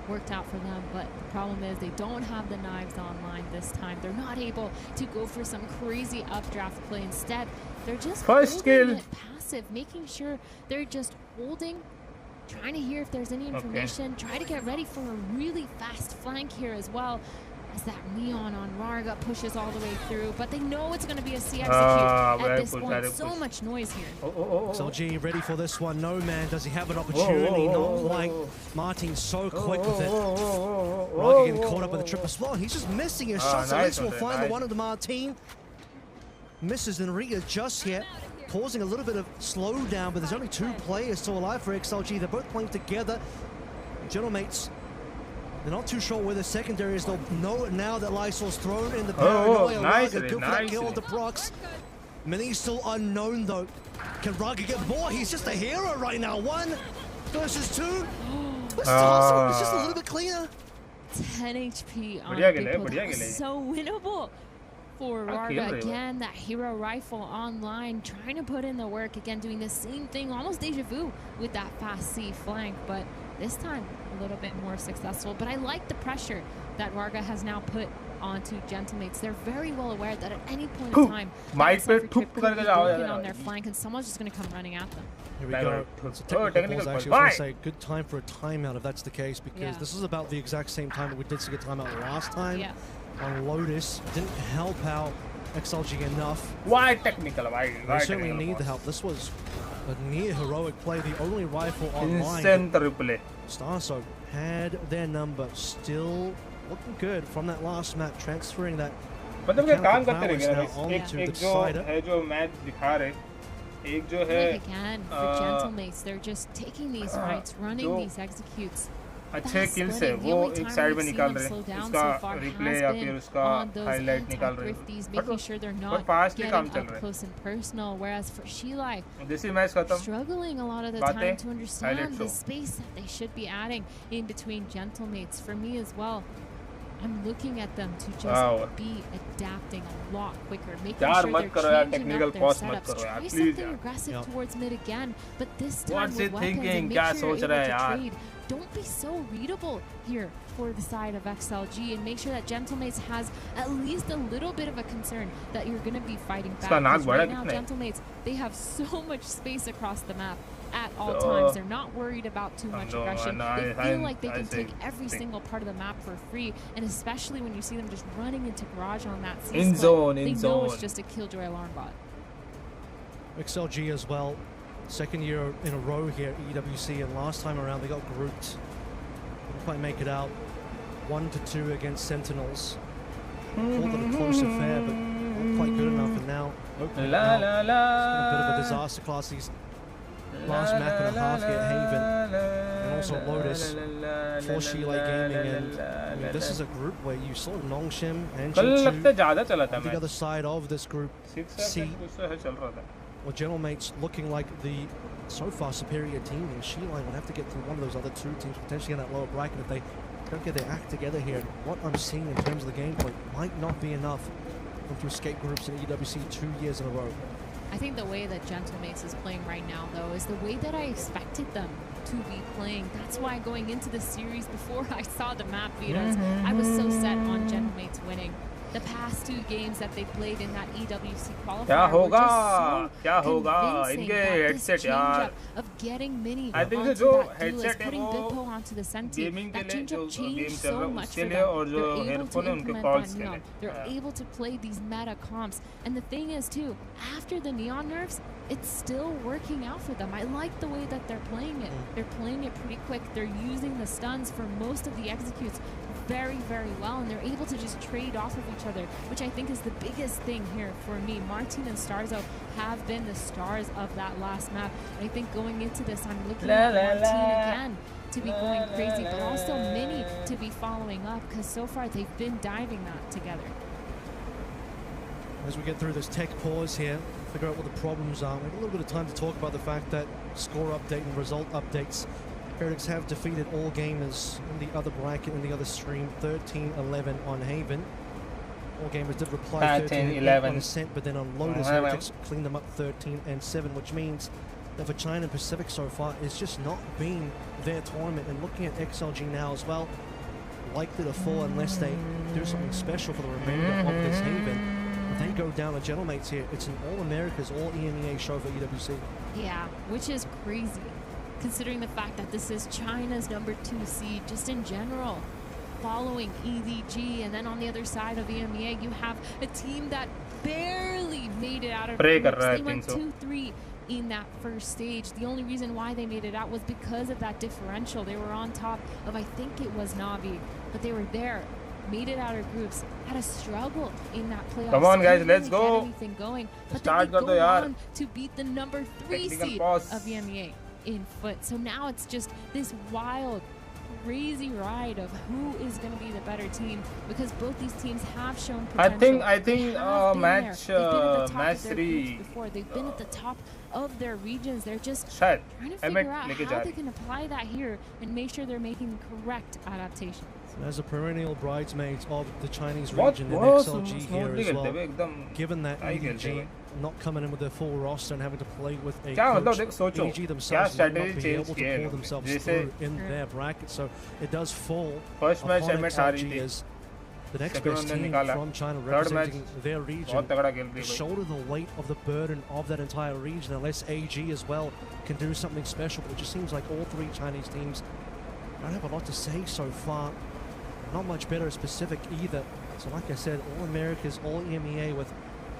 worked out for them. But the problem is they don't have the knives online this time. They're not able to go for some crazy updraft play. Instead, they're just First kill. it passive, making sure they're just holding, trying to hear if there's any information, try to get ready for a really fast flank here as well. As that Neon on Raga pushes all the way through, but they know it's going to be a C execute at this point. So much noise here. XLG ready for this one. No man, does he have an opportunity? Not like Martin's so quick with it. Raga getting caught up with the triple spot. He's just missing his shots. At least we'll find the one of the Martin. Misses Enrique just yet. Causing a little bit of slowdown, but there's only 2 players still alive for XLG. They're both playing together. Gentlemates, they're not too sure where the secondary is. They'll know it now that Lysol's thrown in the paranoia. Nice, Raga, good for that kill onto Prox. Mini's still unknown though. Can Raga get more? He's just a hero right now. 1 versus 2. It's just a little bit cleaner. 10 HP on बढ़िया people. बढ़िया That was so winnable for Raga. Again, that hero rifle online, trying to put in the work. Again, doing the same thing, almost deja vu with that fast C flank, but this time a little bit more successful. But I like the pressure that Raga has now put onto Gentlemates. They're very well aware that at any point in time, Mike that पे could be broken on their flank, and someone's just going to come running at them. Here we go. It's a technical pause, actually. I was going to say, good time for a timeout if that's the case, because this is about the exact same time that we did see a timeout last time on Lotus. Didn't help out XLG enough. Why technical? Why they certainly need the help. This was A near heroic play, the only rifle online. Instant replay. Starso had their number, still looking good from that last map, transferring that. मतलब क्या काम करते रहेंगे ना एक जो है जो मैच दिखा रहे एक जो है again for Gentlemates, they're just taking these fights, running these executes. अच्छे किल्स है वो एक साइड में निकाल रहे हैं उसका रिप्ले या फिर उसका हाईलाइट निकाल रहे हैं but फास्ट काम चल रहा है close and personal, whereas for Shilai जैसे मैच खत्म struggling a lot of the time to understand the space that they should be adding in between Gentlemates. For me as well, I'm looking at them to just be adapting a lot quicker, making sure they're changing up their setups. Try something aggressive towards mid again, but this time with weapons and make sure you're able to trade. Don't be so readable here for the side of XLG, and make sure that Gentlemates has at least a little bit of a concern that you're going to be fighting back. Because right now, Gentlemates, they have so much space across the map at all times. They're not worried about too much aggression. They feel like they can take every single part of the map for free, and especially when you see them just running into garage on that C in zone, they know it's just a killjoy alarm bot. XLG as well. Second year in a row here, EWC, and last time around they got grouped. Didn't quite make it out. 1-2 against Sentinels. Called it a close affair, but not quite good enough. And now, opening out, it's been a bit of a disaster class. These last map and a half here, Haven, and also Lotus for Shilai Gaming. And I mean, this is a group where you saw Nongshim and G2 on the other side of this group C. Well, Gentlemates looking like the so far superior team, and Shilai would have to get through one of those other two teams potentially in that lower bracket if they don't get their act together here. What I'm seeing in terms of the gameplay might not be enough to escape groups in EWC 2 years in a row. I think the way that Gentlemates is playing right now, though, is the way that I expected them to be playing. That's why going into the series, before I saw the map beaters, I was so set on Gentlemates winning. The past 2 games that they played in that EWC qualifier were just so convincing that this change-up of getting Mini onto that duelist, putting Bippo onto the Senti, that change-up changed so much for them. They're able to implement that Neon. They're able to play these meta comps. And the thing is, too, after the Neon nerfs, it's still working out for them. I like the way that they're playing it. They're playing it pretty quick. They're using the stuns for most of the executes very, very well, and they're able to just trade off of each other, which I think is the biggest thing here for me. Martin and Starzo have been the stars of that last map. And I think going into this, I'm looking at Martin again to be going crazy, but also Mini to be following up, because so far they've been diving that together. As we get through this tech pause here, figure out what the problems are. We have a little bit of time to talk about the fact that score update and result updates. Heretics have defeated all gamers in the other bracket, in the other stream, 13-11 on Haven. All gamers did reply 13-11 on Ascent, but then on Lotus, Heretics cleaned them up 13-7, which means that for China and Pacific so far, it's just not been their tournament. And looking at XLG now as well, likely to fall unless they do something special for the remainder of this Haven. If they go down to Gentlemates here, it's an all-Americas, all-EMEA show for EWC. Yeah, which is crazy, considering the fact that this is China's #2 seed, just in general, following EDG. And then on the other side of EMEA, you have a team that barely made it out of groups. They went 2-3 in that first stage. The only reason why they made it out was because of that differential. They were on top of, I think it was Navi, but they were there, made it out of groups, had a struggle in that playoff. Come on, guys, let's go. Anything going, but then they go on to beat the #3 seed of EMEA in Foot. So now it's just this wild, crazy ride of who is going to be the better team, because both these teams have shown potential. I think match 3 before. They've been at the top of their regions. They're just trying to figure out how they can apply that here and make sure they're making correct adaptations. As a perennial bridesmaids of the Chinese region in XLG here as well, given that EDG not coming in with their full roster and having to play with a coach, EDG themselves might not be able to pull themselves through in their bracket, so it does fall upon XLG as the next best team from China representing their region to shoulder the weight of the burden of that entire region, unless AG as well can do something special. But it just seems like all 3 Chinese teams don't have a lot to say so far. Not much better as Pacific either. So like I said, all Americas, all EMEA with,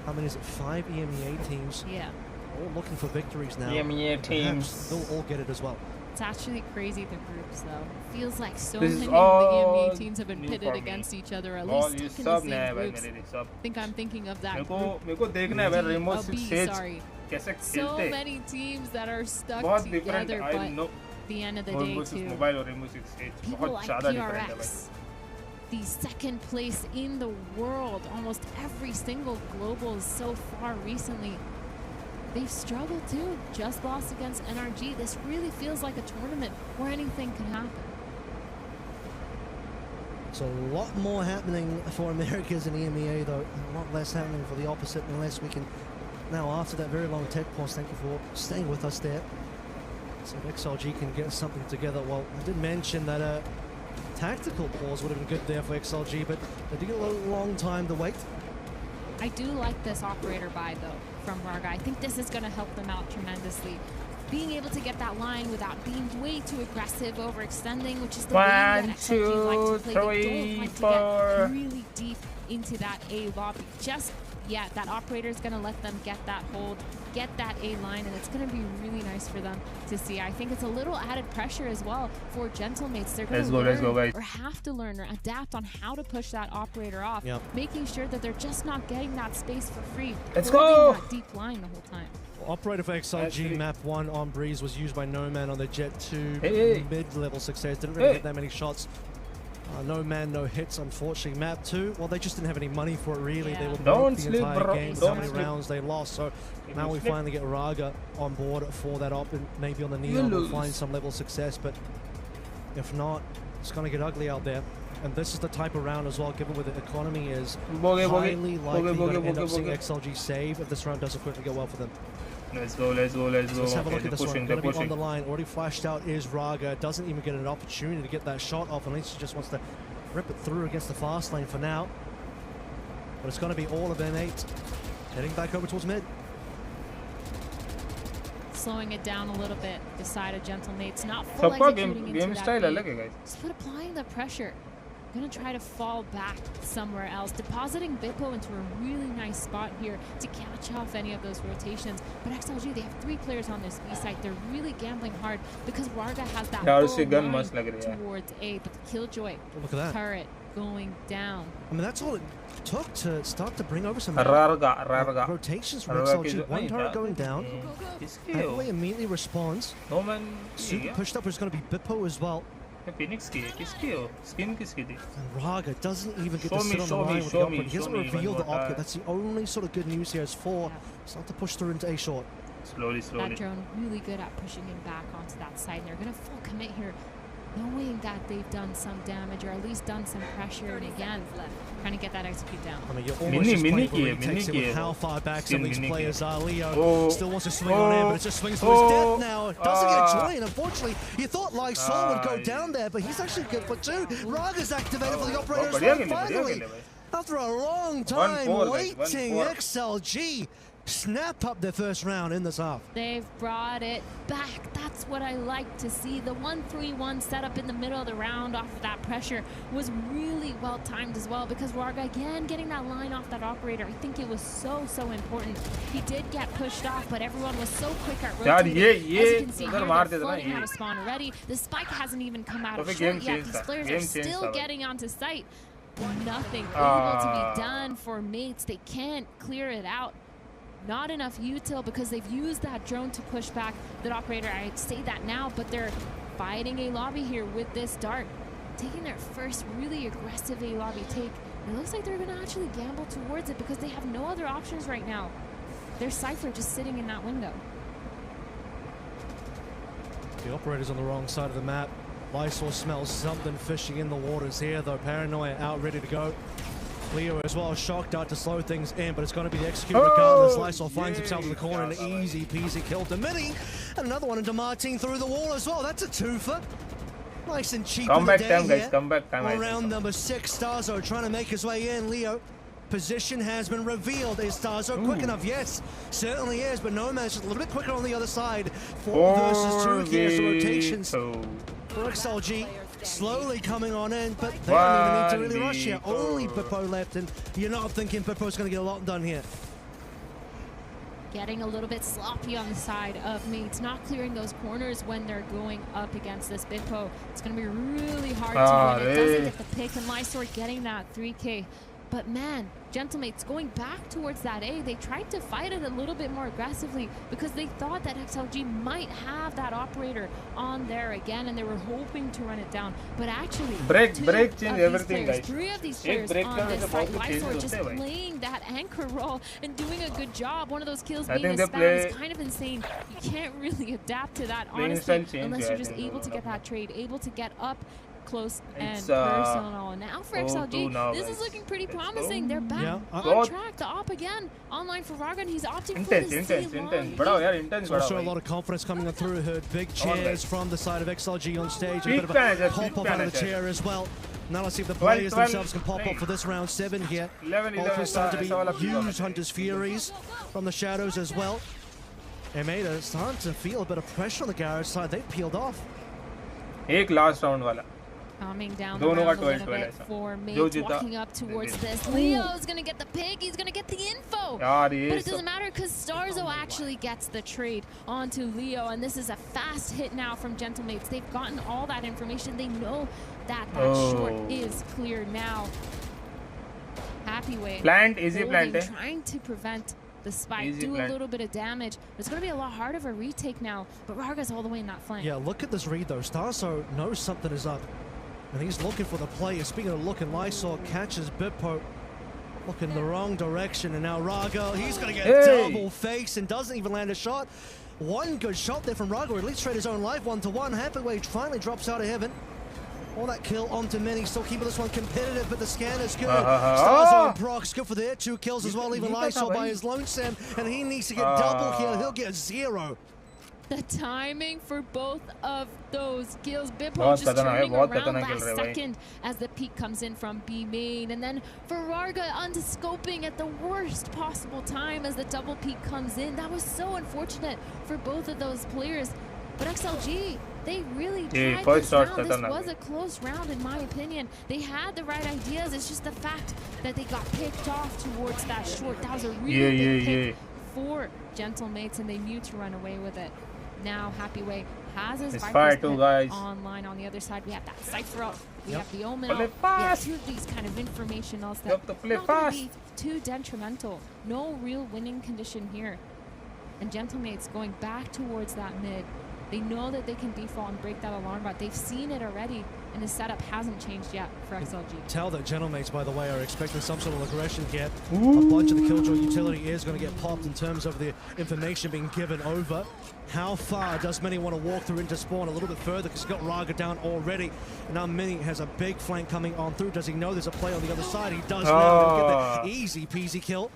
how many is it, 5 EMEA teams. Yeah. all looking for victories now. EMEA teams. They'll all get it as well. It's actually crazy, the groups, though. It feels like so This many is of the all EMEA teams have been new pitted for me. against each other, at Ball, least you stuck in the sub same नया है भाई groups. मेरे लिए सब. I think I'm thinking of that मेरे को देखना है भाई रेमो सिक्स सेज sorry. कैसे So खेलते. many teams that are stuck बहुत different. together, I but know. at the end of the Ball day, versus too. mobile और रेमो सिक्स सेज People बहुत like ज़्यादा different है भाई. PRX, the second place in the world, almost every single global so far recently. They've struggled too, just lost against NRG. This really feels like a tournament where anything can happen. So a lot more happening for Americas and EMEA, though. A lot less happening for the opposite, unless we can now, after that very long tech pause, thank you for staying with us there. So if XLG can get something together. Well, I did mention that a tactical pause would have been good there for XLG, but they did get a long time to wait. I do like this operator buy, though, from Varga. I think this is going to help them out tremendously. Being able to get that line without being way too aggressive, overextending, which is the way that XLG like to play. They don't like to get really deep into that A lobby. Just yet, that operator is going to let them get that hold, get that A line, and it's going to be really nice for them to see. I think it's a little added pressure as well for Gentlemates. They're going to learn or have to learn or adapt on how to push that operator off, making sure that they're just not getting that space for free. Let's go! That deep line the whole time. Operator for XLG map 1 on Breeze was used by No Man on the Jet 2 mid-level success. Didn't really get that many shots. No man, no hits, unfortunately. Map 2, well, they just didn't have any money for it, really. They were broke the entire game. So many rounds they lost. So now we finally get Raga on board for that op, and maybe on the Neon we'll find some level of success. But if not, it's going to get ugly out there. And this is the type of round as well, given where the economy is, highly likely going to end up seeing XLG save if this round doesn't quickly go well for them. Let's go, let's go, let's go. Let's have a look at this one. Going to be on the line. Already flashed out is Raga. Doesn't even get an opportunity to get that shot off unless he just wants to rip it through against the fast lane for now. But it's going to be all of M8 heading back over towards mid. Slowing it down a little bit. Decided Gentlemates not full executing into that beat. Just applying the pressure. Gonna try to fall back somewhere else, depositing Bippo into a really nice spot here to catch off any of those rotations. But XLG, they have 3 players on this B site. They're really gambling hard because Varga has that full line towards A, but the Killjoy turret going down. I mean, that's all it took to start to bring over some rotations from XLG. One turret going down. Heavily immediately responds. No man. Super pushed up. There's going to be Bippo as well. Phoenix skin kiski thi? And Raga doesn't even get to sit on the line with the operator. He doesn't reveal the operator. That's the only sort of good news here is for start to push through into A short. Slowly. That drone really good at pushing him back onto that side. And they're going to full commit here, knowing that they've done some damage or at least done some pressure. And again, trying to get that execute down. I mean, you're almost just playing where he takes it with how far back some of these players are. Leo still wants to swing on in, but it just swings to his death now. It doesn't get a join, unfortunately. You thought Lysol would go down there, but he's actually good for 2. Raga's activated for the operator as well, finally. After a long time waiting, XLG snap up their first round in this half. They've brought it back. That's what I like to see. The 1-3-1 setup in the middle of the round off of that pressure was really well timed as well, because Raga again getting that line off that operator. I think it was so important. He did get pushed off, but everyone was so quick at rotating. As you can see here, they're flooding out of spawn already. The spike hasn't even come out of short yet. These players are still getting onto site. Nothing able to be done for mates. They can't clear it out. Not enough util because they've used that drone to push back that operator. I say that now, but they're fighting a lobby here with this dart, taking their first really aggressive A lobby take. It looks like they're going to actually gamble towards it because they have no other options right now. There's Cypher just sitting in that window. The operator's on the wrong side of the map. Lysol smells something fishy in the waters here, though. Paranoia out, ready to go. Leo as well, shock dart to slow things in, but it's going to be the execute regardless. Lysol finds himself in the corner and an easy peasy kill to Mini. And another one into Martin through the wall as well. That's a twofer. Nice and cheap. Come back time, guys. Come back time. Round number 6, Starzo trying to make his way in. Leo, position has been revealed. Is Starzo quick enough? Yes, certainly is, but No Man's just a little bit quicker on the other side. 4 versus 2 here, so rotations for XLG. Slowly coming on in, but they don't even need to really rush here. Only Bippo left, and you're not thinking Bippo's going to get a lot done here. getting a little bit sloppy on the side of mates, not clearing those corners when they're going up against this Bippo. It's going to be really hard to win. It doesn't get the pick, and Lysor getting that 3K. But man, Gentlemates going back towards that A, they tried to fight it a little bit more aggressively because they thought that XLG might have that operator on there again, and they were hoping to run it down. But actually, break change everything, guys. 3 of these players on this side, Lysor just playing that anchor role and doing a good job. One of those kills being a spam is kind of insane. You can't really adapt to that, honestly, unless you're just able to get that trade, able to get up close and personal. Now for XLG, this is looking pretty promising. They're back on track. The op again online for Vargan. He's opting for the C also a lot of confidence coming through. Heard big cheers from the side of XLG on stage. A bit of a pop up out of the chair as well. Now let's see if the players themselves can pop up for this round 7 here. Also starting to be huge Hunter's Furies from the shadows as well. Emeda is starting to feel a bit of pressure on the garage side. They've peeled off. एक last round वाला. Calming down the round a little bit for mates walking up towards this. Leo's going to get the pick. He's going to get the info. But it doesn't matter because Starzo actually gets the trade onto Leo. And this is a fast hit now from Gentlemates. They've gotten all that information. They know that short is clear now. Happy way. Plant, easy plant. Trying to prevent the spike, do a little bit of damage. It's going to be a lot harder of a retake now. But Rarga's all the way in that flank. Yeah, look at this read though. Starzo knows something is up. And he's looking for the play. Speaking of looking, Lysor catches Bippo looking the wrong direction. And now Raga, he's going to get double face and doesn't even land a shot. One good shot there from Raga, at least trade his own life 1-1. Happyway finally drops out of heaven. All that kill onto Mini, still keeping this one competitive, but the scan is good. Starzo and Prox good for their 2 kills as well, leaving Lysor by his lonesome. And he needs to get double here. He'll get 0. The timing for both of those kills. Bippo just turning around last second as the peek comes in from B main. And then Varga unscoping at the worst possible time as the double peek comes in. That was so unfortunate for both of those players. But XLG, they really tried this round. This was a close round in my opinion. They had the right ideas. It's just the fact that they got picked off towards that short. That was a really big pick for Gentlemates, and they knew to run away with it. Now Happyway has his Viper's online. On the other side, we have that Cypher up. We have the Omen up. We have 2 of these kind of informationals that not going to be too detrimental. No real winning condition here. And Gentlemates going back towards that mid. They know that they can default and break that alarm bot. They've seen it already, and the setup hasn't changed yet for XLG. Tell that Gentlemates, by the way, are expecting some sort of aggression here. A bunch of the Killjoy utility is going to get popped in terms of the information being given over. How far does Mini want to walk through into spawn? A little bit further because he's got Raga down already. And now Mini has a big flank coming on through. Does he know there's a play on the other side? He does now. Get the easy peasy kill.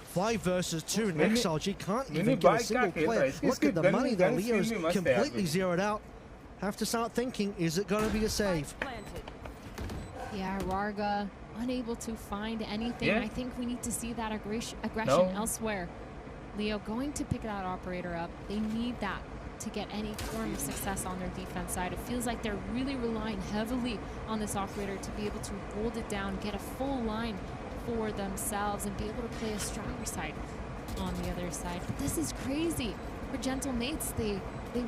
5 versus 2, and XLG can't even get a single player. Look at the money that Leo's completely zeroed out. Have to start thinking, is it going to be a save? Yeah, Raga unable to find anything. I think we need to see that aggression elsewhere. Leo going to pick that operator up. They need that to get any form of success on their defense side. It feels like they're really relying heavily on this operator to be able to hold it down, get a full line for themselves, and be able to play a stronger side on the other side. But this is crazy for Gentlemates. They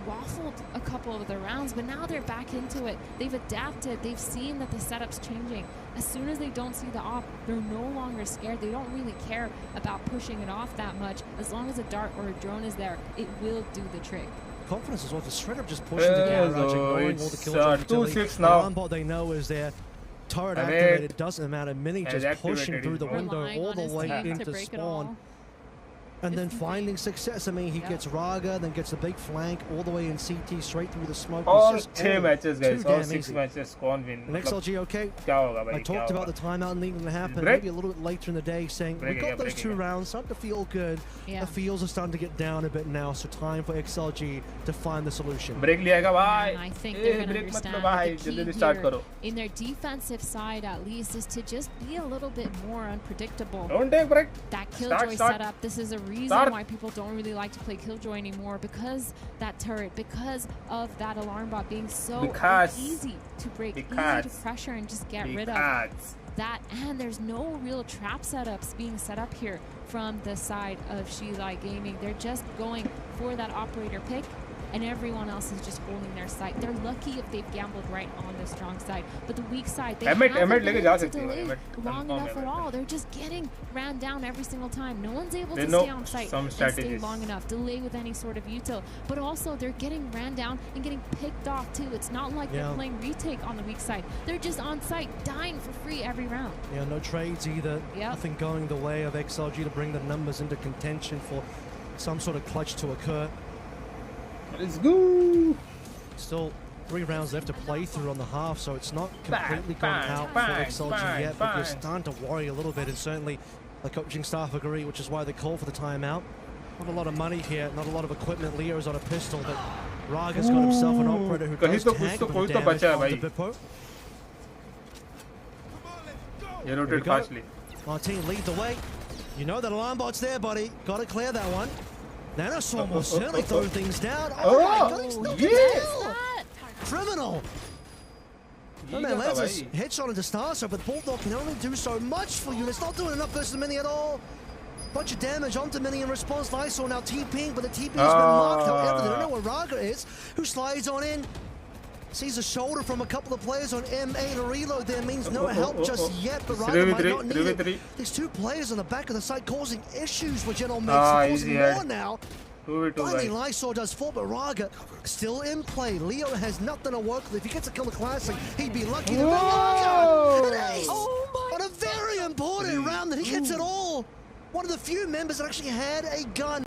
waffled a couple of the rounds, but now they're back into it. They've adapted. They've seen that the setup's changing. As soon as they don't see the op, they're no longer scared. They don't really care about pushing it off that much. As long as a dart or a drone is there, it will do the trick. Confidence as well. The Shredder just pushing the garage, ignoring all the kills. 2-6 now. The they know is there. Turret activated, doesn't matter. Mini just pushing through the window all the way into spawn. And then finding success. I mean, he gets Raga, then gets a big flank all the way in CT, straight through the smoke. All 10 matches, guys. All 6 matches, gone win. And XLG, okay. I talked about the timeout needing to happen maybe a little bit later in the day, saying we got those 2 rounds, starting to feel good. The feels are starting to get down a bit now, so time for XLG to find the solution. And I think they're going to understand the key here in their defensive side, at least, is to just be a little bit more unpredictable. Don't take break. That Killjoy setup, this is a reason why people don't really like to play Killjoy anymore, because that turret, because of that alarm bot being so easy to break, easy to pressure and just get rid of. that, and there's no real trap setups being set up here from the side of Shilai Gaming. They're just going for that operator pick, and everyone else is just holding their side. They're lucky if they've gambled right on the strong side, but the weak side, they haven't been able to delay long enough at all. They're just getting ran down every single time. No one's able to stay on site and stay long enough, delay with any sort of util, but also they're getting ran down and getting picked off too. It's not like they're playing retake on the weak side. They're just on site, dying for free every round. Yeah, no trades either. Nothing going the way of XLG to bring the numbers into contention for some sort of clutch to occur. Let's go! Still 3 rounds left to play through on the half, so it's not completely gone out for XLG yet, but you're starting to worry a little bit, and certainly the coaching staff agree, which is why they call for the timeout. Not a lot of money here, not a lot of equipment. Leo's on a pistol, but Raga's got himself an operator who does tag with the damage onto Bippo. Here we go. Martin, lead the way. You know that alarm bot's there, buddy. Got to clear that one. Nanoswarm will certainly throw things down. Oh my god, he's still kill! Criminal! No man lands a headshot into Starso, but Bulldog can only do so much for you. It's not doing enough versus Mini at all. Bunch of damage onto Mini in response. Lysol now TPing, but the TP has been marked. However, they don't know where Raga is, who slides on in. Sees a shoulder from a couple of players on M8 to reload there. Means no help just yet, but Raga might not need it. These 2 players on the back of the site causing issues with General Mix, causing more now. Finally, Lysol does fall, but Raga still in play. Leo has nothing to work with. If he gets a kill the Classic, he'd be lucky to Raga! An ace! On a very important round that he gets it all. One of the few members that actually had a gun.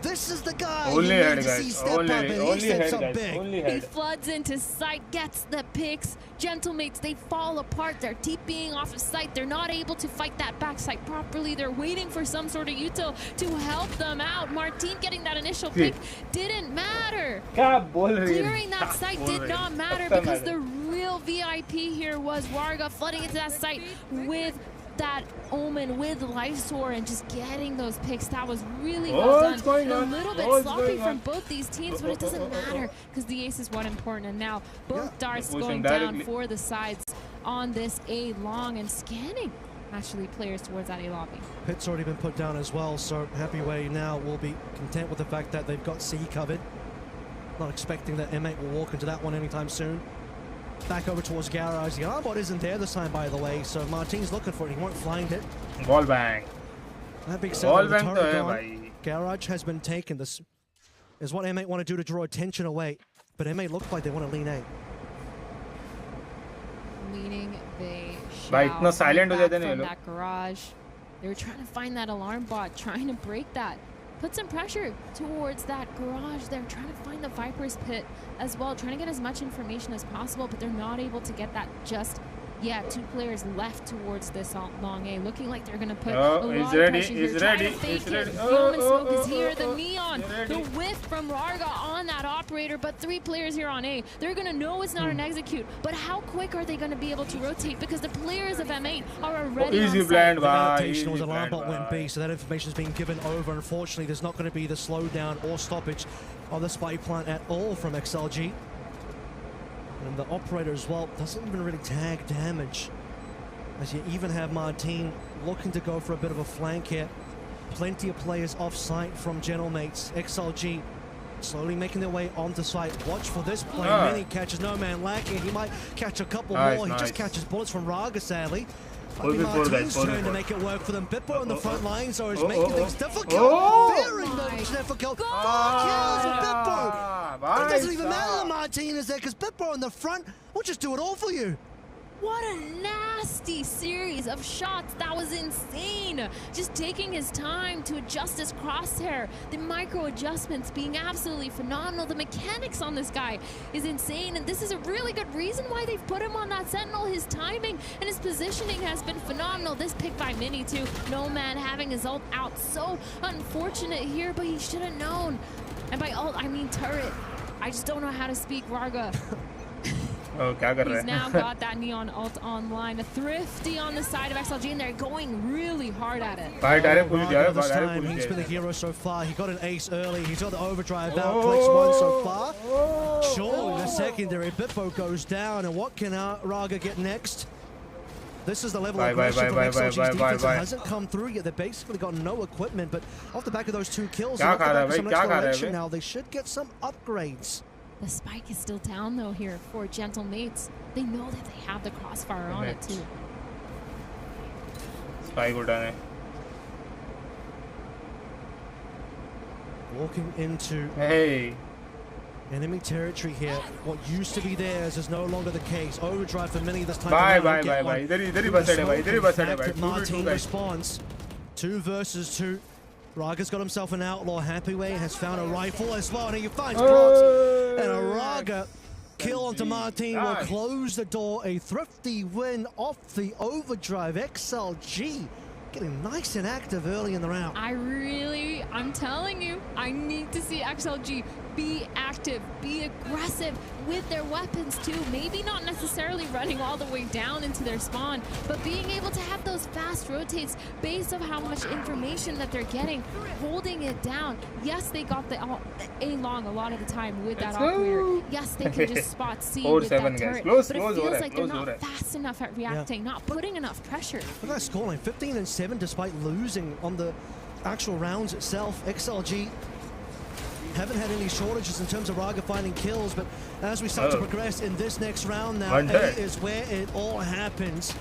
This is the guy you need to see step up, and he steps up big. He floods into sight, gets the picks. Gentlemates, they fall apart. They're TPing off of sight. They're not able to fight that backside properly. They're waiting for some sort of util to help them out. Martin getting that initial pick didn't matter. Clearing that site did not matter because the real VIP here was Warga flooding into that site with that Omen with Lysor and just getting those picks. That was really well done. A little bit sloppy from both these teams, but it doesn't matter because the ace is what important. And now both darts going down for the sides on this A long and scanning actually players towards that A lobby. Pit's already been put down as well, so Happy Way now will be content with the fact that they've got C covered. Not expecting that M8 will walk into that one anytime soon. Back over towards Garage. The armbot isn't there this time, by the way, so Martin's looking for it. He won't find it. Ball bang. That big set of the turret gone. Garage has been taken. This is what M8 want to do to draw attention away, but M8 look like they want to lean A. Leaning, they shout silent back from that garage. They were trying to find that alarm bot, trying to break that. Put some pressure towards that garage. They're trying to find the Viper's pit as well, trying to get as much information as possible, but they're not able to get that just yet. 2 players left towards this long A, looking like they're going to put a lot of pressure here. Trying to fake it. The Omen smoke is here. The neon, the whiff from Rarga on that operator, but 3 players here on A. They're going to know it's not an execute, but how quick are they going to be able to rotate? Because the players of M8 are already on site. The notation was alarm bot went B, so that information is being given over. Unfortunately, there's not going to be the slowdown or stoppage of the spy plant at all from XLG. And the operator as well doesn't even really tag damage, as you even have Martin looking to go for a bit of a flank here. Plenty of players off site from Gentlemates. XLG slowly making their way onto site. Watch for this play. Mini catches no man lacking. He might catch a couple more. He just catches bullets from Raga, sadly. Might be Martin's turn to make it work for them. Bippo on the front line, so it's making things difficult. Very much difficult. 4 kills with Bippo. But it doesn't even matter that Martin is there, because Bippo on the front will just do it all for you. What a nasty series of shots. That was insane. Just taking his time to adjust his crosshair. The micro adjustments being absolutely phenomenal. The mechanics on this guy is insane. And this is a really good reason why they've put him on that Sentinel. His timing and his positioning has been phenomenal. This pick by Mini too. No man having his ult out. So unfortunate here, but he should have known. And by ult, I mean turret. I just don't know how to speak Varga. He's now got that neon ult online. A thrifty on the side of XLG, and they're going really hard at it. This time, he's been the hero so far. He got an ace early. He's got the overdrive out. Collects 1 so far. Surely the secondary Bippo goes down. And what can Raga get next? This is the level of aggression from XLG's defense that hasn't come through yet. They've basically got no equipment, but off the back of those 2 kills, and off the back of some exploration now, they should get some upgrades. The spike is still down though here for Gentle Mates. They know that they have the crossfire on it too. Spike uda hai. Walking into enemy territory here. What used to be theirs is no longer the case. Overdrive for many this time. Bye. Idhar hi based hai bhai. Martin responds. 2 versus 2. Raga's got himself an outlaw. Happyway has found a rifle as well, and he finds Brox. And a Raga kill onto Martin will close the door. A thrifty win off the overdrive. XLG getting nice and active early in the round. I'm telling you, I need to see XLG be active, be aggressive with their weapons too. Maybe not necessarily running all the way down into their spawn, but being able to have those fast rotates based on how much information that they're getting, holding it down. Yes, they got the A-long a lot of the time with that operator. Yes, they can just spot C with that turret, but it feels like they're not fast enough at reacting, not putting enough pressure. Look at that scoreline, 15 and 7 despite losing on the actual rounds itself. XLG haven't had any shortages in terms of Raga finding kills, but as we start to progress in this next round now, A is where it all happens.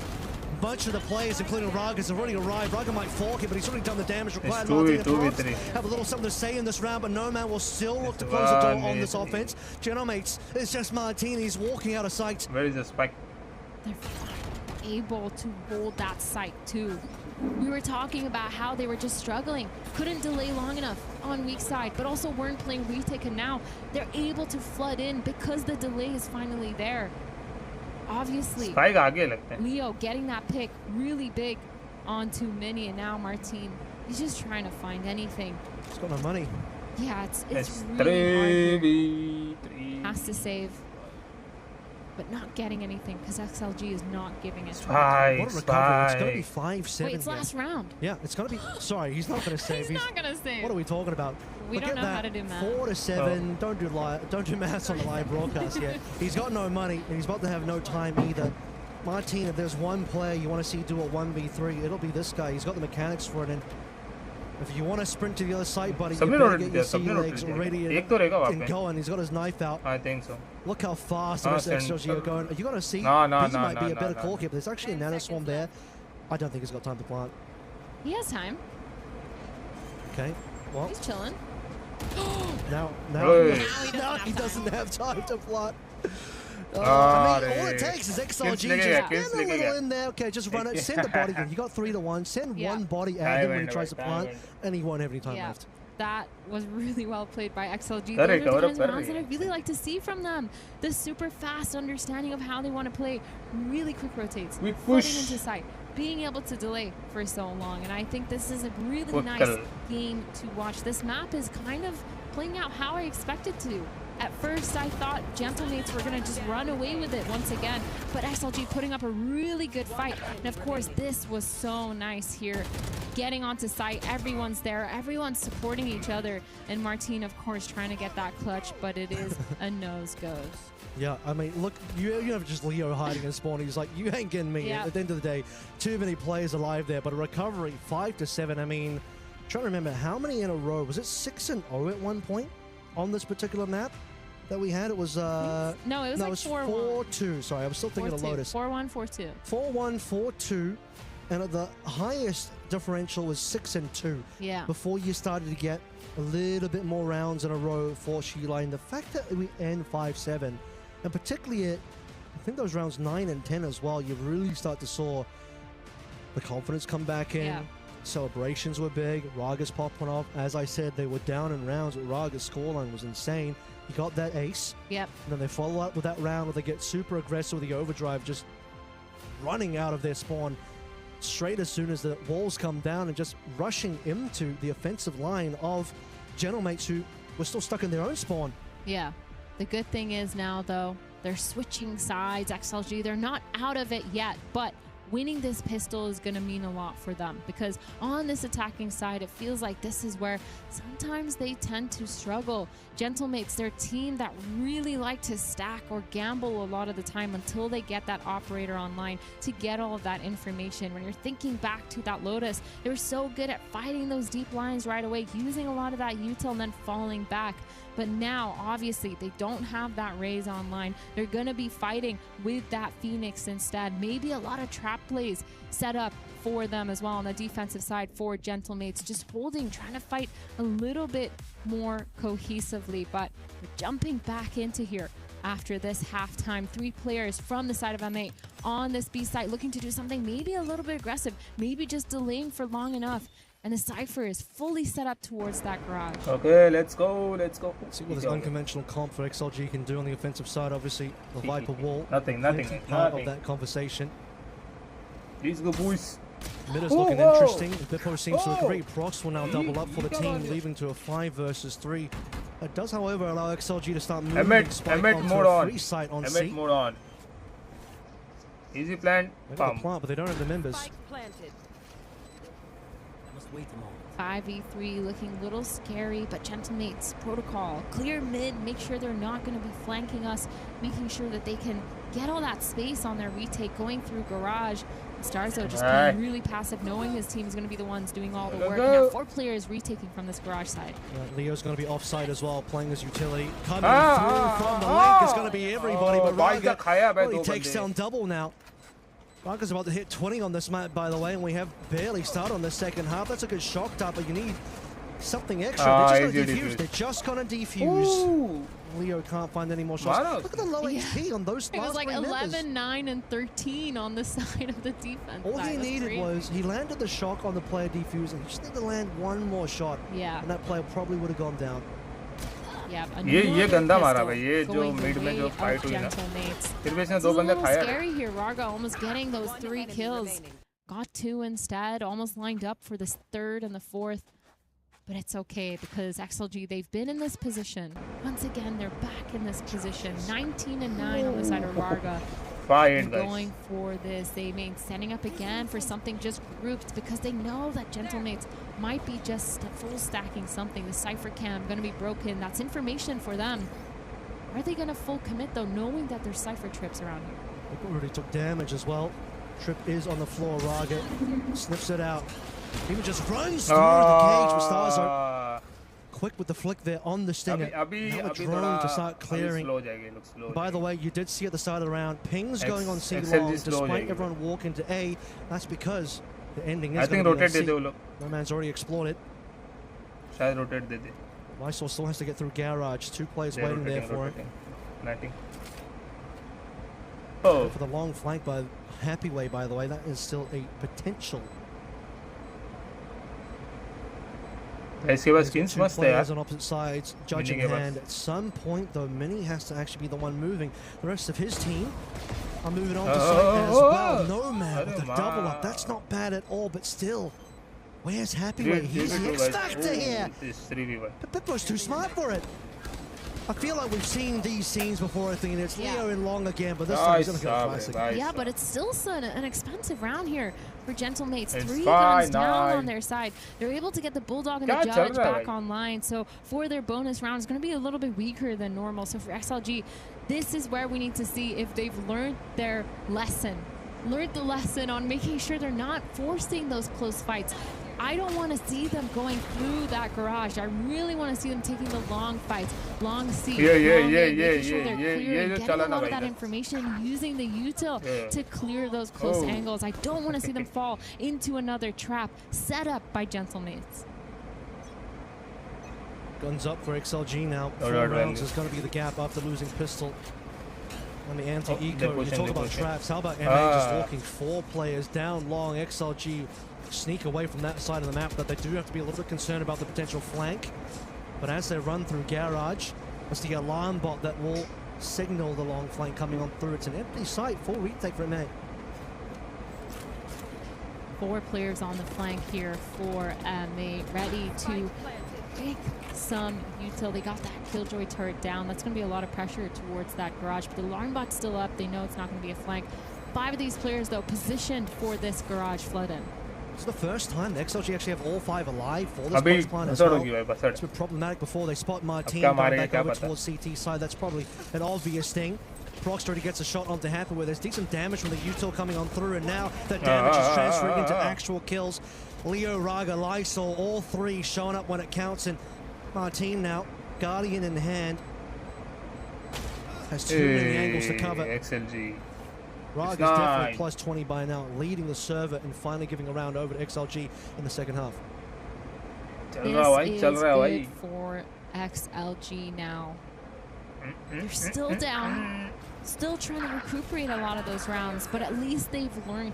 Bunch of the players, including Ragas, have already arrived. Raga might fork it, but he's already done the damage required. Martin have a little something to say in this round, but Nomad will still look to close the door on this offense. Genomates, it's just Martin. He's walking out of sight. Where is the spike? They're able to hold that sight too. We were talking about how they were just struggling, couldn't delay long enough on weak side, but also weren't playing retake, and now they're able to flood in because the delay is finally there. Obviously, Leo getting that pick really big onto Mini, and now Martin, he's just trying to find anything. He's got no money. Yeah, it's really hard. Has to save, but not getting anything because XLG is not giving it. What a recovery. It's going to be 5-7. Wait, it's last round. Yeah, it's going to be. Sorry, he's not going to save. He's not going to save. What are we talking about? We don't know how to do math. 4-7. Don't do maths on the live broadcast yet. He's got no money, and he's about to have no time either. Martin, if there's one player you want to see do a 1v3, it'll be this guy. He's got the mechanics for it, and if you want to sprint to the other side, buddy, you better get your sea legs ready and going. He's got his knife out. I think so. Look how fast the rest of XLG are going. Are you going to see? No, might be a better call keeper. There's actually a nano swarm there. I don't think he's got time to plant. He has time. Okay. Well, he's chilling. now he doesn't have time to plant. I mean, all it takes is XLG just get a little in there. Okay, just run it. Send the body in. You got 3-1. Send one body at him when he tries to plant, and he won't have any time left. That was really well played by XLG. Those are the kinds of rounds that I really like to see from them. The super fast understanding of how they want to play. Really quick rotates. Flooding into sight. Being able to delay for so long. And I think this is a really nice game to watch. This map is kind of playing out how I expected to. At first, I thought Gentlemates were going to just run away with it once again, but XLG putting up a really good fight. And of course, this was so nice here. Getting onto site, everyone's there, everyone's supporting each other, and Martin, of course, trying to get that clutch, but it is a nose goes. Yeah, I mean, look, you have just Leo hiding in spawn. He's like, you ain't getting me. At the end of the day, too many players alive there, but a recovery 5-7. I mean, trying to remember how many in a row. Was it 6-0 at one point on this particular map that we had? It was no, it was like 4-2. Sorry, I was still thinking of Lotus. 4-1, 4-2. 4-1, 4-2, and at the highest differential was 6-2. Yeah. Before you started to get a little bit more rounds in a row for Sheila. And the fact that we end 5-7, and particularly at, I think those rounds 9 and 10 as well, you really start to saw the confidence come back in. Yeah. Celebrations were big. Raga's popping off. As I said, they were down in rounds, but Raga's scoreline was insane. He got that ace. Yep. And then they follow up with that round where they get super aggressive with the overdrive, just running out of their spawn straight as soon as the walls come down and just rushing into the offensive line of Gentlemates who were still stuck in their own spawn. Yeah. The good thing is now, though, they're switching sides. XLG, they're not out of it yet, but winning this pistol is going to mean a lot for them, because on this attacking side, it feels like this is where sometimes they tend to struggle. Gentlemates, their team that really like to stack or gamble a lot of the time until they get that operator online to get all of that information. When you're thinking back to that Lotus, they were so good at fighting those deep lines right away, using a lot of that util and then falling back. But now, obviously, they don't have that Raze online. They're going to be fighting with that Phoenix instead. Maybe a lot of trap plays set up for them as well on the defensive side for Gentlemates. Just holding, trying to fight a little bit more cohesively. But we're jumping back into here after this halftime. 3 players from the side of M8 on this B site looking to do something maybe a little bit aggressive, maybe just delaying for long enough. And the Cypher is fully set up towards that garage. Okay, let's go. See what this unconventional comp for XLG can do on the offensive side. Obviously, the Viper wall. Nothing. Part of that conversation. Let's go, boys. Mid is looking interesting. Bippo seems to agree. Prox will now double up for the team, leaving to a 5 versus 3. It does, however, allow XLG to start moving Emmet onto mode a on. free site on Emmet C. mode on. Easy plan. They got the plant, but they don't have the members. 5v3 looking a little scary, but Gentlemates protocol, clear mid, make sure they're not going to be flanking us, making sure that they can get all that space on their retake, going through garage. Starzo just being really passive, knowing his team is going to be the ones doing all the work. Now 4 players retaking from this garage side. Leo's going to be offside as well, playing his utility. Coming through from the link is going to be everybody, but Raga he takes down double now. Raga's about to hit 20 on this map, by the way, and we have barely started on the second half. That's a good shock dart, but you need something extra. They're just going to defuse. Ooh. Leo can't find any more shots. Look at the low HP on those It was like 11, members. 9, and 13 on the side of the defense. All he needed was, he landed the shock on the player defuse, and he just needed to land one more shot. Yeah. And that player probably would have gone down. ये गंदा मारा भाई, ये जो mid में जो fight हुई ना, फिर भी इसने 2 बंदे खाया। Scary here, Raga almost getting those 3 kills. Got 2 instead, almost lined up for this 3rd and the 4th. But it's okay, because XLG, they've been in this position. Once again, they're back in this position. 19 and 9 on the side of Raga. Going for this, they mean setting up again for something just grouped, because they know that Gentlemates might be just full stacking something. The Cypher cam going to be broken. That's information for them. Are they going to full commit though, knowing that there's Cypher trips around here? They already took damage as well. Trip is on the floor. Raga sniffs it out. Even just runs through the cage with Starzo. Quick with the flick there on the stinger. Now a drone to start clearing. By the way, you did see at the start of the round, pings going on C long despite everyone walking to A. That's because the ending is going to be on C. No man's already explored it. Lysol still has to get through garage. 2 players waiting there for him. For the long flank by Happy Way, by the way, that is still a potential. इसके बाद skins मस्त है यार. On opposite sides, judging hand. At some point, though, Mini has to actually be the one moving. The rest of his team are moving on to site as well. Nomad with a double up. That's not bad at all, but still, where's Happy Way? He's the X Factor here. But Bippo's too smart for it. I feel like we've seen these scenes before, I think it's Leo in long again, but this time he's going to go classic. Yeah, but it's still an expensive round here for Gentlemates. 3 guns down on their side. They're able to get the Bulldog and the Judge back online, so for their bonus round, it's going to be a little bit weaker than normal. So for XLG, this is where we need to see if they've learned their lesson. Learned the lesson on making sure they're not forcing those close fights. I don't want to see them going through that garage. I really want to see them taking the long fights, long C, making sure they're clearing, getting a lot of that information, using the util to clear those close angles. I don't want to see them fall into another trap set up by Gentlemates. Guns up for XLG now. 4 rounds is going to be the gap after losing pistol. On the anti-eco, you talk about traps. How about MA just walking 4 players down long? XLG sneak away from that side of the map, but they do have to be a little bit concerned about the potential flank. But as they run through garage, it's the alarm bot that will signal the long flank coming on through. It's an empty site. Full retake for MA. 4 players on the flank here for MA, ready to take some util. They got that Killjoy turret down. That's going to be a lot of pressure towards that garage, but the alarm bot's still up. They know it's not going to be a flank. 5 of these players, though, positioned for this garage flood-in. It's the first time the XLG actually have all 5 alive for this post plan as well. It's been problematic before. They spot Martin going back over towards CT side. That's probably an obvious thing. Prox already gets a shot onto Happy where there's decent damage from the util coming on through, and now that damage is transferring into actual kills. Leo, Raga, Lysol, all 3 showing up when it counts, and Martin now, Guardian in hand, has too many angles to cover. XLG. Raga's definitely plus 20 by now, leading the server and finally giving a round over to XLG in the second half. This is good for XLG now. They're still down, still trying to recuperate a lot of those rounds, but at least they've learned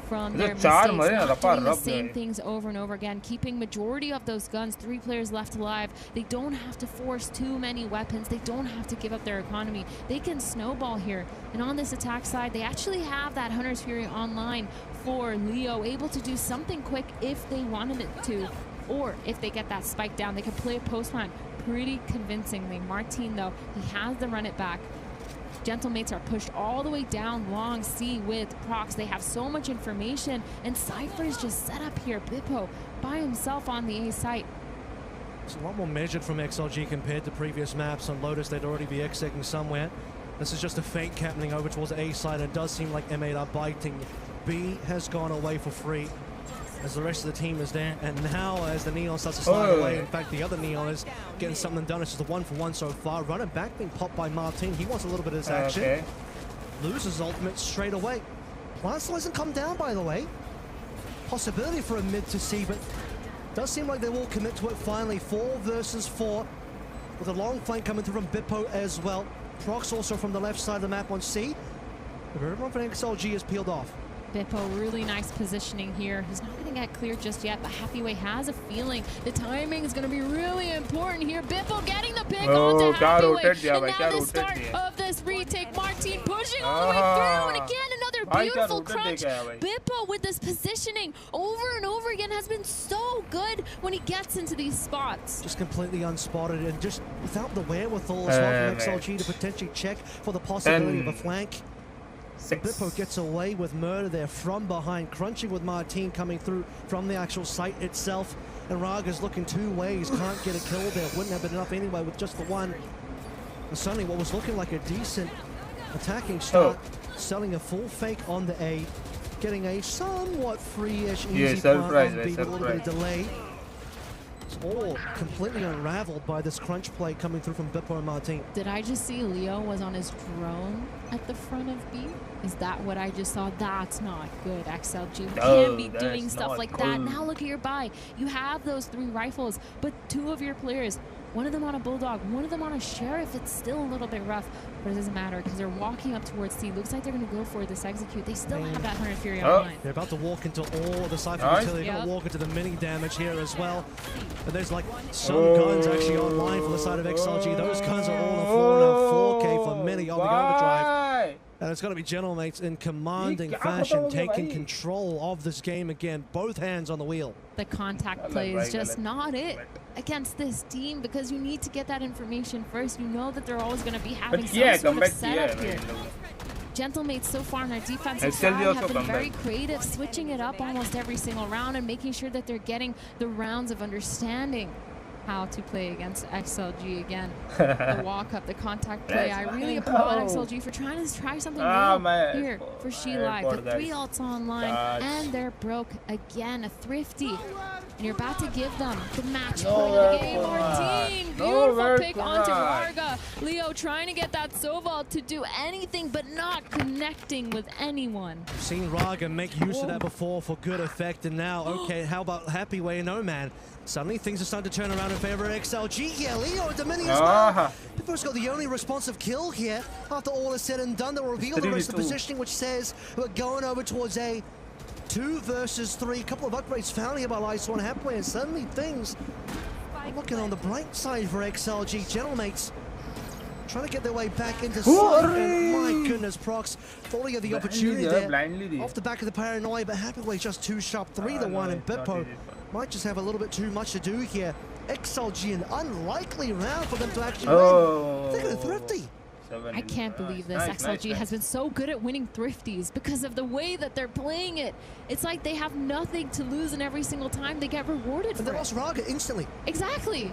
from their mistakes, not doing the same things over and over again, keeping majority of those guns, 3 players left alive. They don't have to force too many weapons. They don't have to give up their economy. They can snowball here. And on this attack side, they actually have that Hunter's Fury online for Leo, able to do something quick if they wanted it to. Or if they get that spike down, they can play a post plan pretty convincingly. Martin, though, he has to run it back. Gentlemates are pushed all the way down long C with Prox. They have so much information, and Cypher is just set up here. Bippo by himself on the A site. It's a lot more measured from XLG compared to previous maps. On Lotus, they'd already be execing somewhere. This is just a fake happening over towards the A side, and it does seem like M8 are biting. B has gone away for free, as the rest of the team is there, and now as the Neon starts to slide away, in fact the other Neon is getting something done. It's just a 1-for-1 so far. Running back being popped by Martin. He wants a little bit of this action. Loses ultimate straight away. Plaza hasn't come down, by the way. Possibility for a mid to see, but does seem like they will commit to it finally. 4 versus 4 with a long flank coming through from Bippo as well. Prox also from the left side of the map on C. Everyone from XLG is peeled off. Bippo, really nice positioning here. He's not going to get clear just yet, but Happyway has a feeling the timing is going to be really important here. Bippo getting the pick onto Happyway. And now the start of this retake. Martin pushing all the way through. And again, another beautiful crunch. Bippo with this positioning over and over again has been so good when he gets into these spots. Just completely unspotted and just without the wherewithal as well from XLG to potentially check for the possibility of a flank. Bippo gets away with murder there from behind, crunching with Martin coming through from the actual site itself. And Raga's looking 2 ways, can't get a kill there. Wouldn't have been enough anyway with just the one. And suddenly what was looking like a decent attacking start, selling a full fake on the A, getting a somewhat free-ish easy plant on B, a little bit of delay. It's all completely unraveled by this crunch play coming through from Bippo and Martin. Did I just see Leo was on his drone at the front of B? Is that what I just saw? That's not good, XLG. You can't be doing stuff like that. Now look at your buy. You have those 3 rifles, but 2 of your players, one of them on a Bulldog, one of them on a Sheriff. It's still a little bit rough, but it doesn't matter because they're walking up towards C. Looks like they're going to go for this execute. They still have that Hunter Fury online. They're about to walk into all the Cypher utility. They're going to walk into the mini damage here as well. And there's like some guns actually online for the side of XLG. Those guns are all on the floor now. 4K for mini on the overdrive. And it's going to be Gentlemates in commanding fashion, taking control of this game again. Both hands on the wheel. The contact play is just not it against this team because you need to get that information first. You know that they're always going to be having some sort of setup here. Gentlemates so far on their defensive side have been very creative, switching it up almost every single round and making sure that they're getting the rounds of understanding how to play against XLG again. The walk up, the contact play. I really applaud XLG for trying to try something new here for She Live. The 3 ults online and they're broke again. A thrifty. And you're about to give them the match point of the game. Martin, beautiful pick onto Varga. Leo trying to get that Soval to do anything but not connecting with anyone. We've seen Raga make use of that before for good effect, and now, okay, how about Happyway? No, man. Suddenly things are starting to turn around in favor of XLG here. Leo at the mini as well. Bippo's got the only responsive kill here. After all is said and done, they'll reveal the rest of the positioning, which says we're going over towards A. 2 versus 3. Couple of upgrades found here by Lysol and Happyway, and suddenly things are looking on the bright side for XLG. Gentlemates trying to get their way back into sight. And my goodness, Prox thought he had the opportunity there. Off the back of the paranoia, but Happyway just too sharp. 3-1, and Bippo might just have a little bit too much to do here. XLG, an unlikely round for them to actually win. They're going to thrifty. I can't believe this. XLG has been so good at winning thrifties because of the way that they're playing it. It's like they have nothing to lose, and every single time they get rewarded for it. And they lost Raga instantly. Exactly.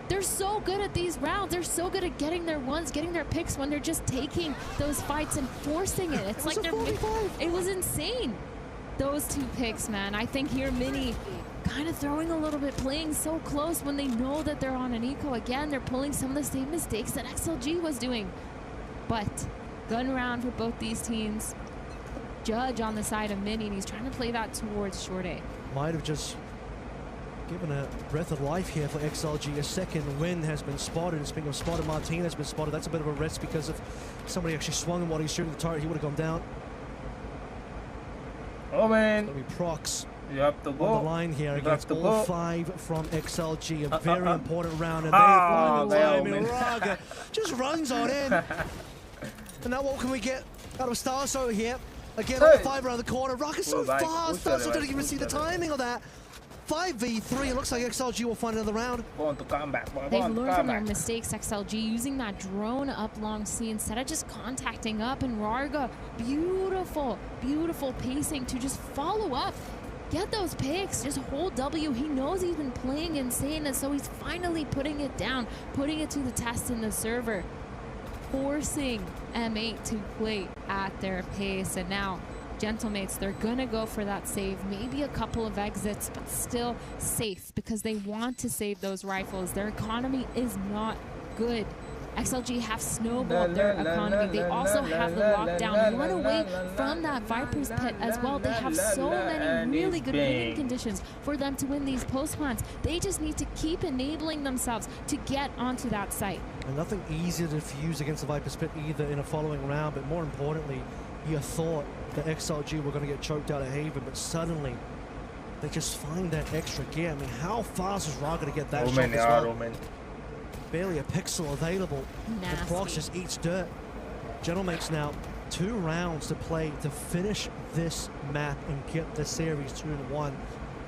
They're so good at these rounds. They're so good at getting their ones, getting their picks when they're just taking those fights and forcing it. It's like they're... It was insane. Those two picks, man. I think here Mini kind of throwing a little bit, playing so close when they know that they're on an eco. Again, they're pulling some of the same mistakes that XLG was doing. But gun round for both these teams. Judge on the side of Mini, and he's trying to play that towards Short A. Might have just given a breath of life here for XLG. A second win has been spotted. And speaking of spotted, Martin has been spotted. That's a bit of a risk because if somebody actually swung him while he's shooting the turret, he would have gone down. Oh man. It's going to be Prox. You have to go. On the line here against all 5 from XLG. A very important round, and they find the time in Raga. Just runs on in. And now what can we get out of Stars over here? Again, all 5 around the corner. Raga's so fast. Stars didn't even see the timing of that. 5v3. It looks like XLG will find another round. They've learned from their mistakes, XLG, using that drone up long C instead of just contacting up. And Raga, beautiful, beautiful pacing to just follow up. Get those picks, just hold W. He knows he's been playing insane, and so he's finally putting it down, putting it to the test in the server, forcing M8 to play at their pace. And now, Gentlemates, they're gonna go for that save, maybe a couple of exits, but still safe because they want to save those rifles. Their economy is not good. XLG have snowballed their economy. They also have the lockdown, one away from that Viper's Pit as well. They have so many really good winning conditions for them to win these post plants. They just need to keep enabling themselves to get onto that site. And nothing easier to fuse against the Viper's Pit either in a following round, but more importantly, you thought that XLG were going to get choked out of Haven, but suddenly they just find that extra gear. I mean, how fast is Raga to get that shot as well? Barely a pixel available. The Prox just eats dirt. Gentlemates now 2 rounds to play to finish this map and get the series 2-1. We'll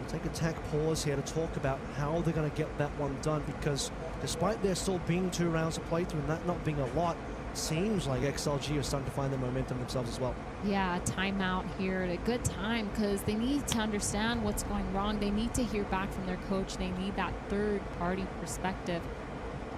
take a tech pause here to talk about how they're going to get that one done, because despite there still being 2 rounds to play through and that not being a lot, seems like XLG are starting to find their momentum themselves as well. Yeah, timeout here at a good time because they need to understand what's going wrong. They need to hear back from their coach. They need that third-party perspective.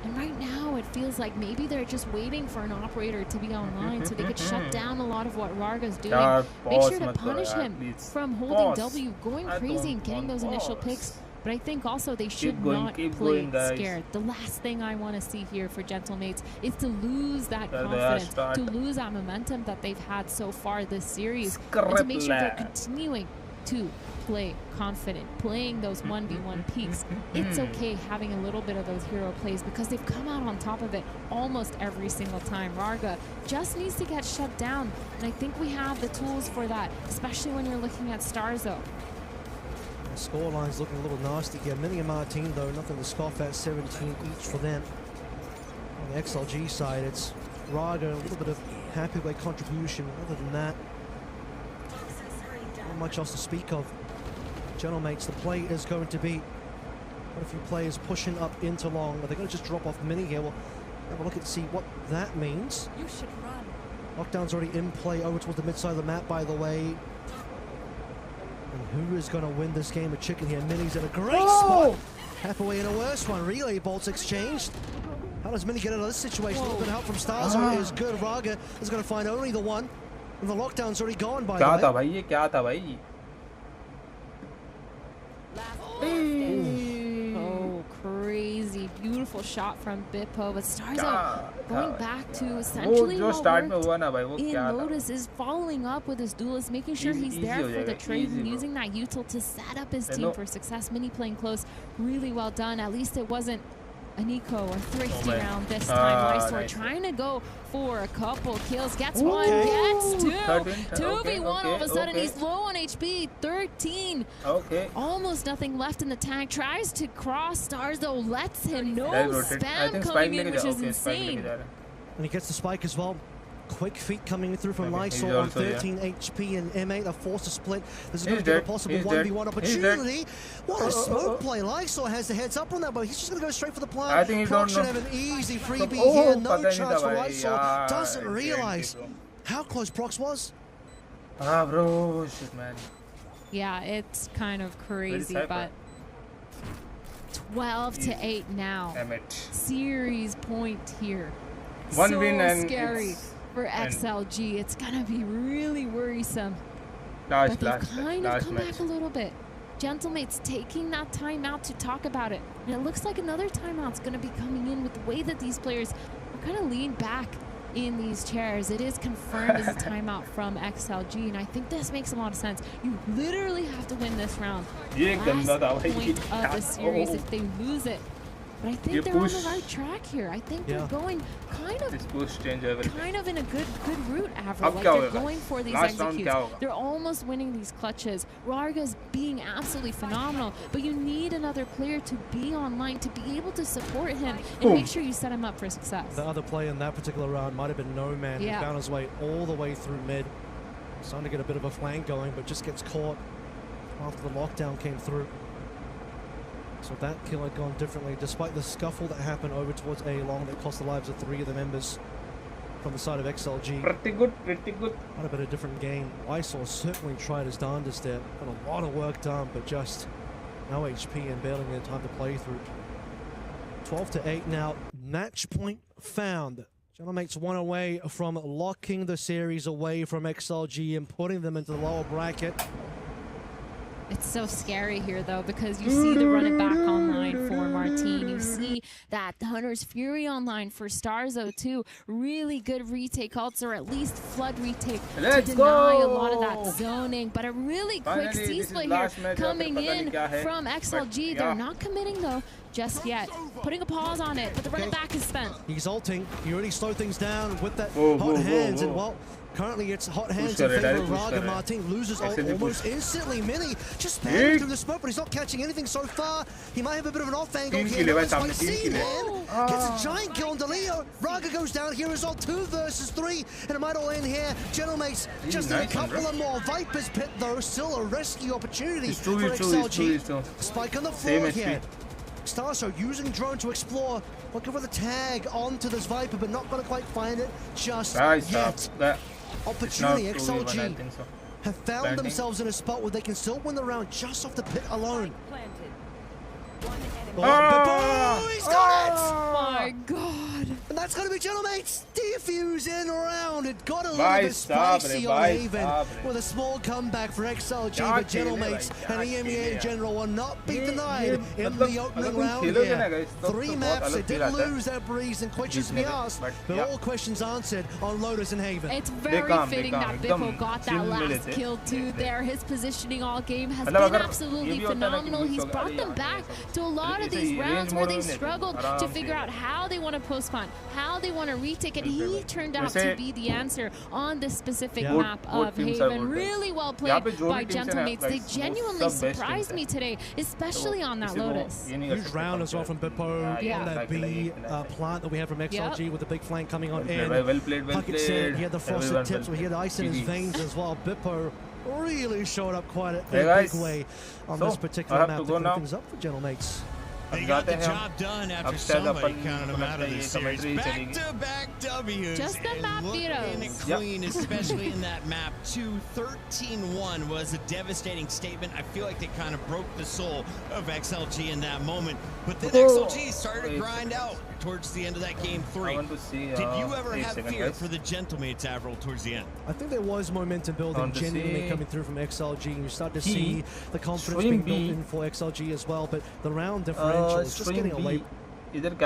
And right now, it feels like maybe they're just waiting for an operator to be online so they could shut down a lot of what Raga's doing. Make sure to punish him from holding W, going crazy and getting those initial picks. But I think also they should not play scared. The last thing I want to see here for Gentlemates is to lose that confidence, to lose that momentum that they've had so far this series, and to make sure they're continuing to play confident, playing those 1v1 peaks. It's okay having a little bit of those hero plays because they've come out on top of it almost every single time. Raga just needs to get shut down, and I think we have the tools for that, especially when you're looking at Starzo. The scoreline's looking a little nasty here. Mini and Martin, though, nothing to scoff at, 17 each for them. On the XLG side, it's Raga, a little bit of happy way contribution. Other than that, not much else to speak of. Gentlemates, the play is going to be quite a few players pushing up into long. Are they going to just drop off Mini here? We'll have a look and see what that means. You should run. Lockdown's already in play over towards the mid-side of the map, by the way. And who is going to win this game of chicken here? Mini's in a great spot. Hathaway in a worse one. Relay bolts exchanged. How does Mini get out of this situation? A little bit of help from Stars is good. Raga is going to find only the one. And the lockdown's already gone, by the way. Oh, crazy. Beautiful shot from Bippo. But Starzo going back to essentially what worked in Lotus is following up with his duelist, making sure he's there for the trade and using that util to set up his team for success. Mini playing close. Really well done. At least it wasn't an eco or thrifty round this time. Lysor trying to go for a couple kills. Gets one, gets two. 2v1 all of a sudden. He's low on HP, 13. Almost nothing left in the tank. Tries to cross Stars though, lets him. No spam coming in, which is insane. And he gets the spike as well. Quick feet coming through from Lysol on 13 HP and M8. They're forced to split. This is going to be a possible 1v1 opportunity. What a smoke play. Lysol has the heads up on that, but he's just going to go straight for the plant. I think he Proc don't should know. have an easy freebie here. No chance for Lysol. Doesn't realize how close Prox was. Ah, bro, shit, man. Yeah, it's kind of crazy, but 12-8 now. Damn it. Series point here. One so win and scary for XLG. It's gonna be really worrisome. Last But they've kind of come back a little bit. Gentlemate's taking that timeout to talk about it. And it looks like another timeout's gonna be coming in with the way that these players are kind of leaned back in these chairs. It is confirmed as a timeout from XLG, and I think this makes a lot of sense. You literally have to win this round. Last point of the series if they lose it. But I think they're on the right track here. I think they're going kind of in a good route, Avril. Like they're going for these executes. They're almost winning these clutches. Rarga's being absolutely phenomenal, but you need another player to be online to be able to support him and make sure you set him up for success. The other player in that particular round might have been No Man. He found his way all the way through mid. Starting to get a bit of a flank going, but just gets caught after the lockdown came through. So that kill had gone differently, despite the scuffle that happened over towards A long that cost the lives of 3 of the members from the side of XLG. Pretty good, pretty good. Quite a bit of different game. Lysol certainly tried his darndest there. Got a lot of work done, but just no HP and barely any time to play through. 12-8 now. Match point found. Gentlemates one away from locking the series away from XLG and putting them into the lower bracket. It's so scary here, though, because you see the run it back online for Martine. You see that Hunter's Fury online for Starzo, too. Really good retake ults, or at least flood retake to deny a lot of that zoning. But a really quick C-split here coming in from XLG. They're not committing, though, just yet. Putting a pause on it, but the run it back is spent. He's ulting. He already slowed things down with that hot hands, and well, currently it's hot hands in favor of Raga. Martin loses ult almost instantly. Mini just spamming through the smoke, but he's not catching anything so far. He might have a bit of an off angle here. Gets a giant kill on Delio. Raga goes down here as well, 2 versus 3, and it might all end here. Gentlemate just need a couple of more. Viper's Pit, though, still a rescue opportunity for XLG. Spike on the floor here. Starso using drone to explore, looking for the tag onto this Viper, but not going to quite find it just yet. Opportunity, XLG have found themselves in a spot where they can still win the round just off the pit alone. Oh, he's got it! My God. And that's going to be Gentlemates. Defuse in round. It got a little bit spicy on Haven with a small comeback for XLG, but Gentlemates and EMEA in general will not be denied in the opening round here. 3 maps, they did lose their Breeze and Quitches Mias, but all questions answered on Lotus and Haven. It's very fitting that Bippo got that last kill too there. His positioning all game has been absolutely phenomenal. He's brought them back to a lot of these rounds where they struggled to figure out how they want to postpone, how they want to retake, and he turned out to be the answer on this specific map of Haven. Really well played by Gentlemates. They genuinely surprised me today, especially on that Lotus. Huge round as well from Bippo on that B plant that we have from XLG with the big flank coming on in. Puckett said he had the frosted tips, but he had ice in his veins as well. Bippo really showed up quite a big way on this particular map to put things up for Gentlemates. They got the job done after somebody counted them out of the series. Back-to-back W's. Just the map vetoes. Clean, especially in that map. 13-1 was a devastating statement. I feel like they kind of broke the soul of XLG in that moment. But then XLG started to grind out towards the end of that game 3. Did you ever have fear for the Gentlemates, Avril, towards the end? I think there was momentum building genuinely coming through from XLG, and you start to see the confidence being built in for XLG as well, but the round differential is just getting away. Not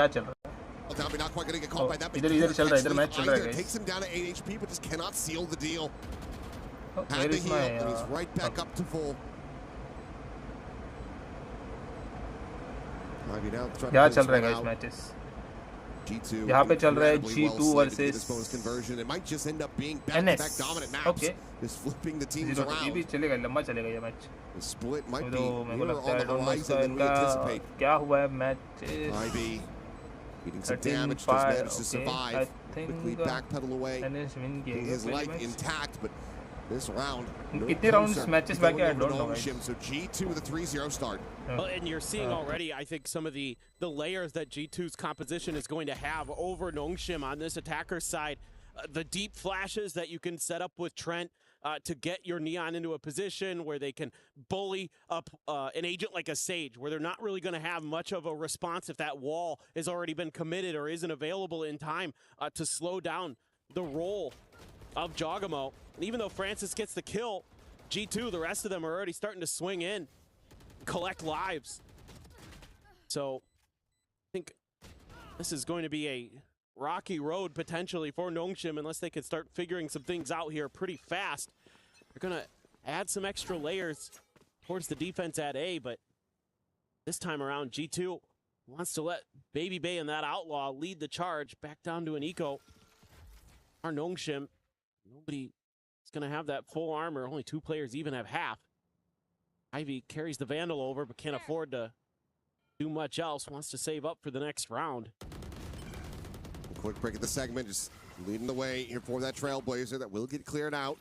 quite going to get caught by that, but either takes him down to 8 HP, but just cannot seal the deal. Had the heal, and he's right back up to full. क्या चल रहा है guys matches यहाँ पे चल रहा है G2 versus NS okay ये भी चलेगा लंबा चलेगा ये मैच तो मेरे को लगता है इनका क्या हुआ है match Eating some damage, does manage to survive. Quickly backpedal away. His life intact, but this round, matches back I don't know. So G2 with a 3-0 start. Well, and you're seeing already, I think, some of the layers that G2's composition is going to have over Nongshim on this attacker side. The deep flashes that you can set up with Trent to get your Neon into a position where they can bully up an agent like a Sage, where they're not really going to have much of a response if that wall has already been committed or isn't available in time to slow down the roll of Jogamo. And even though Francis gets the kill, G2, the rest of them are already starting to swing in, collect lives. So I think this is going to be a rocky road potentially for Nongshim unless they can start figuring some things out here pretty fast. They're going to add some extra layers towards the defense at A, but this time around G2 wants to let Baby Bay and that Outlaw lead the charge back down to an eco. Our Nongshim, nobody is going to have that full armor. Only 2 players even have half. Ivy carries the Vandal over but can't afford to do much else. Wants to save up for the next round. Quick break of the segment, just leading the way here for that Trailblazer that will get cleared out.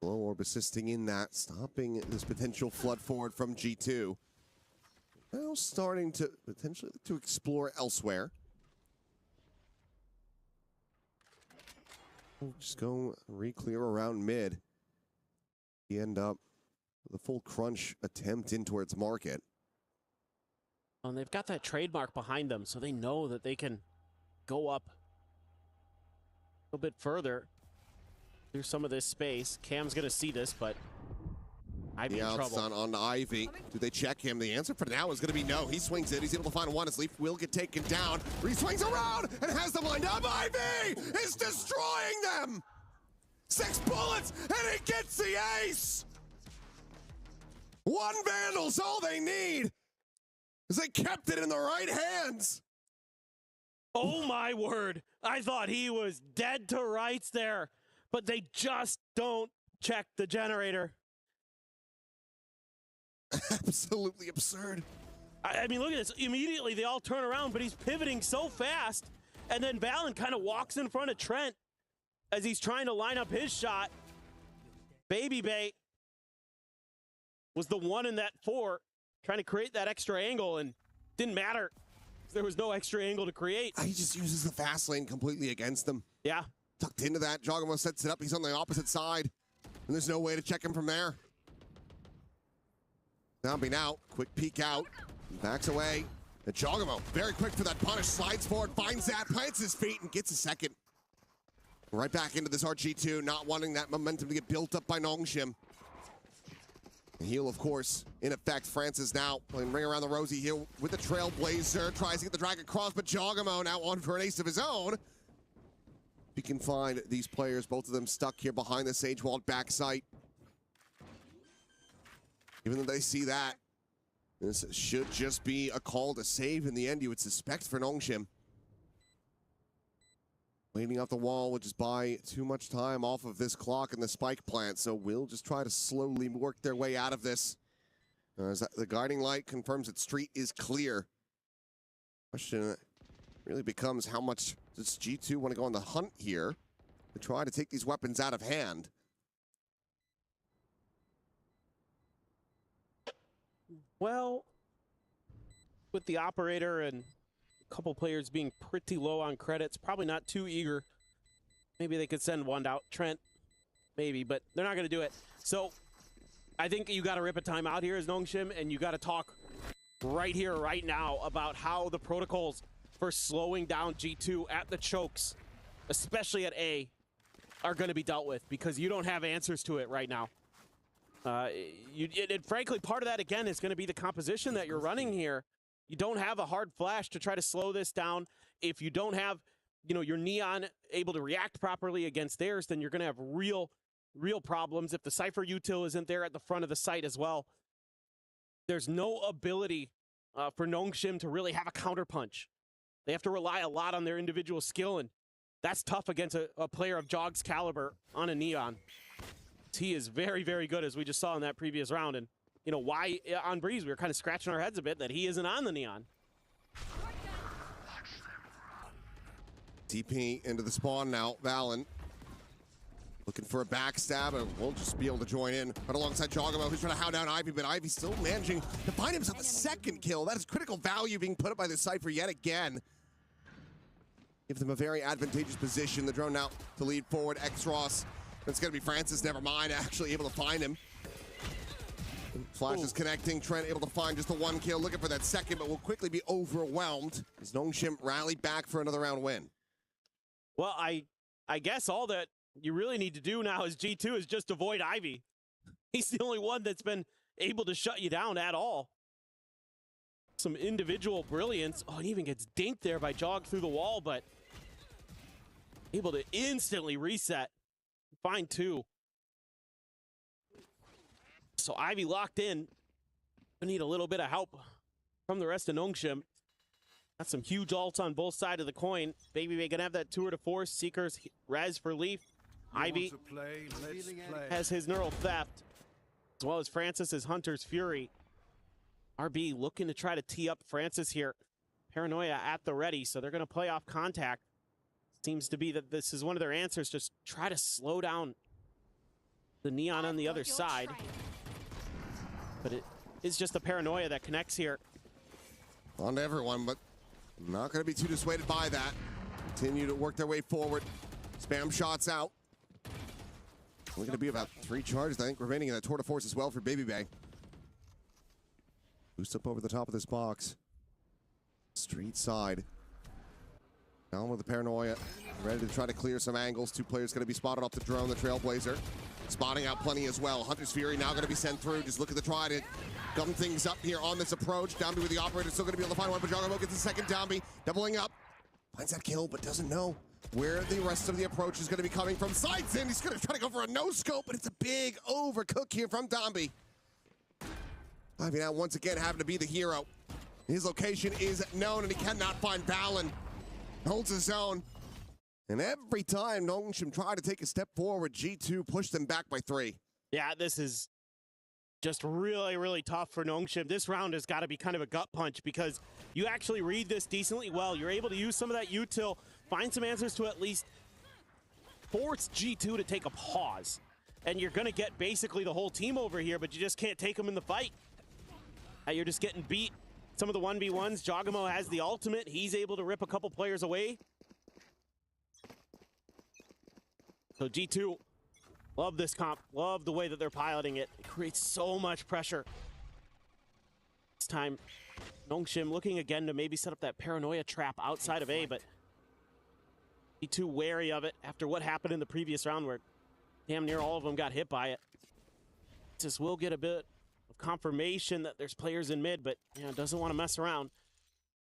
Glow Orb assisting in that, stopping this potential flood forward from G2. Now starting to potentially to explore elsewhere. We'll just go re-clear around mid. You end up with a full crunch attempt in towards market. And they've got that trademark behind them, so they know that they can go up a little bit further through some of this space. Cam's going to see this, but Ivy in trouble. On Ivy. Do they check him? The answer for now is going to be no. He swings it. He's able to find one. His leaf will get taken down. He swings around and has them lined up. Ivy is destroying them. 6 bullets, and he gets the ace. 1 Vandal's all they need. Because they kept it in the right hands. Oh my word. I thought he was dead to rights there, but they just don't check the generator. Absolutely absurd. I mean, look at this. Immediately they all turn around, but he's pivoting so fast. And then Valen kind of walks in front of Trent as he's trying to line up his shot. Baby Bay was the one in that 4. Trying to create that extra angle, and didn't matter. There was no extra angle to create. He just uses the fast lane completely against them. Yeah. Tucked into that, Jogamo sets it up. He's on the opposite side, and there's no way to check him from there. Zombie now, quick peek out, backs away. And Jogamo, very quick for that punish, slides forward, finds that, plants his feet, and gets a second. Right back into this RG2, not wanting that momentum to get built up by Nongshim. The heal, of course, in effect. Francis now playing ring around the rosy here with the Trailblazer. Tries to get the drag across, but Jogamo now on for an ace of his own. He can find these players, both of them stuck here behind the Sage Walled back site. Even though they see that, this should just be a call to save in the end, you would suspect, for Nongshim. Waiting off the wall would just buy too much time off of this clock and the spike plant, so we'll just try to slowly work their way out of this. As the guiding light confirms that street is clear. Question really becomes how much does G2 want to go on the hunt here to try to take these weapons out of hand? Well, with the operator and couple players being pretty low on credits, probably not too eager. Maybe they could send one out. Trent, maybe, but they're not going to do it. So I think you got to rip a timeout here as Nongshim, and you got to talk right here, right now, about how the protocols for slowing down G2 at the chokes, especially at A, are going to be dealt with, because you don't have answers to it right now. Frankly, part of that, again, is going to be the composition that you're running here. You don't have a hard flash to try to slow this down. If you don't have, your Neon able to react properly against theirs, then you're going to have real problems. If the Cypher util isn't there at the front of the site as well, there's no ability for Nongshim to really have a counterpunch. They have to rely a lot on their individual skill, and that's tough against a player of Jog's caliber on a Neon. He is very, very good, as we just saw in that previous round, and why on Breeze we were kind of scratching our heads a bit that he isn't on the Neon. TP into the spawn now. Valen looking for a backstab, and we'll just be able to join in. Right alongside Jogamo, who's trying to hound down Ivy, but Ivy still managing to find himself a second kill. That is critical value being put up by the Cypher yet again. Give them a very advantageous position. The drone now to lead forward. X-Ross. It's going to be Francis, never mind, actually able to find him. Flash is connecting. Trent able to find just the one kill. Looking for that second, but will quickly be overwhelmed as Nongshim rally back for another round win. Well, I guess all that you really need to do now as G2 is just avoid Ivy. He's the only one that's been able to shut you down at all. Some individual brilliance. Oh, he even gets dinked there by Jog through the wall, but able to instantly reset. Find two. So Ivy locked in. I need a little bit of help from the rest of Nongshim. Got some huge ults on both sides of the coin. Baby Bay gonna have that tour de force. Seekers res for Leaf. Ivy has his neural theft, as well as Francis's Hunter's Fury. RB looking to try to tee up Francis here. Paranoia at the ready, so they're gonna play off contact. Seems to be that this is one of their answers. Just try to slow down the Neon on the other side. But it is just the Paranoia that connects here. On to everyone, but not going to be too dissuaded by that. Continue to work their way forward. Spam shots out. Only going to be about 3 charges, I think, remaining in that tour de force as well for Baby Bay. Boost up over the top of this box. Street side. Down with the Paranoia. Ready to try to clear some angles. 2 players going to be spotted off the drone, the Trailblazer. Spotting out plenty as well. Hunter's Fury now going to be sent through. Just looking to try to gum things up here on this approach. Downby with the operator, still going to be able to find one. But Jogamo gets the second. Downby doubling up. Finds that kill, but doesn't know where the rest of the approach is going to be coming from. Slides in. He's going to try to go for a no-scope, but it's a big overcook here from Downby. Ivy now once again having to be the hero. His location is known, and he cannot find Valen. Holds his own. And every time Nongshim tried to take a step forward, G2 pushed them back by 3. Yeah, this is just really, really tough for Nongshim. This round has got to be kind of a gut punch because you actually read this decently well. You're able to use some of that util, find some answers to at least force G2 to take a pause. And you're going to get basically the whole team over here, but you just can't take them in the fight. You're just getting beat. Some of the 1v1s, Jogamo has the ultimate. He's able to rip a couple players away. So G2, love this comp. Love the way that they're piloting it. It creates so much pressure. This time, Nongshim looking again to maybe set up that Paranoia trap outside of A, but G2 wary of it after what happened in the previous round where damn near all of them got hit by it. Just will get a bit of confirmation that there's players in mid, but you know, doesn't want to mess around.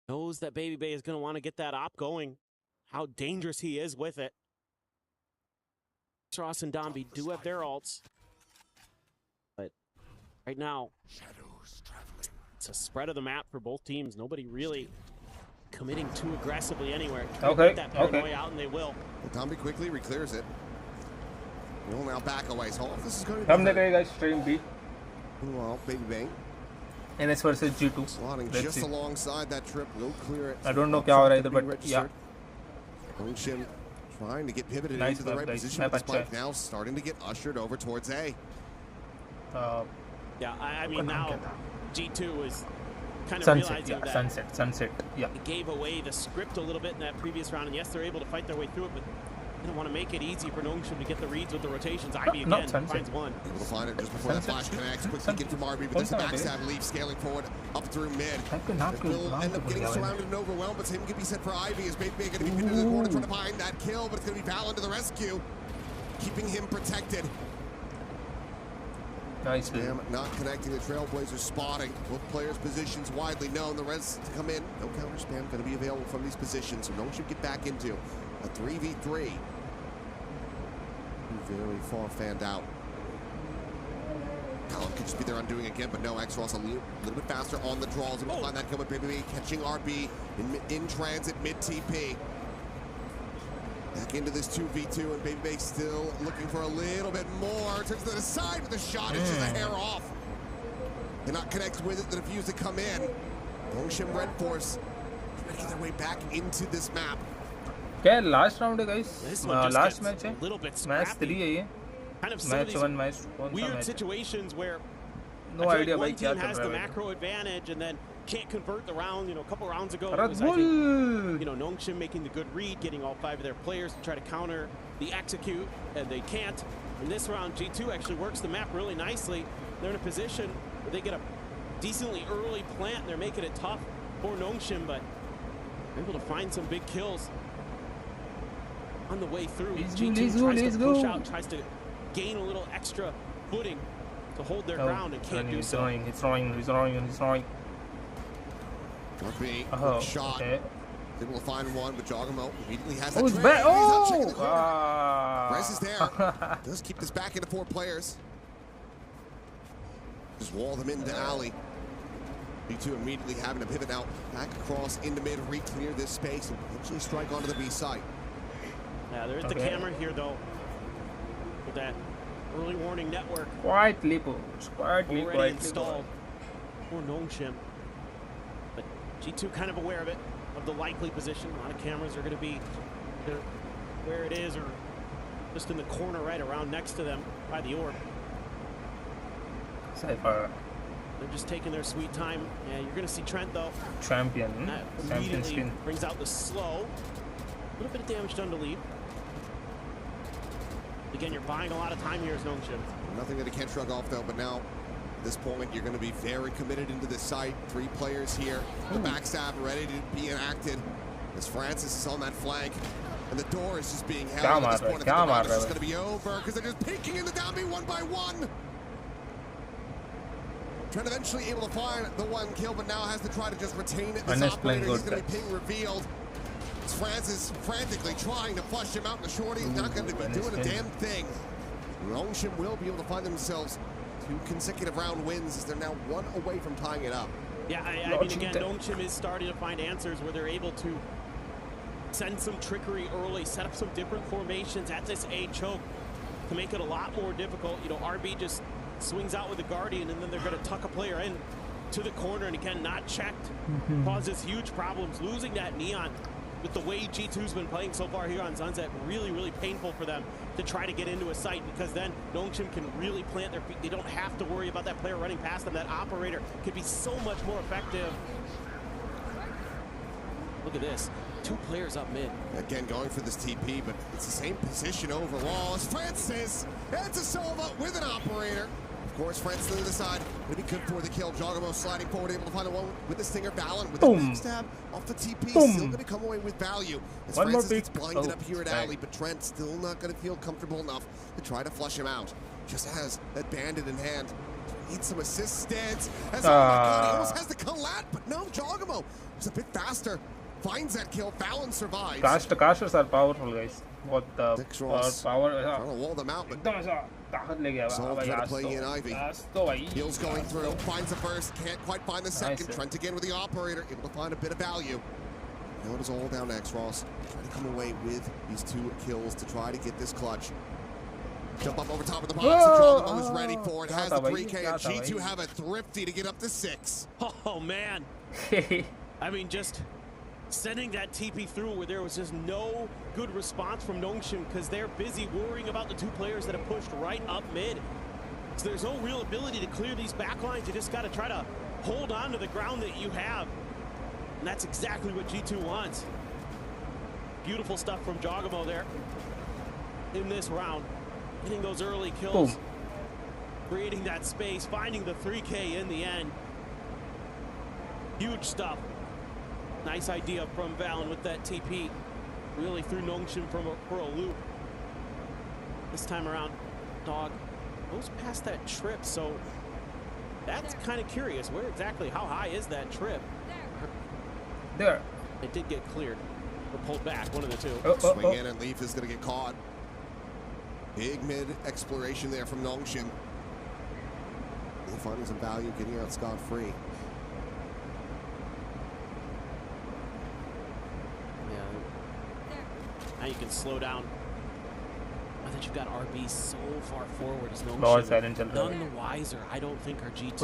Knows that Baby Bay is going to want to get that op going. How dangerous he is with it. Ross and Dombey do have their ults, but right now it's a spread of the map for both teams. Nobody really committing too aggressively anywhere. Okay, that Paranoia out, and they will. Dombey quickly reclears it. Will now back away. So this is going to come guys, stream B. Meanwhile, Baby Bang. NS versus G2. Slotting just alongside that trip. Will clear it. I don't know क्या हो रहा है इधर, but yeah. Nongshim trying to get pivoted into the right position with the spike. Now starting to get ushered over towards A. Yeah, I mean now G2 is kind of sunset, realizing that sunset. Yeah. They gave away the script a little bit in that previous round, and yes, they're able to fight their way through it, but they don't want to make it easy for Nongshim to get the reads with the rotations. Ivy again finds one. Able to find it just before that flash connects. Quick kick in from RB, but there's a backstab leaf scaling forward up through mid. Will end up getting surrounded and overwhelmed, but same can be said for Ivy as Baby going to be pinned into the corner trying to find that kill, but it's going to be Valen to the rescue, keeping him protected. Nice. Spam not connecting, the Trailblazer spotting. Both players' positions widely known. The res to come in. No counter spam going to be available from these positions, so Nongshim get back into a 3v3. Very far fanned out. Colin could just be their undoing again, but no, X-Ross a little bit faster on the draws. Able to find that kill with Baby catching RB in transit mid-TP. Back into this 2v2, and Baby still looking for a little bit more. Turns to the side with a shot, it's just a hair off. Cannot connect with it, the defuse to come in. Nongshim Red Force trying to get their way back into this map. क्या last round है guys? Last match है, match 3 है ये, match 1 match कौन सा match है? No idea भाई क्या चल रहा है. Macro advantage and then can't convert the round. You know, a couple rounds ago, it was, I think, Nongshim making the good read, getting all 5 of their players to try to counter the execute, and they can't. In this round, G2 actually works the map really nicely. They're in a position where they get a decently early plant, and they're making it tough for Nongshim, but they're able to find some big kills on the way through. G2 tries to push out, tries to gain a little extra footing to hold their ground and can't do so. He's throwing. Murphy, shot. Okay. Able to find one, but Jogamo immediately has Who's the back? Press is there. Does keep this back into 4 players. Just wall them into alley. B2 immediately having to pivot now. Back across into mid, re-clear this space, and potentially strike onto the B site. Yeah, they're at the camera here, though. With that early warning network. Quietly installed for Nongshim. But G2 kind of aware of it, of the likely position. A lot of cameras are going to be where it is, or just in the corner right around next to them by the orb. Cypher. They're just taking their sweet time. Yeah, you're going to see Trent, though. Champion Immediately brings out the slow. A little bit of damage done to lead. Again, you're buying a lot of time here as Nongshim. Nothing that he can't shrug off, though, but now, at this point, you're going to be very committed into this site. 3 players here. The backstab ready to be enacted as Francis is on that flank. And the door is just being held at this point. It's just going to be over because they're just peeking in the down B 1 by 1. Trent eventually able to find the 1 kill, but now has to try to just retain it. This operator, he's going to be ping revealed. It's Francis frantically trying to flush him out in the shorty. He's not going to be doing a damn thing. Nongshim will be able to find themselves 2 consecutive round wins as they're now 1 away from tying it up. Yeah, I mean, again, Nongshim is starting to find answers where they're able to send some trickery early, set up some different formations at this A choke to make it a lot more difficult. You know, RB just swings out with the Guardian, and then they're going to tuck a player in to the corner, and again, not checked, causes huge problems. Losing that Neon with the way G2's been playing so far here on Sunset, really, really painful for them to try to get into a site, because then Nongshim can really plant their feet. They don't have to worry about that player running past them. That operator could be so much more effective. Look at this. 2 players up mid. Again, going for this TP, but it's the same position overall as Francis. It's a Silva with an operator. Of course, Francis to the side. It'll be good for the kill. Jogamo sliding forward, able to find the one with the Stinger. Valen with the backstab off the TP. Still going to come away with value. As Francis gets blinded up here at alley, but Trent still not going to feel comfortable enough to try to flush him out. Just has that bandit in hand. Needs some assistance. As oh my god, he almost has the collat, but no, Jogamo is a bit faster. Finds that kill. Valen survives. Casters are powerful, guys. What the power? Trying to wall them out, but Soul trying to play in Ivy. Heels going through. Finds the first. Can't quite find the second. Trent again with the operator. Able to find a bit of value. Now it is all down to X-Ross. Trying to come away with these 2 kills to try to get this clutch. Jump up over top of the box. Jogamo is ready for it. Has the 3K, and G2 have a thrifty to get up to 6. Oh, man. I mean, just sending that TP through where there was just no good response from Nongshim, because they're busy worrying about the 2 players that have pushed right up mid. So there's no real ability to clear these backlines. You just got to try to hold on to the ground that you have. And that's exactly what G2 wants. Beautiful stuff from Jogamo there in this round. Getting those early kills. Creating that space, finding the 3K in the end. Huge stuff. Nice idea from Valen with that TP. Really threw Nongshim for a loop. This time around, Dog goes past that trip, so that's kind of curious. Where exactly, how high is that trip? There. It did get cleared or pulled back, one of the 2. Swing in, and Leaf is going to get caught. Big mid exploration there from Nongshim. They're finding some value, getting out scot-free. Now you can slow down. Now that you've got RB so far forward, as Nongshim, none the wiser. I don't think our G2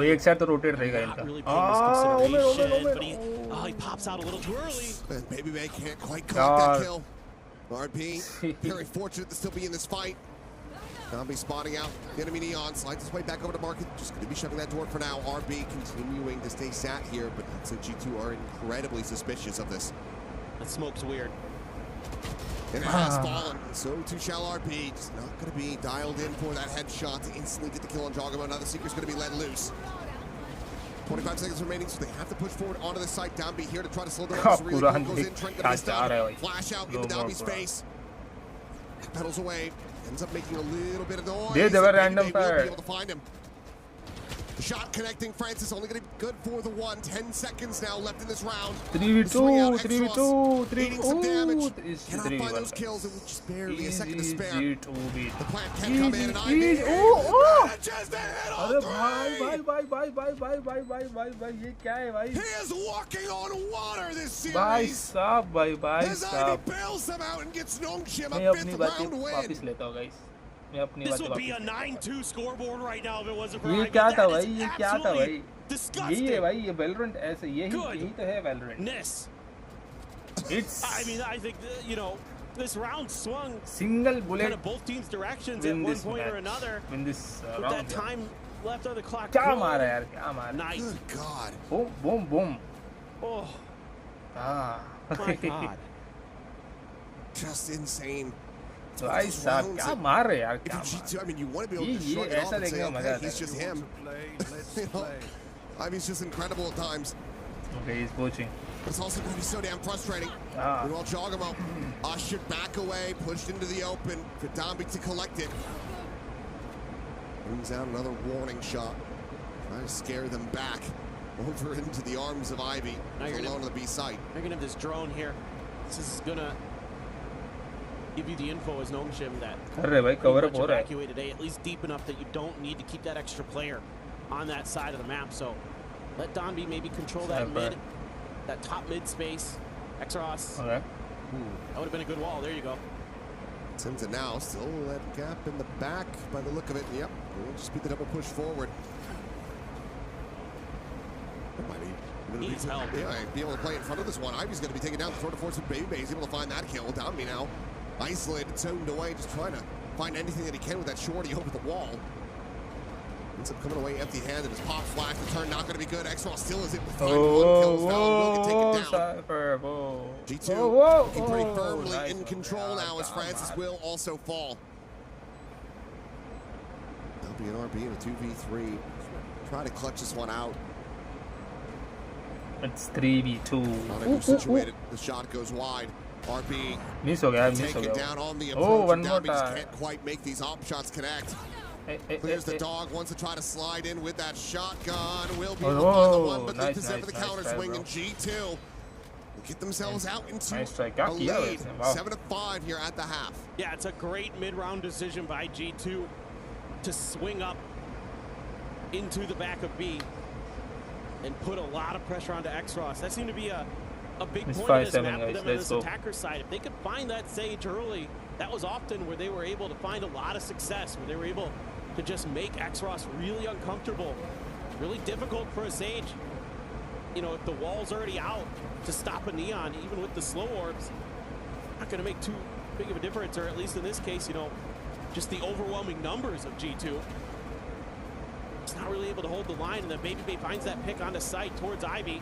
not really paying this consideration, but he pops out a little too early. And Baby Bay can't quite collect that kill. RP, very fortunate to still be in this fight. Zombie spotting out the enemy Neon, slides his way back over to Market. Just going to be shutting that door for now. RB continuing to stay sat here, but so G2 are incredibly suspicious of this. That smoke's weird. And it has fallen, so too shall RP. Just not going to be dialed in for that headshot to instantly get the kill on Jogamo. Now the Seeker's going to be let loose. 25 seconds remaining, so they have to push forward onto the site. Downbeat here to try to slow down this really goes in. Trent gonna miss down. Flash out into Downbeat's face. Pedals away. Ends up making a little bit of noise. They were random fire. fire. Be able to find him. The shot connecting Francis, only going to be good for the one. 10 seconds now left in this round. 3v2, 3v2, 3v2. Some damage. It's Cannot 3v1. find those kills. It was just barely a second to spare. G2 The plant can come in and IB. Just a hit all अरे three. भाई ये क्या है भाई? He is walking on water this series. भाई साहब भाई His साहब. Ivy bails them out and gets Nongshim मैं a अपनी 5th बातें round win. वापस लेता हूँ guys. मैं अपनी This बातें would be a वापस. 9-2 scoreboard right now if it wasn't for ये Ivy. क्या था That भाई? is ये क्या था भाई? absolutely disgusting. यही है भाई ये Valorant ऐसे यही तो है Valorant. It's I mean, I think you know this round swung single bullet. kind of both teams' directions at one point or another. Win this With round. that time left on the clock. क्या मारा यार? क्या मारा? Nice. Good God. Boom boom boom. Oh. My God. Just insane. भाई साहब क्या मार रहे यार? क्या G2, I mean, you want to be able to ये shrug it off ऐसा and say, देखने में मजा okay, आता he's है. just him. You know, I mean, it's just incredible at times. Okay, he's poaching. But it's also going to be so damn frustrating. Meanwhile, Jogamo ushered back away, pushed into the open for Dombik to collect it. Brings out another warning shot. Trying to scare them back over into the arms of Ivy. Alone on the B site. You're going to have this drone here. This is going to give you the info as Nongshim that evacuated A, at least deep enough that you don't need to keep that extra player on that side of the map. So let Donby maybe control that mid, that top mid space. Exros. Okay. That would have been a good wall. There you go. Sends it now. Still that gap in the back by the look of it. Yep. We'll just beat the double push forward. Needs help. Yeah, be able to play in front of this one. Ivy's going to be taken down. The throw to force with Baby Bay. He's able to find that kill. Downby now. Isolated, zoned away, just trying to find anything that he can with that shorty over the wall. Ends up coming away empty-handed. His pop flash, the turn not going to be good. Exral still is able to find one kill. Will get taken down. G2 looking pretty firmly in control now as Francis will also fall. That'll be an RB in a 2v3. Try to clutch this one out. It's 3v2. Not able situated. The shot goes wide. RP taken down on the approach. one more Downbeats time. can't quite make these op shots connect. Clears the dog, wants to try to slide in with that shotgun. Will be able to find the one, but leaves it for the counter swing. And G2 will get themselves out into a lead. 7-5 here at the half. Yeah, it's a great mid-round decision by G2 to swing up into the back of B and put a lot of pressure onto Xros. That seemed to be a big point of this map for them on this attacker side. If they could find that Sage early, that was often where they were able to find a lot of success, where they were able to just make Xros really uncomfortable, really difficult for a Sage. You know, if the wall's already out to stop a Neon, even with the slow orbs, not going to make too big of a difference, or at least in this case, you know, just the overwhelming numbers of G2. It's not really able to hold the line, and then Baby Bay finds that pick onto sight towards Ivy.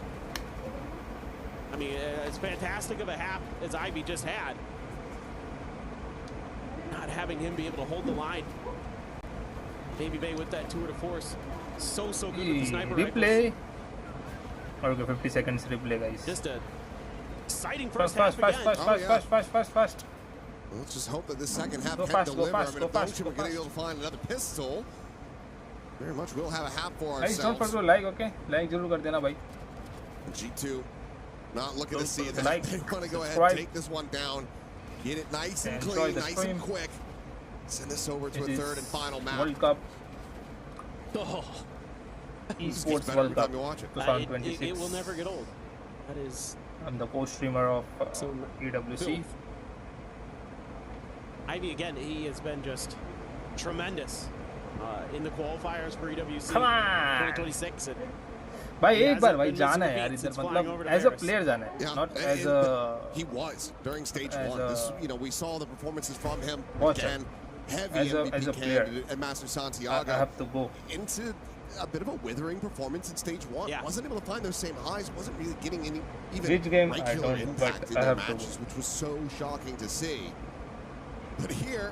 I mean, as fantastic of a half as Ivy just had, not having him be able to hold the line. Baby Bay with that tour de force. So good with the sniper replay. Okay, 50 seconds replay, guys. Just a exciting first fast, half fast. Well, let's just hope that the second half can deliver. I mean, if we're going to be able to find another pistol, very much we'll have a half for ourselves. Guys, don't forget to like, okay? Like जरूर कर देना भाई. G2 not looking to see that. Like, they want to go ahead and take this one down. Get it nice and clean, nice and quick. Send this over to a third and final map. World Cup. Oh. Esports World Cup 2026. It will never get old. That is. I'm the co-streamer of EWC. Ivy, again, he has been just tremendous in the qualifiers for EWC Come on. 2026. And भाई एक बार भाई जाना है यार इधर मतलब as a player जाना है, not as a. He was during stage 1. This, you know, we saw the performances from him again. Heavy as a MVP player candidate at Master Santiago. I have to go into a bit of a withering performance in stage 1. Wasn't able to find those same highs. Wasn't really getting any even regular impact in their matches, which was so shocking to see. But here,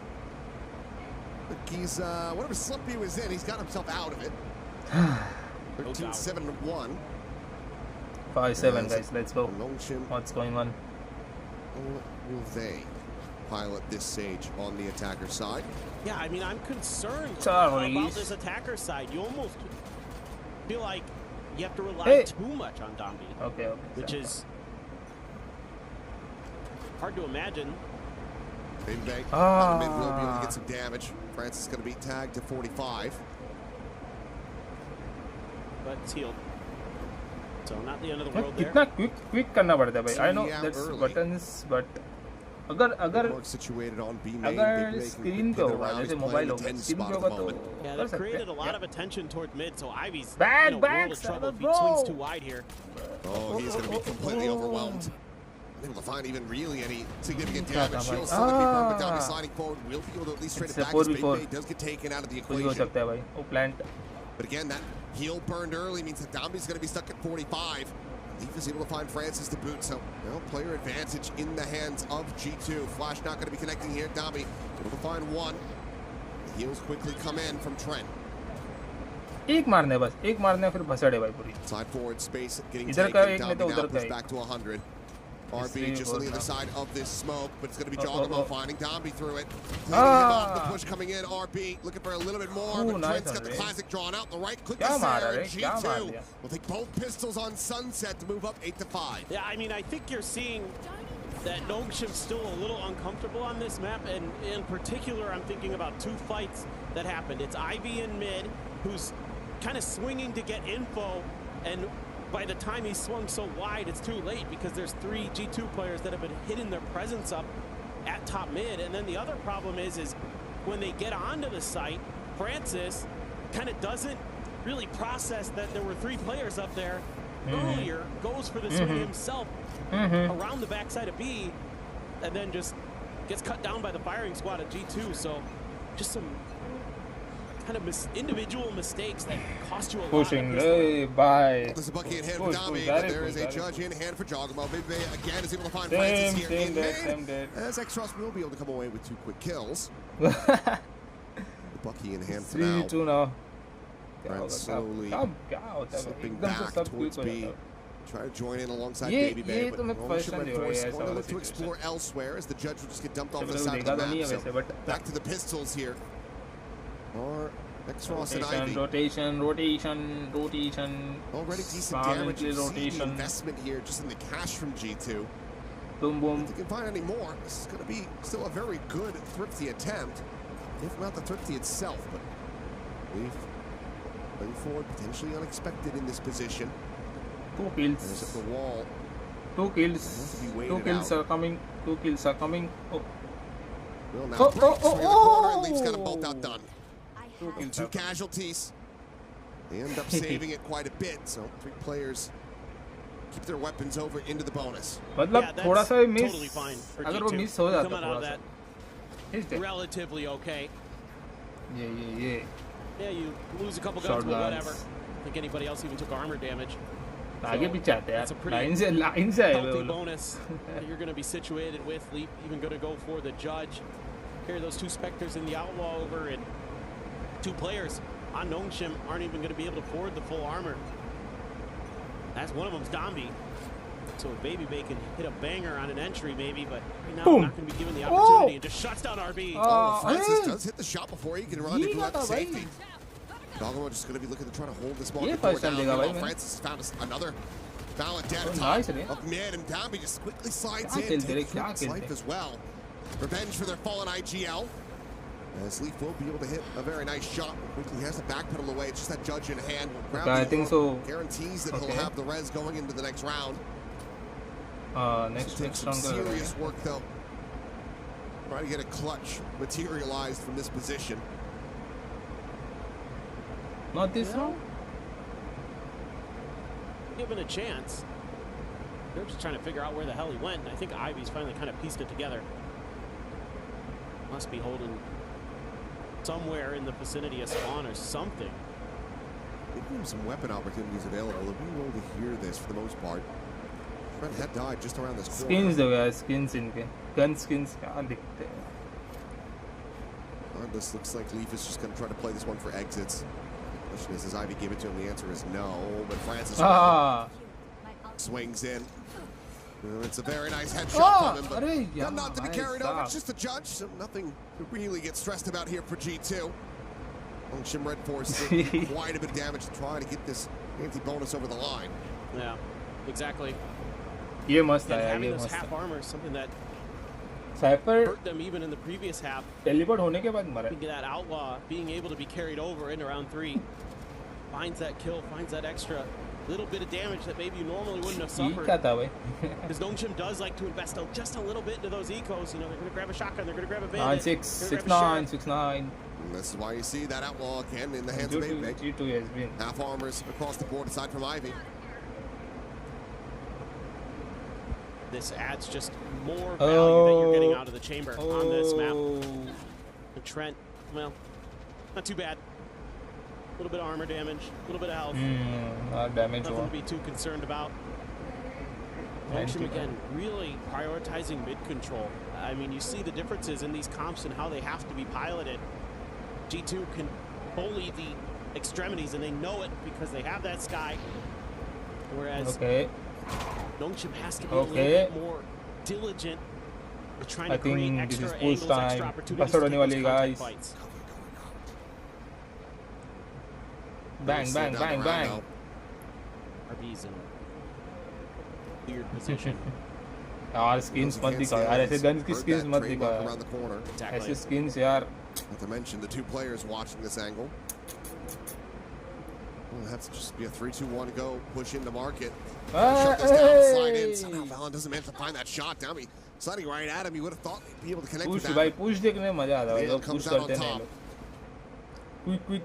look, he's whatever slump he was in, he's got himself out of it. 13-7-1. 5-7 guys, let's go. What's going on? Will they pilot this stage on the attacker side? Yeah, I mean, I'm concerned Sorry. about this attacker side. You almost feel like you have to rely too much on Dombi. Okay. Which is hard to imagine. Baby Bay on mid will be able to get some damage. Francis is going to be tagged to 45. But it's healed. So not the end of the world there. कितना quick करना पड़ता है भाई. I know that's buttons, but अगर situated on B main, अगर screen पे होगा जैसे मोबाइल होगा स्क्रीन पे होगा तो yeah, that created a lot of attention toward mid, so Ivy's bad, in a world of trouble if he swings too wide here. Oh, he's going to be completely overwhelmed. Able to find even really any significant damage. She'll still be burned, but Dombi sliding forward will be able to at least trade it back as Big Bay does get taken out of the equation. But again, that heal burned early means that Dombi's going to be stuck at 45. Leaf is able to find Francis to boot, so player advantage in the hands of G2. Flash not going to be connecting here. Dombi able to find one. The heals quickly come in from Trent. एक मारने बस एक मारने फिर भसड़े भाई पूरी. Side forward space getting इधर का एक taken. में तो Dombi now उधर का pushed back to 100. RB just on the other side of this smoke, but it's going to be Jogamo finding Dombi through it. Cleaning him off, the push coming in. RB looking for a little bit more, but Trent's got the classic drawn out. The right click is there, and G2 will take both pistols on Sunset to move up 8-5. Yeah, I mean, I think you're seeing that Nongshim's still a little uncomfortable on this map, and in particular, I'm thinking about two fights that happened. It's Ivy in mid, who's kind of swinging to get info, and by the time he swung so wide, it's too late because there's 3 G2 players that have been hitting their presence up at top mid. And then the other problem is when they get onto the site, Francis kind of doesn't really process that there were 3 players up there earlier, goes for the swing himself around the backside of B, and then just gets cut down by the firing squad of G2. So just some kind of individual mistakes that cost you a lot. Pushing, hey, bye. There's a bucket in hand for Dombi, but there is a judge in hand for Jogamo. Big Bay again is able to find Francis here in mid. As X-Ross will be able to come away with 2 quick kills. The Bucky in hand for now. 3-2 now. Brent slowly slipping back towards B. Try to join in alongside Baby Bay, but Nongshim Red Force going to look to explore elsewhere as the judge will just get dumped off the side of the map. So back to the pistols here. Or X-Ross and Ivy. Rotation. Already decent damage. The investment here just in the cash from G2. Boom. If they can find any more, this is going to be still a very good Thrifty attempt. If not the Thrifty itself, but Leaf going forward, potentially unexpected in this position. 2 kills. There's at the wall. 2 kills. 2 kills are coming. 2 kills are coming. Well, now corner, Leaf's got them both outdone. 2 casualties. They end up saving it quite a bit, so 3 players keep their weapons over into the bonus. मतलब थोड़ा सा miss totally fine for अगर वो G2. Miss हो जाता Coming out of थोड़ा that relatively okay. Yeah, you lose a couple guns, but whatever. I think anybody else even took armor damage. आगे पीछे आते हैं That's a pretty लाइन से आए healthy bonus that you're going to be situated with. Leap even going to go for the judge. Carry those 2 Spectres in the outlaw over, and 2 players on Nongshim aren't even going to be able to afford the full armor. That's one of them's Dombi. So Baby Bay can hit a banger on an entry maybe, but right now not going to be given the opportunity and just shuts down RB. Francis does hit the shot before he can run into that safety. Jogamo just going to be looking to try to hold this market door down. Francis found another valid dead of mid, and Dombi just quickly slides in, takes life as well. Revenge for their fallen IGL. As Leaf will be able to hit a very nice shot. Quickly has to backpedal away. It's just that judge in hand. I think so. Guarantees that he'll have the res going into the next round. Next some serious work though. Try to get a clutch materialized from this position. Not this round? given a chance. They're just trying to figure out where the hell he went, and I think Ivy's finally kind of pieced it together. Must be holding somewhere in the vicinity of spawn or something. Maybe have some weapon opportunities available. We'll be able to hear this for the most part. Trent had died just around this corner. Skins दो यार, skins इनके. Gun skins क्या दिखते हैं. This looks like Leaf is just going to try to play this one for exits. Question is, does Ivy give it to him? The answer is no, but Francis swings in. It's a very nice headshot from him, but not to be carried over. It's just a judge, so nothing to really get stressed about here for G2. Shim Red Force did quite a bit of damage to try to get this anti-bonus over the line. Yeah, exactly. ये मस्त And है having ये those मस्त half armor is something that Cypher hurt them even in the previous half. teleport होने के बाद मरा. That outlaw being able to be carried over into round 3 finds that kill, finds that extra little bit of damage that maybe you normally wouldn't have suffered. Because Nongshim does like to invest just a little bit into those ecos. You know, they're going to grab a shotgun, they're going to grab a bandit. 6-9. And this is why you see that outlaw again in the hands of G2 has been half armors across the board aside from Ivy. This adds just more value that you're getting out of the chamber on this map. And Trent, well, not too bad. A little bit of armor damage, a little bit of health. Damage Nothing to be too concerned about. Nongshim again, really prioritizing mid control. I mean, you see the differences in these comps and how they have to be piloted. G2 can bully the extremities, and they know it because they have that sky. Whereas Nongshim has to be a little bit more diligent with trying to create extra angles, extra opportunities to take those contact fights. Bang, bang, bang, bang. RB's in a weird position. यार skins मत दिखाओ यार, ऐसे guns की skins मत दिखाओ around the corner. ऐसे skins यार. Not to mention the two players watching this angle. Well, that's just be a 3-2-1 go, push into market. Shut this down, slide in. Somehow Valen doesn't manage to find that shot. Dummy sliding right at him. You would have thought he'd be able to connect with that. भाई push देखने में मजा आता है. Valen comes out on top. Quick.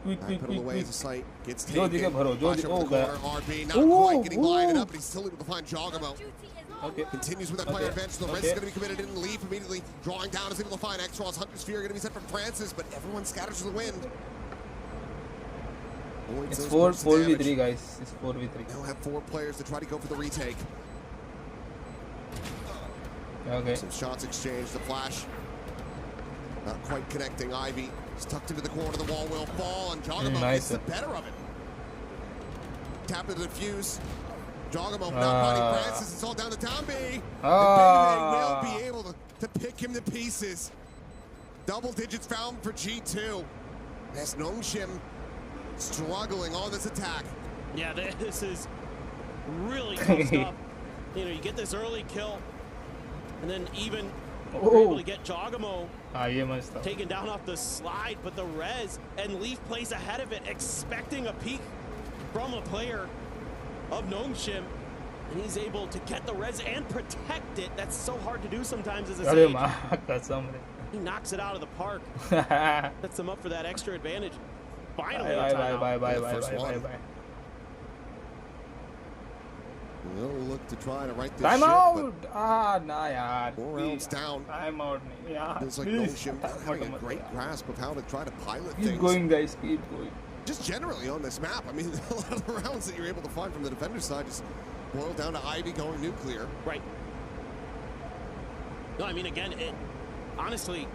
Away the sight gets जो दिखे भरो, जो Flash दिखे over ओ the गया. corner. RB not quite getting blinded up, but he's still able to find Jogamo. Continues with that player advantage. The rest is going to be committed in. Leaf immediately drawing down, is able to find X-Raw's Hunter Sphere going to be sent from Francis, but everyone scatters to the wind. It's 4v3 guys. It's 4v3. They'll have 4 players to try to go for the retake. Okay. Some shots exchanged. The flash not quite connecting. Ivy is tucked into the corner. The wall will fall, and Jogamo gets the better of it. Tap to the defuse. Jogamo not finding Francis. It's all down to Tombi. They will be able to pick him to pieces. Double digits found for G2. As Nongshim struggling on this attack. Yeah, this is really tough stuff. You know, you get this early kill, and then even you're able to get Jogamo taken down off the slide, but the res and Leaf plays ahead of it, expecting a peek from a player of Nongshim, and he's able to get the res and protect it. That's so hard to do sometimes as a Sage. He knocks it out of the park. Sets them up for that extra advantage. Finally, bye. We'll look to try to right this Time ship, out! Nah, yaar. 4 rounds down. Time out. Yeah, it's like Nongshim having a great grasp of how to try to pilot things. Keep going, guys. Keep going. Just generally on this map, I mean, a lot of the rounds that you're able to find from the defender's side just boil down to Ivy going nuclear. Right. No, I mean, again, honestly,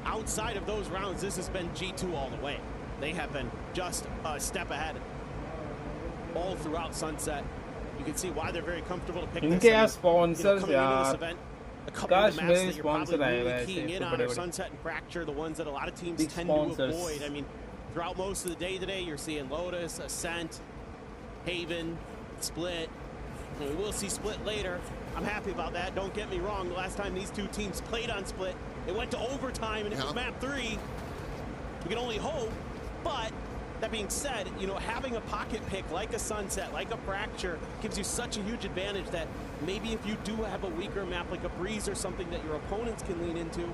outside of those rounds, this has been G2 all the way. They have been just a step ahead all throughout Sunset. You can see why they're very comfortable to pick this. इनके sponsors यार. A couple of the maps that you're probably really keying in on are Sunset and Fracture, the ones that a lot of teams tend to avoid. I mean, throughout most of the day today, you're seeing Lotus, Ascent, Haven, Split. And we will see Split later. I'm happy about that. Don't get me wrong. The last time these two teams played on Split, it went to overtime, and it was map 3. We can only hope, but that being said, you know, having a pocket pick like a Sunset, like a Fracture, gives you such a huge advantage that maybe if you do have a weaker map like a Breeze or something that your opponents can lean into,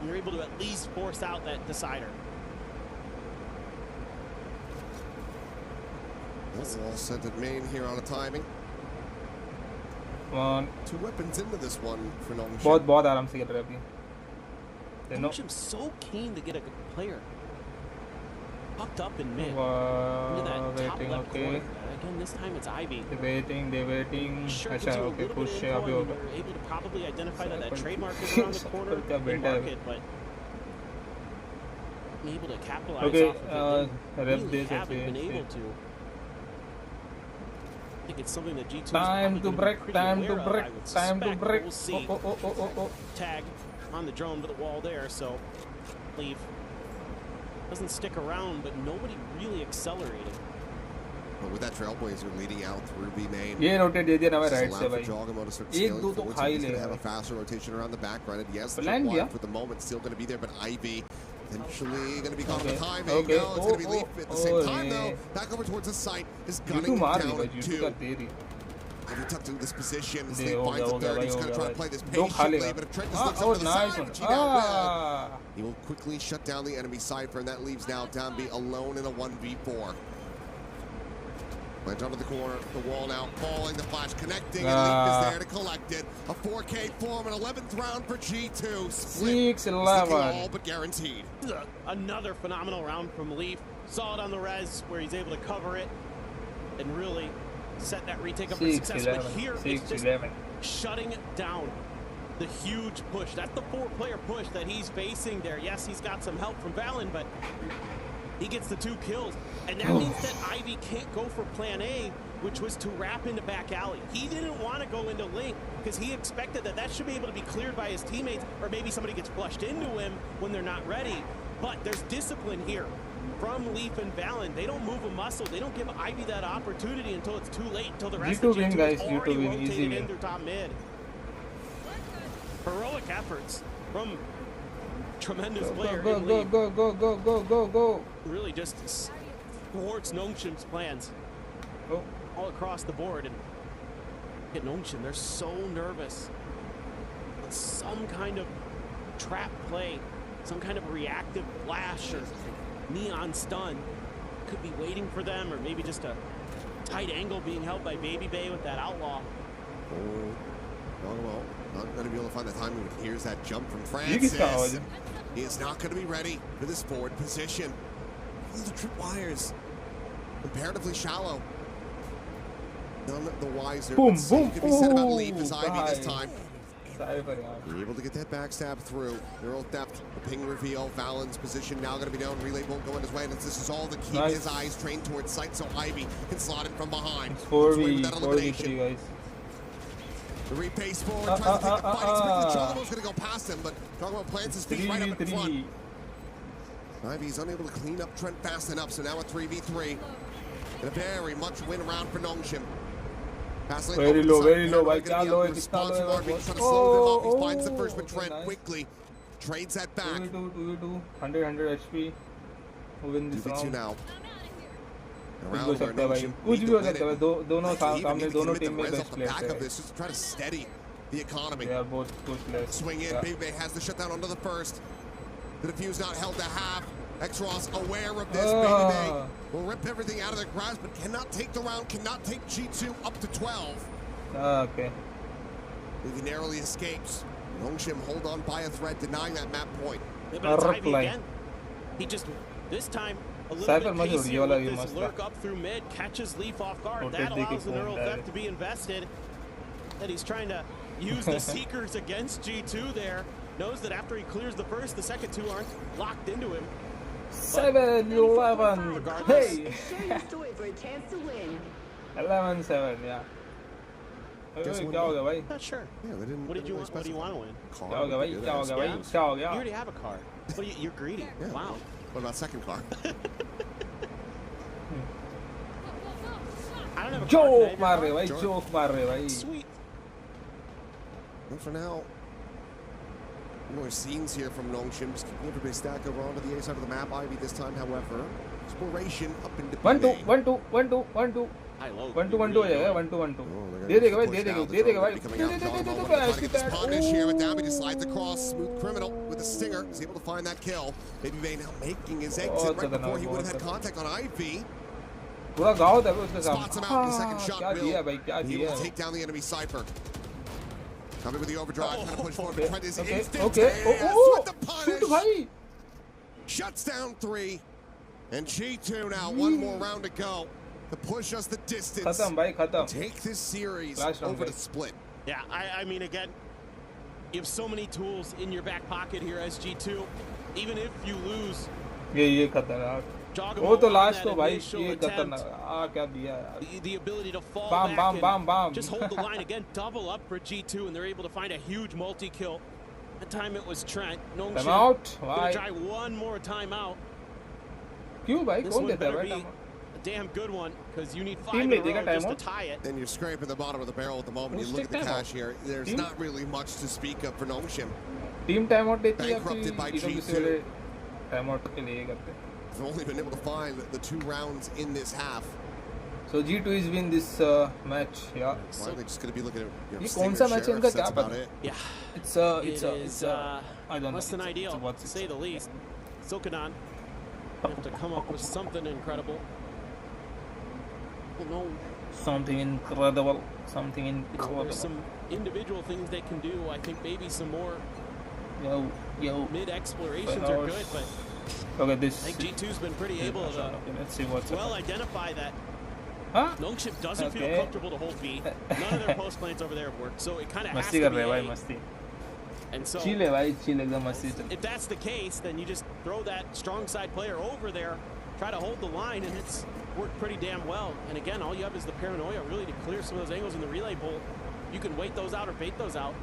you're able to at least force out that decider. All sent at main here on a timing. One. 2 weapons into this one for Nongshim. बहुत आराम से खेल रहे हैं अभी. Nongshim's so keen to get a good player. Tucked up in mid. Into that top left corner. Again, this time it's Ivy. They're waiting. Sure, अच्छा, okay, push है अभी होगा. You're able to probably identify that trademark is around the corner and mark it, but able to capitalize off of it. Really haven't been able to. I think it's something that G2 time to break. We'll see. Tag on the drone to the wall there, so leave. Doesn't stick around, but nobody really accelerating. But with that Trailblazer leading out through B main, ये rotate दे दिया ना भाई right से भाई. एक दो तो खा ही ले. Have a faster rotation around the back. Granted, yes, the one for the moment still going to be there, but Ivy eventually going to be caught in the timing. Okay. No, it's going to be Leaf at the same time though. Back over towards the site is gunning down at 2. Ivy tucked into this position. Sleep finds a third. He's going to try to play this patiently, but if Trent just looks over to the side, which he now will, he will quickly shut down the enemy Cypher, and that leaves now Down B alone in a 1v4. Went under the corner, the wall now falling, the flash connecting, and Leaf is there to collect it. A 4K form, an 11th round for G2. Split. 6-11. All but guaranteed. Another phenomenal round from Leaf. Saw it on the res where he's able to cover it and really set that retake up for success. But here it's just shutting down the huge push. That's the 4-player push that he's facing there. Yes, he's got some help from Valen, but he gets the 2 kills. And that means that Ivy can't go for plan A, which was to wrap into back alley. He didn't want to go into link because he expected that should be able to be cleared by his teammates, or maybe somebody gets flushed into him when they're not ready. But there's discipline here from Leaf and Valen. They don't move a muscle. They don't give Ivy that opportunity until it's too late, until the rest of the G2 is already rotated in through top mid. Heroic efforts from tremendous player in Leaf. Go. Really just thwarts Nongshim's plans all across the board. And at Nongshim, they're so nervous. Some kind of trap play, some kind of reactive flash or neon stun could be waiting for them, or maybe just a tight angle being held by Baby Bay with that outlaw. Well, not going to be able to find the timing, but here's that jump from Francis. He is not going to be ready for this forward position. The trip wires comparatively shallow. None the wiser. Boom. Could be said about Leaf as Ivy this time. You're able to get that backstab through. Neural depth, the ping reveal. Valen's position now going to be known. Relay won't go in his way. And this is all to keep his eyes trained towards sight, so Ivy can slot in from behind. 4v3 guys. The repace forward, tries to take the fight. Expecting Chocobo's going to go past him, but Chocobo plants his feet right up in front. Ivy's unable to clean up Trent fast enough, so now a 3v3. And a very much win round for Nongshim. Very low. Trying to slow him off. He finds the first, but Trent quickly trades that back. 100 HP. Who win this round? 2v2 now. कुछ भी हो सकता है दोनों सामने दोनों team में best players हैं. Just try to steady the economy. They are both good players. Swing in. Big Bay has the shutdown onto the first. The defuse not held to half. X-Ross aware of this. Baby Bay will rip everything out of their grasp, but cannot take the round, cannot take G2 up to 12. Okay. He narrowly escapes. Nongshim hold on by a thread, denying that map point. He just, this time, a little bit easier with this lurk up through mid, catches Leaf off guard. That allows the neural theft to be invested. And he's trying to use the Seekers against G2 there. Knows that after he clears the first, the second 2 aren't locked into him. 7-11. Hey! For a chance to win. 11-7, yeah. क्या हो गया भाई? Not sure. Yeah, they didn't. What do you want to win? क्या हो गया भाई? क्या हो गया? You already have a car. Well, you're greedy. Yeah. Wow. What about second car? I don't have a joke मार रहे भाई, joke मार रहे भाई. Sweet. And for now, more scenes here from Nongshim. Just keeping everybody stacked over onto the A side of the map. Ivy this time, however, exploration up into 1-2, 1-2, 1-2, 1-2. 1-2 हो जाएगा 1-2. दे देगा भाई, दे देगा भाई. Punish here, but Downby just slides across. Smooth criminal with a stinger. He's able to find that kill. Baby Bay now making his exit right before he would have had contact on Ivy. पूरा गाँव था उसके Spots him out in the second सामने shot. क्या दिया भाई क्या Will be दिया able to take down the enemy Cypher. Coming with the overdrive, trying to push forward. Okay, Trent is okay, instantaneous oh, with the shoot punish. भाई Shuts down 3. And G2 now, one more round to go to push us the distance. खत्म भाई खत्म Take this series Last round, over to guys. Split. Yeah, I mean, again, you have so many tools in your back pocket here as G2. Even if you lose, ये खतरनाक Jogamo वो तो on last that तो भाई initial ये attempt, खतरनाक क्या दिया यार the ability to fall Bam, back bam, and bam, bam. just hold the line again, double up for G2, and they're able to find a huge multi-kill. That time it was Trent. Time out. Gonna Why? try one more timeout. क्यों भाई This कौन one देता है better भाई be time a damn good one, because you need 5 Team in a ले देगा row just time to tie it. Then you're scraping the bottom of the barrel at the moment. You Who's look at the take time cash here. There's Team? not really much to speak of for Nongshim. Team time out देती है Bankrupted by फिर EWC G2. वाले time out के लिए करते हैं They've only been able to find the 2 rounds in this half. So G2 is win this match yeah Why are they just going to be looking at ये Stinger कौन सा match है इनका Sheriffs? क्या That's about पता it. Yeah. it's I don't know less than ideal, to say the least. Silkanon have to come up with something incredible. Well, no, something incredible there's some individual things they can do. I think maybe some more yo mid explorations are good, but okay this I think G2's been pretty able to let's see what's well identify that huh Nongshim doesn't feel Okay. comfortable to hold B. None of their post plants over there have worked, so it kind of has मस्ती to कर be रहे हैं भाई A. मस्ती And so chill है भाई chill एकदम मस्ती चल if that's the case, then you just throw that strong side player over there, try to hold the line, and it's worked pretty damn well. And again, all you have is the paranoia really to clear some of those angles in the relay bowl. You can wait those out or bait those out.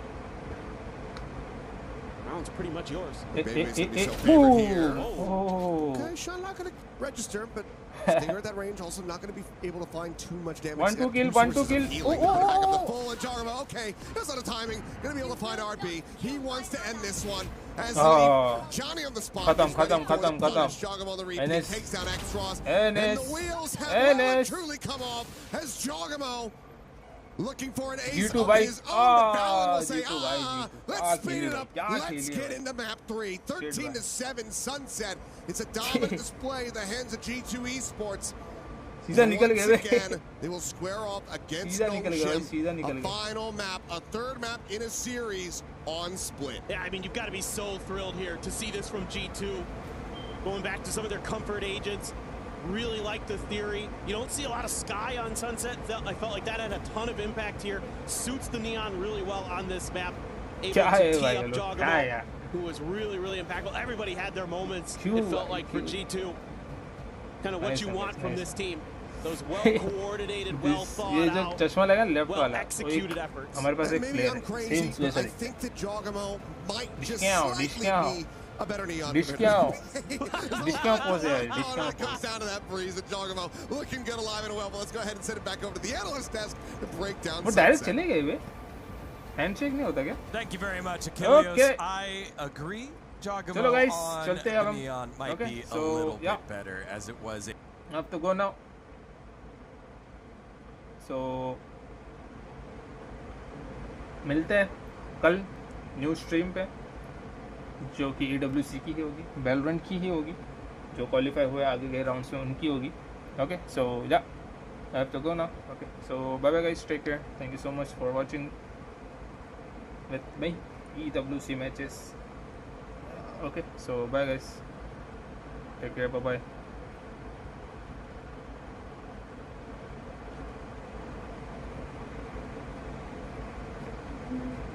Round's pretty much yours. Baby's going to be so favored here. Oh. Okay, shot not going to register, but Stinger at that range also not going to be able to find too much damage. One, They two have kill, two one, two sources of kill. healing. Oh, oh, Back up oh, the oh. full and Jarmo. Okay, that's out of timing. Going to be able to find RB. He wants to end this one. As Oh. Johnny on the spot. Khatam, is ready khatam, for the khatam, punish. khatam. Jarmo on the repeat. NS. Takes down X-Ross. NS. And the wheels have well and NS. truly come off as Jarmo looking for an ace G2 of भाई his own. The Fallon will say, G2 भाई G2 let's speed it up. क्या Let's खेली get है into map 3. Shit, 13-7 Sunset. It's a dominant display in the hands of G2 Esports. सीधा निकल Once गए again, they will square off against सीधा निकल गए भाई सीधा Nongshim. निकल A गए final map, a third map in a series on Split. Yeah, I mean, you've got to be so thrilled here to see this from G2. Going back to some of their comfort agents. Really like the theory. You don't see a lot of sky on Sunset. I felt like that had a ton of impact here. Suits the neon really well on this map. Able क्या to है tee भाई up ये लोग क्या है Jogamo, यार who was really impactful. Everybody had their moments. क्यों It felt भाई, like for क्यों? G2. Kind of what Nice, you nice, want from nice. this team. Those well-coordinated, well ये thought जो out, चश्मा लगा लेफ्ट वाला well-executed efforts. हमारे पास एक Maybe प्लेयर I'm है crazy, same but I situation think that Jogamo might just Discount, slightly discount. be a better neon. Discount. Discount Discount pose है When it discount comes down to that breeze, and Jogamo looking good alive and well. But let's go ahead and send it back over to the analyst desk to break down. वो direct Sunset. चले गए way handshake नहीं होता क्या Thank you very much, Achilles. Okay. I agree. Jogamo चलो guys, on चलते हैं अब हम. Neon might Okay, be so, a little yeah. bit better as it was. अब तो गो नाउ सो मिलते हैं कल न्यू स्ट्रीम पे जो कि EWC की ही होगी वैलोरेंट की ही होगी जो क्वालिफाई हुए आगे गए राउंड्स में उनकी होगी ओके सो या I have to go now okay so bye bye guys take care thank you so much for watching with me EWC matches okay so bye guys take care bye bye Mm-hmm.